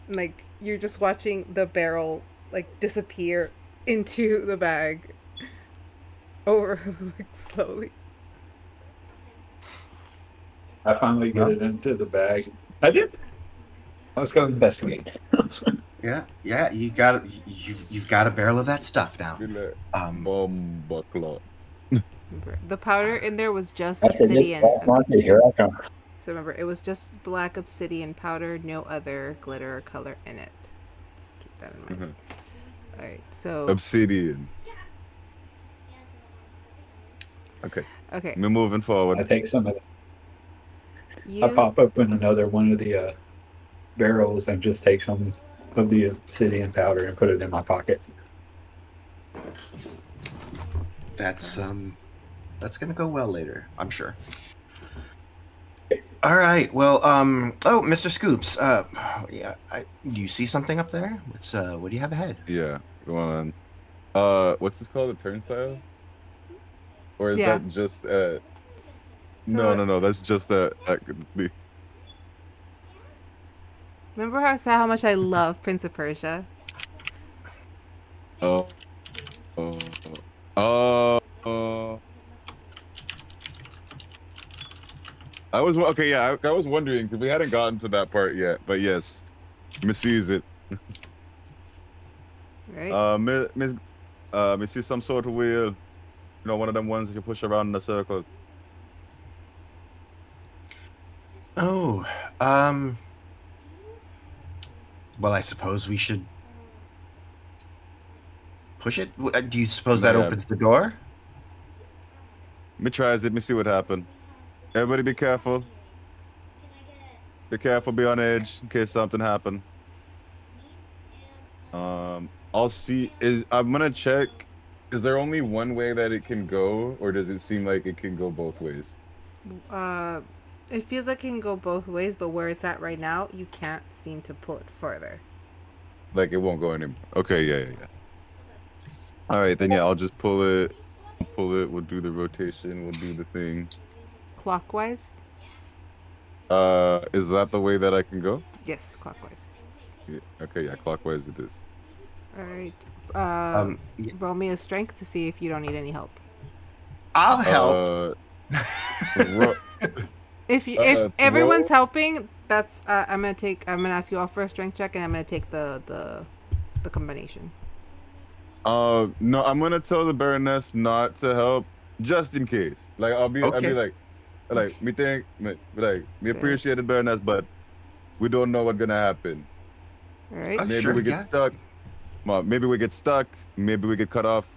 and, like you're just watching the barrel like disappear into the bag over like slowly. I finally get Well. it into the bag. I did. Let's go investigate. Yeah, you've got a barrel of that stuff now. Relax. Um, Bomba clot. The powder in there was just After this obsidian. black market, here I come. So remember, it was just black obsidian powder, no other glitter or color in it. Just keep that in mind. All right, so Obsidian. Okay, okay, we're moving I forward. take some of it. I you pop open another one of the barrels and just take some of the obsidian powder and put it in my pocket. that's gonna go well later, I'm sure. All right. Well, oh, Mr. Scoops. Yeah. Do you see something up there? What do you have ahead? Yeah, go on. What's this called? A turnstile? Or is Yeah. that just So no, that's just the remember how I said how much I love Prince of Persia? oh oh oh I was okay, yeah, I was wondering because we hadn't gotten to that part yet, but yes, Miss sees it. Right. Miss see some sort of wheel, you know, one of them ones that you push around in a circle. Oh, well, I suppose we should push it. Do you suppose that Yeah. opens the door? Me tries it, me see what happened. Everybody be careful. Be careful, be on edge in case something happen. I'll see. I'm gonna check. Is there only one way that it can go, or does it seem like it can go both ways? It feels like it can go both ways, but where it's at right now, you can't seem to pull it further. Like it won't go anymore. Okay, yeah. All right, then yeah, I'll just pull it. We'll do the rotation. We'll do the thing. Clockwise? Is that the way that I can go? Yes, clockwise. Yeah. Okay, yeah, clockwise it is. All right. Yeah, Roll me a strength to see if you don't need any help. I'll help. If everyone's helping, that's I'm gonna ask you all for a strength check, and I'm gonna take the combination. No, I'm gonna tell the Baroness not to help, just in case. Like I'll be Okay. like me think, me appreciate it, Baroness, but we don't know what's gonna happen. All right. Oh, Maybe sure, we get yeah. stuck. Well, maybe we get stuck. Maybe we get cut off.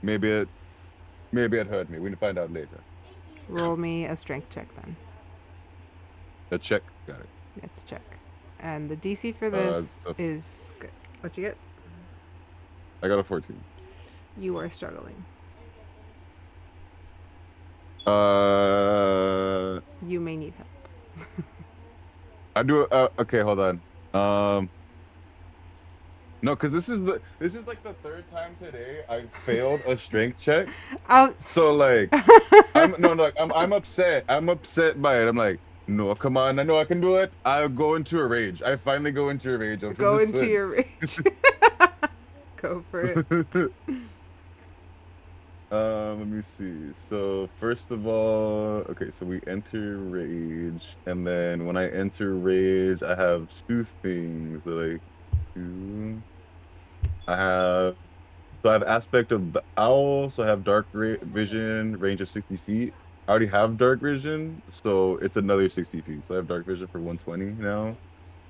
Maybe it hurt me. We can find out later. Roll me a strength check then. A check. Got it. Let's check. And the DC for this it's a- is good. What you get? I got a 14. You are struggling. You may need help. I do. Okay, hold on. No, because this is like the third time today I failed a strength check. So like, I'm upset. I'm upset by it. I'm like, no, come on, I know I can do it. I'll go into a rage. I finally go into a rage. Go into your rage. Go for it. Let me see. So first of all, okay, so we enter rage, and then when I enter rage, I have two things that I do. I have aspect of the owl, so I have dark vision, range of 60 feet. I already have dark vision, so it's another 60 feet. So I have dark vision for 120 now,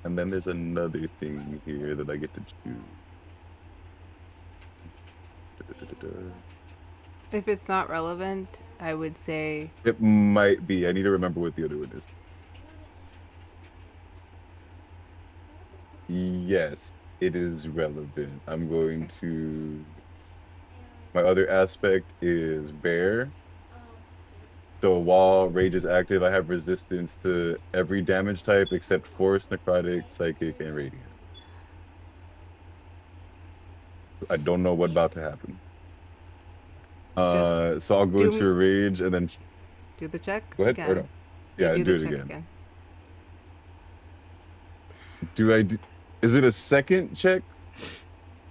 and then there's another thing here that I get to choose. If it's not relevant, I would say It might be. I need to remember what the other one is. Yes, it is relevant. I'm going to. My other aspect is bear. So while rage is active, I have resistance to every damage type except force, necrotic, psychic, and radiant. I don't know what's about to happen. So I'll go into a rage and then do the check. go ahead. Again. Or no? Yeah, do do the it check again. Do I? Is it a second check,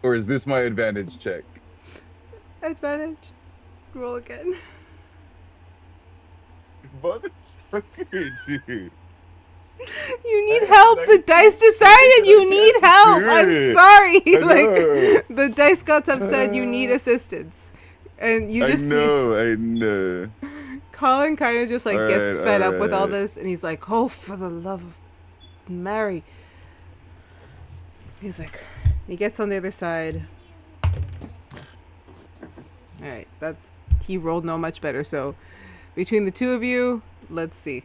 or is this my advantage check? Advantage. Roll again. Motherfucker, dude. You need help. The dice decided you need help. I'm Dude, sorry. I Like know. the dice gods have said you need assistance, and you I just see know. Colin kind of just like gets Alright, fed up with all alright. this, and he's like, "Oh, for the love of Mary!" He's like, he gets on the other side. All right, he rolled no much better. So between the two of you, let's see.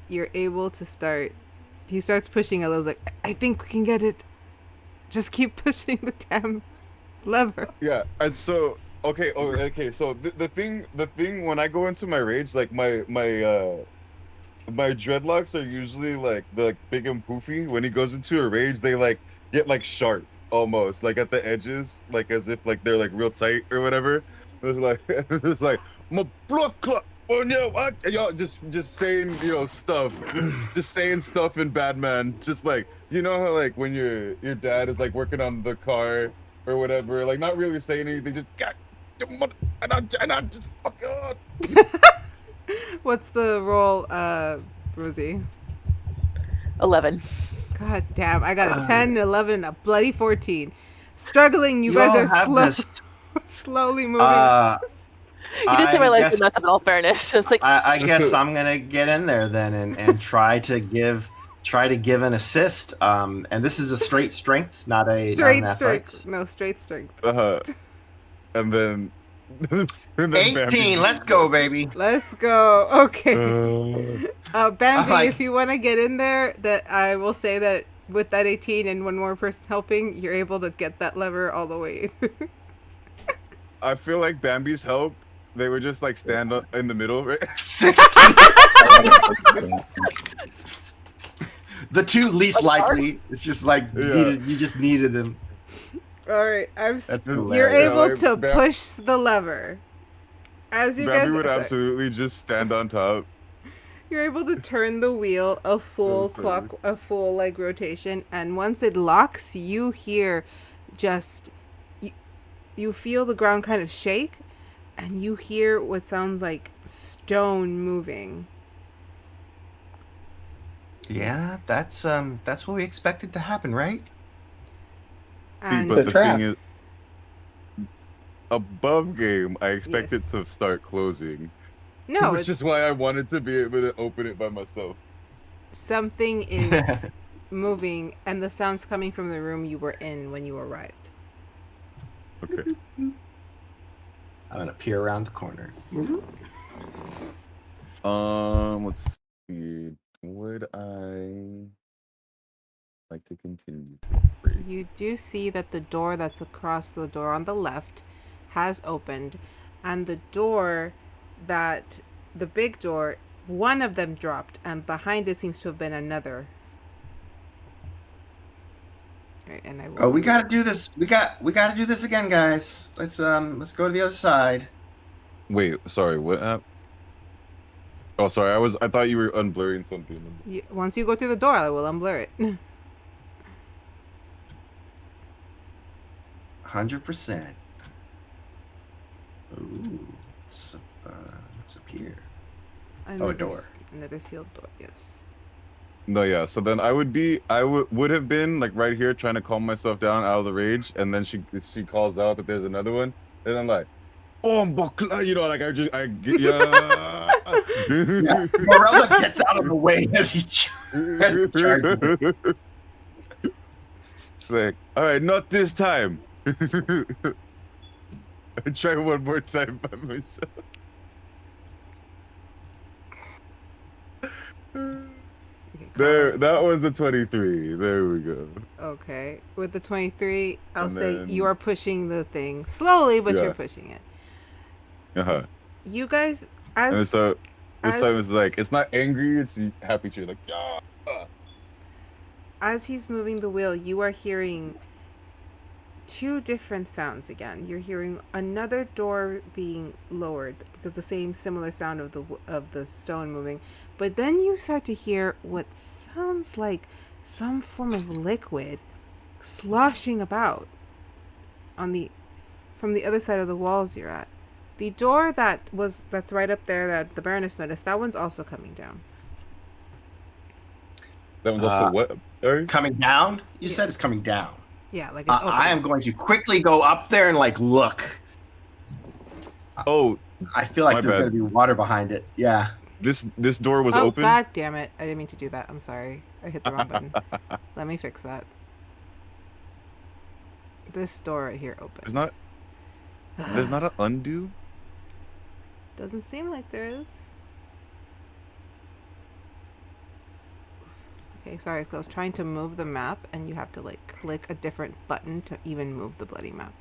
You're able to start. He starts pushing a little. Like, I think we can get it. Just keep pushing the damn lever. Yeah, and so okay. So the thing when I go into my rage, like my dreadlocks are usually like big and poofy. When he goes into a rage, they like get like sharp almost, like at the edges, like as if like they're like real tight or whatever. It's like my blood clot. Oh no! What? Y'all just saying stuff, just saying stuff in Batman. Just like how like when your dad is like working on the car or whatever, like not really saying anything, just God, and I just fuck God. What's the roll, Rosie? 11. God damn, I got a 10, 11, and a bloody 14. Struggling, you guys all are have this. slowly moving. You did say my I life guess- was nuts in all fairness. It's like, I guess I'm gonna get in there then and try to give an assist. And this is a straight strength, not an straight athletics. strength. No, straight strength. And then 18. Let's go, baby. Let's go. Okay. Bambi, like- if you want to get in there, that I will say that with that 18 and one more person helping, you're able to get that lever all the way. I feel like Bambi's help. They would just like stand up in the middle, right? 16. The two least likely. It's just like you just needed them. All right, That's you're hilarious. able to Bam- push the lever. As you Bambi guys, would sorry. absolutely just stand on top. You're able to turn the wheel a full sorry. a full like rotation, and once it locks, you hear just you feel the ground kind of shake, and you hear what sounds like stone moving. Yeah, that's what we expected to happen, right? And But a the trap. thing is, above game, I expect it Yes. to start closing. no, Which it's is why I wanted to be able to open it by myself. something is moving, and the sound's coming from the room you were in when you arrived. Okay. I'm gonna peer around the corner. Let's see. Would I like to continue to read? You do see that the door that's across the door on the left has opened, and the door that the big door, one of them dropped, and behind it seems to have been another. Right, and I will. Oh, we gotta do this. We gotta do this again, guys. Let's go to the other side. Wait, sorry, what app? Oh, sorry, I thought you were unblurring something. Once you go through the door, I will unblur it. 100%. Ooh, what's up here? Another door. Another sealed door. Yes. No, yeah. So then I would have been like right here trying to calm myself down out of the rage, and then she calls out that there's another one, and I'm like, oh, like I get Yeah, Morella gets out of the way as he charges. Like, all right, not this time. I try one more time by myself. Okay, There, Colin. that was the 23. There we go. Okay. With the 23, I'll And say then- you are pushing the thing slowly, but Yeah. you're pushing it. Uh-huh. You guys, And as so this time it's as- like it's not angry, it's happy cheer, like yeah. as he's moving the wheel, you are hearing two different sounds again. You're hearing another door being lowered because the same similar sound of the stone moving, but then you start to hear what sounds like some form of liquid sloshing about from the other side of the walls you're at. The door that's right up there that the Baroness noticed, that one's also coming down. That one's also what? Sorry? Coming down? You said Yes. it's coming down. Yeah, like it's opening. I am going to quickly go up there and like look. Oh, I feel like My there's bad. going to be water behind it. Yeah. this door was Oh, open. God damn it. I didn't mean to do that. I'm sorry. I hit the wrong button. Let me fix that. This door right here open. There's not an undo. Doesn't seem like there is. Okay, sorry. So I was trying to move the map, and you have to like click a different button to even move the bloody map.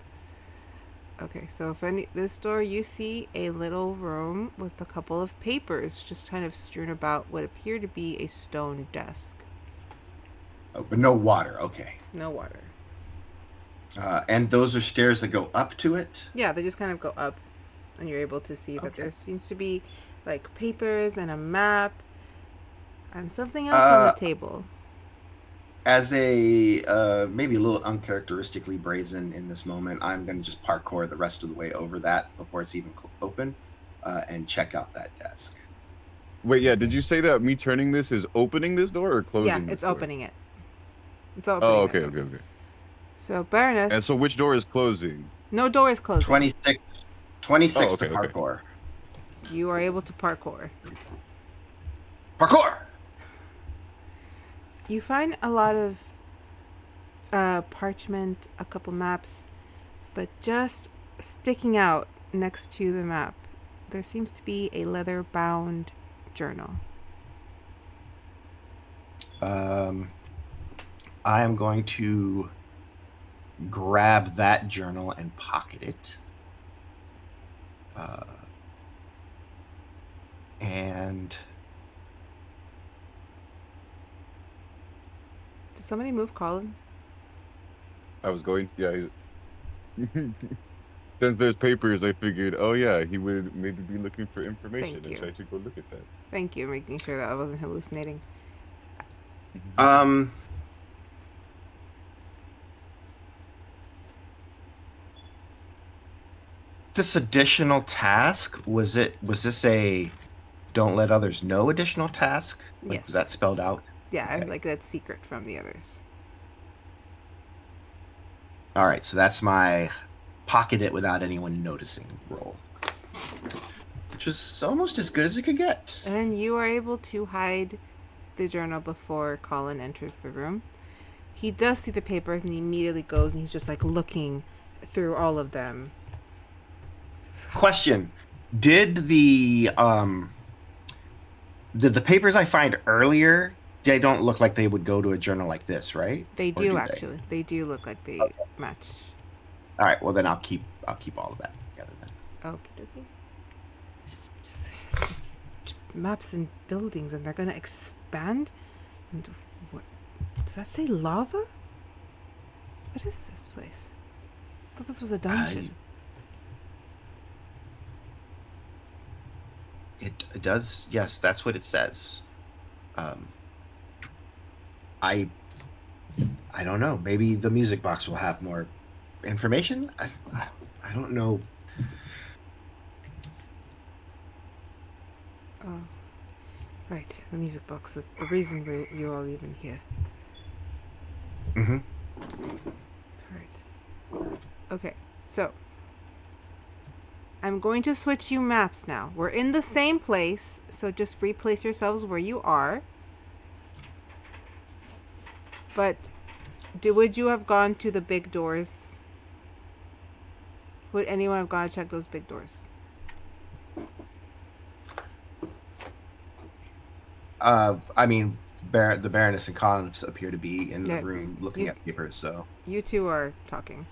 Okay, so this door, you see a little room with a couple of papers just kind of strewn about what appear to be a stone desk. Oh, but no water. Okay. No water. And those are stairs that go up to it. Yeah, they just kind of go up, and you're able to see that Okay. there seems to be like papers and a map and something else on the table. As a maybe a little uncharacteristically brazen in this moment, I'm going to just parkour the rest of the way over that before it's even open and check out that desk. Wait, yeah. Did you say that me turning this is opening this door or closing? Yeah, this it's door? opening it. It's opening. Oh, it. okay. So, Baroness. And so, which door is closing? No door is closing. 26 Oh, to okay. parkour. You are able to parkour. Parkour! You find a lot of parchment, a couple maps, but just sticking out next to the map, there seems to be a leather-bound journal. I am going to grab that journal and pocket it. And Did somebody move Colin? I was going to, yeah. Since there's papers, I figured, oh yeah, he would maybe be looking for information Thank and you. try to go look at that. Thank you, making sure that I wasn't hallucinating. This additional task, was this a don't let others know additional task? Like, Yes. was that spelled out? Yeah, I Okay. like that secret from the others. All right, so that's my pocket it without anyone noticing roll, which was almost as good as it could get. And you are able to hide the journal before Colin enters the room. He does see the papers and he immediately goes and he's just like looking through all of them. Question: Did the papers I find earlier? They don't look like they would go to a journal like this, right? They Or do they? actually. They do look like they match. All right, well then I'll keep all of that together then. Okie dokie. Just maps and buildings, and they're gonna expand. And what does that say? Lava? What is this place? I thought this was a dungeon. It does. Yes, that's what it says. I don't know. Maybe the music box will have more information. I don't know. Oh, right. The music box. The reason you're all even here. Mm-hmm. Right. Okay. So I'm going to switch you maps now. We're in the same place, so just replace yourselves where you are. But would you have gone to the big doors? Would anyone have gone to check those big doors? I mean, the Baroness and Colin appear to be in the Yeah, room looking at papers. So You two are talking.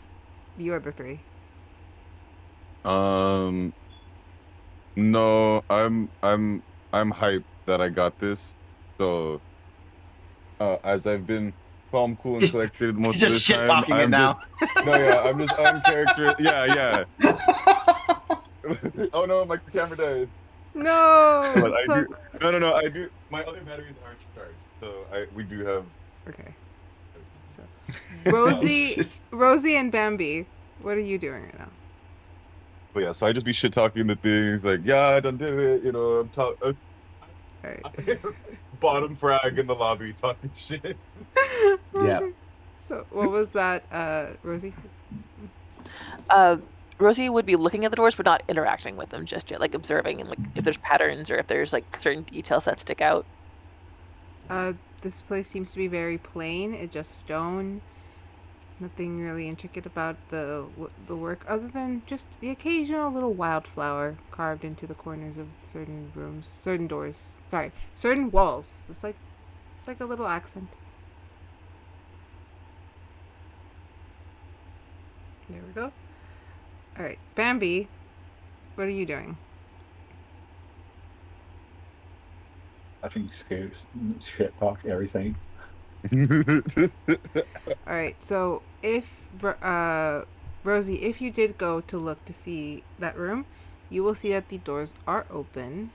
You are the three. No, I'm hyped that I got this. So, as I've been calm, cool, and collected most of just the shit time, talking it I'm now. I'm just uncharacteristic. Yeah. Oh no, my camera died. No. But I so do. No. I do. My other batteries aren't charged, so we do have Okay. So, Rosie and Bambi, what are you doing right now? But yeah, so I just be shit talking the things like, yeah, I done did it. You know, All right. bottom frag in the lobby talking shit. Yeah. So, what was that, Rosie? Rosie would be looking at the doors, but not interacting with them just yet, like observing and like if there's patterns or if there's like certain details that stick out. This place seems to be very plain. It's just stone. Nothing really intricate about the work, other than just the occasional little wildflower carved into the corners of certain rooms, certain doors. Sorry, certain walls. It's like a little accent. There we go. All right, Bambi, what are you doing? I think scares shit talk everything. All right, so if Rosie, if you did go to look to see that room, you will see that the doors are open,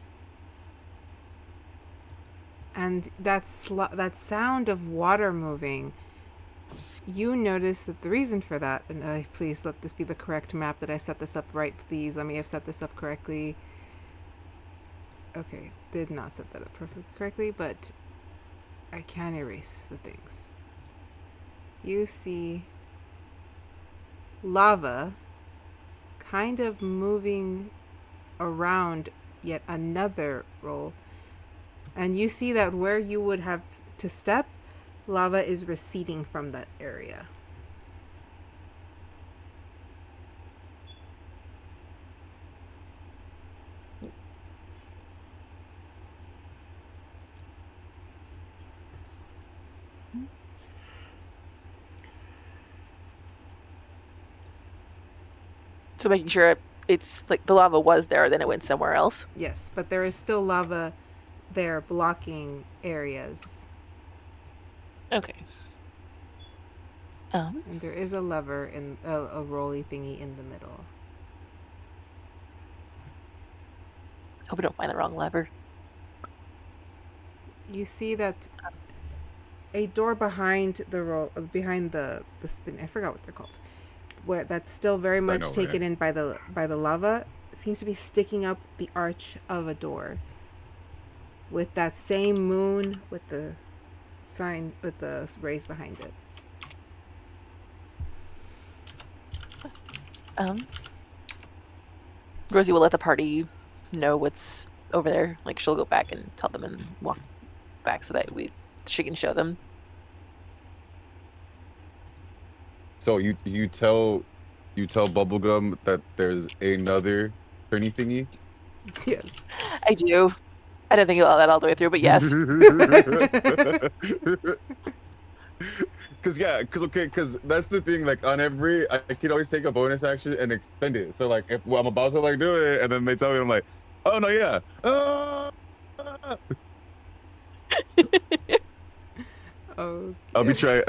and that sound of water moving. You notice that the reason for that, and please let this be the correct map that I set this up right. Please let me have set this up correctly. Okay, did not set that up perfectly correctly, but I can erase the things. You see lava kind of moving around yet another roll, and you see that where you would have to step, lava is receding from that area. So making sure it's like the lava was there, then it went somewhere else. Yes, but there is still lava there blocking areas. Okay. And there is a lever in a rolly thingy in the middle. Hope we don't find the wrong lever. You see that a door behind the spin. I forgot what they're called. Where that's still very much taken in by the lava. It seems to be sticking up the arch of a door. With that same moon with the sign with the rays behind it. Rosie will let the party know what's over there. Like she'll go back and tell them and walk back so that she can show them. So you tell Bubblegum that there's another turny thingy? Yes. I do. I didn't think about that all the way through, but yes. Cause that's the thing. Like on every, I can always take a bonus action and extend it. So like if I'm about to like do it, and then they tell me, I'm like, oh no, yeah. Okay. I'll be trying.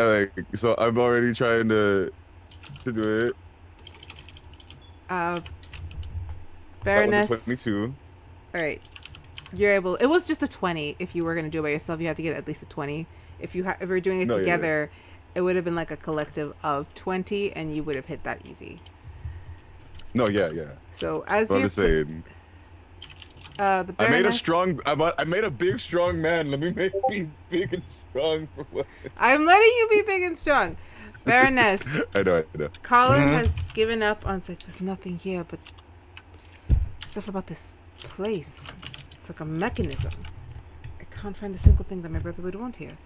So I'm already trying to do it. Baroness. That was a 22. All right. You're able. It was just a 20. If you were gonna do it by yourself, you had to get at least a 20. If you were doing it together, it would have been like a collective of 20, and you would have hit that easy. No, yeah. So as I'm you're just saying. the Baroness, I made a big strong man. Let me make me big and strong for what? I'm letting you be big and strong. Baroness. I know. Colin has given up on like there's nothing here but stuff about this place. It's like a mechanism. I can't find a single thing that my brother would want here.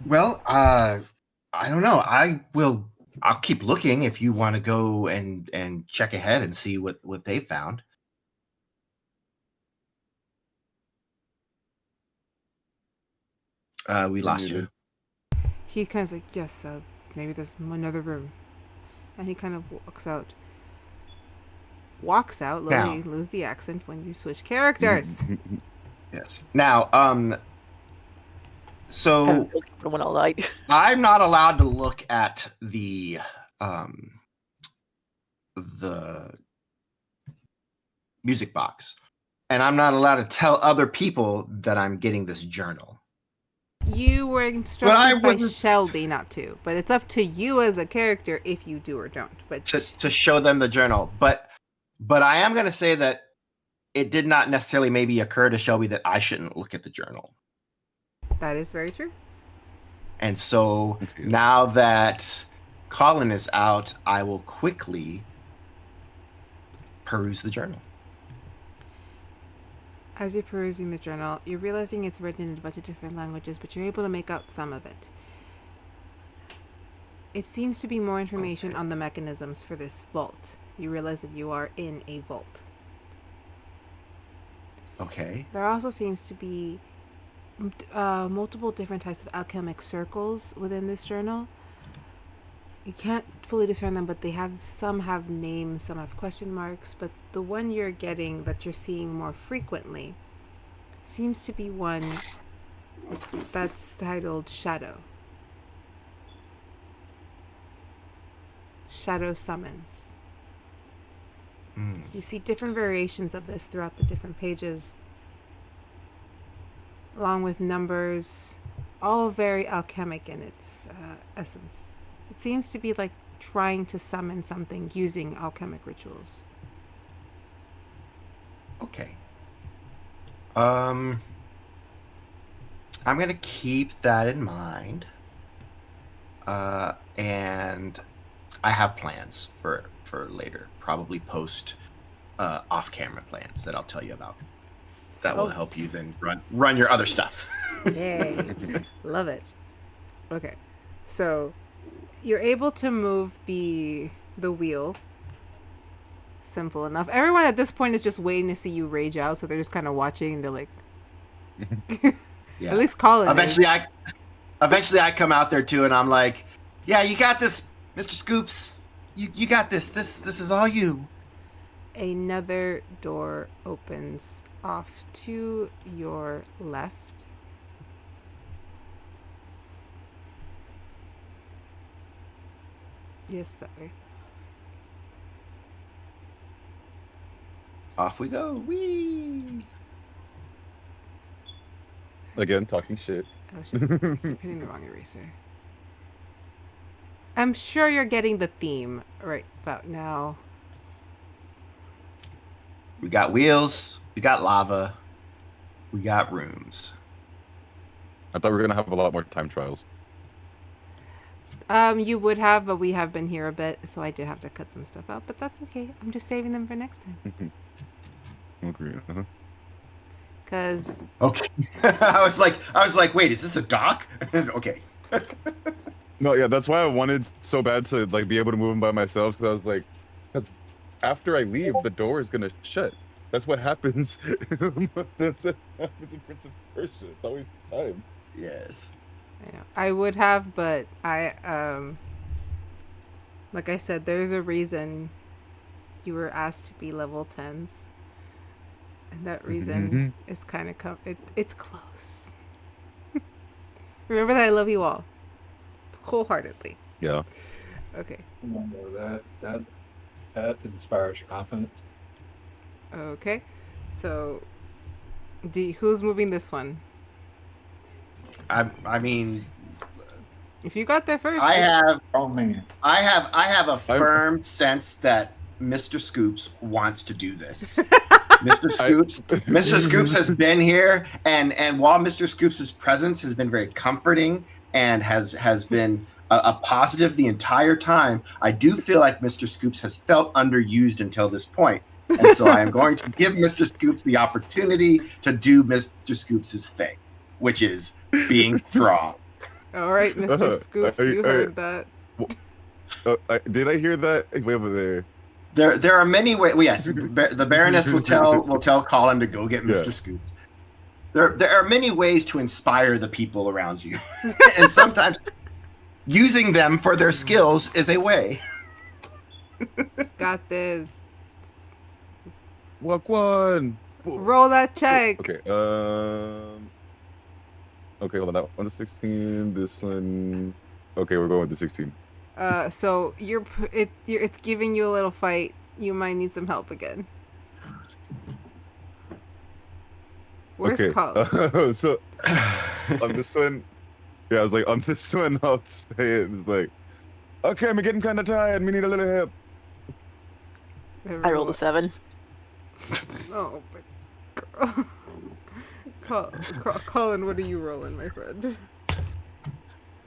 Well, I don't know. I'll keep looking if you want to go and check ahead and see what they found. We lost you. He kind of like, yes, maybe there's another room. And he kind of walks out. Lily, lose the accent when you switch characters. Yes. Now, so When all night. I'm not allowed to look at the music box and I'm not allowed to tell other people that I'm getting this journal. You were I instructed by wasn't- Shelby not to, but it's up to you as a character if you do or don't. But To show them the journal. But I am going to say that it did not necessarily maybe occur to Shelby that I shouldn't look at the journal. that is very true. And so Okay. now that Colin is out, I will quickly peruse the journal. As you're perusing the journal, you're realizing it's written in a bunch of different languages, but you're able to make out some of it. It seems to be more information on the mechanisms for this vault. You realize that you are in a vault. Okay. There also seems to be multiple different types of alchemic circles within this journal. You can't fully discern them, but some have names, some have question marks, but the one you're getting that you're seeing more frequently seems to be one that's titled Shadow. Shadow Summons. You see different variations of this throughout the different pages, along with numbers, all very alchemic in its essence. It seems to be like trying to summon something using alchemic rituals. Okay. I'm gonna keep that in mind. And I have plans for later, probably post off-camera plans that I'll tell you about. That will help you then run your other stuff. Yay. Love it. Okay. So you're able to move the wheel. Simple enough. Everyone at this point is just waiting to see you rage out, so they're just kind of watching and they're like Yeah. At least Colin Eventually is. I come out there too and I'm like, yeah, you got this, Mr. Scoops. You got this. This is all you. Another door opens off to your left. Yes, that way. Off we go. Whee! Again, talking shit. Oh shit, I keep hitting the wrong eraser. I'm sure you're getting the theme right about now. We got wheels. We got lava. We got rooms. I thought we were gonna have a lot more time trials. You would have, but we have been here a bit, so I did have to cut some stuff out, but that's okay. I'm just saving them for next time. Okay. Cause Okay. I was like, wait, is this a dock? Okay. No, yeah, that's why I wanted so bad to like be able to move them by myself, because I was like, because after I leave, the door is gonna shut. That's what happens. That's what happens in Prince of Persia. It's always time. Yes. I know I would have, but I like I said, there's a reason you were asked to be level 10s, and that reason is kind of it's close. Remember that I love you all wholeheartedly. Yeah. Okay. That inspires confidence. Okay. So, who's moving this one? I mean, If you got there first, I have Oh man. I have a firm sense that Mr. Scoops wants to do this. Mr. Scoops has been here, and while Mr. Scoops' presence has been very comforting and has been a positive the entire time, I do feel like Mr. Scoops has felt underused until this point. And so I am going to give Mr. Scoops the opportunity to do Mr. Scoops' thing, which is being strong. All right, Mr. Scoops, you heard that. Did I hear that? He's way over there. There are many ways. Well, yes, the Baroness will tell Colin to go get Mr. Yeah. Scoops. There are many ways to inspire the people around you, and sometimes using them for their skills is a way. Got this. Walk one. Roll that check. Okay. Okay, hold on. That one's a 16. This one. Okay, we're going with the 16. So it's giving you a little fight. You might need some help again. Where's Okay. Colin? So on this one, yeah, I was like, on this one, I'll say it. It's like, okay, I'm getting kind of tired. We need a little help. I rolled a 7. Oh my god. Colin, what are you rolling, my friend?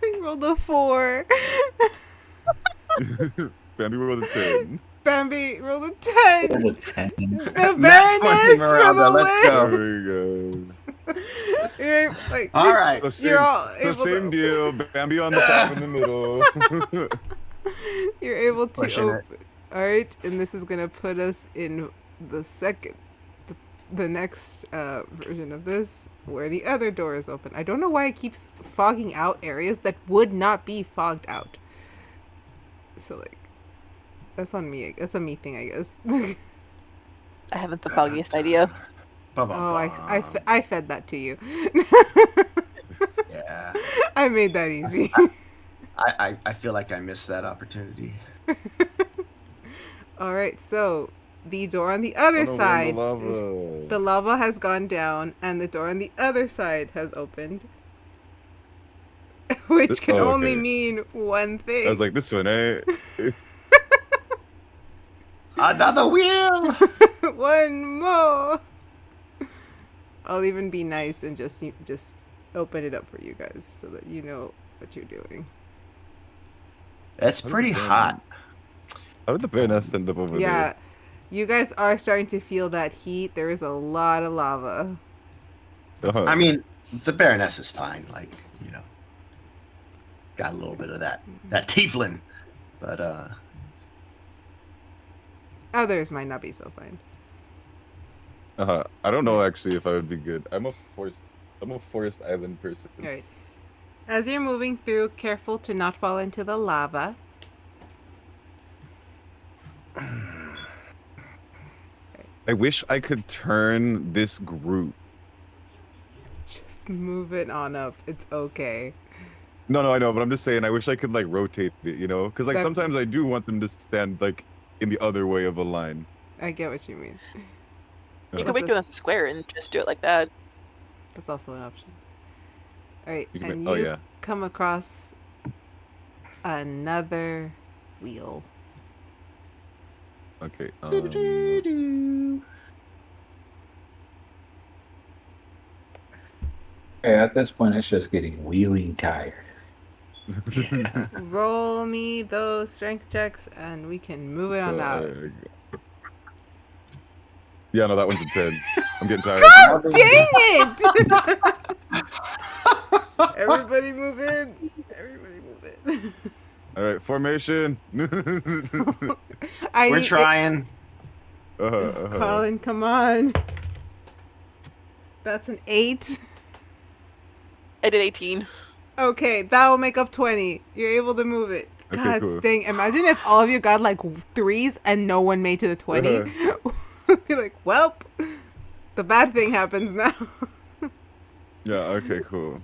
He rolled a 4. Bambi rolled a 10. Bambi rolled a 10. Roll a 10. The Nat 20 Baroness for Miranda, the let's win. There go. we go. You're, like, All it's- right. So same, You're all so able same to, deal. Bambi on the top in the middle. You're able to Pushing it. open. All right, and this is gonna put us in the the next version of this, where the other door is open. I don't know why it keeps fogging out areas that would not be fogged out. So like, that's on me. That's a me thing, I guess. I haven't the foggiest idea. Oh, I fed that to you. Yeah. I made that easy. I feel like I missed that opportunity. All right, so the door on the other Oh, no, we're in side, the lava. the lava has gone down, and the door on the other side has opened, which can Oh, only okay. mean one thing. I was like, this one, eh? Another wheel. One more. I'll even be nice and just open it up for you guys so that you know what you're doing. It's pretty hot. How did the Baroness end up over Yeah, there? you guys are starting to feel that heat. There is a lot of lava. Uh-huh. I mean, the Baroness is fine. Like, you know, got a little bit of that tiefling, but Others might not be so fine. I don't know actually if I would be good. I'm a forest island person. All right. As you're moving through, careful to not fall into the lava. I wish I could turn this group. Just move it on up. It's okay. No, I know, but I'm just saying I wish I could like rotate it, you know? Because like That- sometimes I do want them to stand like in the other way of a line. I get what you mean. You Yeah. can make it a square and just do it like that. That's also an option. All right, You can and make- oh, you yeah. come across another wheel. Okay. Okay, at this point, it's just getting wheeling tired. Roll me those strength checks, and we can move it on out. Yeah, no, that one's a 10. I'm getting tired. God dang it! Everybody move in. Everybody move in. All right, formation. I we're need trying. Colin, come on. That's an 8. I did 18. Okay, that will make up 20. You're able to move it. Okay, God cool. dang. Imagine if all of you got like 3s and no one made to the 20. Be like, well, the bad thing happens now. Yeah, okay, cool.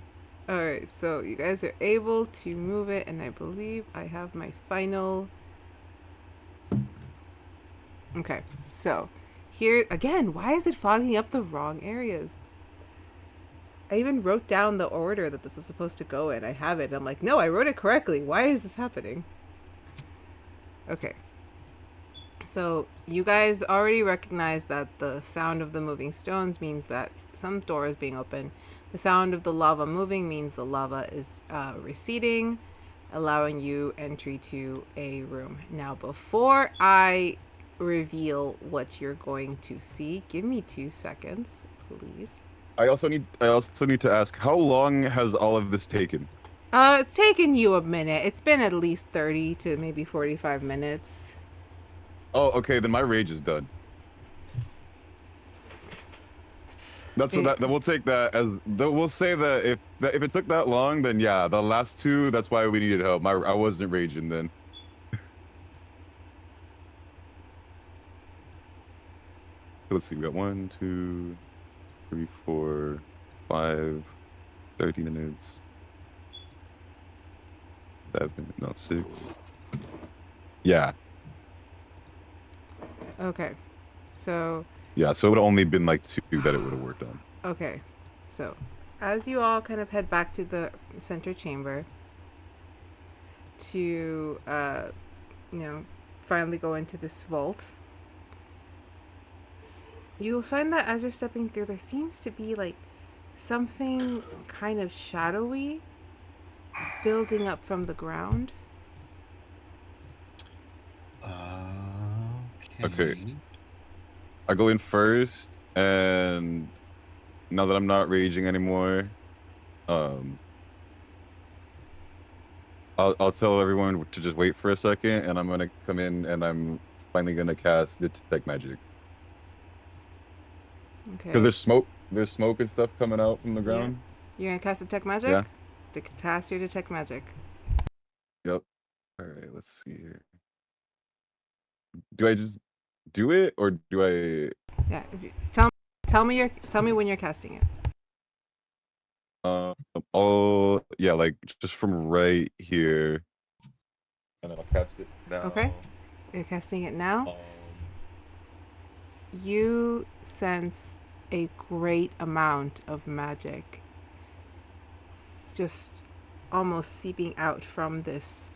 Alright, so you guys are able to move it, and I believe I have my final. Okay, so here again, why is it fogging up the wrong areas? I even wrote down the order that this was supposed to go in. I have it. I'm like, no, I wrote it correctly. Why is this happening? Okay. So you guys already recognize that the sound of the moving stones means that some door is being opened. The sound of the lava moving means the lava is receding, allowing you entry to a room. Now, before I reveal what you're going to see, give me 2 seconds, please. I also need to ask, how long has all of this taken? It's taken you a minute. It's been at least 30 to maybe 45 minutes. Oh, okay, then my rage is done. That's what that we'll take that as we'll say that if it took that long, then yeah, the last 2, that's why we needed help. I wasn't raging then. Let's see, we got 1, 2, 3, 4, 5, 30 minutes. 7, no, 6. Yeah. Okay, so Yeah, so it would have only been like 2 that it would have worked on. Okay, so as you all kind of head back to the center chamber to, finally go into this vault, you'll find that as you're stepping through, there seems to be like something kind of shadowy building up from the ground. Okay. I go in first, and now that I'm not raging anymore, I'll tell everyone to just wait for a second, and I'm gonna come in, and I'm finally gonna cast detect magic Okay. because there's smoke and stuff coming out from the ground. You're gonna cast detect magic? Yeah. Cast your detect magic. Yep. All right. Let's see here. Do I just do it, or do I? Yeah. If you, tell me when you're casting it. Oh yeah, like just from right here, and then I'll cast it now. Okay. You're casting it now. You sense a great amount of magic just almost seeping out from this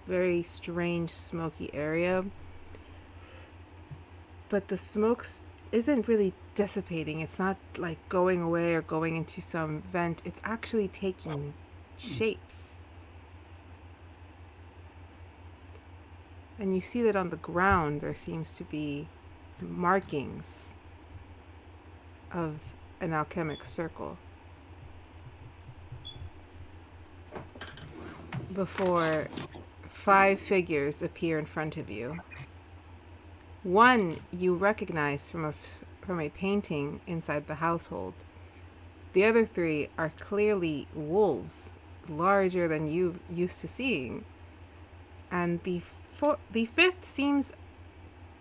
very strange smoky area. But the smoke isn't really dissipating. It's not like going away or going into some vent. It's actually taking shapes. And you see that on the ground there seems to be markings of an alchemic circle. Before 5 figures appear in front of you. One you recognize from a painting inside the household. The other 3 are clearly wolves, larger than you used to seeing. And the 5th seems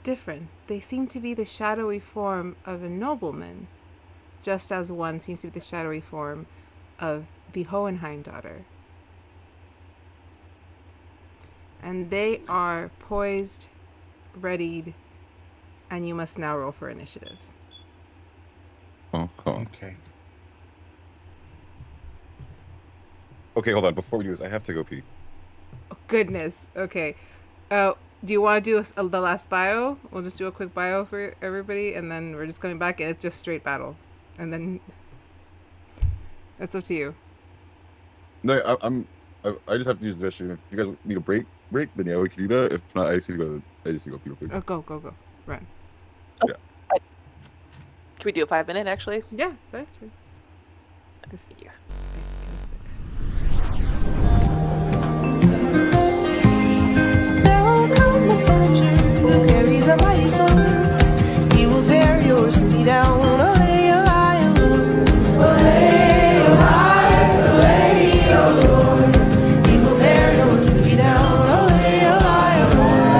different. They seem to be the shadowy form of a nobleman, just as one seems to be the shadowy form of the Hohenheim daughter. And they are poised, readied, and you must now roll for initiative. Okay. Okay, hold on. Before we do this, I have to go pee. Oh, goodness. Okay. Do you want to do the last bio? We'll just do a quick bio for everybody, and then we're just coming back, and it's just straight battle. And then it's up to you. No, I just have to use the restroom. If you guys need a break, then yeah, we can do that. If not, I just need to go pee real quick. Oh, go. Run. Yeah. Can we do a 5-minute actually? Yeah, actually. Thank you. There will come a soldier who carries a mighty sword. He will tear your city down. Olay, olay, olay, olay, olay, olay. He will tear your city down. Olay, olay, olay.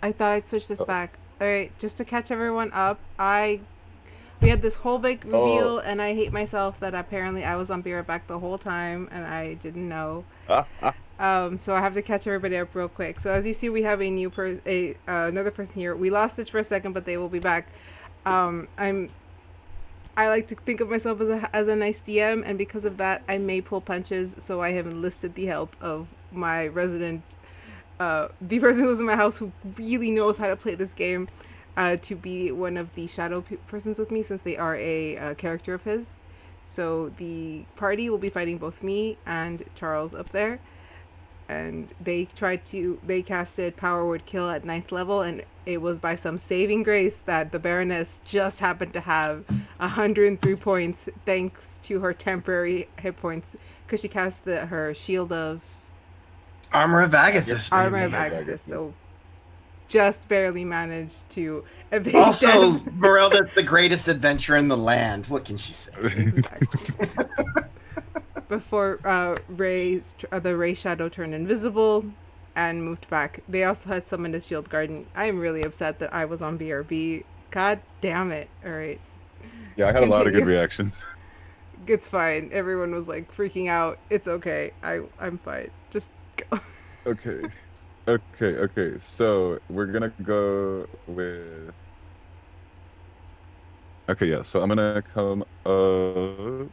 I thought I'd switch this back. All right, just to catch everyone up, we had this whole big reveal, and I hate myself that apparently I was on Be Right Back the whole time, and I didn't know. So I have to catch everybody up real quick. So as you see, we have a new another person here. We lost it for a second, but they will be back. I like to think of myself as a nice DM, and because of that, I may pull punches. So I have enlisted the help of my resident, the person who lives in my house who really knows how to play this game, to be one of the shadow persons with me, since they are a character of his. So the party will be fighting both me and Charles up there. and they casted Power Word Kill at 9th level, and it was by some saving grace that the Baroness just happened to have 103 points thanks to her temporary hit points, because she cast her Shield of Armor of Agathis, Armor of baby. Agathis, so just barely managed to evade Also, death. Merelda's the greatest adventurer in the land. What can she say? Exactly. Before the Ray Shadow turned invisible and moved back. They also had summoned a Shield Guardian. I am really upset that I was on BRB. God damn it. All right. Yeah, I had a lot of good Continue. reactions. It's fine. Everyone was like freaking out. It's okay. I'm fine. Just go. Okay. Okay. So we're gonna go with. Okay, yeah. So I'm gonna come up.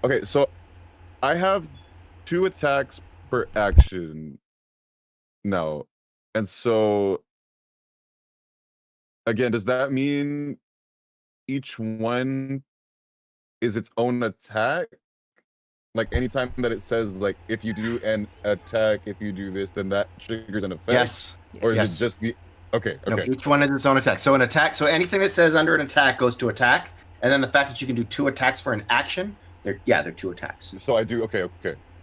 Okay, so I have 2 attacks per action now, and so again, does that mean each one is its own attack? Like anytime that it says like if you do an attack, if you do this, then that triggers an effect. Yes. Or is Yes. it just the? Okay. No, Okay. each one is its own attack. So an attack. So anything that says under an attack goes to attack, and then the fact that you can do 2 attacks for an action, they're 2 attacks. So I do. Okay.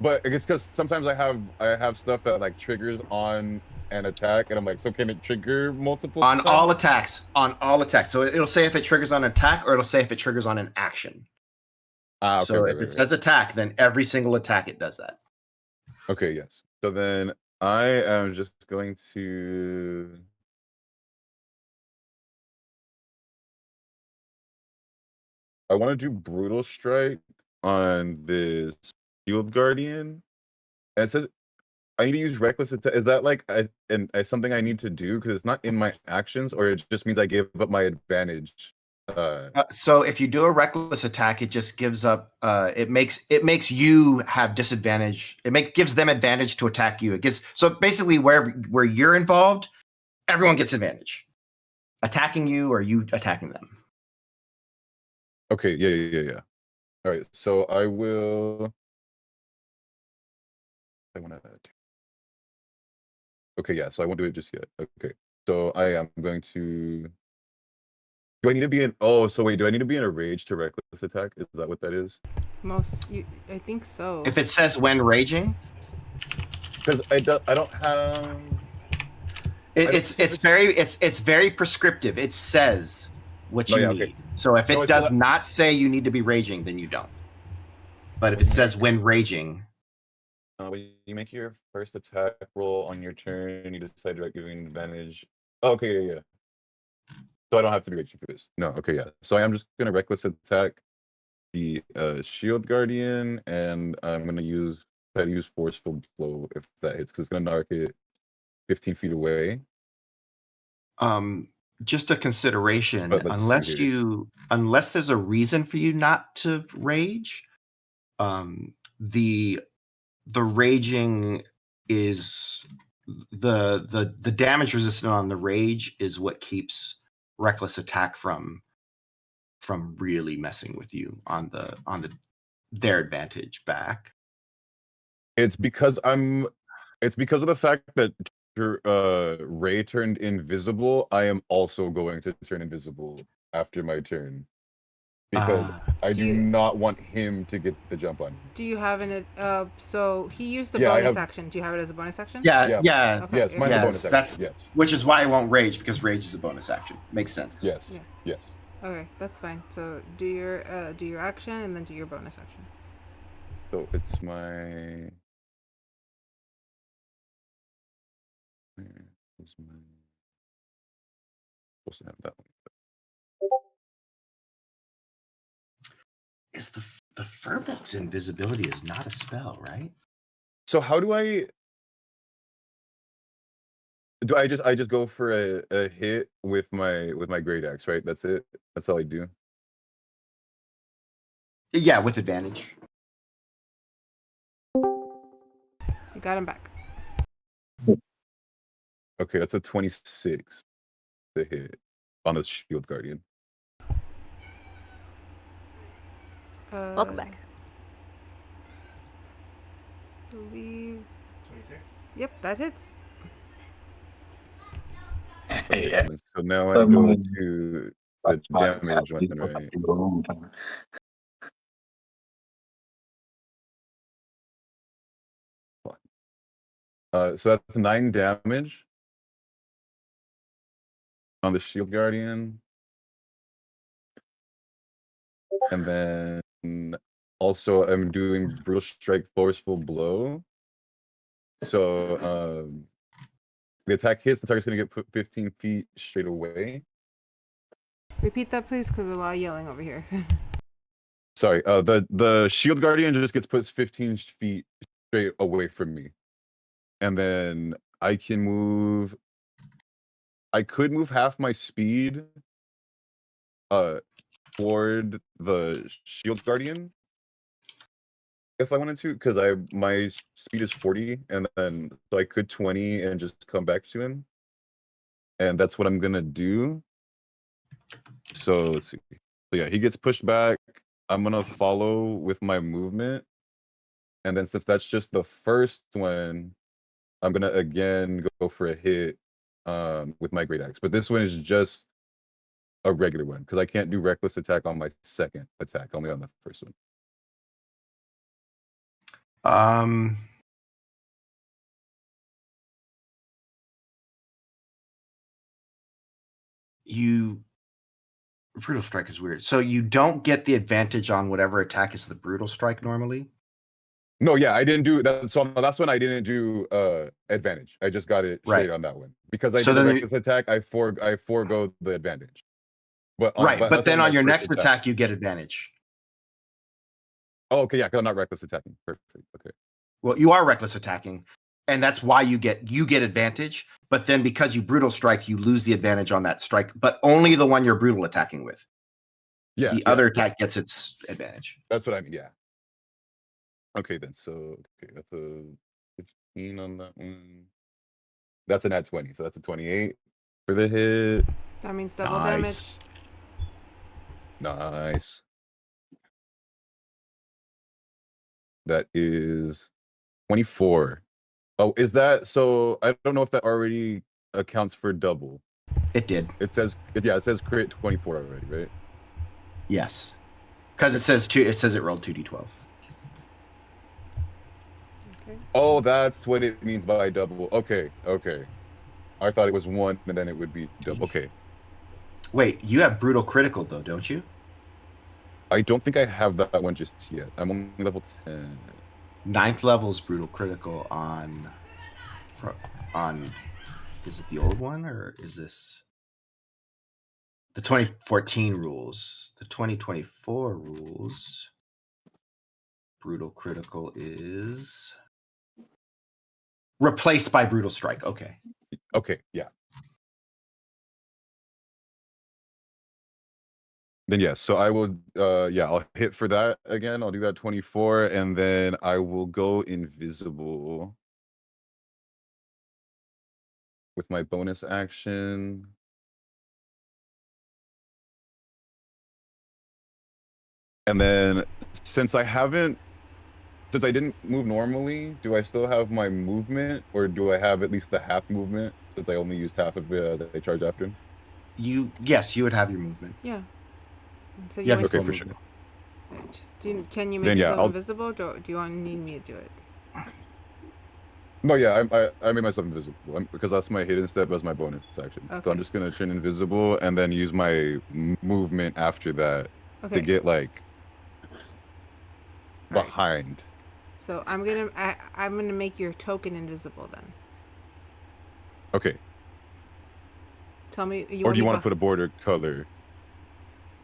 But it's because sometimes I have stuff that like triggers on an attack, and I'm like, so can it trigger multiple On times? all attacks. On all attacks. So it'll say if it triggers on an attack, or it'll say if it triggers on an action. Okay, So if it says attack, then every single attack it does that. Okay, yes. So then I am just going to. I want to do brutal strike on this Shield Guardian, and it says I need to use reckless attack. Is that like something I need to do because it's not in my actions, or it just means I gave up my advantage? So if you do a reckless attack, it just gives up. It makes you have disadvantage. Gives them advantage to attack you. It gives so basically where you're involved, everyone gets advantage, attacking you or you attacking them. Okay. Yeah. All right. So I will. I want to. Okay. Yeah. So I won't do it just yet. Okay. So I am going to. Do I need to be in? Oh, so wait. Do I need to be in a rage to reckless attack? Is that what that is? I think so. If it says when raging, Because I don't have. it's very prescriptive. It says what you need. Okay. So if it So does not say you need to be raging, then you don't. But if it says when raging, when you make your first attack roll on your turn, you decide about giving an advantage. Oh, okay, yeah. So I don't have to be raging for this. No, okay, yeah. So I am just gonna reckless attack the Shield Guardian, and I'm gonna try to use forceful blow if that hits, because it's gonna knock it 15 feet away. just a consideration. But Unless there's a reason for you not to rage, the raging is the damage resistant on the rage is what keeps reckless attack from really messing with you on their advantage back. It's because of the fact that Ray turned invisible. I am also going to turn invisible after my turn, because I do not want him to get the jump on me. Do you have so he used the Yeah, bonus action. Do you have it as a bonus action? Yeah. Okay. Yes, mine's a bonus action. Yes. Which is why I won't rage, because rage is a bonus action. Makes sense. Yes. Okay, that's fine. So do your action and then do your bonus action. So it's my. Supposed to have that one. Is the Furbolg's invisibility is not a spell, right? So how do I just go for a hit with my great axe, right? That's it. That's all I do. Yeah, with advantage. You got him back. Okay, that's a 26 to hit on the Shield Guardian. Welcome back. I believe Yep, that hits. Okay, Yeah. so now I But go my- to the damage one, right? So that's 9 damage on the Shield Guardian. And then also I'm doing Brutal Strike, Forceful Blow. So the attack hits, the target's going to get put 15 feet straight away. Repeat that, please, because there's a lot of yelling over here. Sorry, the Shield Guardian just gets put 15 feet straight away from me. And then I can move... I could move half my speed toward the Shield Guardian if I wanted to, because my speed is 40, and then so I could 20 and just come back to him. And that's what I'm gonna do. So let's see. So yeah, he gets pushed back. I'm gonna follow with my movement. And then since that's just the first one, I'm gonna again go for a hit with my great axe. But this one is just a regular one because I can't do reckless attack on my second attack, only on the first one. Brutal strike is weird. So you don't get the advantage on whatever attack is the brutal strike normally? No, yeah, I didn't do that. So on the last one, I didn't do advantage. I just got it straight Right. on that one because I So did the then reckless attack. I forego the advantage. But right, but that's then my on your first next attack, you get advantage. Oh, okay, yeah, because I'm not reckless attacking. Perfect. Okay. Well, you are reckless attacking, and that's why you get advantage. But then because you brutal strike, you lose the advantage on that strike, but only the one you're brutal attacking with. Yeah. The other attack gets its advantage. That's what I mean. Yeah. Okay, then. So okay, that's a 15 on that one. That's an at 20, so that's a 28 for the hit. That means double Nice. damage. Nice. That is 24. Oh, is that so? I don't know if that already accounts for double. It did. It says crit 24 already, right? Yes. Because it says it rolled 2d12. Okay. Oh, that's what it means by double. Okay. I thought it was 1 and then it would be double. Okay. Wait, you have brutal critical though, don't you? I don't think I have that one just yet. I'm only level 10. 9th level is brutal critical on is it the old one or is this the 2014 rules? The 2024 rules, brutal critical is replaced by brutal strike. Okay, Yeah. Then yes, so I will I'll hit for that again. I'll do that 24 and then I will go invisible with my bonus action. And then since I didn't move normally, do I still have my movement or do I have at least the half movement since I only used half of the charge after him? Yes, you would have your movement. Yeah. And so You have your Okay, full for sure. movement. Can you make Then, yeah, yourself I'll- invisible? Do you need me to do it? No, yeah, I made myself invisible because that's my hidden step as my bonus action. So Okay. I'm just gonna turn invisible and then use my movement after that Okay. to get like Right. behind. So I'm gonna make your token invisible then. Okay. Tell me. Or do you want to put a border color?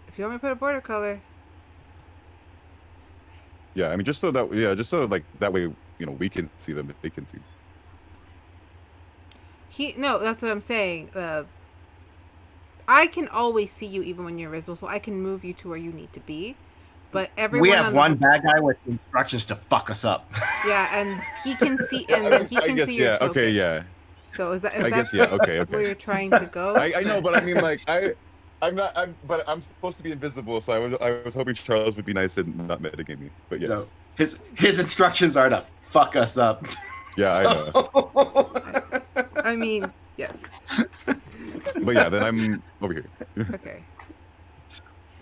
If you want me to put a border color. Yeah, I mean just so like that way, we can see them, they can see. No, that's what I'm saying. I can always see you even when you're invisible, so I can move you to where you need to be. But everyone We have on one bad guy with instructions to fuck us up. Yeah, and he can see, and then he can see your token. Okay, yeah. So is that? I guess, yeah, okay. Where you're trying to go? I know, but I mean, like, but I'm supposed to be invisible, so I was hoping Charles would be nice and not mitigate me. But yes. No, his instructions are to fuck us up. Yeah, I know. I mean, yes. But yeah, then I'm over here. Okay.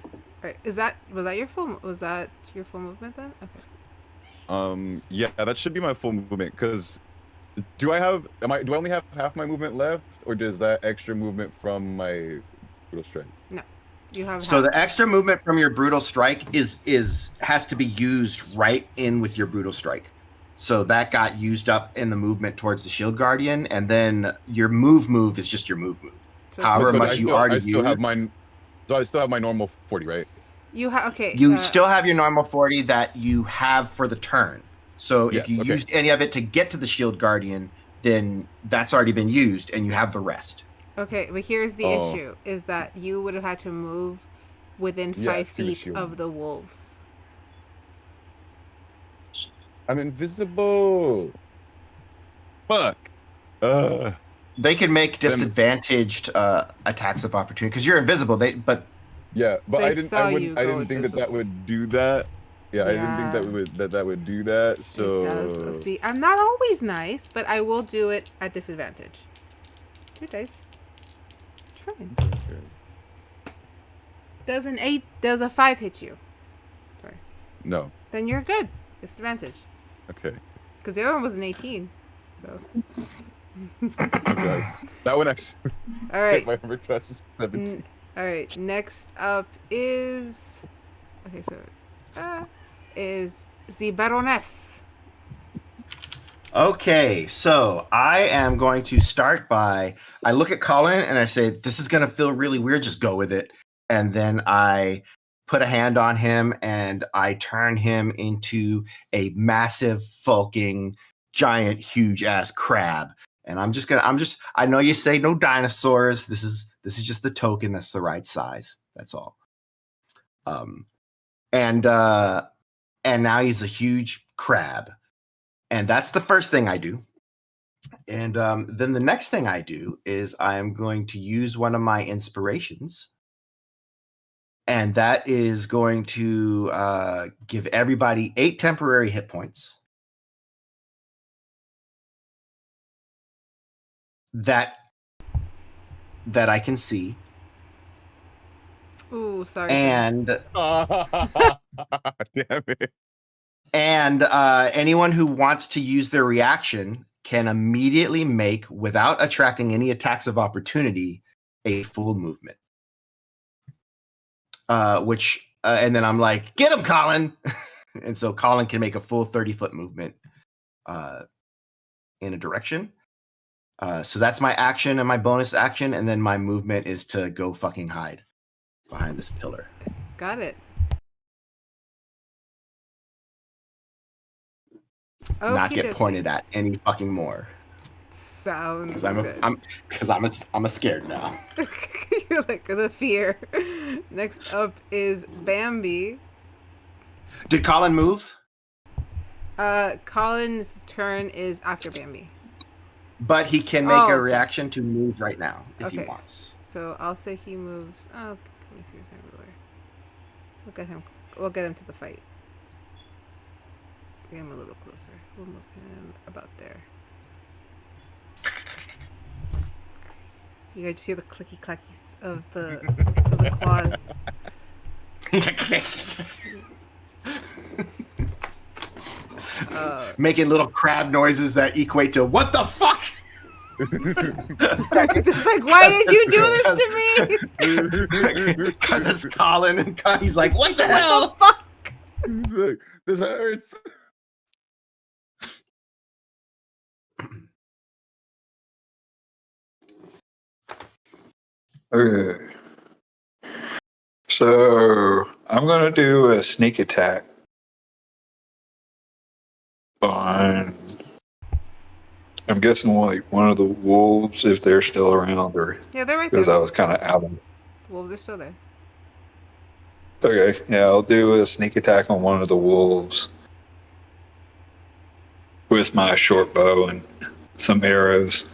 All right. Was that your full movement then? Okay. Yeah, that should be my full movement. Because do I only have half my movement left, or does that extra movement from my brutal strike? No, you have. So the extra movement from your brutal strike has to be used right in with your brutal strike. So that got used up in the movement towards the shield guardian, and then your move is just your move. So However So much you already I still used. have mine. So I still have my normal 40, right? you have okay. You still have your normal 40 that you have for the turn. So Yes, if you okay. used any of it to get to the shield guardian, then that's already been used, and you have the rest. Okay, but here's the issue: is that you would have had to move within 5 to the feet shield. of the wolves. I'm invisible. Fuck. They can make disadvantaged attacks of opportunity because you're invisible. Yeah, but They I didn't. saw I you wouldn't. I go didn't think that invisible. would do that. Yeah, I didn't think that would do that. So It does. See, I'm not always nice, but I will do it at disadvantage. 2 dice. It's fine. Does a 5 hit you? Sorry. No. Then you're good. Disadvantage. Okay. Because the other one was an 18. So. Okay. That one actually. All right. My number class is 17. All right. Next up is. Okay, so. Is the Baroness. Okay, so I am going to start by I look at Colin and I say, "This is going to feel really weird. Just go with it." And then I put a hand on him and I turn him into a massive, hulking, giant, huge ass crab. And I know you say no dinosaurs. This is just the token that's the right size. That's all. And now he's a huge crab. And that's the first thing I do. And then the next thing I do is I am going to use one of my inspirations. And that is going to give everybody 8 temporary hit points. That I can see. Ooh, sorry. And Damn it. And anyone who wants to use their reaction can immediately make, without attracting any attacks of opportunity, a full movement. And then I'm like, get him, Colin! And so Colin can make a full 30-foot movement in a direction. So that's my action and my bonus action, and then my movement is to go fucking hide behind this pillar. Got it. Not get Okey-dokey. pointed at any fucking more. Sounds Because I'm a scared now. You're like the fear. Next up is Bambi. Did Colin move? Colin's turn is after Bambi. But he can make a reaction to move right now if he wants. So I'll say he moves. Oh, let me see his ruler. Look at him. We'll get him to the fight. Get him a little closer. We'll move him about there. You guys hear the clicky clackies of the claws. Making little crab noises that equate to "what the fuck." Just like, why did you do this to me? Because it's Colin, and he's like, "What the hell?" What the fuck? He's like, this hurts. Okay. So I'm gonna do a sneak attack on. I'm guessing like one of the wolves if they're still around, or Yeah, they're right there. because I was kind of out of. Wolves are still there. Okay, yeah, I'll do a sneak attack on one of the wolves with my short bow and some arrows.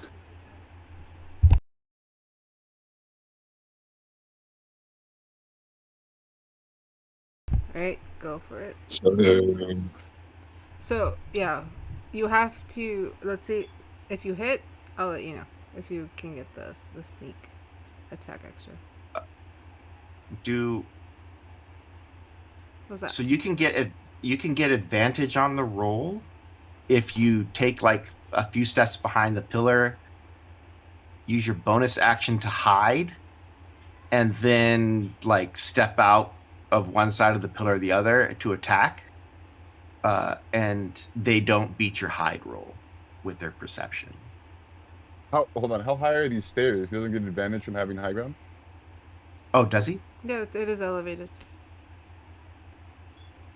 All right, go for it. So So yeah, You have to. Let's see. If you hit, I'll let you know. If you can get the sneak attack extra. What's that? So you can get advantage on the roll if you take like a few steps behind the pillar, use your bonus action to hide, and then like step out of one side of the pillar or the other to attack. And they don't beat your hide roll with their perception. Hold on. How high are these stairs? He doesn't get an advantage from having high ground. Oh, does he? Yeah, it is elevated.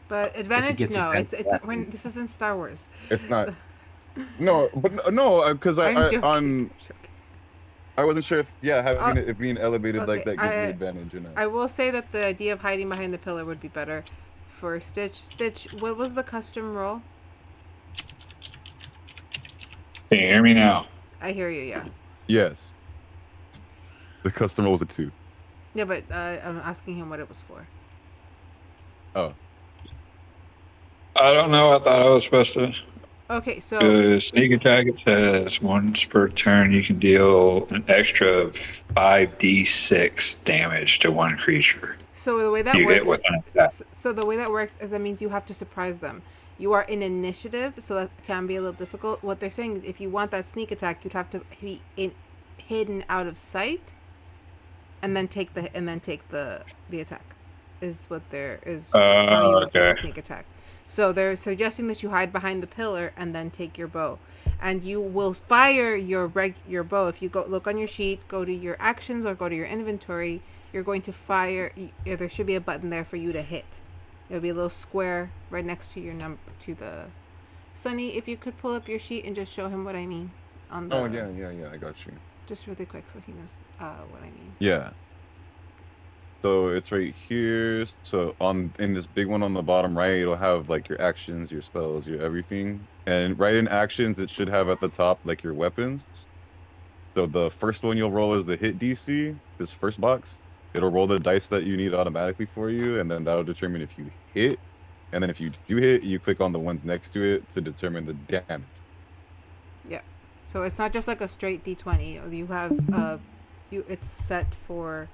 But If he advantage? gets No, advantage, it's when this isn't Star Wars. It's not. No, but no, because I'm joking. on. I wasn't sure if having it being elevated okay, like that gives you advantage or not. I will say that the idea of hiding behind the pillar would be better for Stitch. Stitch, what was the custom roll? Can you hear me now? I hear you. Yeah. Yes. The custom roll was a 2. Yeah, but I'm asking him what it was for. Oh. I don't know. I thought I was supposed to. Okay, so Sneak attack, it says once per turn you can deal an extra 5d6 damage to one creature. So the way that You get works. with an attack. So the way that works is that means you have to surprise them. You are in initiative, so that can be a little difficult. What they're saying is, if you want that sneak attack, you'd have to be hidden out of sight, and then take the attack. Is what there is how you would get Okay. sneak attack. So they're suggesting that you hide behind the pillar and then take your bow, and you will fire your bow. If you go look on your sheet, go to your actions or go to your inventory, you're going to fire. There should be a button there for you to hit. There'll be a little square right next to your number to the. Sunny, if you could pull up your sheet and just show him what I mean on the. Oh yeah, I got you. Just really quick so he knows what I mean. Yeah. So it's right here. So in this big one on the bottom right, it'll have like your actions, your spells, your everything. And right in actions, it should have at the top like your weapons. So the first one you'll roll is the hit DC, this first box. It'll roll the dice that you need automatically for you, and then that'll determine if you hit. And then if you do hit, you click on the ones next to it to determine the damage. Yeah. So it's not just like a straight D20. You have it's set for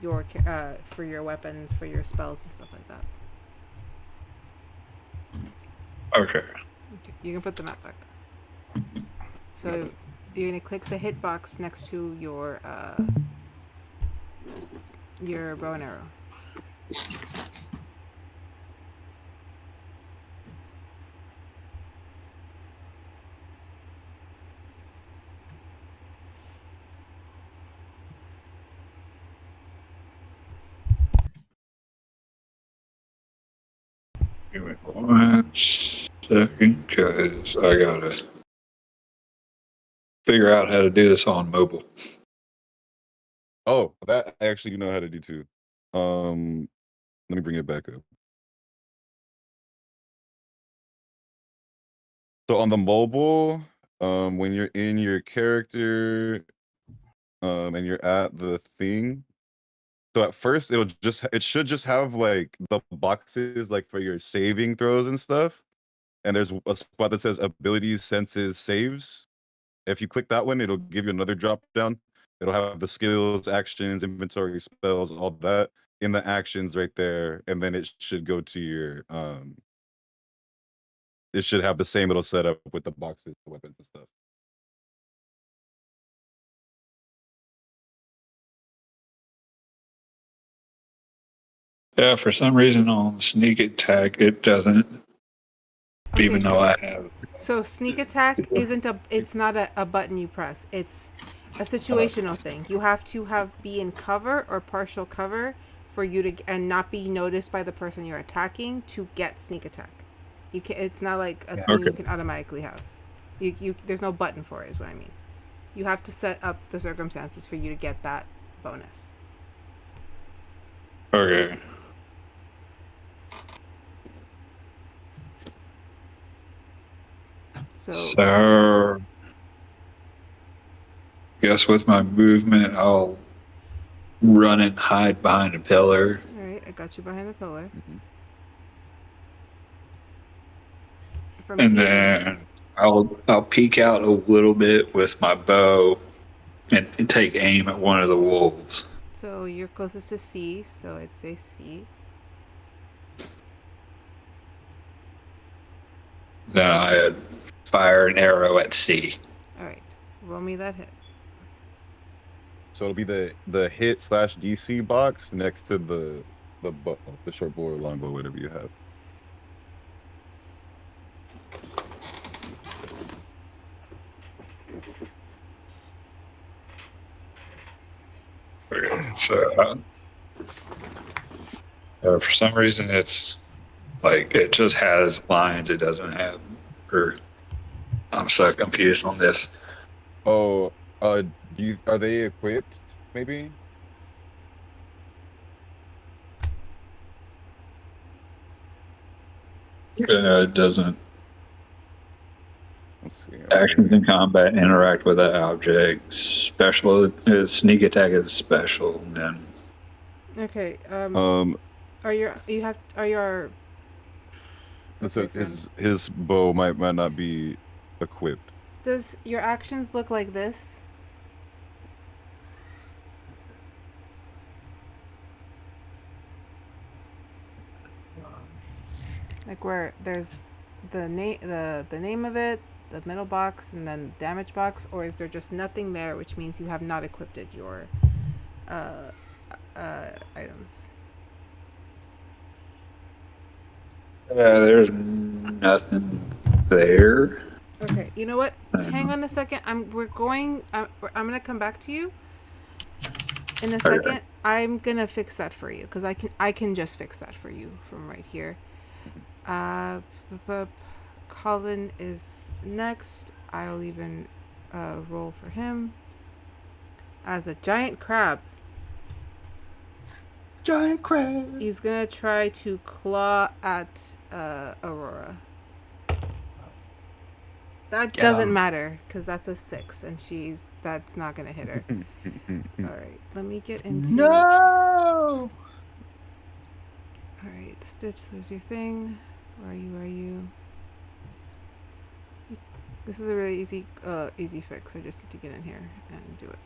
your weapons, for your spells and stuff like that. Okay. Okay, you can put the map back. So you're gonna click the hit box next to your bow and arrow. Give me 1 second, because I gotta figure out how to do this on mobile. Oh, that I actually know how to do too. Let me bring it back up. So on the mobile, when you're in your character, and you're at the thing, so at first it should just have like the boxes like for your saving throws and stuff. And there's a spot that says abilities, senses, saves. If you click that one, it'll give you another drop down. It'll have the skills, actions, inventory, spells, all that in the actions right there. And then it should go to your it should have the same little setup with the boxes, the weapons and stuff. Yeah, for some reason on sneak attack it doesn't. Okay, Even though I have. So sneak attack it's not a button you press. It's a situational thing. You have to be in cover or partial cover for you to and not be noticed by the person you're attacking to get sneak attack. You can it's not like a thing you can automatically have. You there's no button for it is what I mean. You have to set up the circumstances for you to get that bonus. Okay. So, guess with my movement, I'll run and hide behind a pillar. All right, I got you behind the pillar. Mm-hmm. From And here, then I'll peek out a little bit with my bow and take aim at one of the wolves. So you're closest to C, so I'd say C. Then I fire an arrow at C. All right, roll me that hit. So it'll be the hit / DC box next to the bow, the short bow or long bow, whatever you have. So for some reason, it's like it just has lines. It doesn't have. Or I'm so confused on this. Oh, are they equipped? Maybe. It doesn't. Let's see. Actions in combat interact with that object. Special sneak attack is special. And then Okay. Are your So okay, his bow might not be equipped. does your actions look like this? Like where there's the name of it, the middle box, and then damage box, or is there just nothing there, which means you have not equipped your items? there's nothing there. Okay, you know what? Hang on a second. I'm gonna come back to you in a second. I'm gonna fix that for you because I can just fix that for you from right here. Colin is next. I'll even roll for him as a giant crab. Giant crab. He's gonna try to claw at Aurora. That doesn't matter because that's a 6, and that's not gonna hit her. All right, let me get into. No. All right, Stitch. There's your thing. Where are you? This is a really easy fix. I just need to get in here and do it.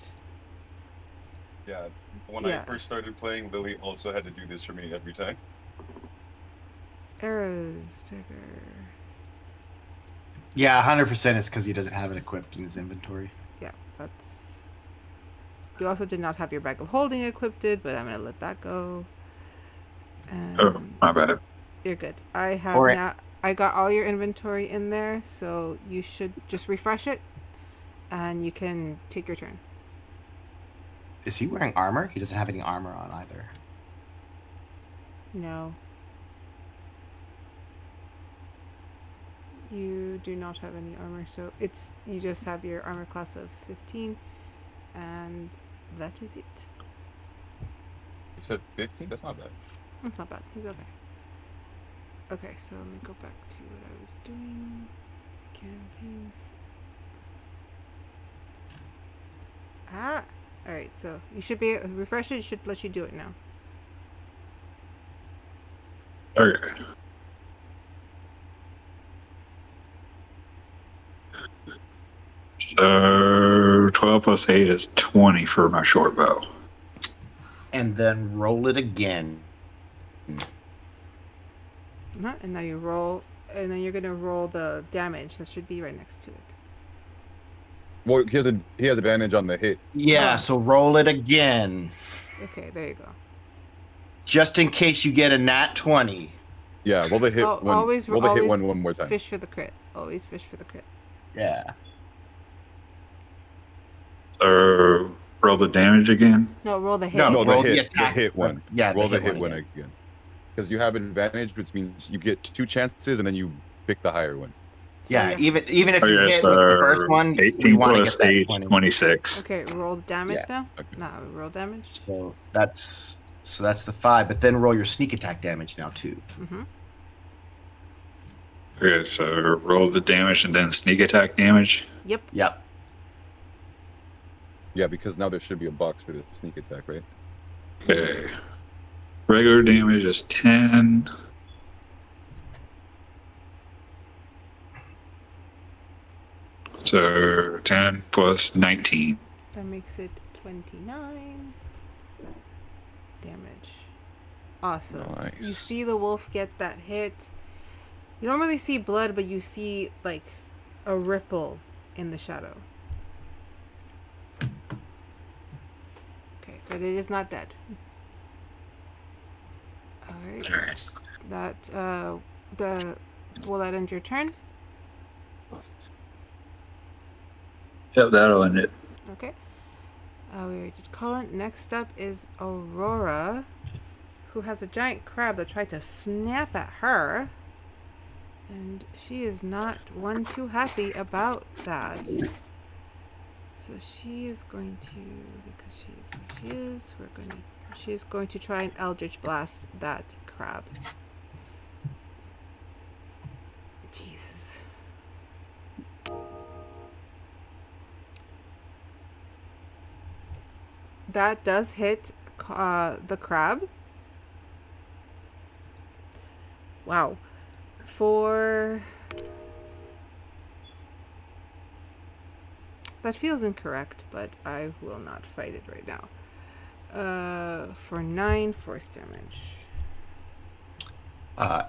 Yeah, when I first started playing, Lily also had to do this for me every time. Arrows, dagger. Yeah, 100% is because he doesn't have it equipped in his inventory. Yeah, that's. You also did not have your bag of holding equipped, but I'm gonna let that go. Oh, my bad. You're good. I have I got all your inventory in there, so you should just refresh it, and you can take your turn. Is he wearing armor? He doesn't have any armor on either. No. You do not have any armor, so you just have your armor class of 15, and that is it. You said 15? That's not bad. That's not bad. He's okay. Okay, so let me go back to what I was doing. Campaigns. Alright, so you should be refresh it, should let you do it now. Okay. So 12 plus 8 is 20 for my short bow. And then roll it again. And now you roll, and then you're gonna roll the damage. That should be right next to it. Well, he has advantage on the hit. Yeah, so roll it again. Okay, there you go. Just in case you get a nat 20. Yeah, roll the hit one more time. Fish for the crit. Always fish for the crit. Yeah. So roll the damage again? No, roll the hit. No, No, roll the the hit attack. one. Yeah, roll the hit hit one again. Because you have an advantage, which means you get 2 chances, and then you pick the higher one. Yeah, even if you Okay, hit with the first one, 18 we want to plus get that 8, 20. 26. Okay, roll damage Yeah. now. Okay. No, roll damage. So that's the 5, but then roll your sneak attack damage now too. Mm-hmm. Okay, so roll the damage and then sneak attack damage. Yep. Yep. Yeah, because now there should be a box for the sneak attack, right? Okay. Regular damage is 10. So 10 plus 19. That makes it 29 damage. Awesome. You Nice. see the wolf get that hit. You don't really see blood, but you see like a ripple in the shadow. Okay, but it is not dead. Alright. Alright. Will that end your turn? Yep, that'll end it. Okay. We already did Colin. Next up is Aurora, who has a giant crab that tried to snap at her. And she is not one too happy about that. So she is going to, because she is who she is, she is going to try and Eldritch Blast that crab. Jesus. That does hit the crab. Wow. That feels incorrect, but I will not fight it right now. For 9 force damage.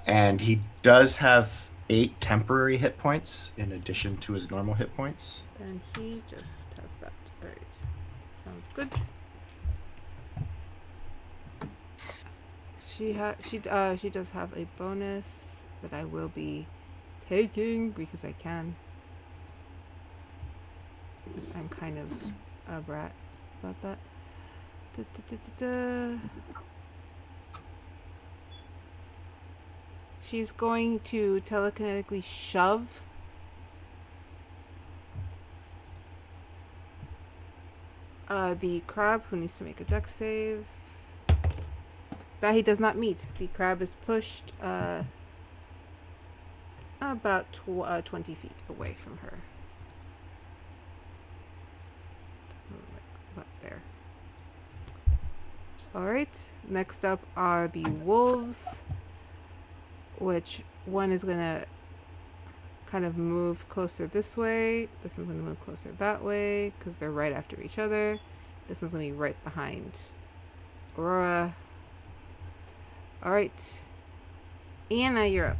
And he does have 8 temporary hit points in addition to his normal hit points. Then he just does that. Alright. Sounds good. She does have a bonus that I will be taking because I can. I'm kind of a brat about that. She's going to telekinetically shove the crab, who needs to make a dex save. That he does not meet. The crab is pushed about 20 feet away from her. What there? Alright, next up are the wolves, which one is gonna kind of move closer this way. This one's gonna move closer that way because they're right after each other. This one's gonna be right behind Aurora. Alright. Anna, you're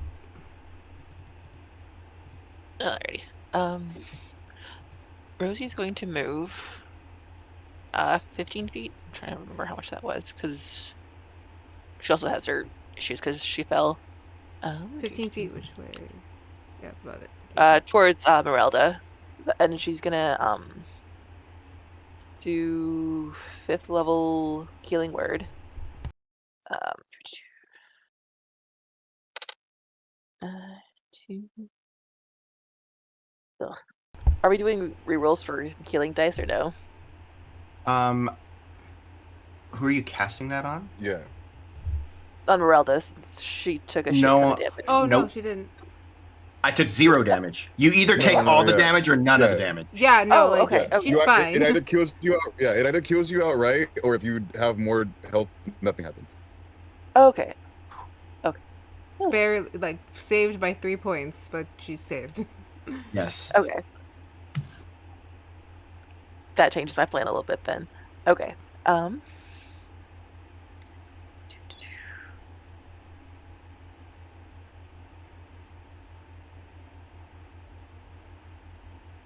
up. Alrighty. Rosie's going to move 15 feet. I'm trying to remember how much that was because she also has her issues because she fell. 15 feet which way? Yeah, that's about it. Towards Merelda. And she's gonna do 5th level healing word. Ugh. Are we doing rerolls for healing dice or no? Who are you casting that on? Yeah. On Merelda, since she took a shit No. ton of damage. Oh no, Nope. she didn't. I took 0 damage. You either take no, all the yeah. damage or none of the Yeah. damage. Yeah, no, Oh, like okay, okay. she's fine. It either kills you out. Yeah, it either kills you outright, or if you have more health, nothing happens. Okay. Barely, like, saved by 3 points, but she's saved. Yes. Okay. That changes my plan a little bit then. Okay.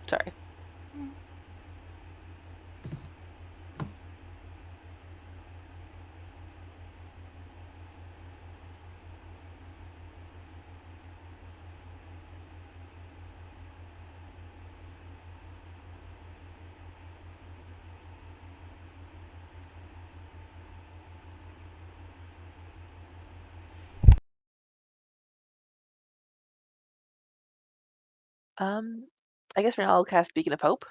Sorry. I guess for now I'll cast Beacon of Hope.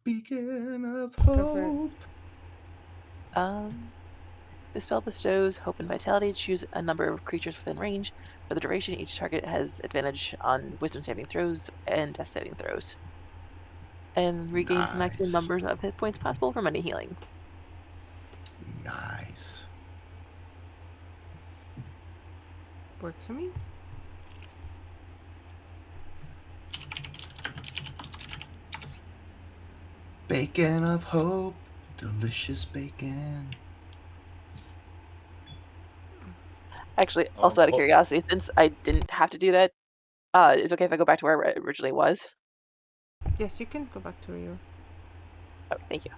Beacon of Go for it. hope. This spell bestows hope and vitality. Choose a number of creatures within range. For the duration, each target has advantage on wisdom saving throws and death saving throws. And regain the maximum Nice. numbers of hit points possible from any healing. Nice. Works for me. Bacon of hope, delicious bacon. Actually, also out of curiosity, since I didn't have to do that, is it okay if I go back to where I originally was? Yes, you can go back to where you were. Oh, thank you.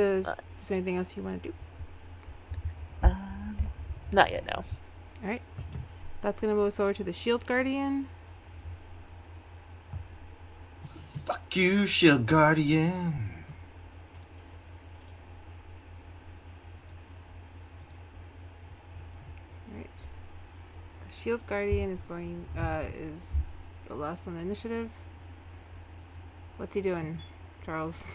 Is there anything else you want to do? Not yet, no. All right. That's going to move us over to the Shield Guardian. Fuck you, Shield Guardian. All right. The Shield Guardian is is the last on the initiative. What's he doing, Charles?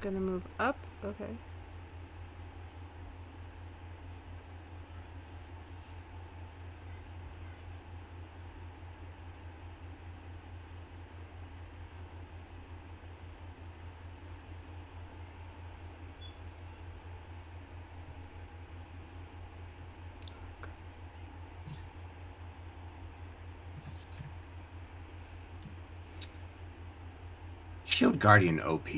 Gonna move up. Okay. Shield Guardian OP.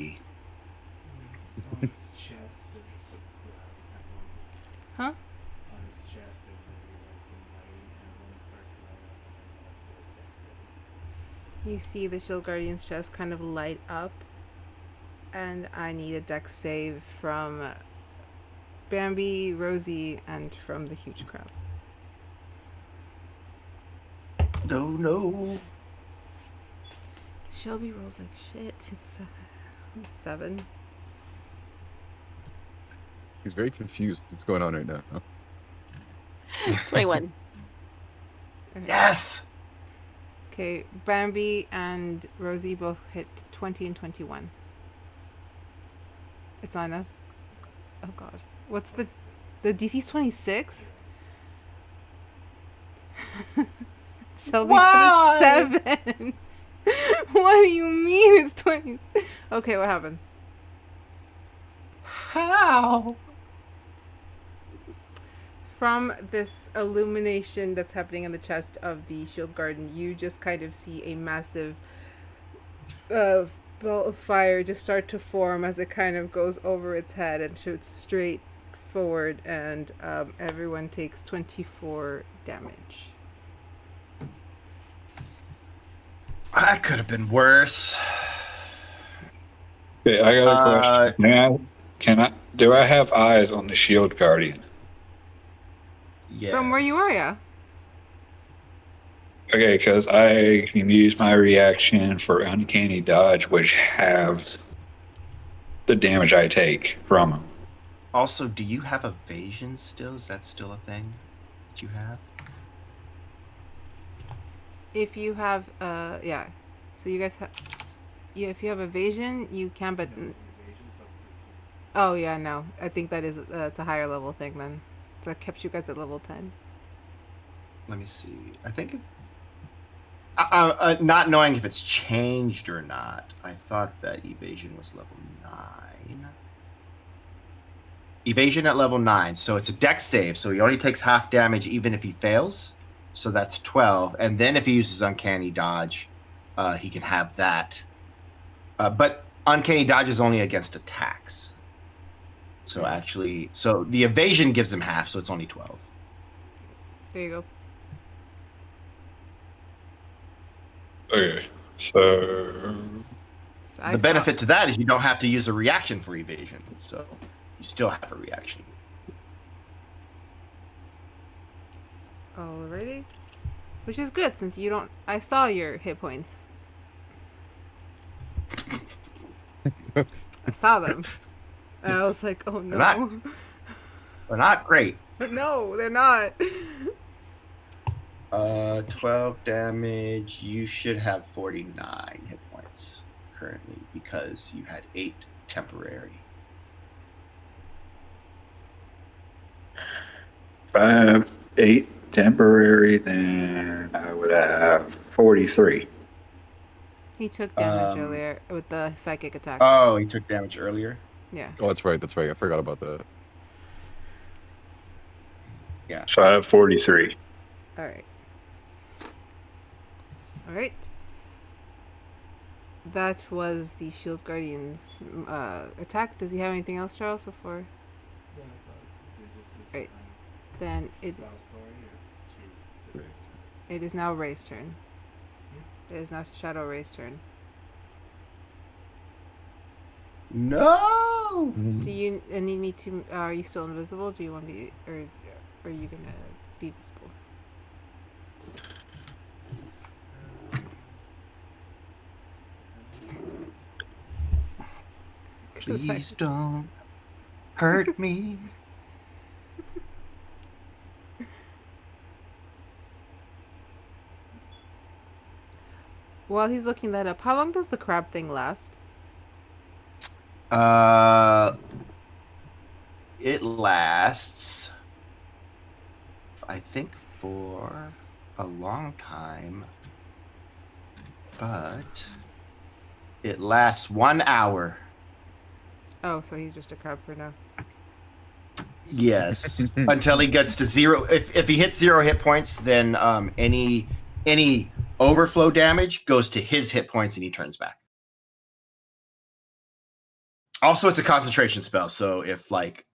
Huh? You see the Shield Guardian's chest kind of light up, and I need a dex save from Bambi, Rosie, and from the huge crowd. No. Shelby rolls like shit. It's 7. He's very confused what's going on right now. 21. Yes! Okay, Bambi and Rosie both hit 20 and 21. It's not enough. Oh god. What's the DC's 26? Shelby got a 7. What do you mean it's 20? Okay, what happens? How? From this illumination that's happening in the chest of the Shield Guardian, you just kind of see a massive ball of fire just start to form as it kind of goes over its head and shoots straight forward, and everyone takes 24 damage. That could have been worse. Okay, I got a question. Do I have eyes on the Shield Guardian? Yes. From where you are, yeah. Okay, because I can use my reaction for uncanny dodge, which halves the damage I take from him. Also, do you have evasion still? Is that still a thing that you have? If you have, yeah. So you guys have, yeah, if you have evasion, you can, but... Oh, yeah, no. I think that's a higher level thing then. That kept you guys at level 10. Let me see. I think... not knowing if it's changed or not, I thought that evasion was level 9. Evasion at level 9. So it's a dex save, so he only takes half damage even if he fails. So that's 12. And then if he uses uncanny dodge, he can have that. But uncanny dodge is only against attacks. So actually, so the evasion gives him half, so it's only 12. There you go. Okay, so The benefit to that is you don't have to use a reaction for evasion, so you still have a reaction. Alrighty. Which is good, since you don't... I saw your hit points. I saw them. And I was like, oh no. They're not great. No, they're not. 12 damage. You should have 49 hit points currently because you had 8 temporary. 5, 8, temporary, then I would have 43. He took damage earlier with the psychic attack. Oh, he took damage earlier. Yeah. Oh, that's right. That's right. I forgot about that. Yeah. So I have 43. All right. All right. That was the Shield Guardian's attack. Does he have anything else, Charles, before? Right. Then it is now Ray's turn. It is now Shadow Ray's turn. No. Do you need me to? Are you still invisible? Do you want me, or are you gonna be visible? Please don't hurt me. While he's looking that up, how long does the crab thing last? It lasts, I think, for a long time, but it lasts 1 hour. Oh, so he's just a crab for now. Yes, until he gets to 0. If he hits 0 hit points, then any overflow damage goes to his hit points and he turns back. Also, it's a concentration spell, so if like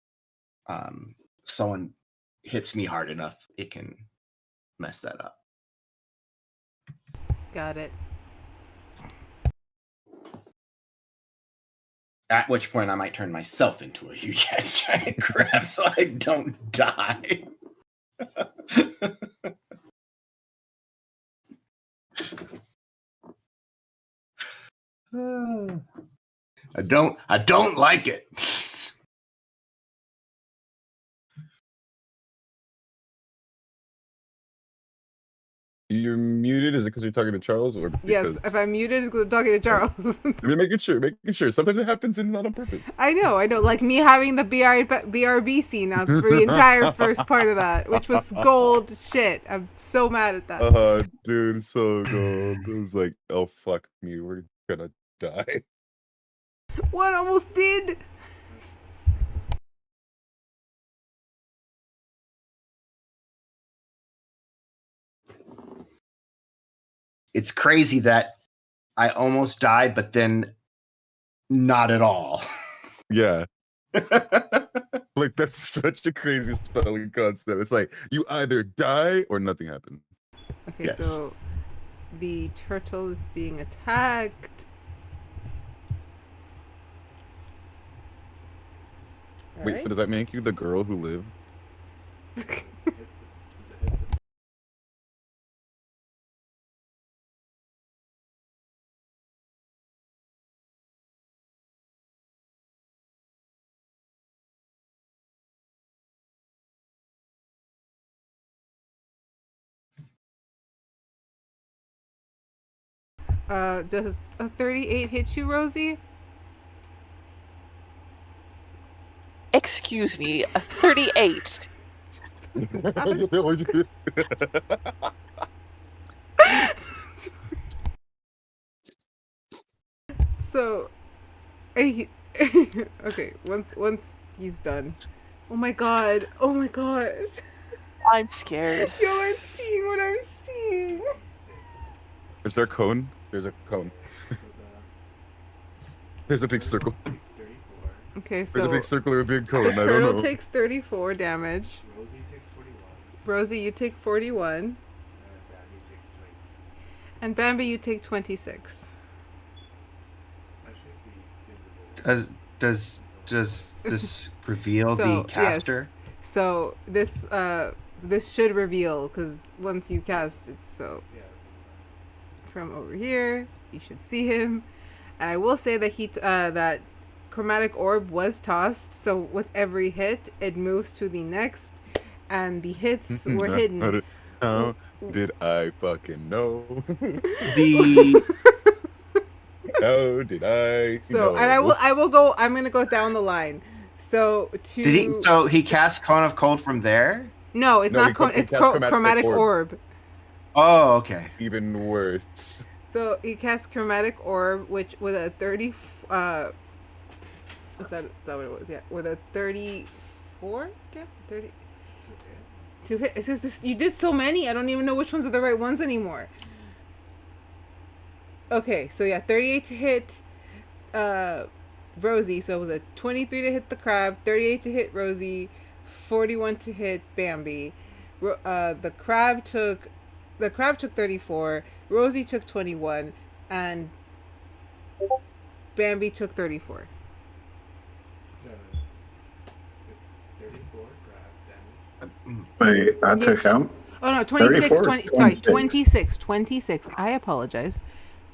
someone hits me hard enough, it can mess that up. Got it. At which point, I might turn myself into a huge ass giant crab, so I don't die. I don't like it. You're muted. Is it because you're talking to Charles, or Yes, because... if I'm muted, it's because I'm talking to Charles. Making sure. Sometimes it happens and not on purpose. I know. Like me having the BRB scene for the entire first part of that, which was gold shit. I'm so mad at that. Dude, so gold. It was like, oh fuck me, we're gonna die. What almost did? It's crazy that I almost died, but then not at all. Yeah. Like, that's such a crazy spelling concept. It's like, you either die or nothing happens. Okay, Yes. so the turtle is being attacked. Wait, so does that make you the girl who lived? Does a 38 hit you, Rosie? Excuse me, a 38. So, okay, once he's done. Oh my god. I'm scared. You aren't seeing what I'm seeing. Is there a cone? There's a cone. There's a big circle. Okay, There's a so big circle or a big the cone. I don't turtle know. takes 34 damage. Rosie takes 41. Rosie, you take 41. And Bambi takes 26. And Bambi, you take 26. I should be visible. Does this reveal So, the yes. caster? So this should reveal, because once you cast it, so Yeah, that's from over here, you should see him. And I will say that that chromatic orb was tossed, so with every hit, it moves to the next, and the hits were hidden. How did I fucking know? The How did I So, know? and I'm gonna go down the line. So did he? So he cast Cone of Cold from there. No, it's No, not. he cast It's chromatic chromatic orb. orb. Oh, okay. Even worse. So he casts chromatic orb, which with a 30. Is that what it was? Yeah, with a 34. Yeah, 30. To hit. It says this, you did so many. I don't even know which ones are the right ones anymore. Okay, so yeah, 38 to hit Rosie. So it was a 23 to hit the crab, 38 to hit Rosie, 41 to hit Bambi. The crab took 34, Rosie took 21, and Bambi took 34. It's 34 grab damage. Wait, I took out. Oh no, 26, 34? 20, sorry, 26. I apologize.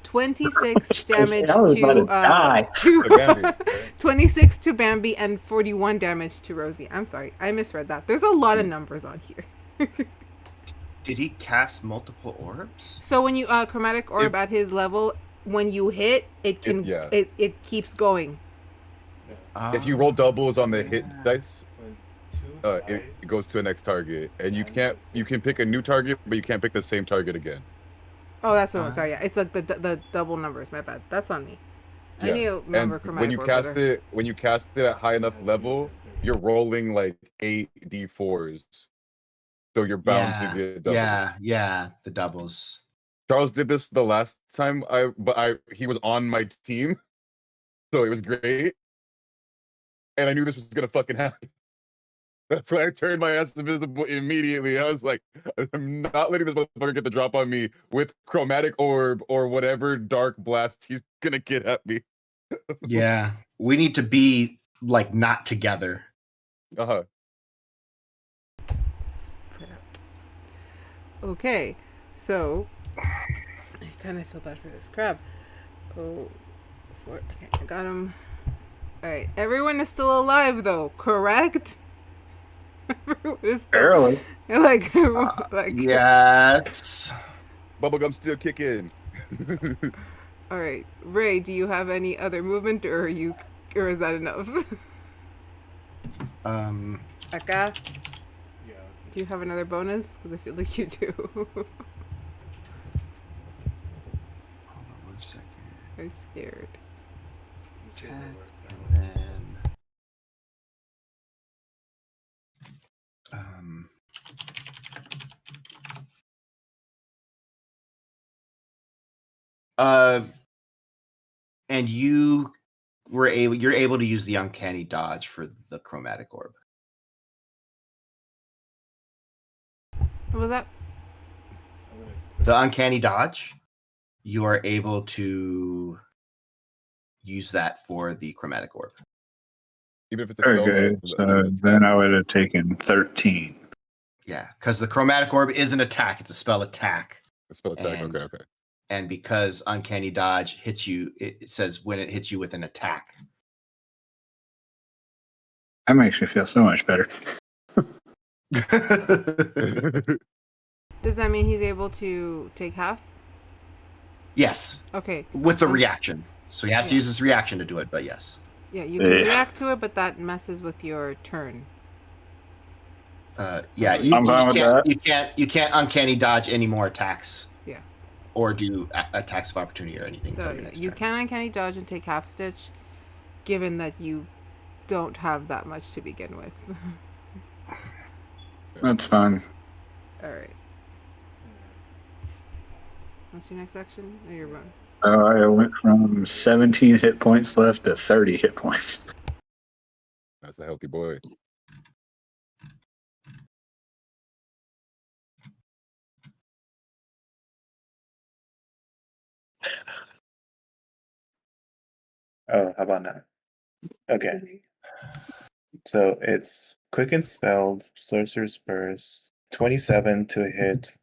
26 damage I was about to die. To Bambi, right? 26 to Bambi and 41 damage to Rosie. I'm sorry, I misread that. There's a lot of numbers on here. Did he cast multiple orbs? So when you chromatic orb at his level, when you hit, it can yeah. it keeps going. If you roll doubles on the hit dice, When two it dice goes to the next target, and you and can pick a new target, but you can't pick the same target again. Oh, that's what I'm sorry. Yeah, it's like the double numbers. My bad. That's on me. I Yeah. need to remember And chromatic when you orb cast better. it, when you cast it at high enough level, you're rolling like 8 d4s, so you're bound to get doubles. Yeah, the doubles. Charles did this the last time he was on my team, so it was great, and I knew this was gonna fucking happen. That's why I turned my ass invisible immediately. I was like, I'm not letting this motherfucker get the drop on me with chromatic orb or whatever dark blast he's gonna get at me. Yeah, we need to be like not together. Uh-huh. Spread out. Okay, so I kind of feel bad for this crab. Okay, I got him. All right, everyone is still alive though, correct? Everyone is still, Barely. like Yes. Bubblegum still kicking. All right, Ray, do you have any other movement, or is that enough? Aka, Yeah. do you have another bonus? Because I feel like you do. Hold on 1 second. I'm scared. Attack, and then and you're able to use the uncanny dodge for the chromatic orb. What was that? The uncanny dodge, you are able to use that for the chromatic orb. Even if it's a spell. Okay, so then I would have taken 13. Yeah, because the chromatic orb is an attack. It's a spell attack. A spell attack. And- Okay. And because uncanny dodge hits you, it says when it hits you with an attack. That makes me feel so much better. Does that mean he's able to take half? Yes, Okay. with the reaction. So he has to use his reaction to do it, but yes. Yeah, you can Yeah. react to it, but that messes with your turn. Yeah, you, I'm you fine just with can't you can't uncanny dodge any more attacks. Yeah. Or do attacks of opportunity or anything. So until your next you turn. can uncanny dodge and take half stitch, given that you don't have that much to begin with. That's fine. All right. What's your next action? Or your run? I went from 17 hit points left to 30 hit points. That's a healthy boy. Oh, how about now? Okay. So it's quick and spelled, sorcerer's burst, 27 to hit.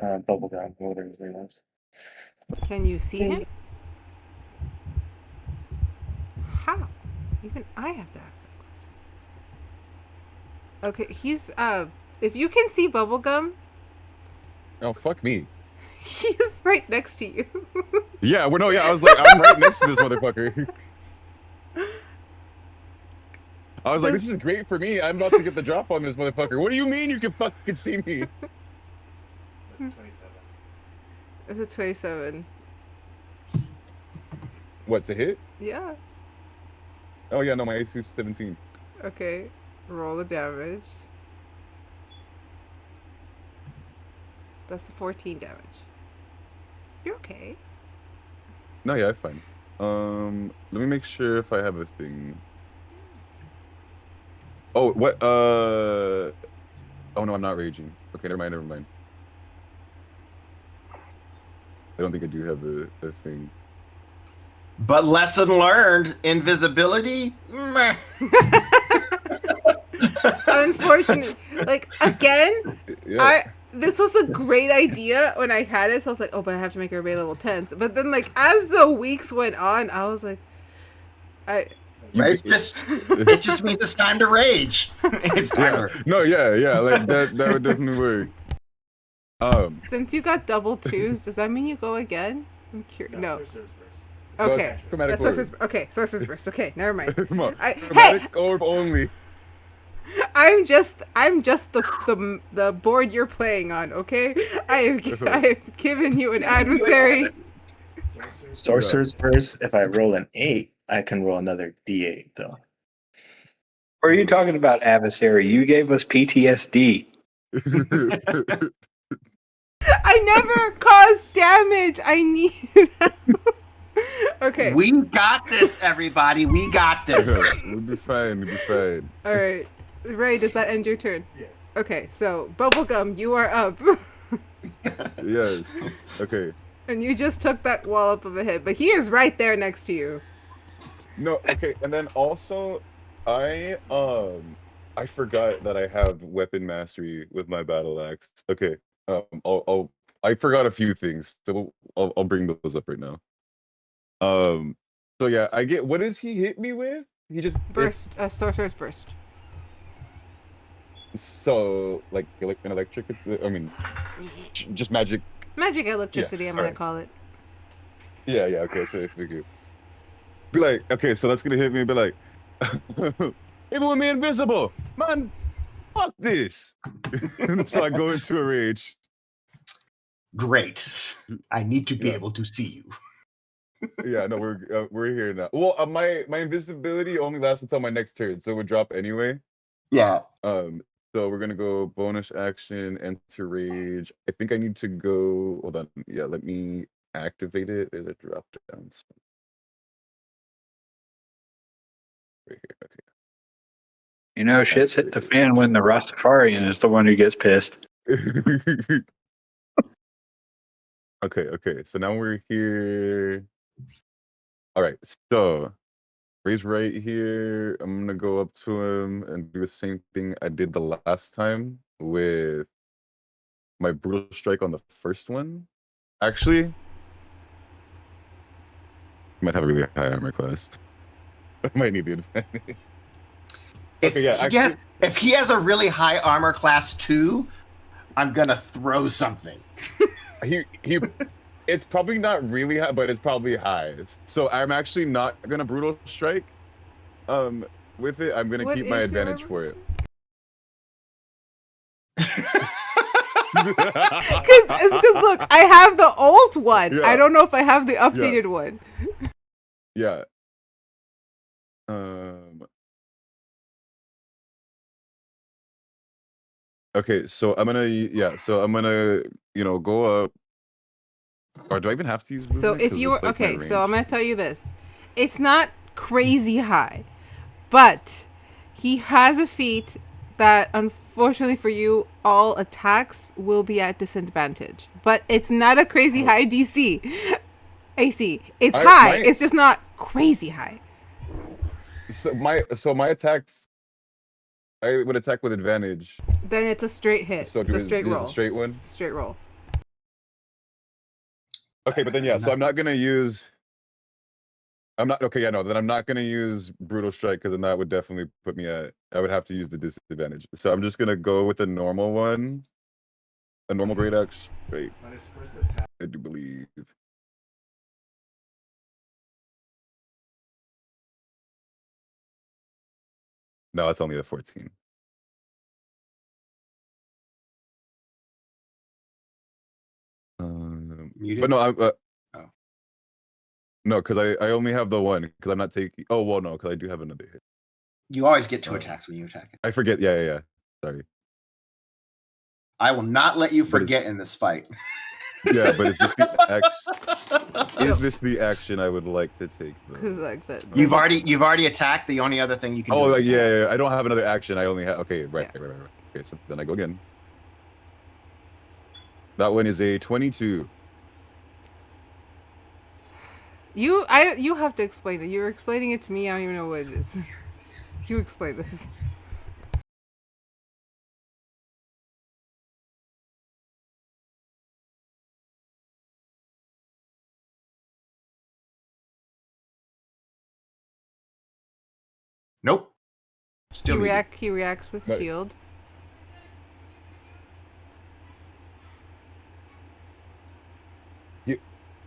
Bubblegum, whatever his name was. Can you see him? How? Even I have to ask that question. Okay, he's if you can see Bubblegum, Oh, fuck me. he's right next to you. Yeah, I was like, I'm right next to this motherfucker. I was like, this is great for me. I'm about to get the drop on this motherfucker. What do you mean you can fucking see me? That's 27. It's a 27. What, to hit? Yeah. Oh yeah, no, my AC is 17. Okay. Roll the damage. That's 14 damage. You're okay. No, yeah, fine. Let me make sure if I have a thing. Oh, what? Oh no, I'm not raging. Okay, never mind, never mind. I don't think I do have a thing. But lesson learned: invisibility. Meh. Unfortunately, like again, Yeah. this was a great idea when I had it. So I was like, oh, but I have to make everybody level 10s. But then, like as the weeks went on, I was like, It just means it's time to rage. It's time to rage. No, yeah, like that would definitely work. Since you got double 2s, does that mean you go again? I'm curious. No. Sorcerer's Burst. Okay. Chromatic That's orb. Sorcerer's Burst. Okay, never mind. Come on. Hey, Chromatic orb only. I'm just the board you're playing on. Okay, I've given you an adversary. Sorcerer's Burst, if I roll an 8, I can roll another D8, though. What are you talking about, adversary? You gave us PTSD. I never caused damage. I need. Okay. We got this, everybody. We got this. We'll be fine. We'll be fine. All right. Ray, does that end your turn? Yes. Okay, so Bubblegum, you are up. Yes. Okay. And you just took that wallop of a hit, but he is right there next to you. No. Okay. And then also, I forgot that I have weapon mastery with my battle axe. Okay. I forgot a few things, so I'll bring those up right now. So yeah, I get. What does he hit me with? He just Burst, sorcerer's burst. So like an electric. I mean, just magic. Magic electricity, Yeah, I'm gonna alright. call it. Yeah. Okay. So if we could be like, okay, so that's gonna hit me. And be like, even with me invisible, man. Fuck this. So I go into a rage. Great. I need to be able to see you. Yeah, no, we're here now. Well, my invisibility only lasts until my next turn, so it would drop anyway. Yeah. So we're gonna go bonus action, enter rage. I think I need to go. Hold on. Yeah, let me activate it. There's a drop down. Right here. Okay. You know, shit's hit the fan when the Rastafarian is the one who gets pissed. Okay. So now we're here. All right. So Ray's right here. I'm gonna go up to him and do the same thing I did the last time with my brutal strike on the first one. Actually, I might have a really high armor class. I might need the advantage. If, Okay, yeah, actually, if he has a really high armor class 2, I'm gonna throw something. he it's probably not really high, but it's probably high. So I'm actually not gonna brutal strike. With it, I'm gonna What keep my is your advantage for armor it. Because look, I have the old one. Yeah. I don't know if I have the updated one. Yeah. Okay, so I'm gonna go up. Or do I even have to use movement? So if 'Cause you were it's, like, my okay, so I'm range. gonna tell you this. It's not crazy high, but he has a feat that unfortunately for you, all attacks will be at disadvantage. But it's not a crazy high DC. AC. It's high. It's just not crazy high. So my attacks, I would attack with advantage. Then it's a straight hit. So It's a straight roll. a straight one. Straight roll. Okay, but then yeah, so I'm not gonna use. I'm not okay. Yeah, no, then I'm not gonna use brutal strike because then that would definitely put me at. I would have to use the disadvantage. So I'm just gonna go with a normal one, a normal great axe straight. On his first attack, I do believe. No, it's only the 14. Muted? But no, Oh. no, because I only have the one because I'm not taking. Oh well, no, because I do have another hit. You always get 2 attacks when you attack it. I forget. Yeah. Sorry. I will not let you But it's- forget in this fight. Yeah, but is this the action? Is this the action I would like to take? Because Though? like that. You've already attacked. The only other thing you can do. Oh, is like attack. yeah. I don't have another action. I only have. Okay, right. Yeah. Okay, so then I go again. That one is a 22. You have to explain it. You were explaining it to me. I don't even know what it is. You explain this. Nope. Still muted. He reacts with Right. shield.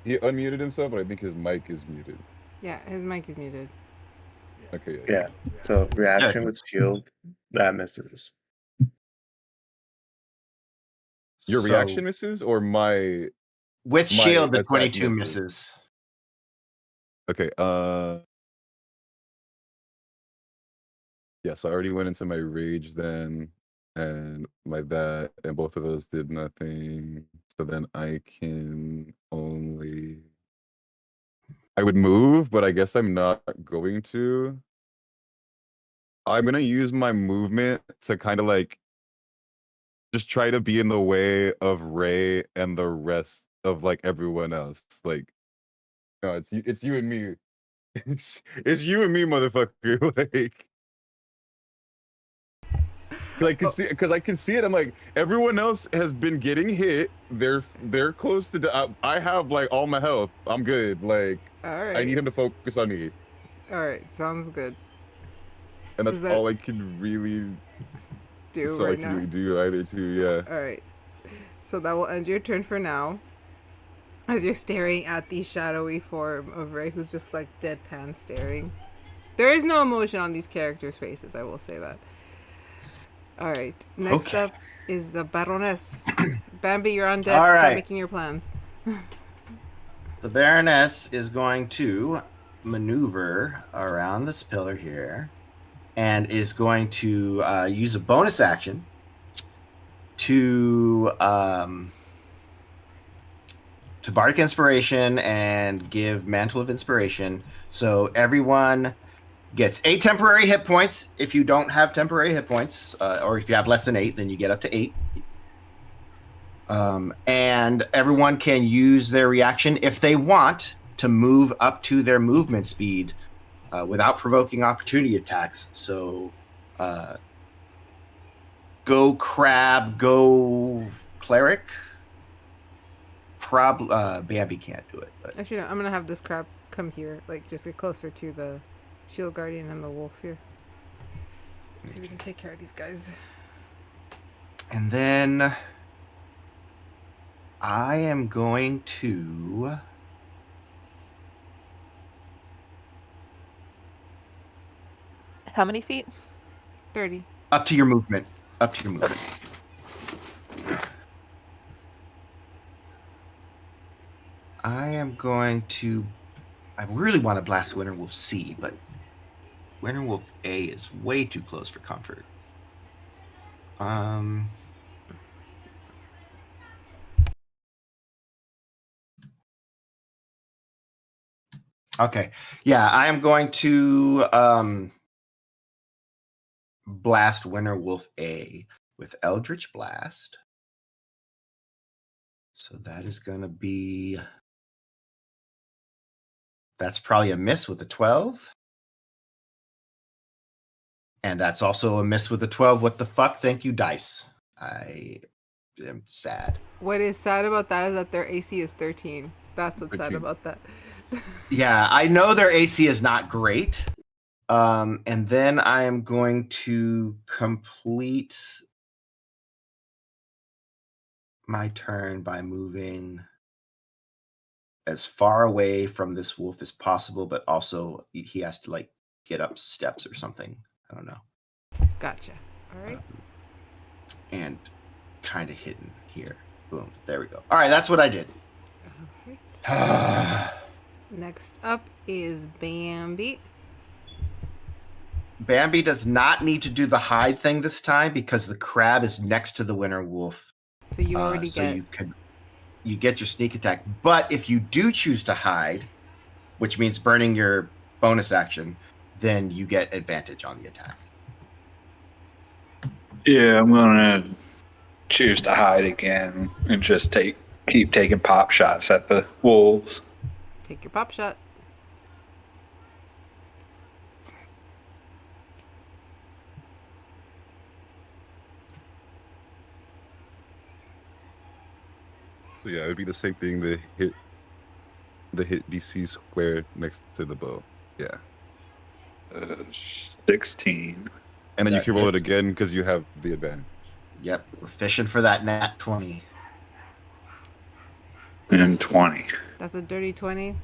He unmuted himself, but I think his mic is muted. Yeah, his mic is muted. Okay. Yeah. So reaction with shield, that misses. Your So, reaction misses, or my with my shield, the attack 22 misses? misses. Okay. Yeah. So I already went into my rage then, and my that, and both of those did nothing. So then I can only. I would move, but I guess I'm not going to. I'm gonna use my movement to kind of like just try to be in the way of Ray and the rest of like everyone else. Like, no, it's you and me. It's you and me, motherfucker. Like, I can see it. I'm like, everyone else has been getting hit. They're close to. I have like all my health. I'm good. Like, All I right. need him to focus on me, All right. Sounds good. and that's Is that- all I can really. Do So right I can now. really do either too. Yeah. All right. So that will end your turn for now. As you're staring at the shadowy form of Ray, who's just like deadpan staring. There is no emotion on these characters' faces. I will say that. All right. Next Okay. up is the Baroness. Bambi, you're on deck. All Start right. making your plans. The Baroness is going to maneuver around this pillar here and is going to use a bonus action to Bardic Inspiration and give Mantle of Inspiration. So everyone gets 8 temporary hit points. If you don't have temporary hit points, or if you have less than 8, then you get up to 8. And everyone can use their reaction if they want to move up to their movement speed without provoking opportunity attacks. So go crab, go cleric. Bambi can't do it. But Actually, no, I'm gonna have this crab come here, like just get closer to the shield guardian and the wolf here. See if we can take care of these guys. and then I am going to How many feet? 30. up to your movement. Up to your movement. I am going to. I really want to blast Winterwolf C, but Winterwolf A is way too close for comfort. Okay. Yeah, I am going to blast Winterwolf A with Eldritch Blast. So that is going to be. That's probably a miss with a 12. And that's also a miss with a 12. What the fuck? Thank you, dice. I am sad. What is sad about that is that their AC is 13. That's what's sad 13. about that. Yeah, I know their AC is not great. And then I am going to complete my turn by moving as far away from this wolf as possible, but also he has to like get up steps or something. I don't know. Gotcha. All right. And kind of hidden here. Boom. There we go. All right, that's what I did. All right. Next up is Bambi. Bambi does not need to do the hide thing this time because the crab is next to the winter wolf. So you already So get. you get your sneak attack. But if you do choose to hide, which means burning your bonus action, then you get advantage on the attack. Yeah, I'm gonna choose to hide again and just keep taking pop shots at the wolves. Take your pop shot. So yeah, it would be the same thing. The hit DC square next to the bow. Yeah, 16 and then you That can roll it hits. again because you have the advantage. Yep, we're fishing for that nat 20. and 20. That's a dirty 20.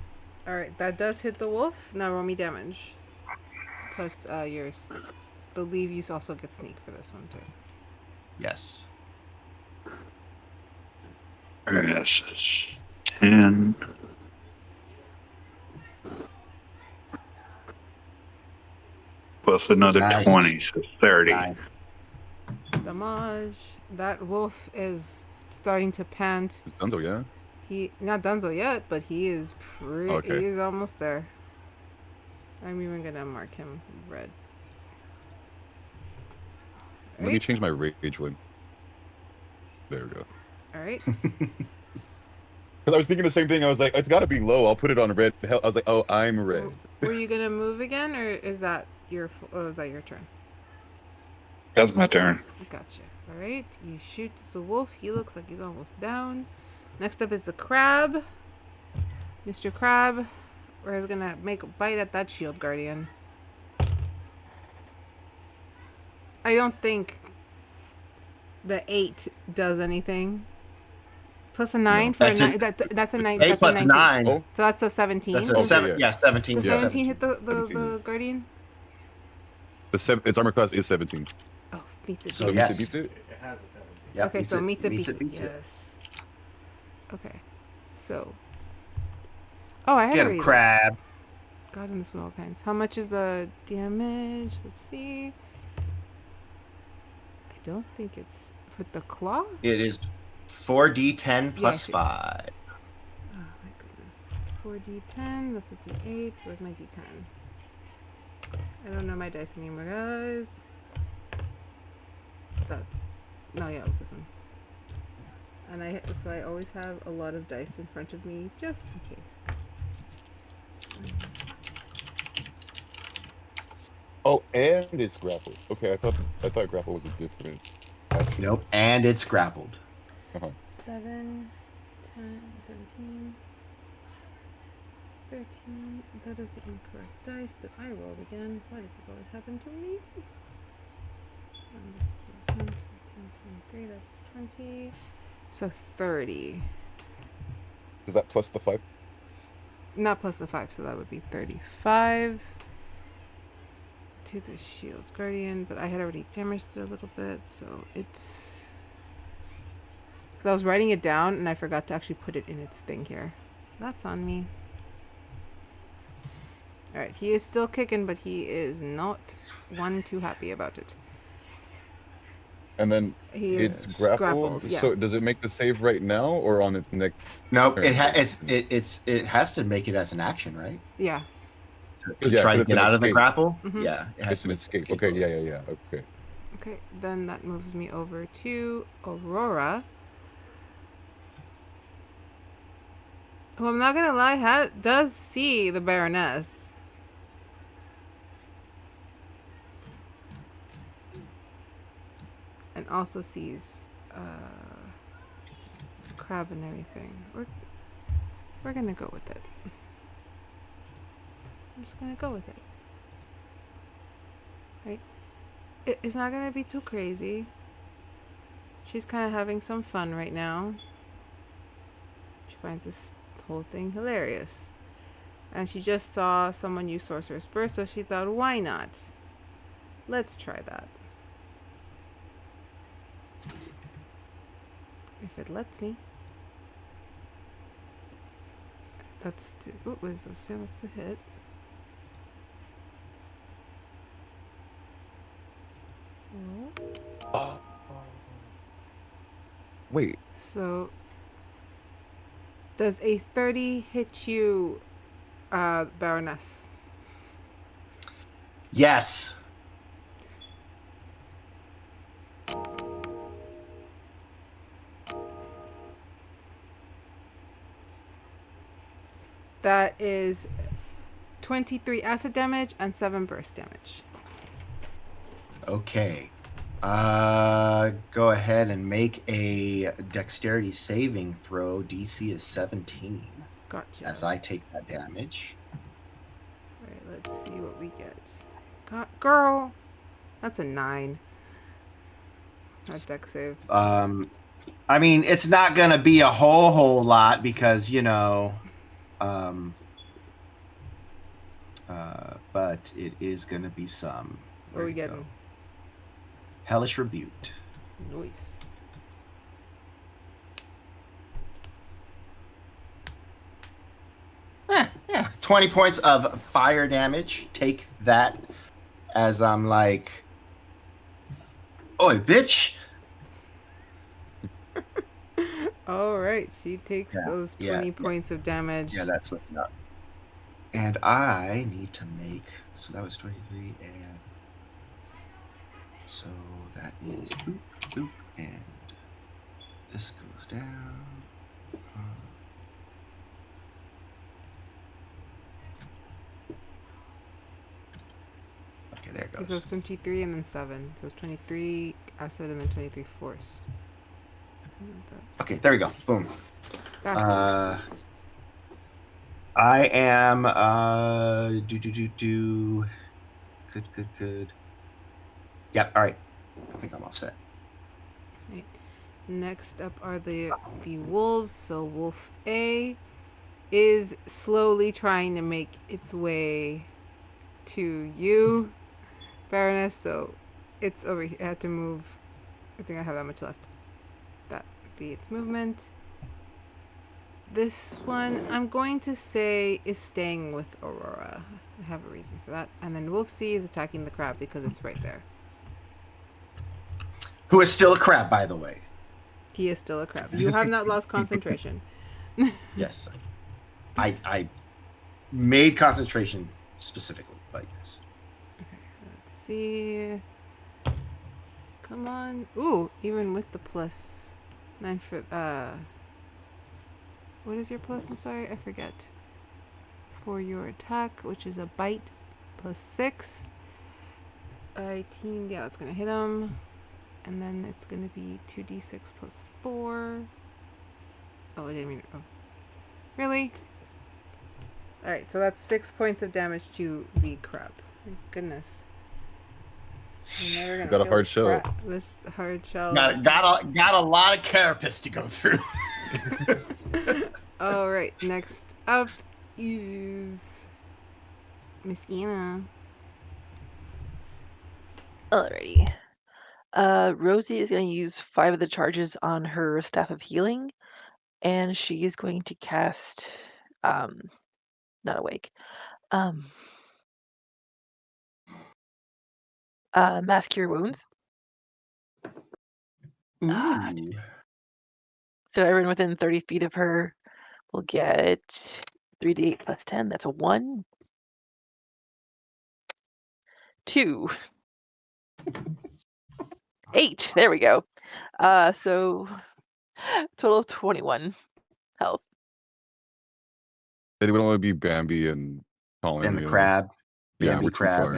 All right, that does hit the wolf. Now roll me damage. Plus yours. Believe you also get sneak for this one too. Yes. This is 10. Plus another Nice. 20, so 30. Nice. Damage. That wolf is starting to pant. It's Dunzo, yeah. He not Dunzo yet, but he is pretty. Okay. He is almost there. I'm even gonna mark him red. Let me Right? change my rage one. There we go. All right. Because I was thinking the same thing. I was like, it's got to be low. I'll put it on red. I was like, oh, I'm red. Were you gonna move again, or is that your? Is that your turn? That's my turn. Gotcha. All right. You shoot the wolf. He looks like he's almost down. Next up is the crab. Mr. Crab. We're gonna make a bite at that shield guardian. I don't think the 8 does anything. Plus a 9 for That's a an- 9. That's a 9. 8 That's plus a 19. 9. Oh, So that's a 17. That's Okay, a 7. yeah. Yeah, 17. Does Yeah. 17 hit the 17 is- guardian? its armor class is 17. Oh, beats it. So beats it. yes. Beats it? It has a 17. Yep, Okay, beats so it. meets it, beats it. beats it. Yes. Okay. So. Oh, I had Get to him, read it. crab. God, in this one all kinds. How much is the damage? Let's see. I don't think it's with the claw. It is 4d10 plus Yeah, 5. Oh my goodness. 4d10. That's a d8. Where's my d10? I don't know my dice anymore, guys. That. No, yeah, it was this one. And so I always have a lot of dice in front of me just in case. Oh, and it's grapple. Okay, I thought grapple was a different action. Nope. And it's grappled. 7, 10, 17, 13. That is the incorrect dice that I rolled again. Why does this always happen to me? This is 1, 2, 10, 23. That's 20. So 30. Is that plus the 5? Not plus the 5, so that would be 35. To the shield guardian, but I had already damaged it a little bit, so it's. Because I was writing it down and I forgot to actually put it in its thing here. That's on me. Alright, he is still kicking, but he is not one too happy about it. And then He it's is grappled. yeah. So does it make the save right now or on its next? Nope. turn? It has to make it as an action, right? Yeah. To Yeah, try to it's get an out of the escape. grapple. Mhm. Yeah, it has It's to an make escape. Okay, yeah. Okay. Okay, then that moves me over to Aurora. Who I'm not gonna lie, does see the Baroness. And also sees crab and everything. We're gonna go with it. I'm just gonna go with it. Right? It's not gonna be too crazy. She's kind of having some fun right now. She finds this whole thing hilarious. And she just saw someone use Sorcerer's Burst, so she thought, why not? Let's try that. If it lets me. That's what was this? Yeah, that's the hit. Oh. Wait. So does a 30 hit you, Baroness? Yes. That is 23 acid damage and 7 burst damage. Okay. Go ahead and make a dexterity saving throw. DC is 17. Gotcha. As I take that damage. Alright, let's see what we get. Girl! That's a 9. That dex save. I mean, it's not gonna be a whole lot because, you know, but it is gonna be some. What are we Where'd it getting? go? Hellish Rebuke. Nice. Yeah, 20 points of fire damage. Take that as I'm like, oi, bitch. Alright, she takes Yeah, those yeah, 20 yeah. points of damage. Yeah, that's looking up. And I need to make, so that was 23, and so that is boop, boop, and this goes down. Okay, there it So goes. it's 23 and then 7. So it's 23 acid and then 23 force. Okay, there we go. Boom. Back. I am good. Yep, all right. I think I'm all set. Right. Next up are the wolves. So wolf A is slowly trying to make its way to you, Baroness. So it's over here. I had to move. I think I have that much left. That would be its movement. This one, I'm going to say, is staying with Aurora. I have a reason for that. And then Wolf C is attacking the crab because it's right there. Who is still a crab, by the way. He is still a crab. You have not lost concentration. Yes. I made concentration specifically like this. Okay, let's see. Come on. Ooh, even with the plus 9 for, what is your plus? I'm sorry, I forget. For your attack, which is a bite, plus 6. 18, yeah, that's gonna hit him. And then it's gonna be 2d6 plus 4. Oh, I didn't mean. Oh, really? All right, so that's 6 points of damage to the crab. Thank goodness. You're never gonna Got a kill hard shell. This hard shell. Got a lot of carapace to go through. All right, next up is Miss Anna. Alrighty. Rosie is going to use 5 of the charges on her Staff of Healing, and she is going to cast, not awake, Mass Cure Wounds. Ooh. So everyone within 30 feet of her will get 3d8 plus 10. That's a 1. 2. 8. There we go. So total of 21 health. It would only be Bambi and Colin. And the crab. Yeah, Bambi we're too crab far.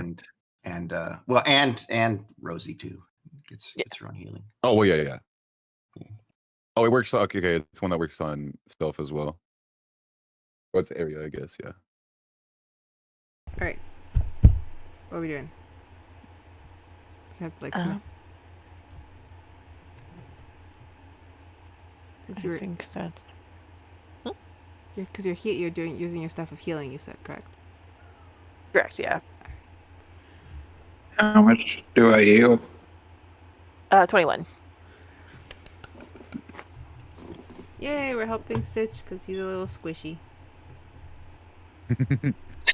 and Rosie too. Gets her own healing. Oh well, yeah. Oh, it works. Okay, it's one that works on stealth as well. What's area? I guess. Yeah. All right, what are we doing? Just have to like. I You're, think that's. because you're using your Staff of Healing. You said correct. Correct, yeah. How much do I heal? 21. Yay, we're helping Stitch because he's a little squishy.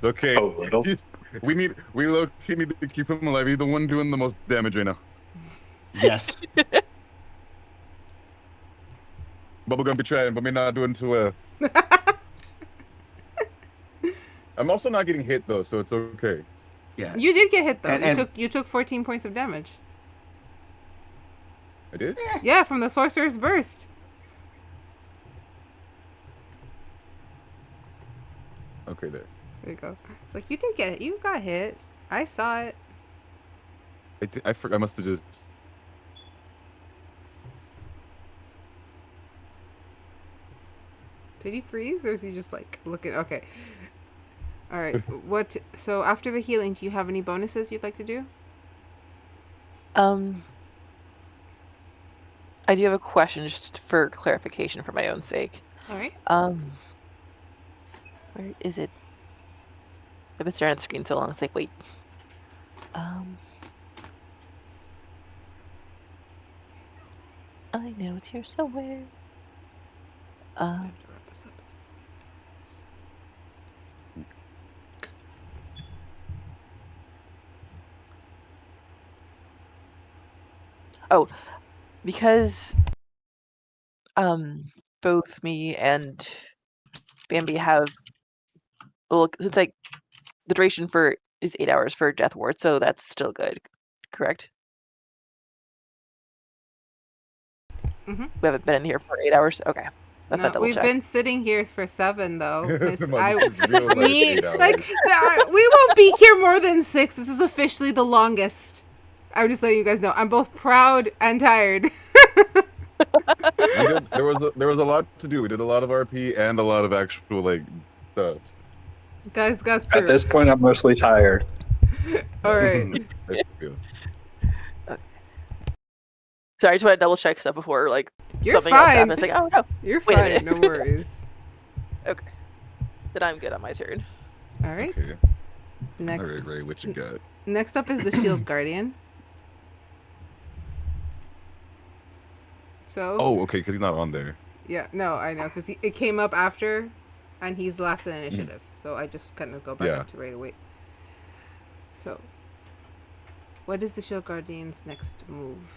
Okay. Oh, little. We need to keep him alive. He's the one doing the most damage right now. Yes. Bubblegum be trying, but me not doing too well. I'm also not getting hit though, so it's okay. Yeah. You did get hit though. And- You took 14 points of damage. I did? Yeah, from the sorcerer's burst. Okay, there. There you go. It's like you did get it. You got hit. I saw it. I must have just. Did he freeze or is he just like looking? Okay. All right. What? So after the healing, do you have any bonuses you'd like to do? I do have a question just for clarification for my own sake. All right. Where is it? I've been staring at the screen so long. It's like, wait. I know it's here somewhere. So I have to wrap this up. Oh, because both me and Bambi have, well, it's like the duration for is 8 hours for Death Ward, so that's still good, correct? Mhm. We haven't been in here for 8 hours. Okay, that's No, a double we've check. been sitting here for 7 though. Miss- Come on, this is real life me 8 hours. like we won't be here more than 6. This is officially the longest. I'm just letting you guys know. I'm both proud and tired. There was a lot to do. We did a lot of RP and a lot of actual like stuff. Guys got through. At this point, I'm mostly tired. All right. I feel. Sorry, I just want to double check stuff before like You're something else fine. happens. Like, oh no, You're Wait a fine. minute. No worries. okay, then I'm good on my turn. All right. Okay. Next. All right, Ray, what you got? Next up is the Shield Guardian. So. Oh, okay, because he's not on there. Yeah. No, I know because it came up after, and he's last in initiative. So I just kind of go back Yeah. up to right away. So. What is the Shield Guardian's next move?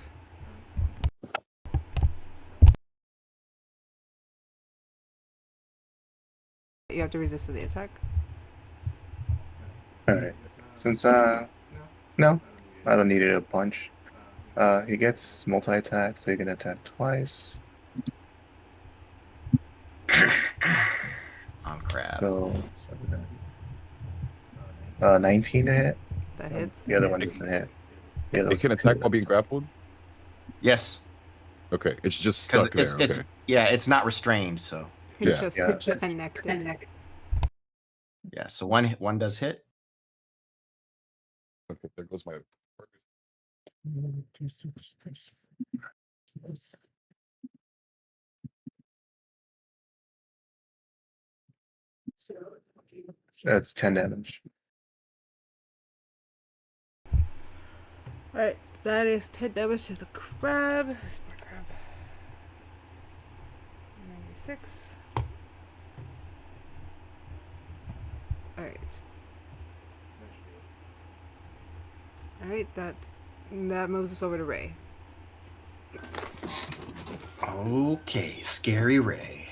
You have to resist the attack. Alright. Since no, I don't need it a punch. He gets multi-attack, so he can attack twice. On crab. So 19 to hit. That hits. The other one doesn't hit. The other It can attack while being grappled. Yes. Okay, it's just Because stuck there. Okay. it's not restrained, so It's Yeah. just Yeah. connected. yeah. So one does hit. Okay, there goes my. That's 10 damage. Alright, that is 10 damage to the crab. Smart crab. 96. Alright. Alright, that moves us over to Ray. Okay, scary Ray.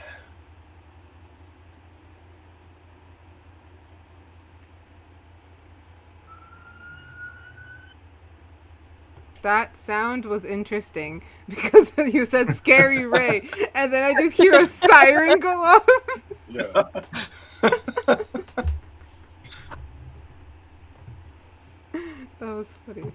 That sound was interesting because you said scary Ray, and then I just hear a siren go off. Yeah. That was funny.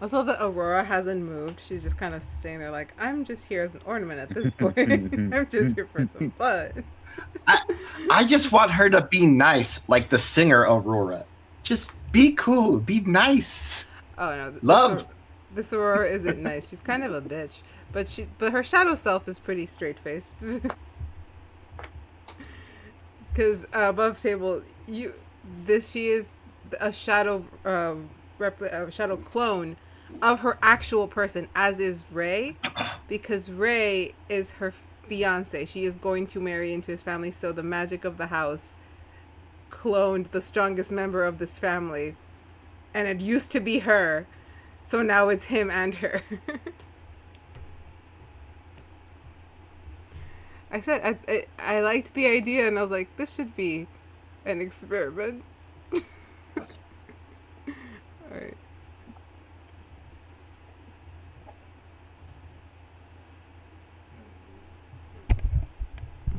Also, that Aurora hasn't moved. She's just kind of staying there like, I'm just here as an ornament at this point. I'm just here for some fun. I just want her to be nice, like the singer Aurora. Just be cool, be nice. Oh no, Love. This Aurora isn't nice. She's kind of a bitch, but her shadow self is pretty straight faced. Because above table, she is a shadow a shadow clone of her actual person, as is Ray, because Ray is her fiance. She is going to marry into his family, so the magic of the house cloned the strongest member of this family, and it used to be her, so now it's him and her. I said I liked the idea, and I was like, this should be an experiment. All right.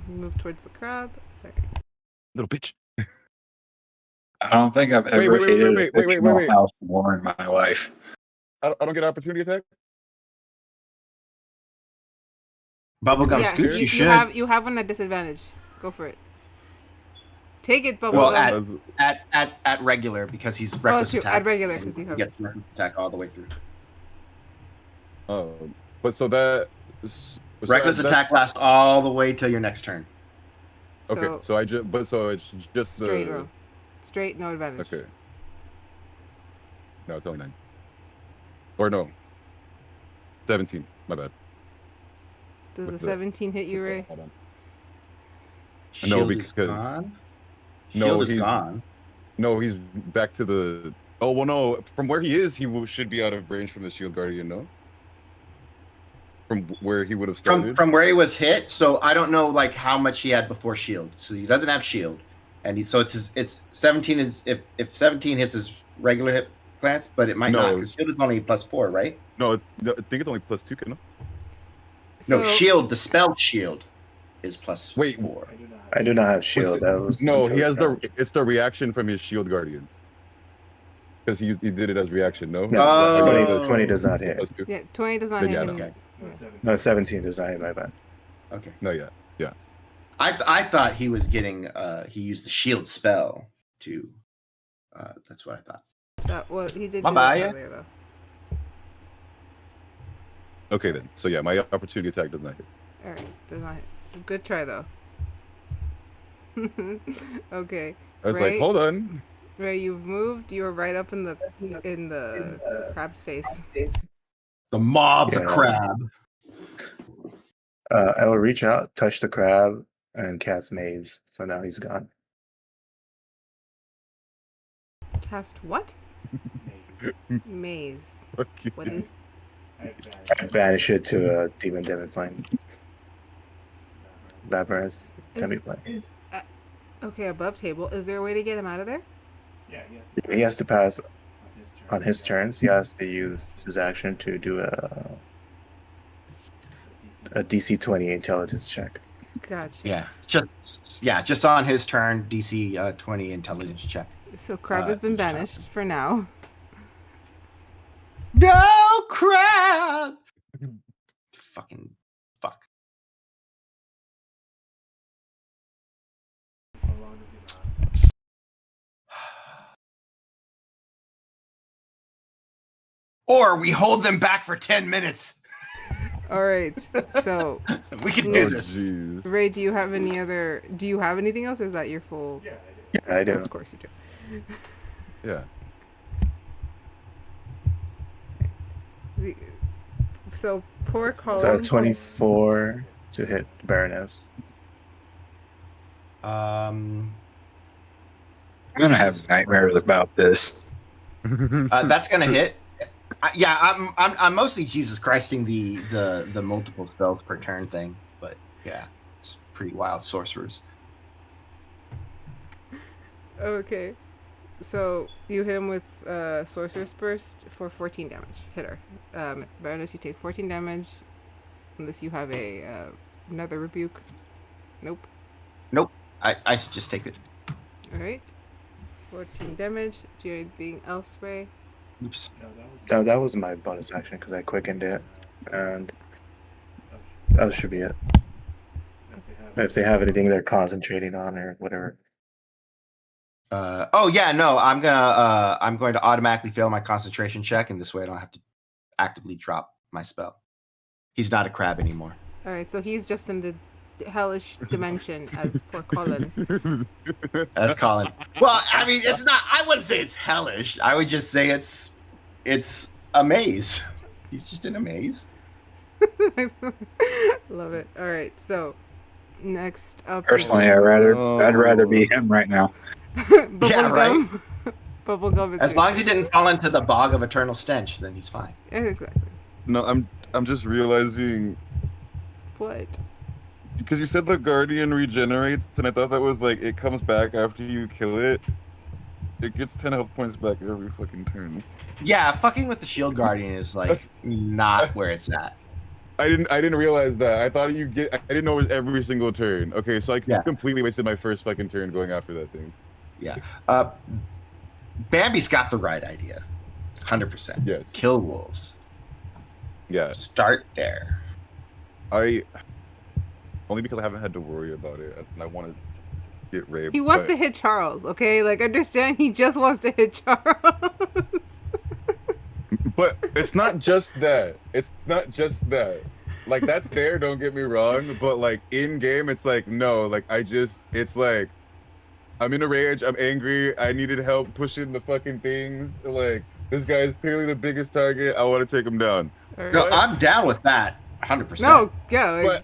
Move towards the crab. There. Little bitch. I don't think I've ever wait, hit a wait. fictional house more in my life. I don't get an opportunity attack. Bubblegum Yeah, Scoops, you should. You have one at disadvantage. Go for it. Take it, Bubblegum. Well, at regular, because he's reckless true, attack. at regular, and 'cause you he have- gets reckless attack all the way through. But so that Reckless attack lasts all the way till your next turn. Okay, so I just so it's just straight the roll. Straight, no advantage. okay. No, it's only 9. Or no. 17. My bad. Does With the 17 hit you, Ray? Hold on. Shield because is gone. No, Shield is he's- gone. No, he's back to the. Oh well, no. From where he is, should be out of range from the shield guardian. No. From where he would have started. From where he was hit. So I don't know like how much he had before shield. So he doesn't have shield, and it's 17 is if 17 hits his regular hit glance, but it might not because shield is only +4, right? No, I think it's only +2. No. No, shield. The spell shield is +4. Wait, I do not have shield. That was No, until he has challenge. it's the reaction from his shield guardian. Because he did it as reaction. No. No. 20 does not hit. +2. Yeah, 20 does not Then hit yeah, him. Okay. No, 17 does not hit. My bad. Okay. No, yeah. I thought he was getting he used the shield spell to that's what I thought. Well, he did do Bye-bye. that earlier, though. Okay then. So yeah, my opportunity attack does not hit. All right, does not hit. Good try, though. Okay. I was Ray, like, hold on. Ray, you've moved. You're right up in the crab's face. The mob, the Yeah. crab. I will reach out, touch the crab, and cast maze. So now he's gone. Cast what? Maze. Fuck you. What is? I banish it to a demon plane. Labyrinth can plane. Okay, above table. Is there a way to get him out of there? Yeah, He has to pass on his turns. He has to use his action to do a DC 20 intelligence check. Gotcha. Yeah, just on his turn, DC 20 intelligence check. So crab has been each time. banished for now. No crab. Fucking fuck. How long does he last? Or we hold them back for 10 minutes. All right. So, We can Oh do this. jeez. Ray, do you have anything else, or is that your full? Yeah, I did. Yeah, I do. Of course you do. Yeah. So poor Colin. So 24 to hit Baroness. I'm gonna have nightmares about this. That's gonna hit. I'm mostly Jesus Christing the multiple spells per turn thing, but yeah, it's pretty wild sorcerers. Okay. So you hit him with Sorcerer's Burst for 14 damage. Hit her. Baroness, you take 14 damage. Unless you have another rebuke. Nope. I just take it. Alright. 14 damage. Do you have anything else, Ray? Oops. That was my bonus action because I quickened it, and that should be it. If they have anything they're concentrating on or whatever. Oh yeah, no, I'm going to automatically fail my concentration check, and this way I don't have to actively drop my spell. He's not a crab anymore. Alright, so he's just in the hellish dimension as poor Colin. As Colin. Well, I mean, it's not. I wouldn't say it's hellish. I would just say it's a maze. He's just in a maze. Love it. All right, so next up. Personally, I'd rather be him right now. Bubblegum. Yeah, right? Bubblegum. As long as he didn't fall into the bog of eternal stench, then he's fine. Exactly. No, I'm just realizing What? because you said the guardian regenerates, and I thought that was like it comes back after you kill it. It gets 10 health points back every fucking turn. Yeah, fucking with the shield guardian is like not where it's at. I didn't realize that. I thought I didn't know it was every single turn. Okay, so I Yeah. completely wasted my first fucking turn going after that thing. Yeah. Bambi's got the right idea. 100%. Yes. Kill wolves. Yeah. Start there. Only because I haven't had to worry about it, and I want to get raped. He wants to hit Charles, okay? Like, understand, he just wants to hit Charles. But it's not just that. It's not just that. Like, that's there, don't get me wrong, but like in game, it's like, no, like it's like, I'm in a rage, I'm angry, I needed help pushing the fucking things. Like, this guy is clearly the biggest target, I want to take him down. All No, right. I'm down with that. 100%. No, go. But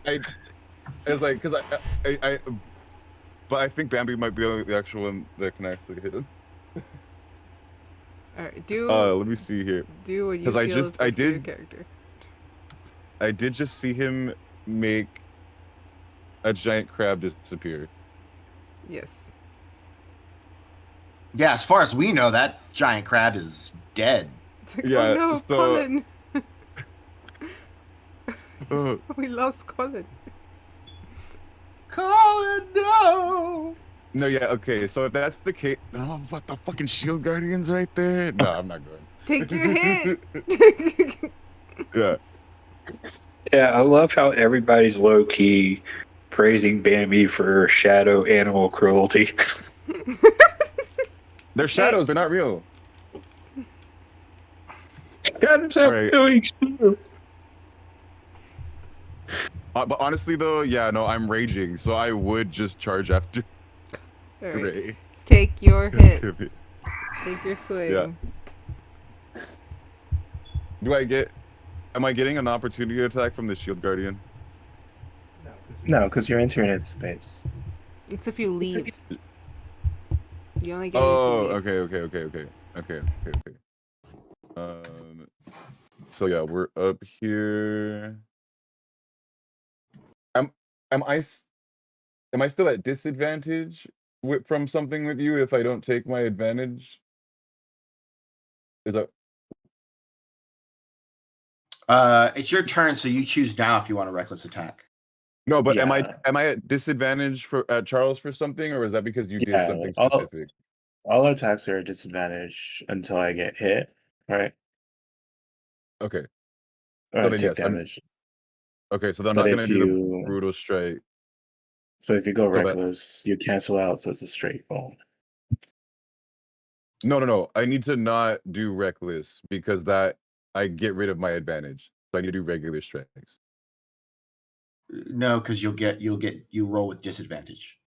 it's like, because but I think Bambi might be the actual one that can actually hit him. All right, do. Let me see here. Do what you 'Cause feel I is just- good I for your did- character. I did just see him make a giant crab disappear. Yes. Yeah, as far as we know, that giant crab is dead. It's like, Yeah, oh no, so- Colin. Oh, We lost Colin. Colin, no! no, yeah, okay. So if that's the case, no, what the fucking shield guardians right there? No, I'm not going. Take your hit. Yeah. Yeah, I love how everybody's low key praising Bambi for shadow animal cruelty. They're shadows, they're not real. Shadows have Right. feelings too. But honestly, though, yeah, no, I'm raging, so I would just charge after All right. Ray. Take your hit. Damn it. Take your swing. Yeah. Am I getting an opportunity attack from the shield guardian? No, because you're entering its space. It's if you leave. You only get Oh, it if you leave. okay. So yeah, we're up here. Am I still at disadvantage from something with you if I don't take my advantage? Is that It's your turn, so you choose now if you want a reckless attack. no? But Yeah. am I at disadvantage for Charles for something, or is that because you did Yeah, something all- specific? All attacks are a disadvantage until I get hit, right? Okay, Or So I then take yes, I'm- damage. okay. So then I'm But not if gonna do you- the brutal strike. So if you go So that- reckless, you cancel out, so it's a straight roll. No. I need to not do reckless because that I get rid of my advantage. So I need to do regular strikes. No, because you roll with disadvantage.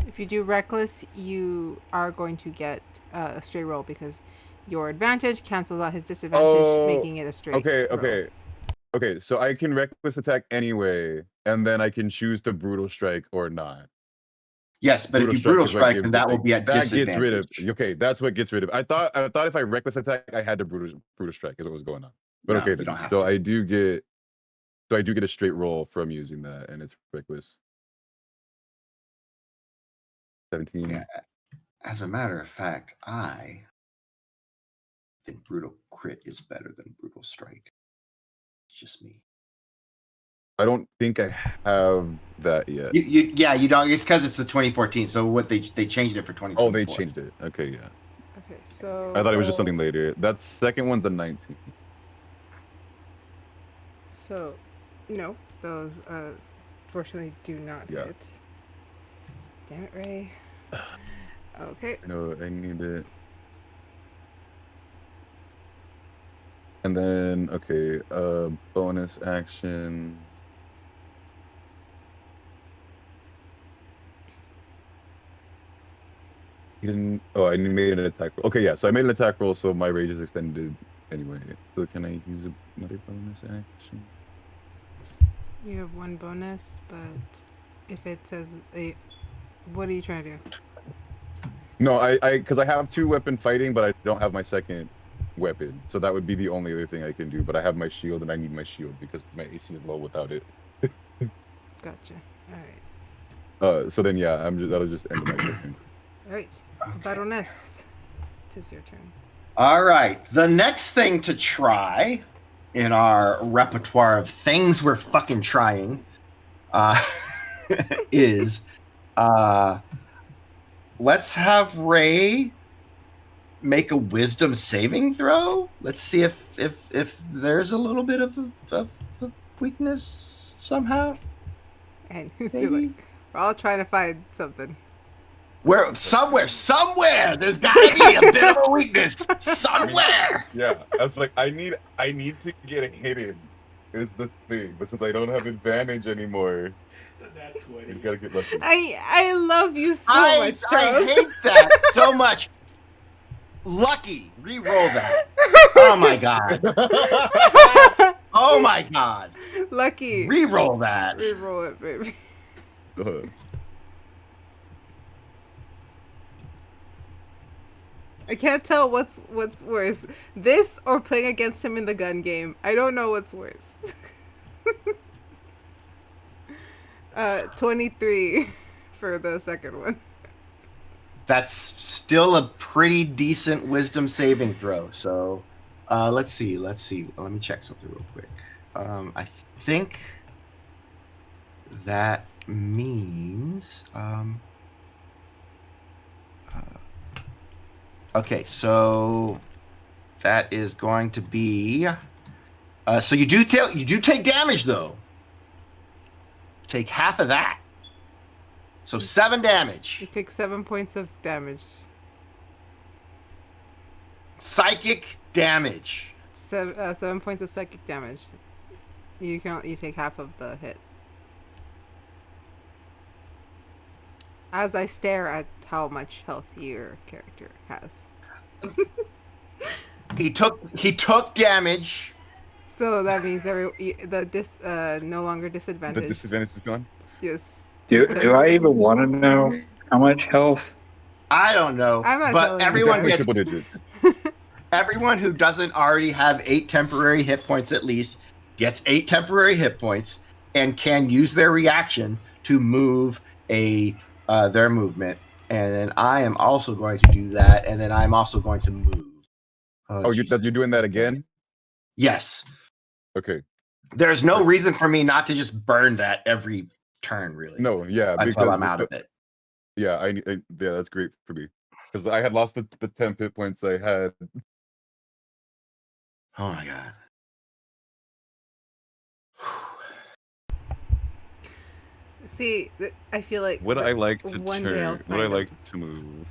If you do reckless, you are going to get a straight roll because your advantage cancels out his disadvantage, Oh, making it a straight roll. Okay. So I can reckless attack anyway, and then I can choose to brutal strike or not. Yes, but if you brutal is what strike, gives then it, that will like, be at that disadvantage. gets rid of. Okay, that's what gets rid of. I thought if I reckless attack, I had to brutal strike is what was going on. But No, okay, you then. don't have So to. I do get a straight roll from using that, and it's reckless. 17. Yeah. As a matter of fact, I think brutal crit is better than brutal strike. It's just me. I don't think I have that yet. You don't. It's because it's the 2014. So what they changed it for 2024. Oh, they changed it. Okay, yeah. Okay, so I thought it was just something later. That second one's the 19. So, no, those fortunately do not Yeah. hit. Damn it, Ray. Okay. No, I need it. And then, okay, bonus action. He didn't. Oh, I made an attack roll. Okay, yeah. So I made an attack roll, so my rage is extended anyway. So can I use another bonus action? You have one bonus, but if it says a, what are you trying to do? No, because I have 2-weapon fighting, but I don't have my second weapon. So that would be the only other thing I can do. But I have my shield, and I need my shield because my AC is low without it. Gotcha. All right. So then, yeah, that'll just end my turn. All right. Baroness, tis your turn. All right. The next thing to try in our repertoire of things we're fucking trying is let's have Ray make a wisdom saving throw. Let's see if there's a little bit of a weakness somehow. And you're like, we're all trying to find something. Where somewhere there's gotta be a bit of a weakness somewhere. Yeah, I was like, I need to get hidden is the thing, but since I don't have advantage anymore, you just gotta get lucky. I love you so much, Charles. I hate that so much. Lucky, re-roll that. Oh my god. Oh my god. Lucky. Re-roll that. Re-roll it, baby. I can't tell what's worse. This or playing against him in the gun game. I don't know what's worse. 23 for the second one. That's still a pretty decent wisdom saving throw. So let's see. Let me check something real quick. I think that means okay, so that is going to be so you do take damage though. Take half of that. So 7 damage. You take 7 points of damage. Psychic damage. 7 points of psychic damage. You take half of the hit. As I stare at how much health your character has. He took damage. So that means no longer disadvantage. The disadvantage is gone? Yes. Do I even want to know how much health? I don't know, I'm not but telling you. everyone gets triple digits. everyone who doesn't already have 8 temporary hit points at least gets 8 temporary hit points and can use their reaction to move their movement. And then I am also going to do that, and then I'm also going to move. You're doing that again? Yes. Okay. There's no reason for me not to just burn that every turn, really. No, yeah, until I'm out of it. Yeah, yeah, that's great for me because I had lost the 10 hit points I had. Oh my god. See, I feel like Would I like to one day I'll turn? Would I find like out. to move?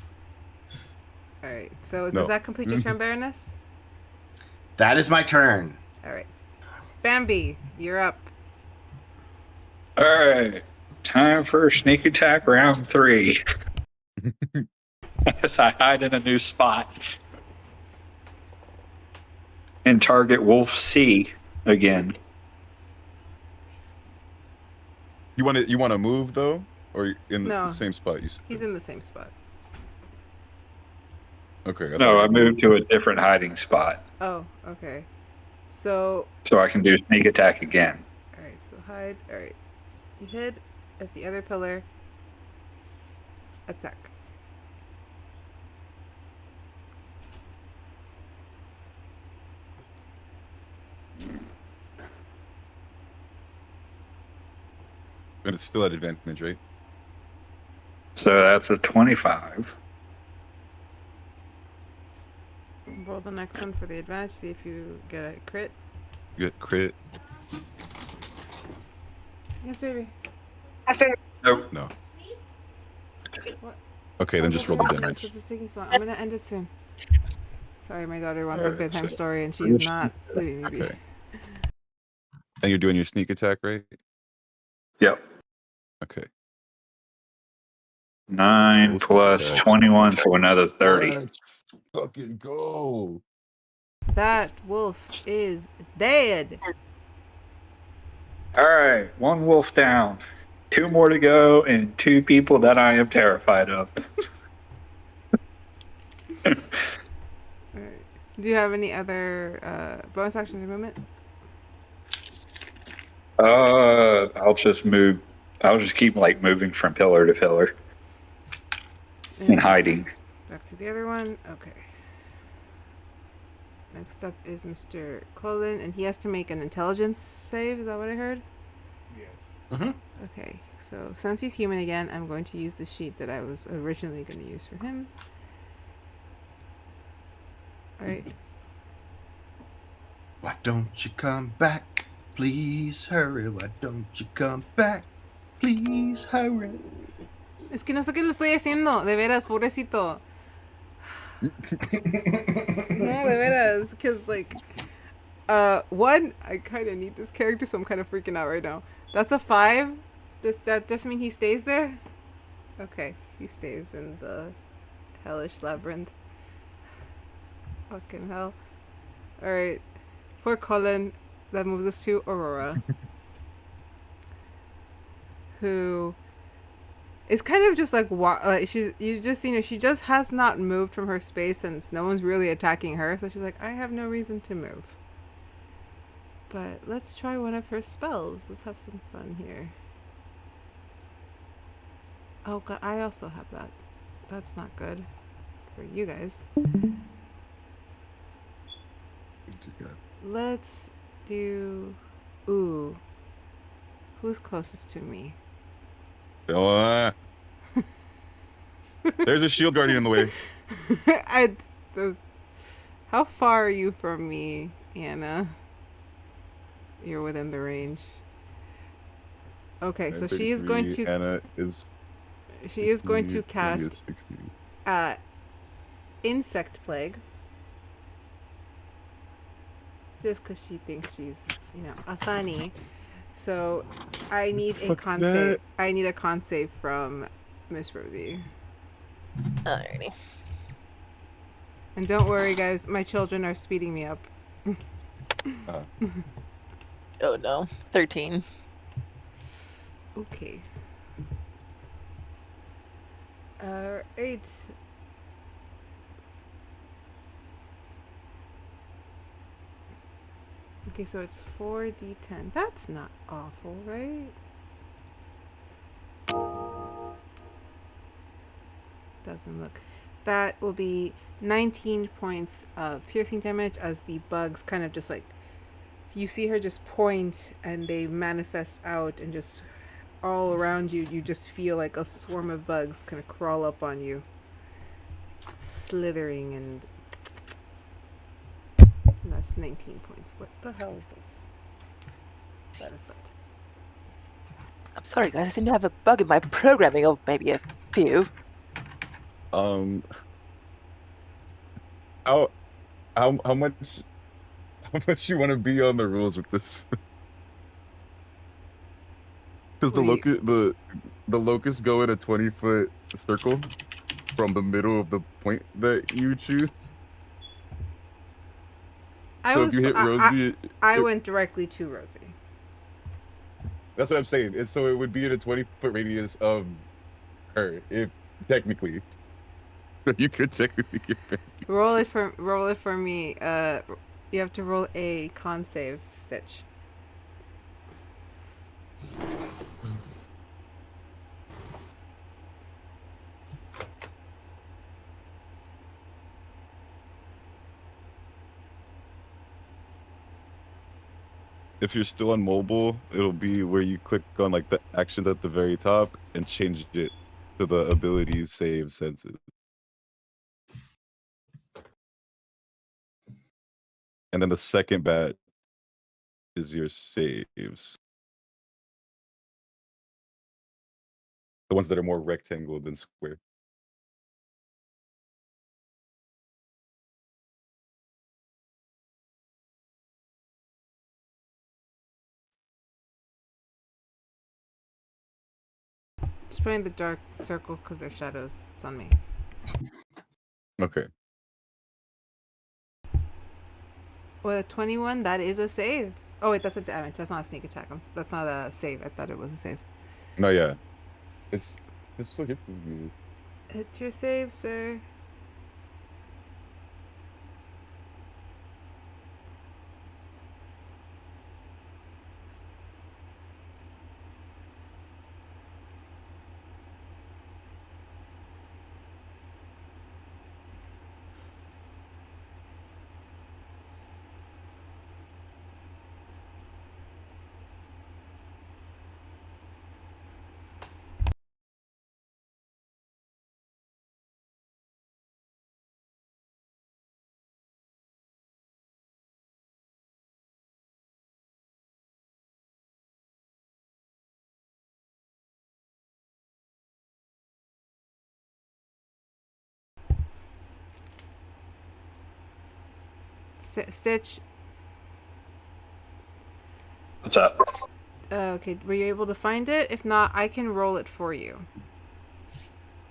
All right. So No. does that complete your turn, Baroness? That is my turn. All right. Bambi, you're up. All right, time for sneak attack round 3. As I hide in a new spot and target Wolf C again. You want to move though, or in No. the same spot? You said? He's in the same spot. Okay. No, I moved to a different hiding spot Oh, okay. So, so I can do sneak attack again. all right. So hide. All right. You hid at the other pillar. Attack. And it's still at advantage, right? So that's a 25. Roll the next one for the advantage. See if you get a crit. You get crit. Yes, baby. Nope. No. What? Okay, then just roll the damage. It's taking so long. I'm gonna end it soon. Sorry, my daughter wants a Alright, bedtime so- story and she's not leaving me be. Okay. And you're doing your sneak attack, right? Yep. Okay. 9 Let's plus go. 21, so another 30. Let's fucking go. That wolf is dead. All right, one wolf down. 2 more to go, and 2 people that I am terrified of. All right. Do you have any other bonus actions or movement? I'll just move. I'll just keep like moving from pillar to pillar and hiding. Back to the other one. Okay. Next up is Mr. Cullen, and he has to make an intelligence save. Is that what I heard? Yes. Mm-hmm. Okay. So since he's human again, I'm going to use the sheet that I was originally going to use for him. All right. Why don't you come back? Please hurry. Why don't you come back? Please hurry. Es que no sé qué le estoy haciendo. De veras, pobrecito. No, de veras. Because, like, one, I kind of need this character, so I'm kind of freaking out right now. That's a 5. Does that just mean he stays there? Okay, he stays in the hellish labyrinth. Fucking hell. Alright. For Colin, that moves us to Aurora. Who is kind of just like, you just seen her, she just has not moved from her space since no one's really attacking her, so she's like, I have no reason to move. But let's try one of her spells. Let's have some fun here. Oh god, I also have that. That's not good for you guys. Let's do... Ooh. Who's closest to me? There's a shield guardian in the way. How far are you from me, Anna? You're within the range. Okay, so she is going to... Anna is... She is going to cast 60. Insect Plague. Just because she thinks she's, a funny. So I need a con save. I need a con save from Miss Rosie. Alrighty. And don't worry, guys. My children are speeding me up. Oh no. 13. Okay. Alright. Okay, so it's 4d10. That's not awful, right? Doesn't look. That will be 19 points of piercing damage as the bugs kind of just like... You see her just point and they manifest out and just all around you. You just feel like a swarm of bugs kind of crawl up on you. Slithering and... That's 19 points. What the hell is this? That is that. I'm sorry, guys. I seem to have a bug in my programming, or maybe a few. How much you want to be on the rules with this? Because the locusts go in a 20-foot circle from the middle of the point that you choose. If you hit Rosie, I went directly to Rosie. That's what I'm saying. So it would be in a 20-foot radius of her, if technically. You could technically get back. Roll it for me. You have to roll a con save, Stitch. If you're still on mobile, it'll be where you click on like the actions at the very top and change it to the abilities, save, senses. And then the second bat is your saves. The ones that are more rectangle than square. Just put in the dark circle because they're shadows. It's on me. Okay. With a 21, that is a save. Oh wait, that's a damage. That's not a sneak attack. That's not a save. I thought it was a save. No, yeah. It's still hits me. Hit your save, sir. Stitch. What's up? Okay, were you able to find it? If not, I can roll it for you.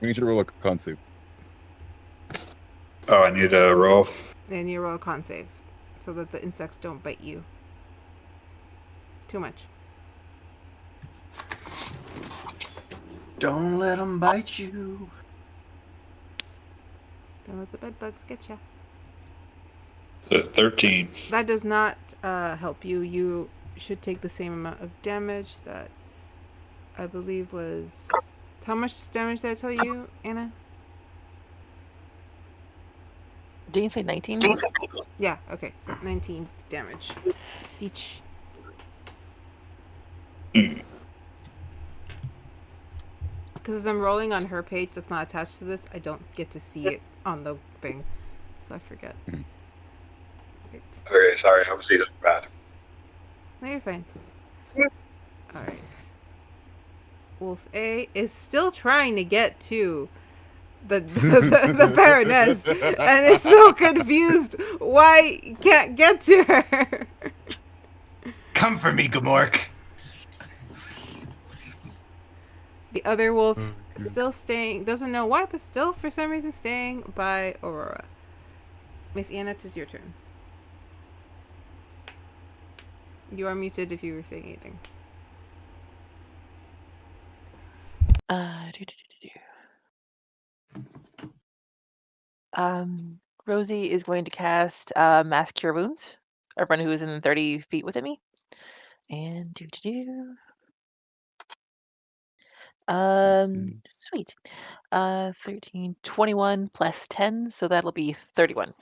We need you to roll a con save. Oh, I need to roll. And you roll a con save, so that the insects don't bite you. Too much. Don't let them bite you. Don't let the bed bugs get you. 13. That does not help you. You should take the same amount of damage that I believe was... How much damage did I tell you, Anna? Did you say 19? Yeah, okay. So 19 damage. Stitch. Because I'm rolling on her page that's not attached to this, I don't get to see it on the thing. So I forget. Mhm. Right. Okay, sorry, I was either bad. No, you're fine. Alright. Wolf A is still trying to get to the Baroness and is so confused why he can't get to her. Come for me, Gamork. The other wolf Okay. still staying, doesn't know why, but still for some reason staying by Aurora. Miss Anna, it is your turn. You are muted if you were saying anything. Rosie is going to cast Mass Cure Wounds. Everyone who is in 30 feet within me. And sweet. 13, 21 plus 10, so that'll be 31.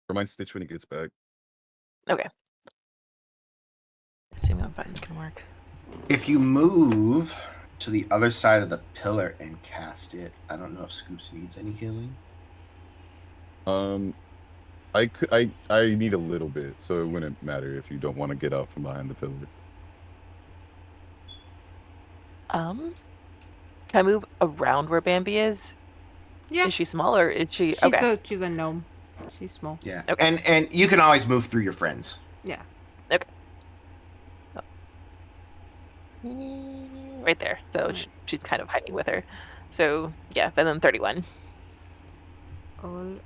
Remind Stitch when he gets back. Okay. Assuming my buttons can work. If you move to the other side of the pillar and cast it, I don't know if Scoops needs any healing. I need a little bit, so it wouldn't matter if you don't want to get out from behind the pillar. Can I move around where Bambi is? Yeah. Is she small or is she okay? She's a gnome. She's small. Yeah. Okay. And you can always move through your friends. Yeah. Okay. Right there. So she's kind of hiding with her. So yeah, and then 31. Oh,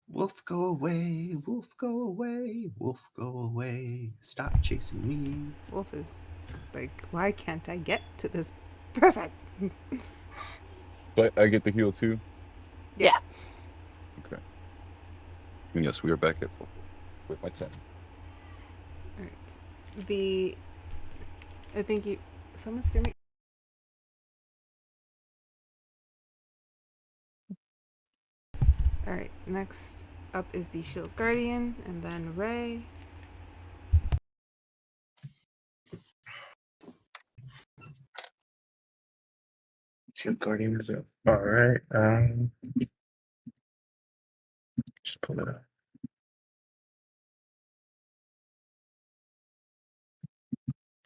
Wolf, go away. Wolf, go away. Wolf, go away. Stop chasing me. Wolf is like, why can't I get to this person? But I get the heal too. Yeah. Okay. And yes, we are back at full with my 10. Alright. I think you... Someone's screaming. Alright, next up is the Shield Guardian, and then Ray. Shield Guardian is up. All right. Just pull it up.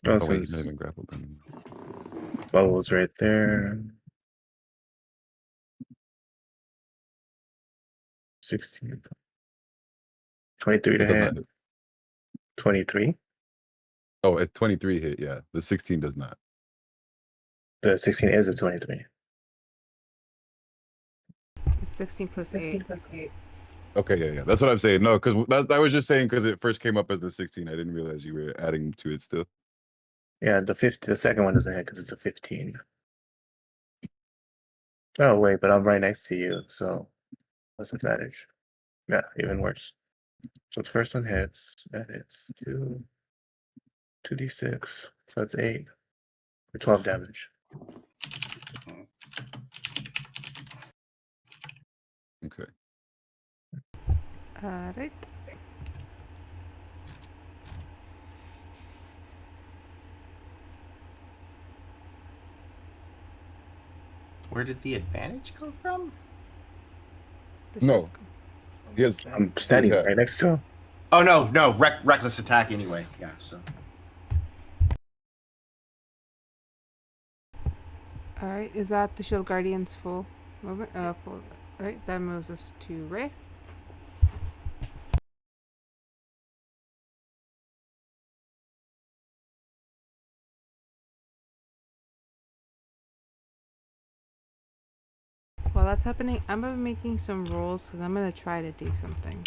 Oh, Also, wait, you haven't grappled them. bubbles right there. 16. 23 It to does hit. not hit. 23. Oh, at 23 hit, yeah. The 16 does not. The 16 is a 23. It's 16 plus 8. Okay, yeah. That's what I'm saying. No, because I was just saying because it first came up as the 16. I didn't realize you were adding to it still. Yeah, the second one doesn't hit because it's a 15. Oh wait, but I'm right next to you, so what's advantage? Yeah, even worse. So the first one hits. That hits 2d6. So that's 8 for 12 damage. Okay. Alright. Where did the advantage come from? The No. shotgun. Yes. I'm standing attack. right next to him. Oh no, reckless attack anyway. Yeah, so Alright, is that the Shield Guardian's full movement? Full. Alright, that moves us to Ray. While that's happening, I'm gonna be making some rolls because I'm gonna try to do something.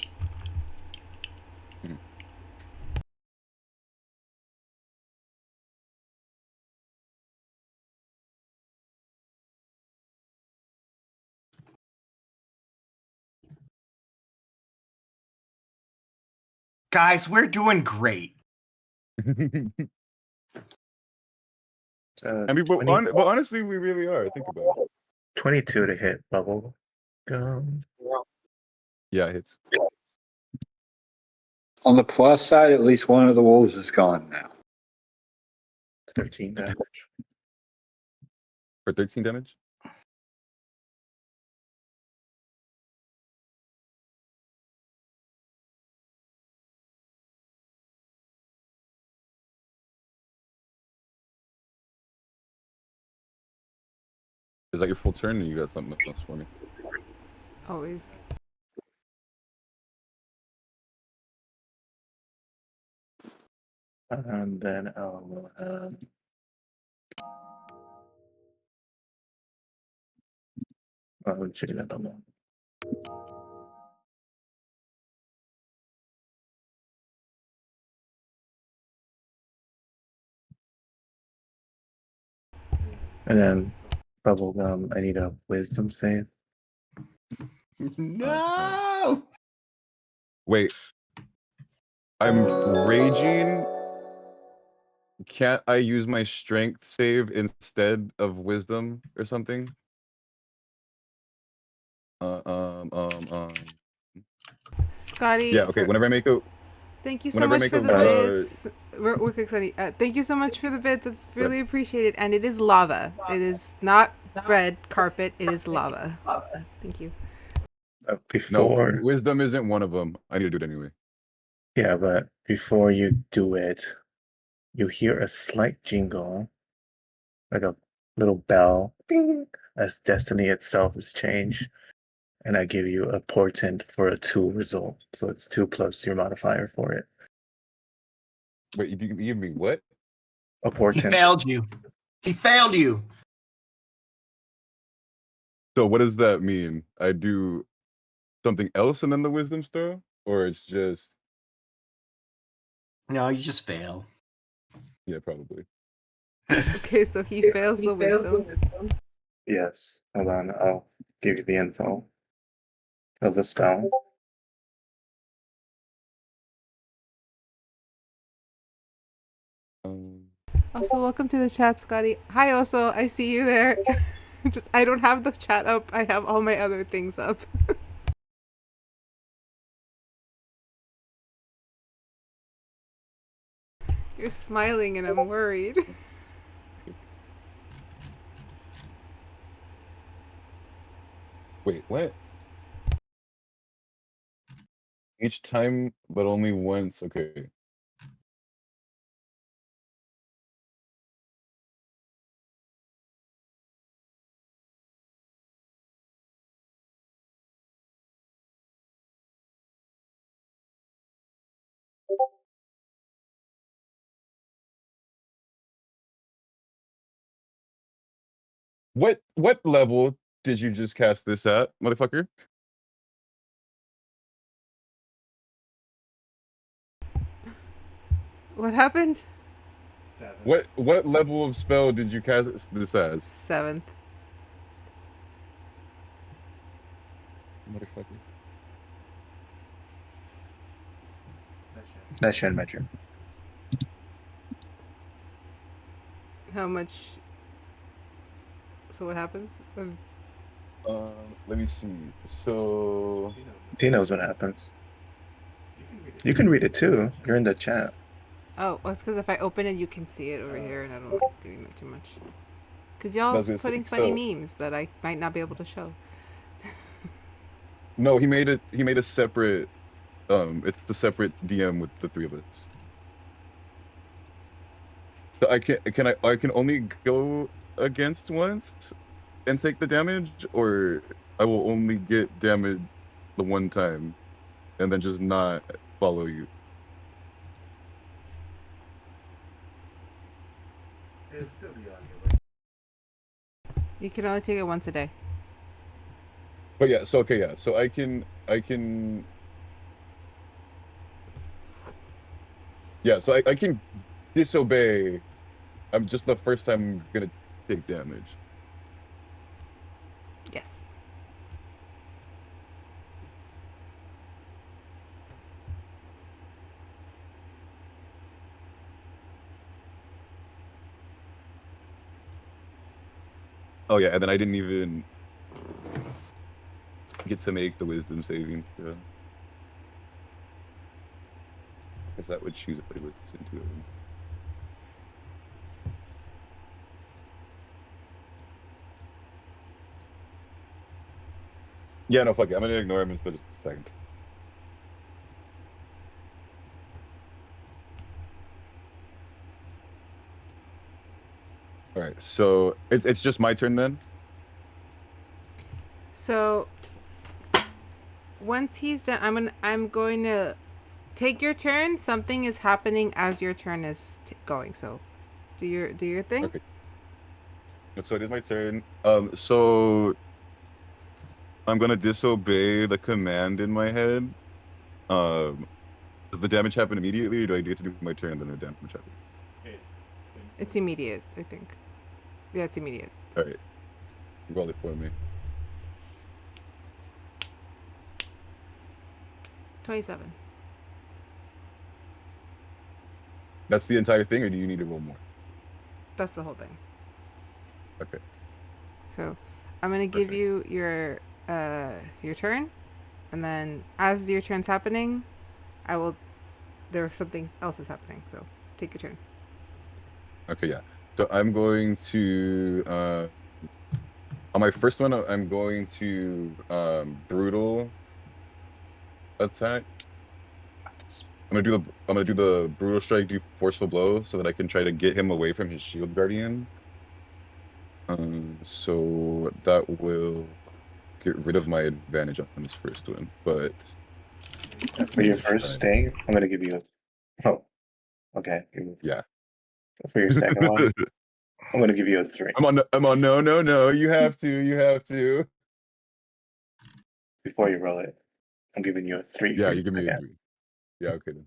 guys, we're doing great. I mean, but 20 honestly, we really are. Think about it. 22 to hit bubble gum. Yeah, it hits. On the plus side, at least one of the wolves is gone now. 13 damage. For 13 damage? Is that your full turn, or you got something else for me? Always. And then I'll check that bubble. And then bubblegum, I need a wisdom save. No. Wait. I'm raging. Can't I use my strength save instead of wisdom or something? Scotty. Yeah, okay. Whenever I make a Thank you so whenever I much make for a the bits. Real quick, Sunny. Thank you so much for the bits. It's really appreciated. And it is lava. It is not red carpet. It is lava. Thank you. no, Before, wisdom isn't one of them. I need to do it anyway. yeah, but before you do it, you hear a slight jingle, like a little bell, ding, as destiny itself is changed. And I give you a portent for a 2 result. So it's 2 plus your modifier for it. Wait, you give me what? A He portent. failed you. He failed you. So what does that mean? I do something else and then the wisdom throw? Or it's just No, you just fail. yeah, probably. Okay, so he fails the wisdom. Yes. Hold on. I'll give you the info of the spell. Also, welcome to the chat, Scotty. Hi, also. I see you there. Just I don't have the chat up. I have all my other things up. You're smiling and I'm worried. Wait, what? Each time, but only once. Okay. What level did you just cast this at, motherfucker? What happened? 7. What level of spell did you cast this as? 7th. Motherfucker. That shouldn't matter. How much? So what happens? Let me see. So He knows what happens. You can read it. You can read it too. You're in the chat. Oh, well, it's because if I open it, you can see it over here, and I don't like doing that too much. Because y'all was gonna say, putting funny so- memes that I might not be able to show. no, he made a separate it's a separate DM with the three of us. So I can only go against once and take the damage, or I will only get damage the one time and then just not follow you. It'll still be on you. You can only take it once a day. But yeah, so okay, yeah. So I can yeah, so I can disobey. I'm just the first time I'm gonna take damage. Yes. Oh yeah, and then I didn't even get to make the wisdom saving throw. Because that would choose if I listen to it. Yeah, no, fuck it. I'm gonna ignore him instead of second. All right, so it's just my turn then. So once he's done, I'm going to take your turn. Something is happening as your turn is going. So do your thing. Okay. So it is my turn. So I'm gonna disobey the command in my head. Does the damage happen immediately, or do I get to do my turn and then the damage happen? It's immediate, I think. Yeah, it's immediate. All right, roll it for me. 27. That's the entire thing, or do you need to roll more? That's the whole thing. Okay. So I'm gonna give Perfect. you your turn, and then as your turn's happening, there's something else is happening. So take your turn. Okay, yeah. So I'm going to on my first one, I'm going to brutal attack. I'm gonna do the brutal strike, do forceful blow, so that I can try to get him away from his shield guardian. So that will get rid of my advantage on this first one, but For your first thing, I'm gonna give you a. Oh, okay. yeah. For your second one, I'm gonna give you a 3. I'm on. No. You have to. Before you roll it, I'm giving you a 3. Yeah, for you your give me a second. 3. Yeah, okay then.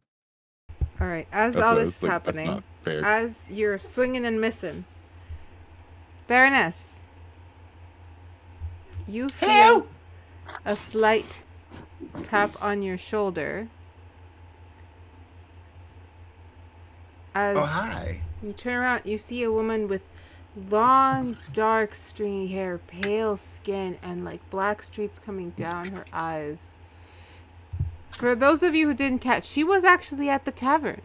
All right. As That's all what I this was is like, that's happening, not fair. as you're swinging and missing, Baroness, you feel a slight tap on your shoulder. As Oh, hi. you turn around, you see a woman with long, dark, stringy hair, pale skin, and like black streaks coming down her eyes. For those of you who didn't catch, she was actually at the tavern.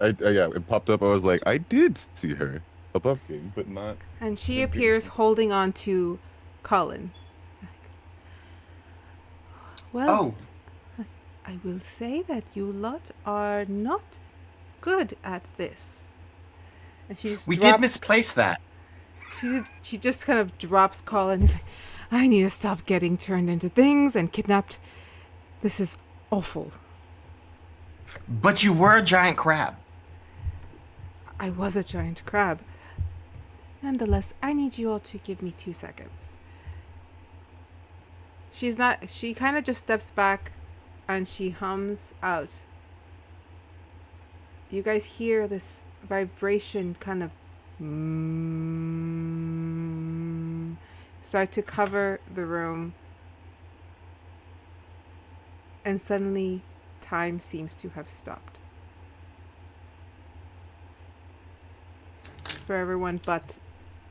Yeah, it popped up. I was like, I did see her above game, but not. And she in game. appears holding on to Colin. Well, Oh, I will say that you lot are not good at this. And she just we drops, did misplace that. She just kind of drops Colin. He's like, I need to stop getting turned into things and kidnapped. This is awful. But you were a giant crab. I was a giant crab. Nonetheless, I need you all to give me 2 seconds. She kind of just steps back and she hums out. You guys hear this vibration kind of start to cover the room. And suddenly, time seems to have stopped. For everyone but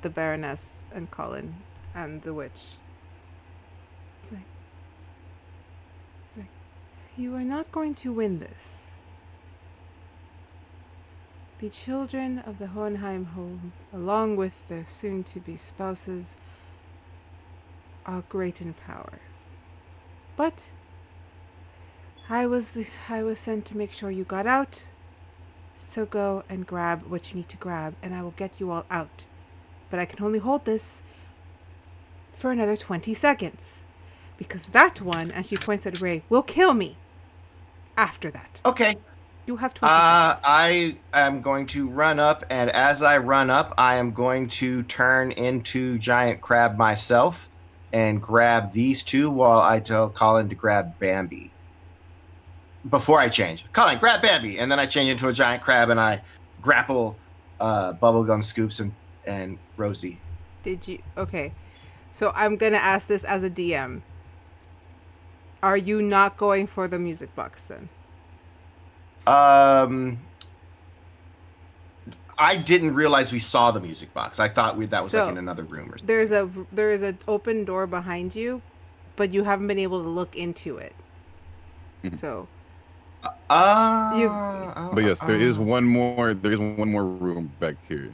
the Baroness and Colin and the witch. It's like, you are not going to win this. The children of the Hohenheim home, along with their soon-to-be spouses, are great in power. But I was sent to make sure you got out. So go and grab what you need to grab, and I will get you all out. But I can only hold this for another 20 seconds. Because that one, and she points at Ray, will kill me after that. Okay. You have 20 seconds. I am going to run up, and as I run up, I am going to turn into Giant Crab myself and grab these two while I tell Colin to grab Bambi. Before I change. Colin, grab Bambi! And then I change into a Giant Crab and I grapple Bubblegum Scoops and Rosie. Did you? Okay. So I'm going to ask this as a DM. Are you not going for the music box then? I didn't realize we saw the music box. I thought that was like in another room or something. There is an open door behind you, but you haven't been able to look into it. So but yes, there is one more. There is one more room back here.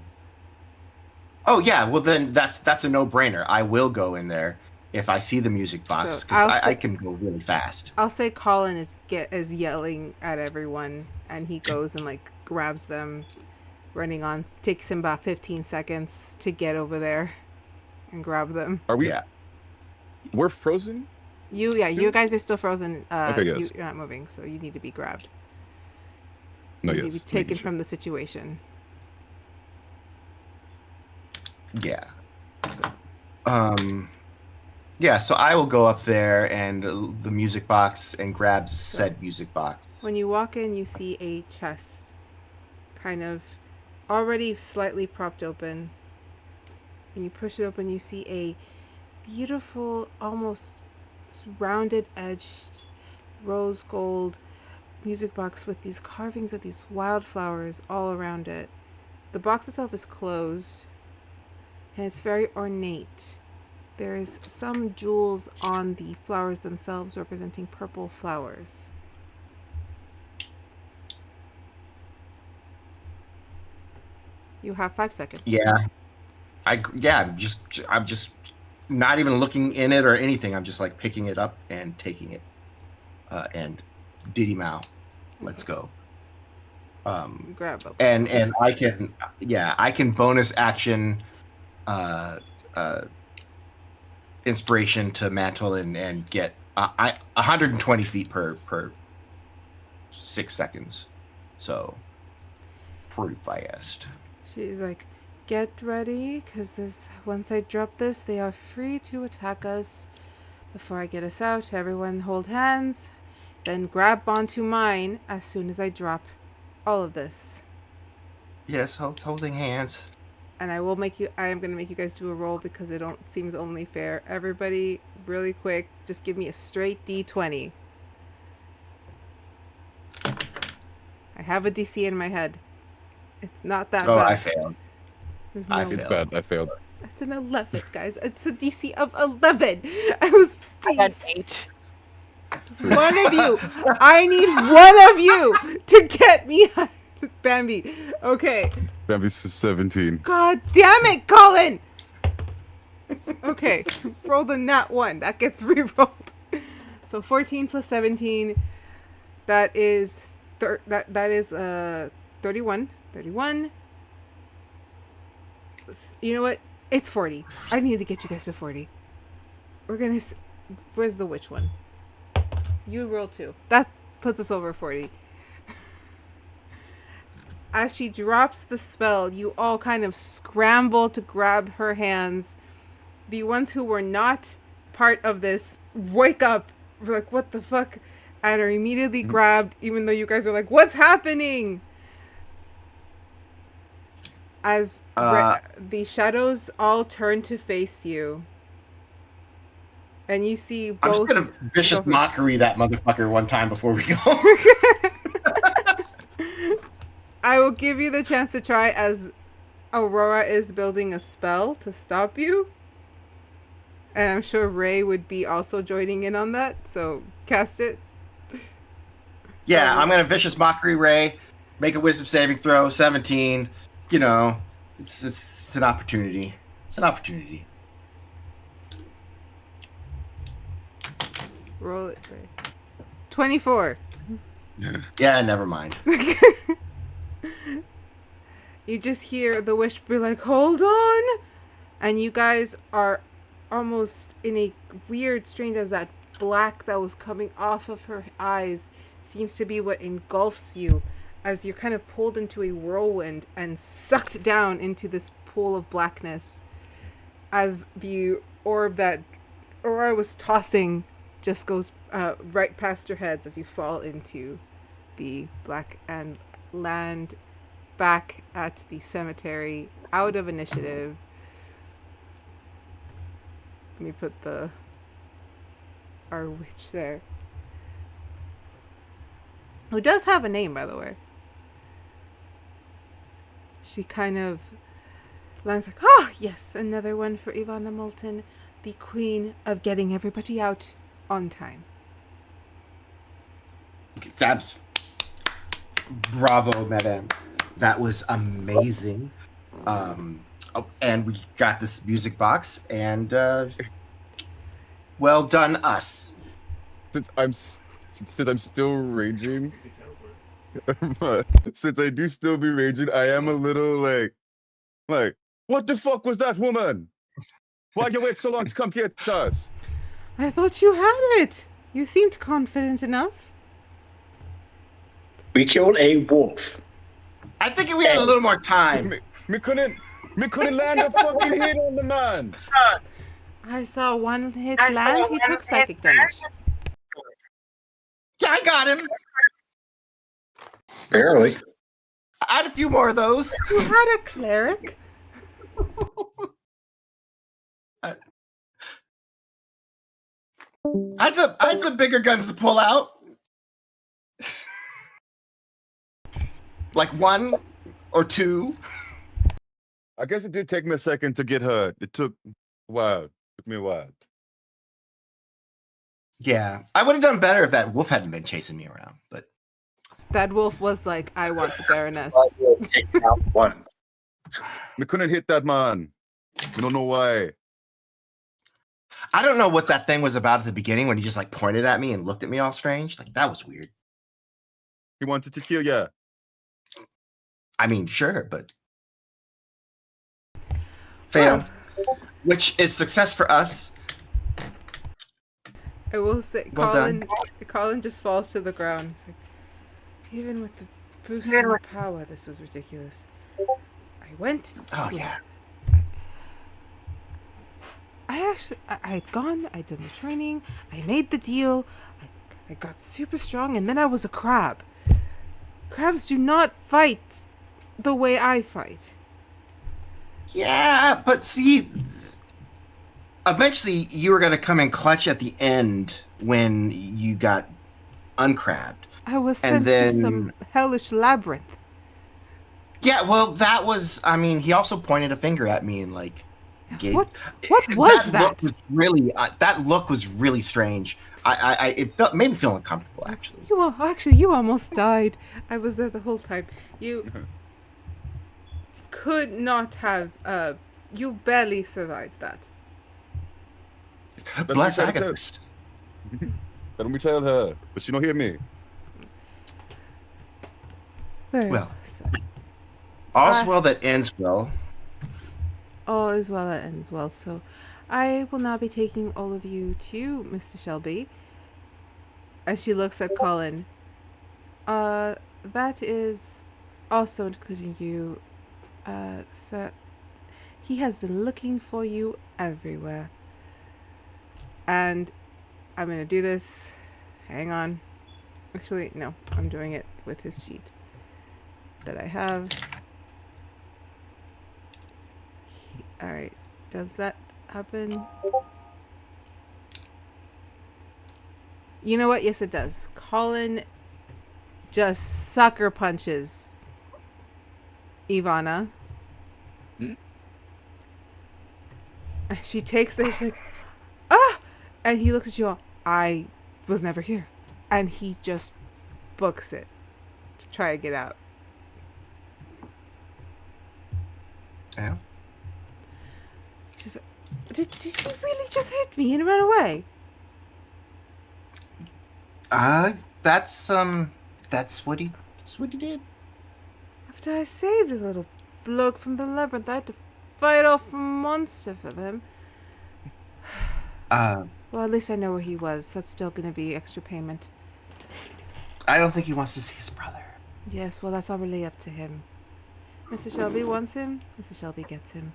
Oh yeah, well then that's a no-brainer. I will go in there if I see the music box because I can go really fast. I'll say Colin is yelling at everyone, and he goes and like grabs them, running on. Takes him about 15 seconds to get over there and grab them. Are we? Yeah. We're frozen. You guys are still frozen. Okay, yes. You're not moving, so you need to be grabbed. No, you yes. need to be taken from the situation. Yeah. Yeah, so I will go up there and the music box and grab said music box. When you walk in, you see a chest, kind of already slightly propped open. When you push it open, you see a beautiful, almost rounded edged rose gold music box with these carvings of these wildflowers all around it. The box itself is closed and it's very ornate. There is some jewels on the flowers themselves representing purple flowers. You have 5 seconds. Yeah. I'm just not even looking in it or anything. I'm just like picking it up and taking it. And Diddy Mao. Let's go. Grab it. And I can bonus action inspiration to mantle and get 120 feet per 6 seconds. So pretty fast. She's like, get ready, because once I drop this, they are free to attack us. Before I get us out, everyone hold hands, then grab onto mine as soon as I drop all of this. Yes, holding hands. And I am going to make you guys do a roll because it seems only fair. Everybody, really quick, just give me a straight D20. I have a DC in my head. It's not that bad. Oh, I failed. It's bad. I failed. It's an 11, guys. It's a DC of 11. I had 8. One of you. I need one of you to get me Bambi. Okay. Bambi's 17. God damn it, Colin! Okay. Roll the nat 1. That gets re-rolled. So 14 plus 17. That is 31. 31. You know what? It's 40. I need to get you guys to 40. Where's the witch one? You roll 2. That puts us over 40. as she drops the spell, you all kind of scramble to grab her hands. The ones who were not part of this wake up, like, what the fuck? And are immediately grabbed, even though you guys are like, what's happening? As the shadows all turn to face you. And you see both. I'm just gonna vicious mockery that motherfucker one time before we go. I will give you the chance to try as Aurora is building a spell to stop you. And I'm sure Ray would be also joining in on that, so cast it. Yeah, I'm gonna vicious mockery Ray, make a wisdom saving throw, 17. You know, it's an opportunity. It's an opportunity. Roll it, Ray. 24. Yeah, never mind. You just hear the wish be like, hold on! And you guys are almost in a weird, strange, as that black that was coming off of her eyes seems to be what engulfs you as you're kind of pulled into a whirlwind and sucked down into this pool of blackness as the orb that Aurora was tossing just goes right past your heads as you fall into the black and land back at the cemetery out of initiative. Let me put our witch there. Who does have a name, by the way. She kind of lands like, oh, yes, another one for Ivana Moulton, the queen of getting everybody out on time. That's bravo, madame. That was amazing. And we got this music box, and well done, us. Since I'm still raging, since I do still be raging, I am a little like, what the fuck was that woman? Why'd you wait so long to come get us? I thought you had it. You seemed confident enough. We killed a wolf. I think if we had a little more time. Me couldn't land a fucking hit on the man. I saw one hit land. He took psychic damage. Yeah, I got him. Barely. I had a few more of those. You had a cleric. I had some bigger guns to pull out. Like one or two. I guess it did take me a second to get her. It took a while. It took me a while. Yeah, I would have done better if that wolf hadn't been chasing me around. But That wolf was like, I want the Baroness. Take out one. We couldn't hit that man. We don't know why. I don't know what that thing was about at the beginning when he just like pointed at me and looked at me all strange. Like that was weird. He wanted to kill ya. I mean, sure, but fail, which is success for us. I will say, Well Colin just falls to the ground. He's like, even with the boost in power, this was ridiculous. I went. Oh yeah. I'd gone. I'd done the training. I made the deal. I got super strong, and then I was a crab. Crabs do not fight the way I fight. Yeah, but see, eventually you were going to come in clutch at the end when you got uncrabbed. I was sent to some hellish labyrinth. Yeah, well, that was, I mean, he also pointed a finger at me and like gave... What was that? Look was really, that look was really strange. It made me feel uncomfortable, actually. You almost died. I was there the whole time. You could not have, you barely survived that. Bless Agathis. Let me tell her, but she don't hear me. Very Well, so. all's well that ends well. All is well that ends well. So I will now be taking all of you to Mr. Shelby. As she looks at Colin. That is also including you, sir. He has been looking for you everywhere. And I'm going to do this. Hang on. Actually, no. I'm doing it with his sheet that I have. Alright. Does that happen? You know what? Yes, it does. Colin just sucker punches Ivana. She takes this, she's like, ah! And he looks at you all, I was never here. And he just books it to try to get out. Yeah. She's like, did you really just hit me and run away? That's what he did. After I saved the little bloke from the labyrinth, I had to fight off a monster for them. Well, at least I know where he was. That's still going to be extra payment. I don't think he wants to see his brother. Yes, well, that's all really up to him. Mr. Shelby wants him. Mr. Shelby gets him.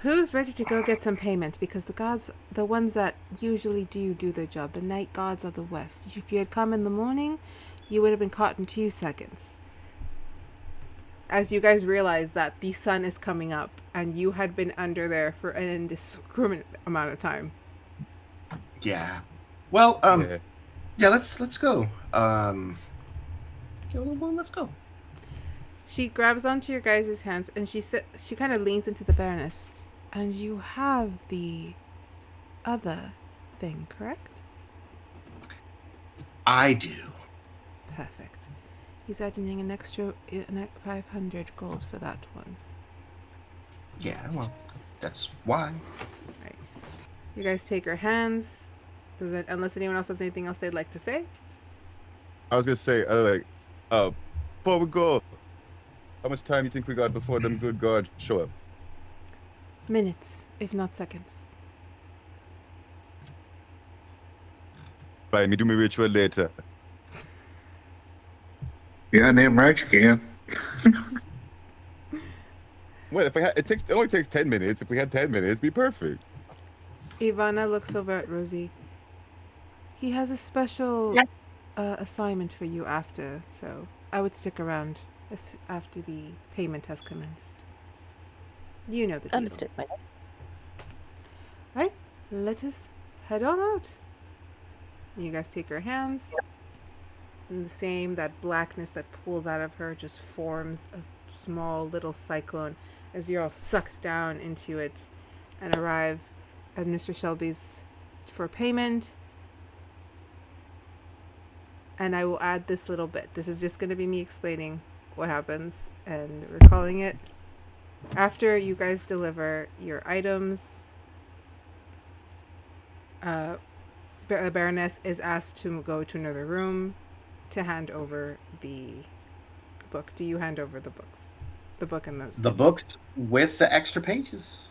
Who's ready to go get some payment? Because the gods, the ones that usually do their job, the night gods of the west. If you had come in the morning, you would have been caught in 2 seconds. As you guys realize that the sun is coming up and you had been under there for an indiscriminate amount of time. Yeah. Well, yeah, let's go. Let's go. She grabs onto your guys' hands and she kind of leans into the Baroness. And you have the other thing, correct? I do. Perfect. He's adding an extra 500 gold for that one. Yeah, well, that's why. Right. You guys take her hands. Unless anyone else has anything else they'd like to say? I was gonna say, before we go, how much time do you think we got before them good guards show up? Minutes, if not seconds. Fine, me do my ritual later. Yeah, damn right you can. Well, if it only takes 10 minutes. If we had 10 minutes, it'd be perfect. Ivana looks over at Rosie. He has a special assignment for you after, so I would stick around after the payment has commenced. You know the deal. Understood, my lord. Right, let us head on out. You guys take her hands. And the same, that blackness that pulls out of her just forms a small little cyclone as you're all sucked down into it and arrive at Mr. Shelby's for payment. And I will add this little bit. This is just going to be me explaining what happens and recalling it. After you guys deliver your items, the Baroness is asked to go to another room to hand over the book. Do you hand over the books? The book and the books with the extra pages.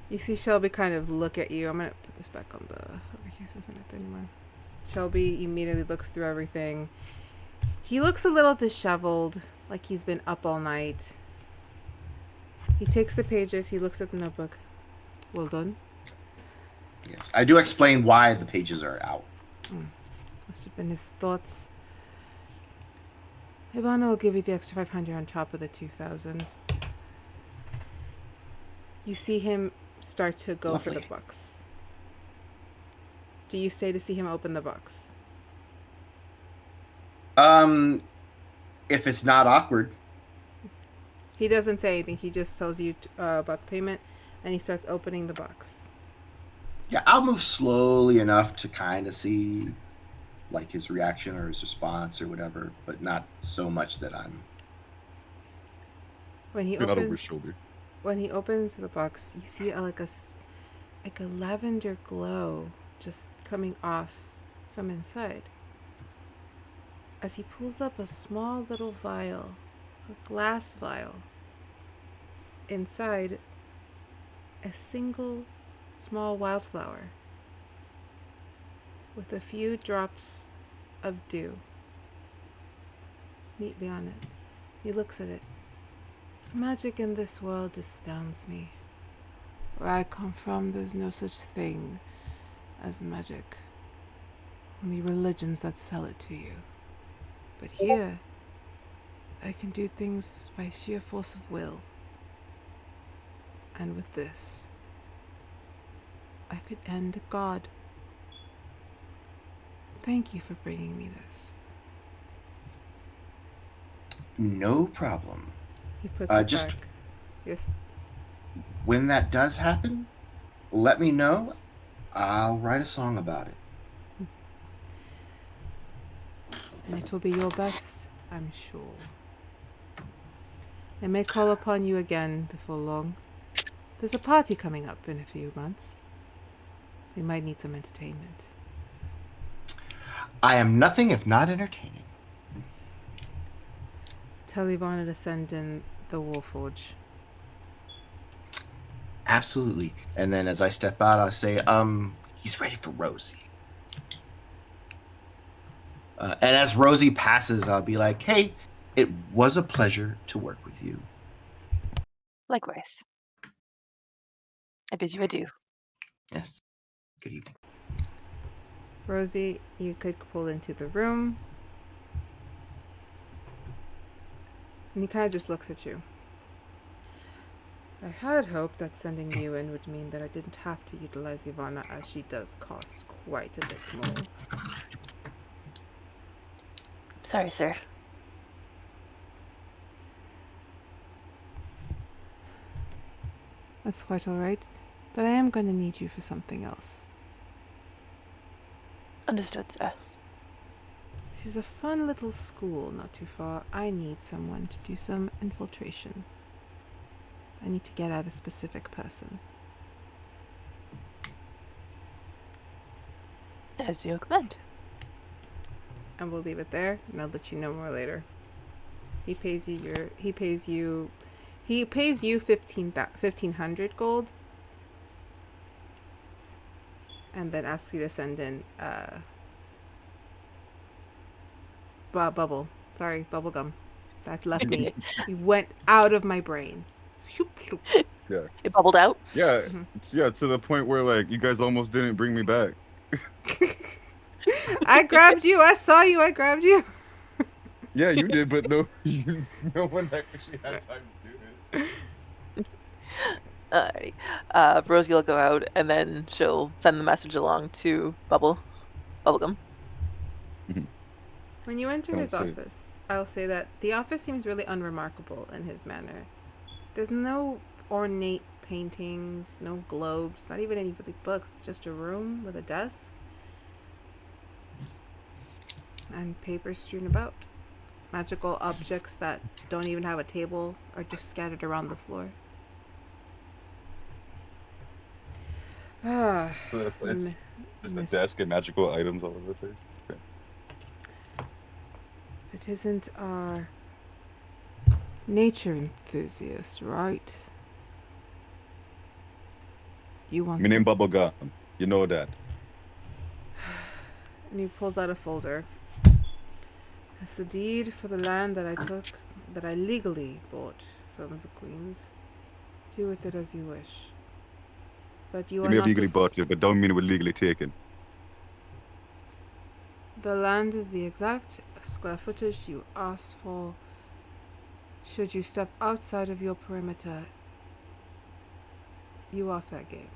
You see Shelby kind of look at you. I'm going to put this back on the over here since we're not there anymore. Shelby immediately looks through everything. He looks a little disheveled, like he's been up all night. He takes the pages. He looks at the notebook. Well done. Yes, I do explain why the pages are out. Must have been his thoughts. Ivana will give you the extra 500 on top of the 2,000. You see him start to go for the books. Do you stay to see him open the books? If it's not awkward. He doesn't say anything. He just tells you about the payment, and he starts opening the box. Yeah, I'll move slowly enough to kind of see, like, his reaction or his response or whatever, but not so much that I'm. When he Not over his opens, shoulder. when he opens the box, you see like a lavender glow just coming off from inside. As he pulls up a small little vial, a glass vial. Inside, a single small wildflower. with a few drops of dew neatly on it. He looks at it. Magic in this world astounds me. Where I come from, there's no such thing as magic. Only religions that sell it to you. But here, I can do things by sheer force of will. And with this, I could end God. Thank you for bringing me this. No problem. He puts it just- back. Yes. When that does happen, let me know. I'll write a song about it. And it will be your best, I'm sure. I may call upon you again before long. There's a party coming up in a few months. We might need some entertainment. I am nothing if not entertaining. Tell Ivana to send in the Warforge. Absolutely. And then as I step out, I'll say, he's ready for Rosie. And as Rosie passes, I'll be like, hey, it was a pleasure to work with you. Likewise. I bid you adieu. Yes. Good evening. Rosie, you could pull into the room. And he kind of just looks at you. I had hoped that sending you in would mean that I didn't have to utilize Ivana, as she does cost quite a bit more. Sorry, sir. That's quite alright, but I am going to need you for something else. Understood, sir. This is a fun little school not too far. I need someone to do some infiltration. I need to get at a specific person. As you command. And we'll leave it there, and I'll let you know more later. He pays you 1,500 gold, and then asks you to send in bubblegum. That left me. You went out of my brain. Shoop, shoop. Yeah. It bubbled out. Yeah. Mhm. Yeah. To the point where like you guys almost didn't bring me back. I grabbed you. I saw you. I grabbed you. Yeah, you did, but no, no one actually had time to do it. Alrighty. Rosie will go out and then she'll send the message along to Bubblegum. When you enter his Sounds safe. office, I'll say that the office seems really unremarkable in his manner. There's no ornate paintings, no globes, not even any really books. It's just a room with a desk and papers strewn about. Magical objects that don't even have a table are just scattered around the floor. Ah, So it's m- just a miss- desk and magical items all over the place. Okay. It isn't our nature enthusiast, right? You want My name Bubblegum. You know that. And he pulls out a folder. It's the deed for the land that I legally bought from the queens. Do with it as you wish. But you You are may have not legally to bought it, but don't mean it was legally taken. The land is the exact square footage you asked for. Should you step outside of your perimeter, you are fair game.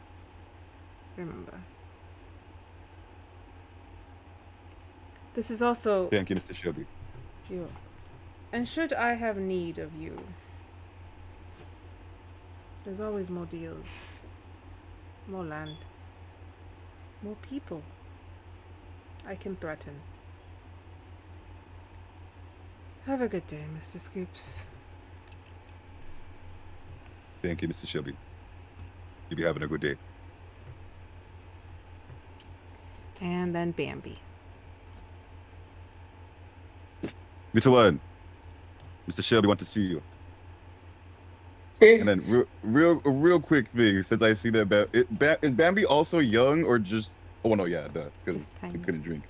Remember. This is also Thank you, Mr. Shelby. you. And should I have need of you, there's always more deals, more land, more people I can threaten. Have a good day, Mr. Scoops. Thank you, Mr. Shelby. You be having a good day. And then Bambi. Little one, Mr. Shelby want to see you. And then real quick thing, since I see that is Bambi also young or just Oh no, yeah, because Just they tiny. couldn't drink.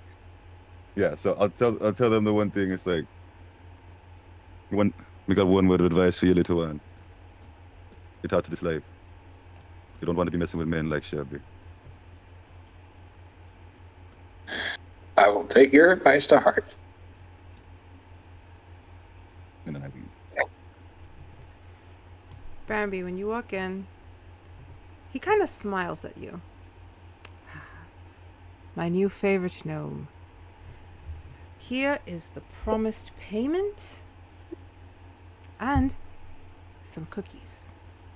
Yeah, so I'll tell them the one thing. It's like, we got one word of advice for you, little one. Get out to this life. You don't want to be messing with men like Shelby. I will take your advice to heart. And then I leave. Bambi, when you walk in, he kind of smiles at you. My new favorite gnome. Here is the promised payment and some cookies.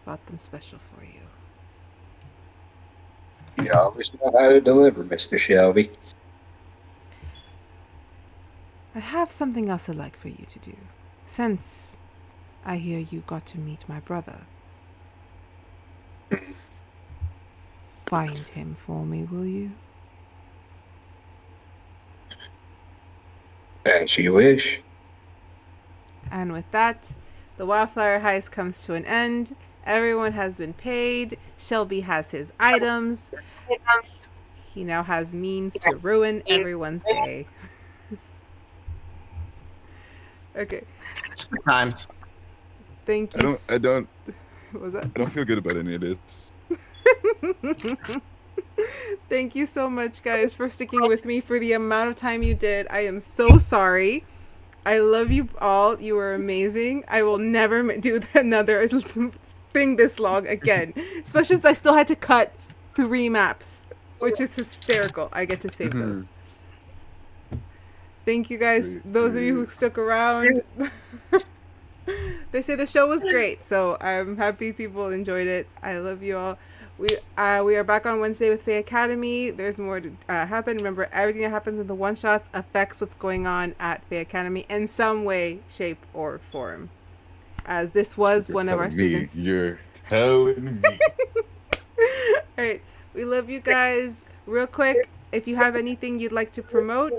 Bought them special for you. You always know how to deliver, Mr. Shelby. I have something else I'd like for you to do. Since I hear you got to meet my brother. Find him for me, will you? As you wish. And with that, the Wildflower Heist comes to an end. Everyone has been paid. Shelby has his items. He now has means to ruin everyone's day. Okay. Good times. Thank you. I don't What was that? I don't feel good about any of this. Thank you so much, guys, for sticking with me for the amount of time you did. I am so sorry. I love you all. You were amazing. I will never do another thing this long again. Especially since I still had to cut 3 maps, which is hysterical. I get to save those. Thank you, guys. Those of you who stuck around. They say the show was great, so I'm happy people enjoyed it. I love you all. We are back on Wednesday with Fae Academy. There's more to happen. Remember, everything that happens in the one-shots affects what's going on at Fae Academy in some way, shape, or form. As this was one of our students. You're telling me. All right. We love you guys. Real quick, if you have anything you'd like to promote,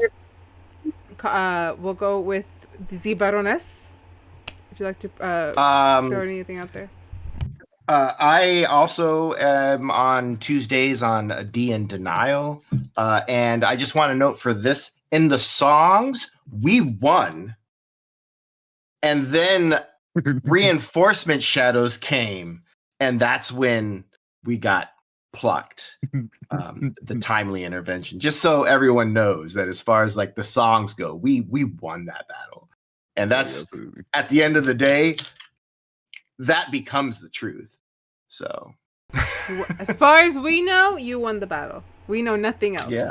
we'll go with the Baroness. If you'd like to throw anything out there. I also am on Tuesdays on D and Denial. And I just want to note for this, in the songs, we won. And then reinforcement shadows came. And that's when we got plucked. The timely intervention. Just so everyone knows that as far as like the songs go, we won that battle. And that's at the end of the day, that becomes the truth. So, as far as we know, you won the battle. We know nothing else. Yeah.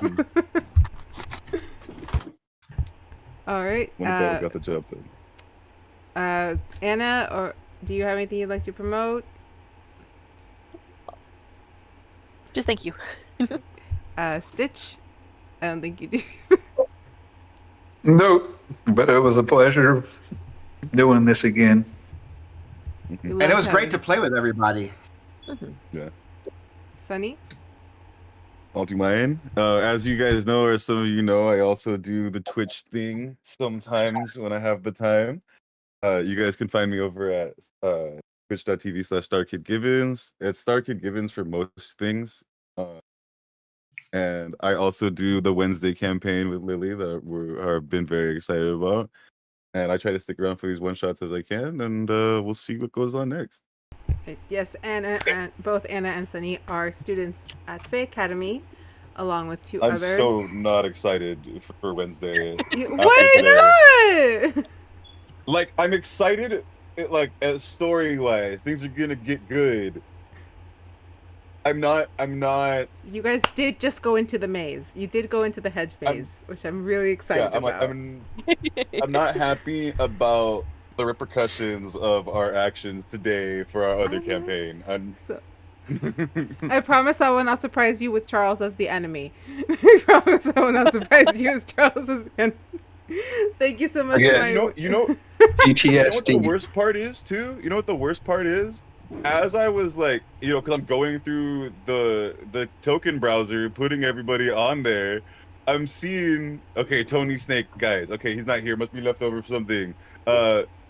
All right. One battle got the job done. Anna, or do you have anything you'd like to promote? Just thank you. Stitch? I don't think you do. Nope. But it was a pleasure doing this again. And it was great to play with everybody. Yeah. Sunny? Onto mine. As you guys know, or some of you know, I also do the Twitch thing sometimes when I have the time. You guys can find me over at twitch.tv/StarKidGibbons. It's StarKidGibbons for most things. And I also do the Wednesday campaign with Lily that I've been very excited about. And I try to stick around for these one-shots as I can, and we'll see what goes on next. Yes, both Anna and Sunny are students at Fae Academy, along with 2 others. I'm so not excited for Wednesday. Why not? Like, I'm excited, story-wise. Things are gonna get good. I'm not. You guys did just go into the maze. You did go into the hedge maze, which I'm really excited about. I'm not happy about the repercussions of our actions today for our other campaign. I promise I will not surprise you with Charles as the enemy. I promise I will not surprise you as Charles as the enemy. Thank you so much. Yeah, you know PTSD. You know what the worst part is too? You know what the worst part is? As I was like, because I'm going through the token browser, putting everybody on there, I'm seeing, okay, Tony Snake, guys. Okay, he's not here. Must be left over for something.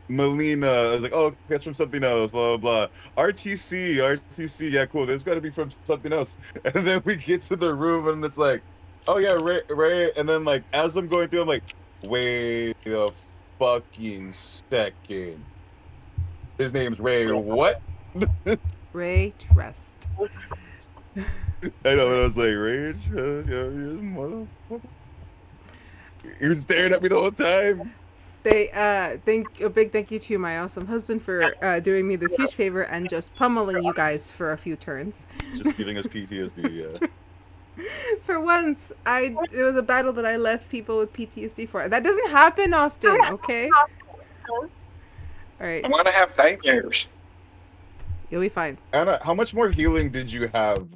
Melina. I was like, oh, that's from something else. Blah blah blah. RTC. Yeah, cool. There's got to be from something else. And then we get to the room, and it's like, oh yeah, Ray. And then like as I'm going through, I'm like, wait a fucking second. His name's Ray. What? Ray Trust. I know, and I was like, Ray Trust, you motherfucker. He was staring at me the whole time. They a big thank you to my awesome husband for doing me this huge favor and just pummeling you guys for a few turns. Just giving us PTSD, yeah. For once, it was a battle that I left people with PTSD for. That doesn't happen often, okay? All right, I'm gonna have nightmares. you'll be fine. Anna, how much more healing did you have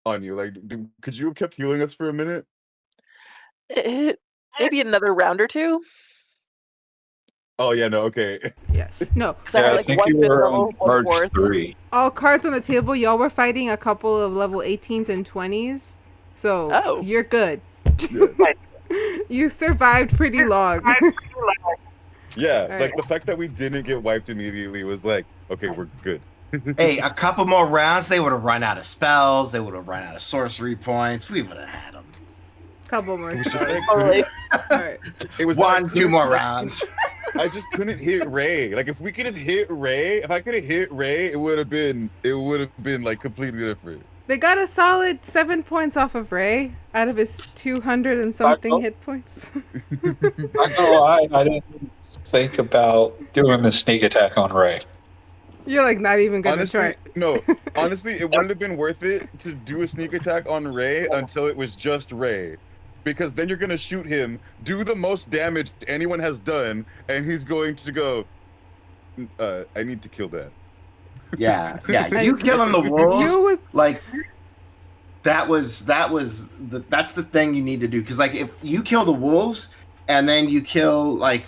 on you? Like, could you have kept healing us for a minute? Maybe another round or two. Oh yeah, no, okay. Yeah, no. Because I Yeah, had I like think one you fifth were level, on one March fourth. 3. All cards on the table. Y'all were fighting a couple of level 18s and 20s, so Oh. you're good. Yeah, You survived pretty long. yeah, All like right. the fact that we didn't get wiped immediately was like, okay, we're good. Hey, a couple more rounds, they would have run out of spells. They would have run out of sorcery points. We would have had them. Couple more. It was just stars. like, Totally. All right. it was that I 2 couldn't- more rounds. I just couldn't hit Ray. Like if we could have hit Ray, if I could have hit Ray, it would have been like completely different. They got a solid 7 points off of Ray out of his 200 and something hit points. Not gonna lie, I didn't think about doing the sneak attack on Ray. You're like not even gonna Honestly, try. no. Honestly, it wouldn't have been worth it to do a sneak attack on Ray until it was just Ray. Because then you're gonna shoot him, do the most damage anyone has done, and he's going to go, I need to kill that. Yeah. You killing the wolves, You would like that's the thing you need to do. Because like if you kill the wolves and then you kill like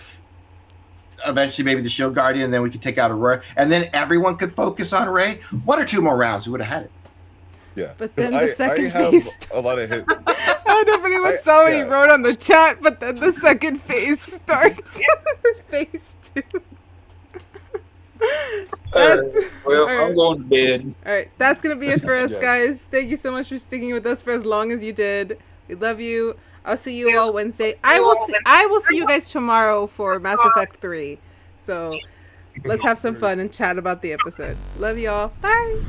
eventually maybe the shield guardian, then we could take out a Ray, and then everyone could focus on Ray. 1 or 2 more rounds, we would have had it. Yeah. But 'Cause then the second I have phase a lot of hits. I don't know if anyone I- saw what he yeah. wrote on the chat, but then the second phase starts. Phase 2. That's, Well, all I'm right. going to bed. All right, that's gonna be it for us, Yes. guys. Thank you so much for sticking with us for as long as you did. We love you. I'll see you all Wednesday. I will see you guys tomorrow for Mass Effect 3. So let's have some fun and chat about the episode. Love y'all. Bye.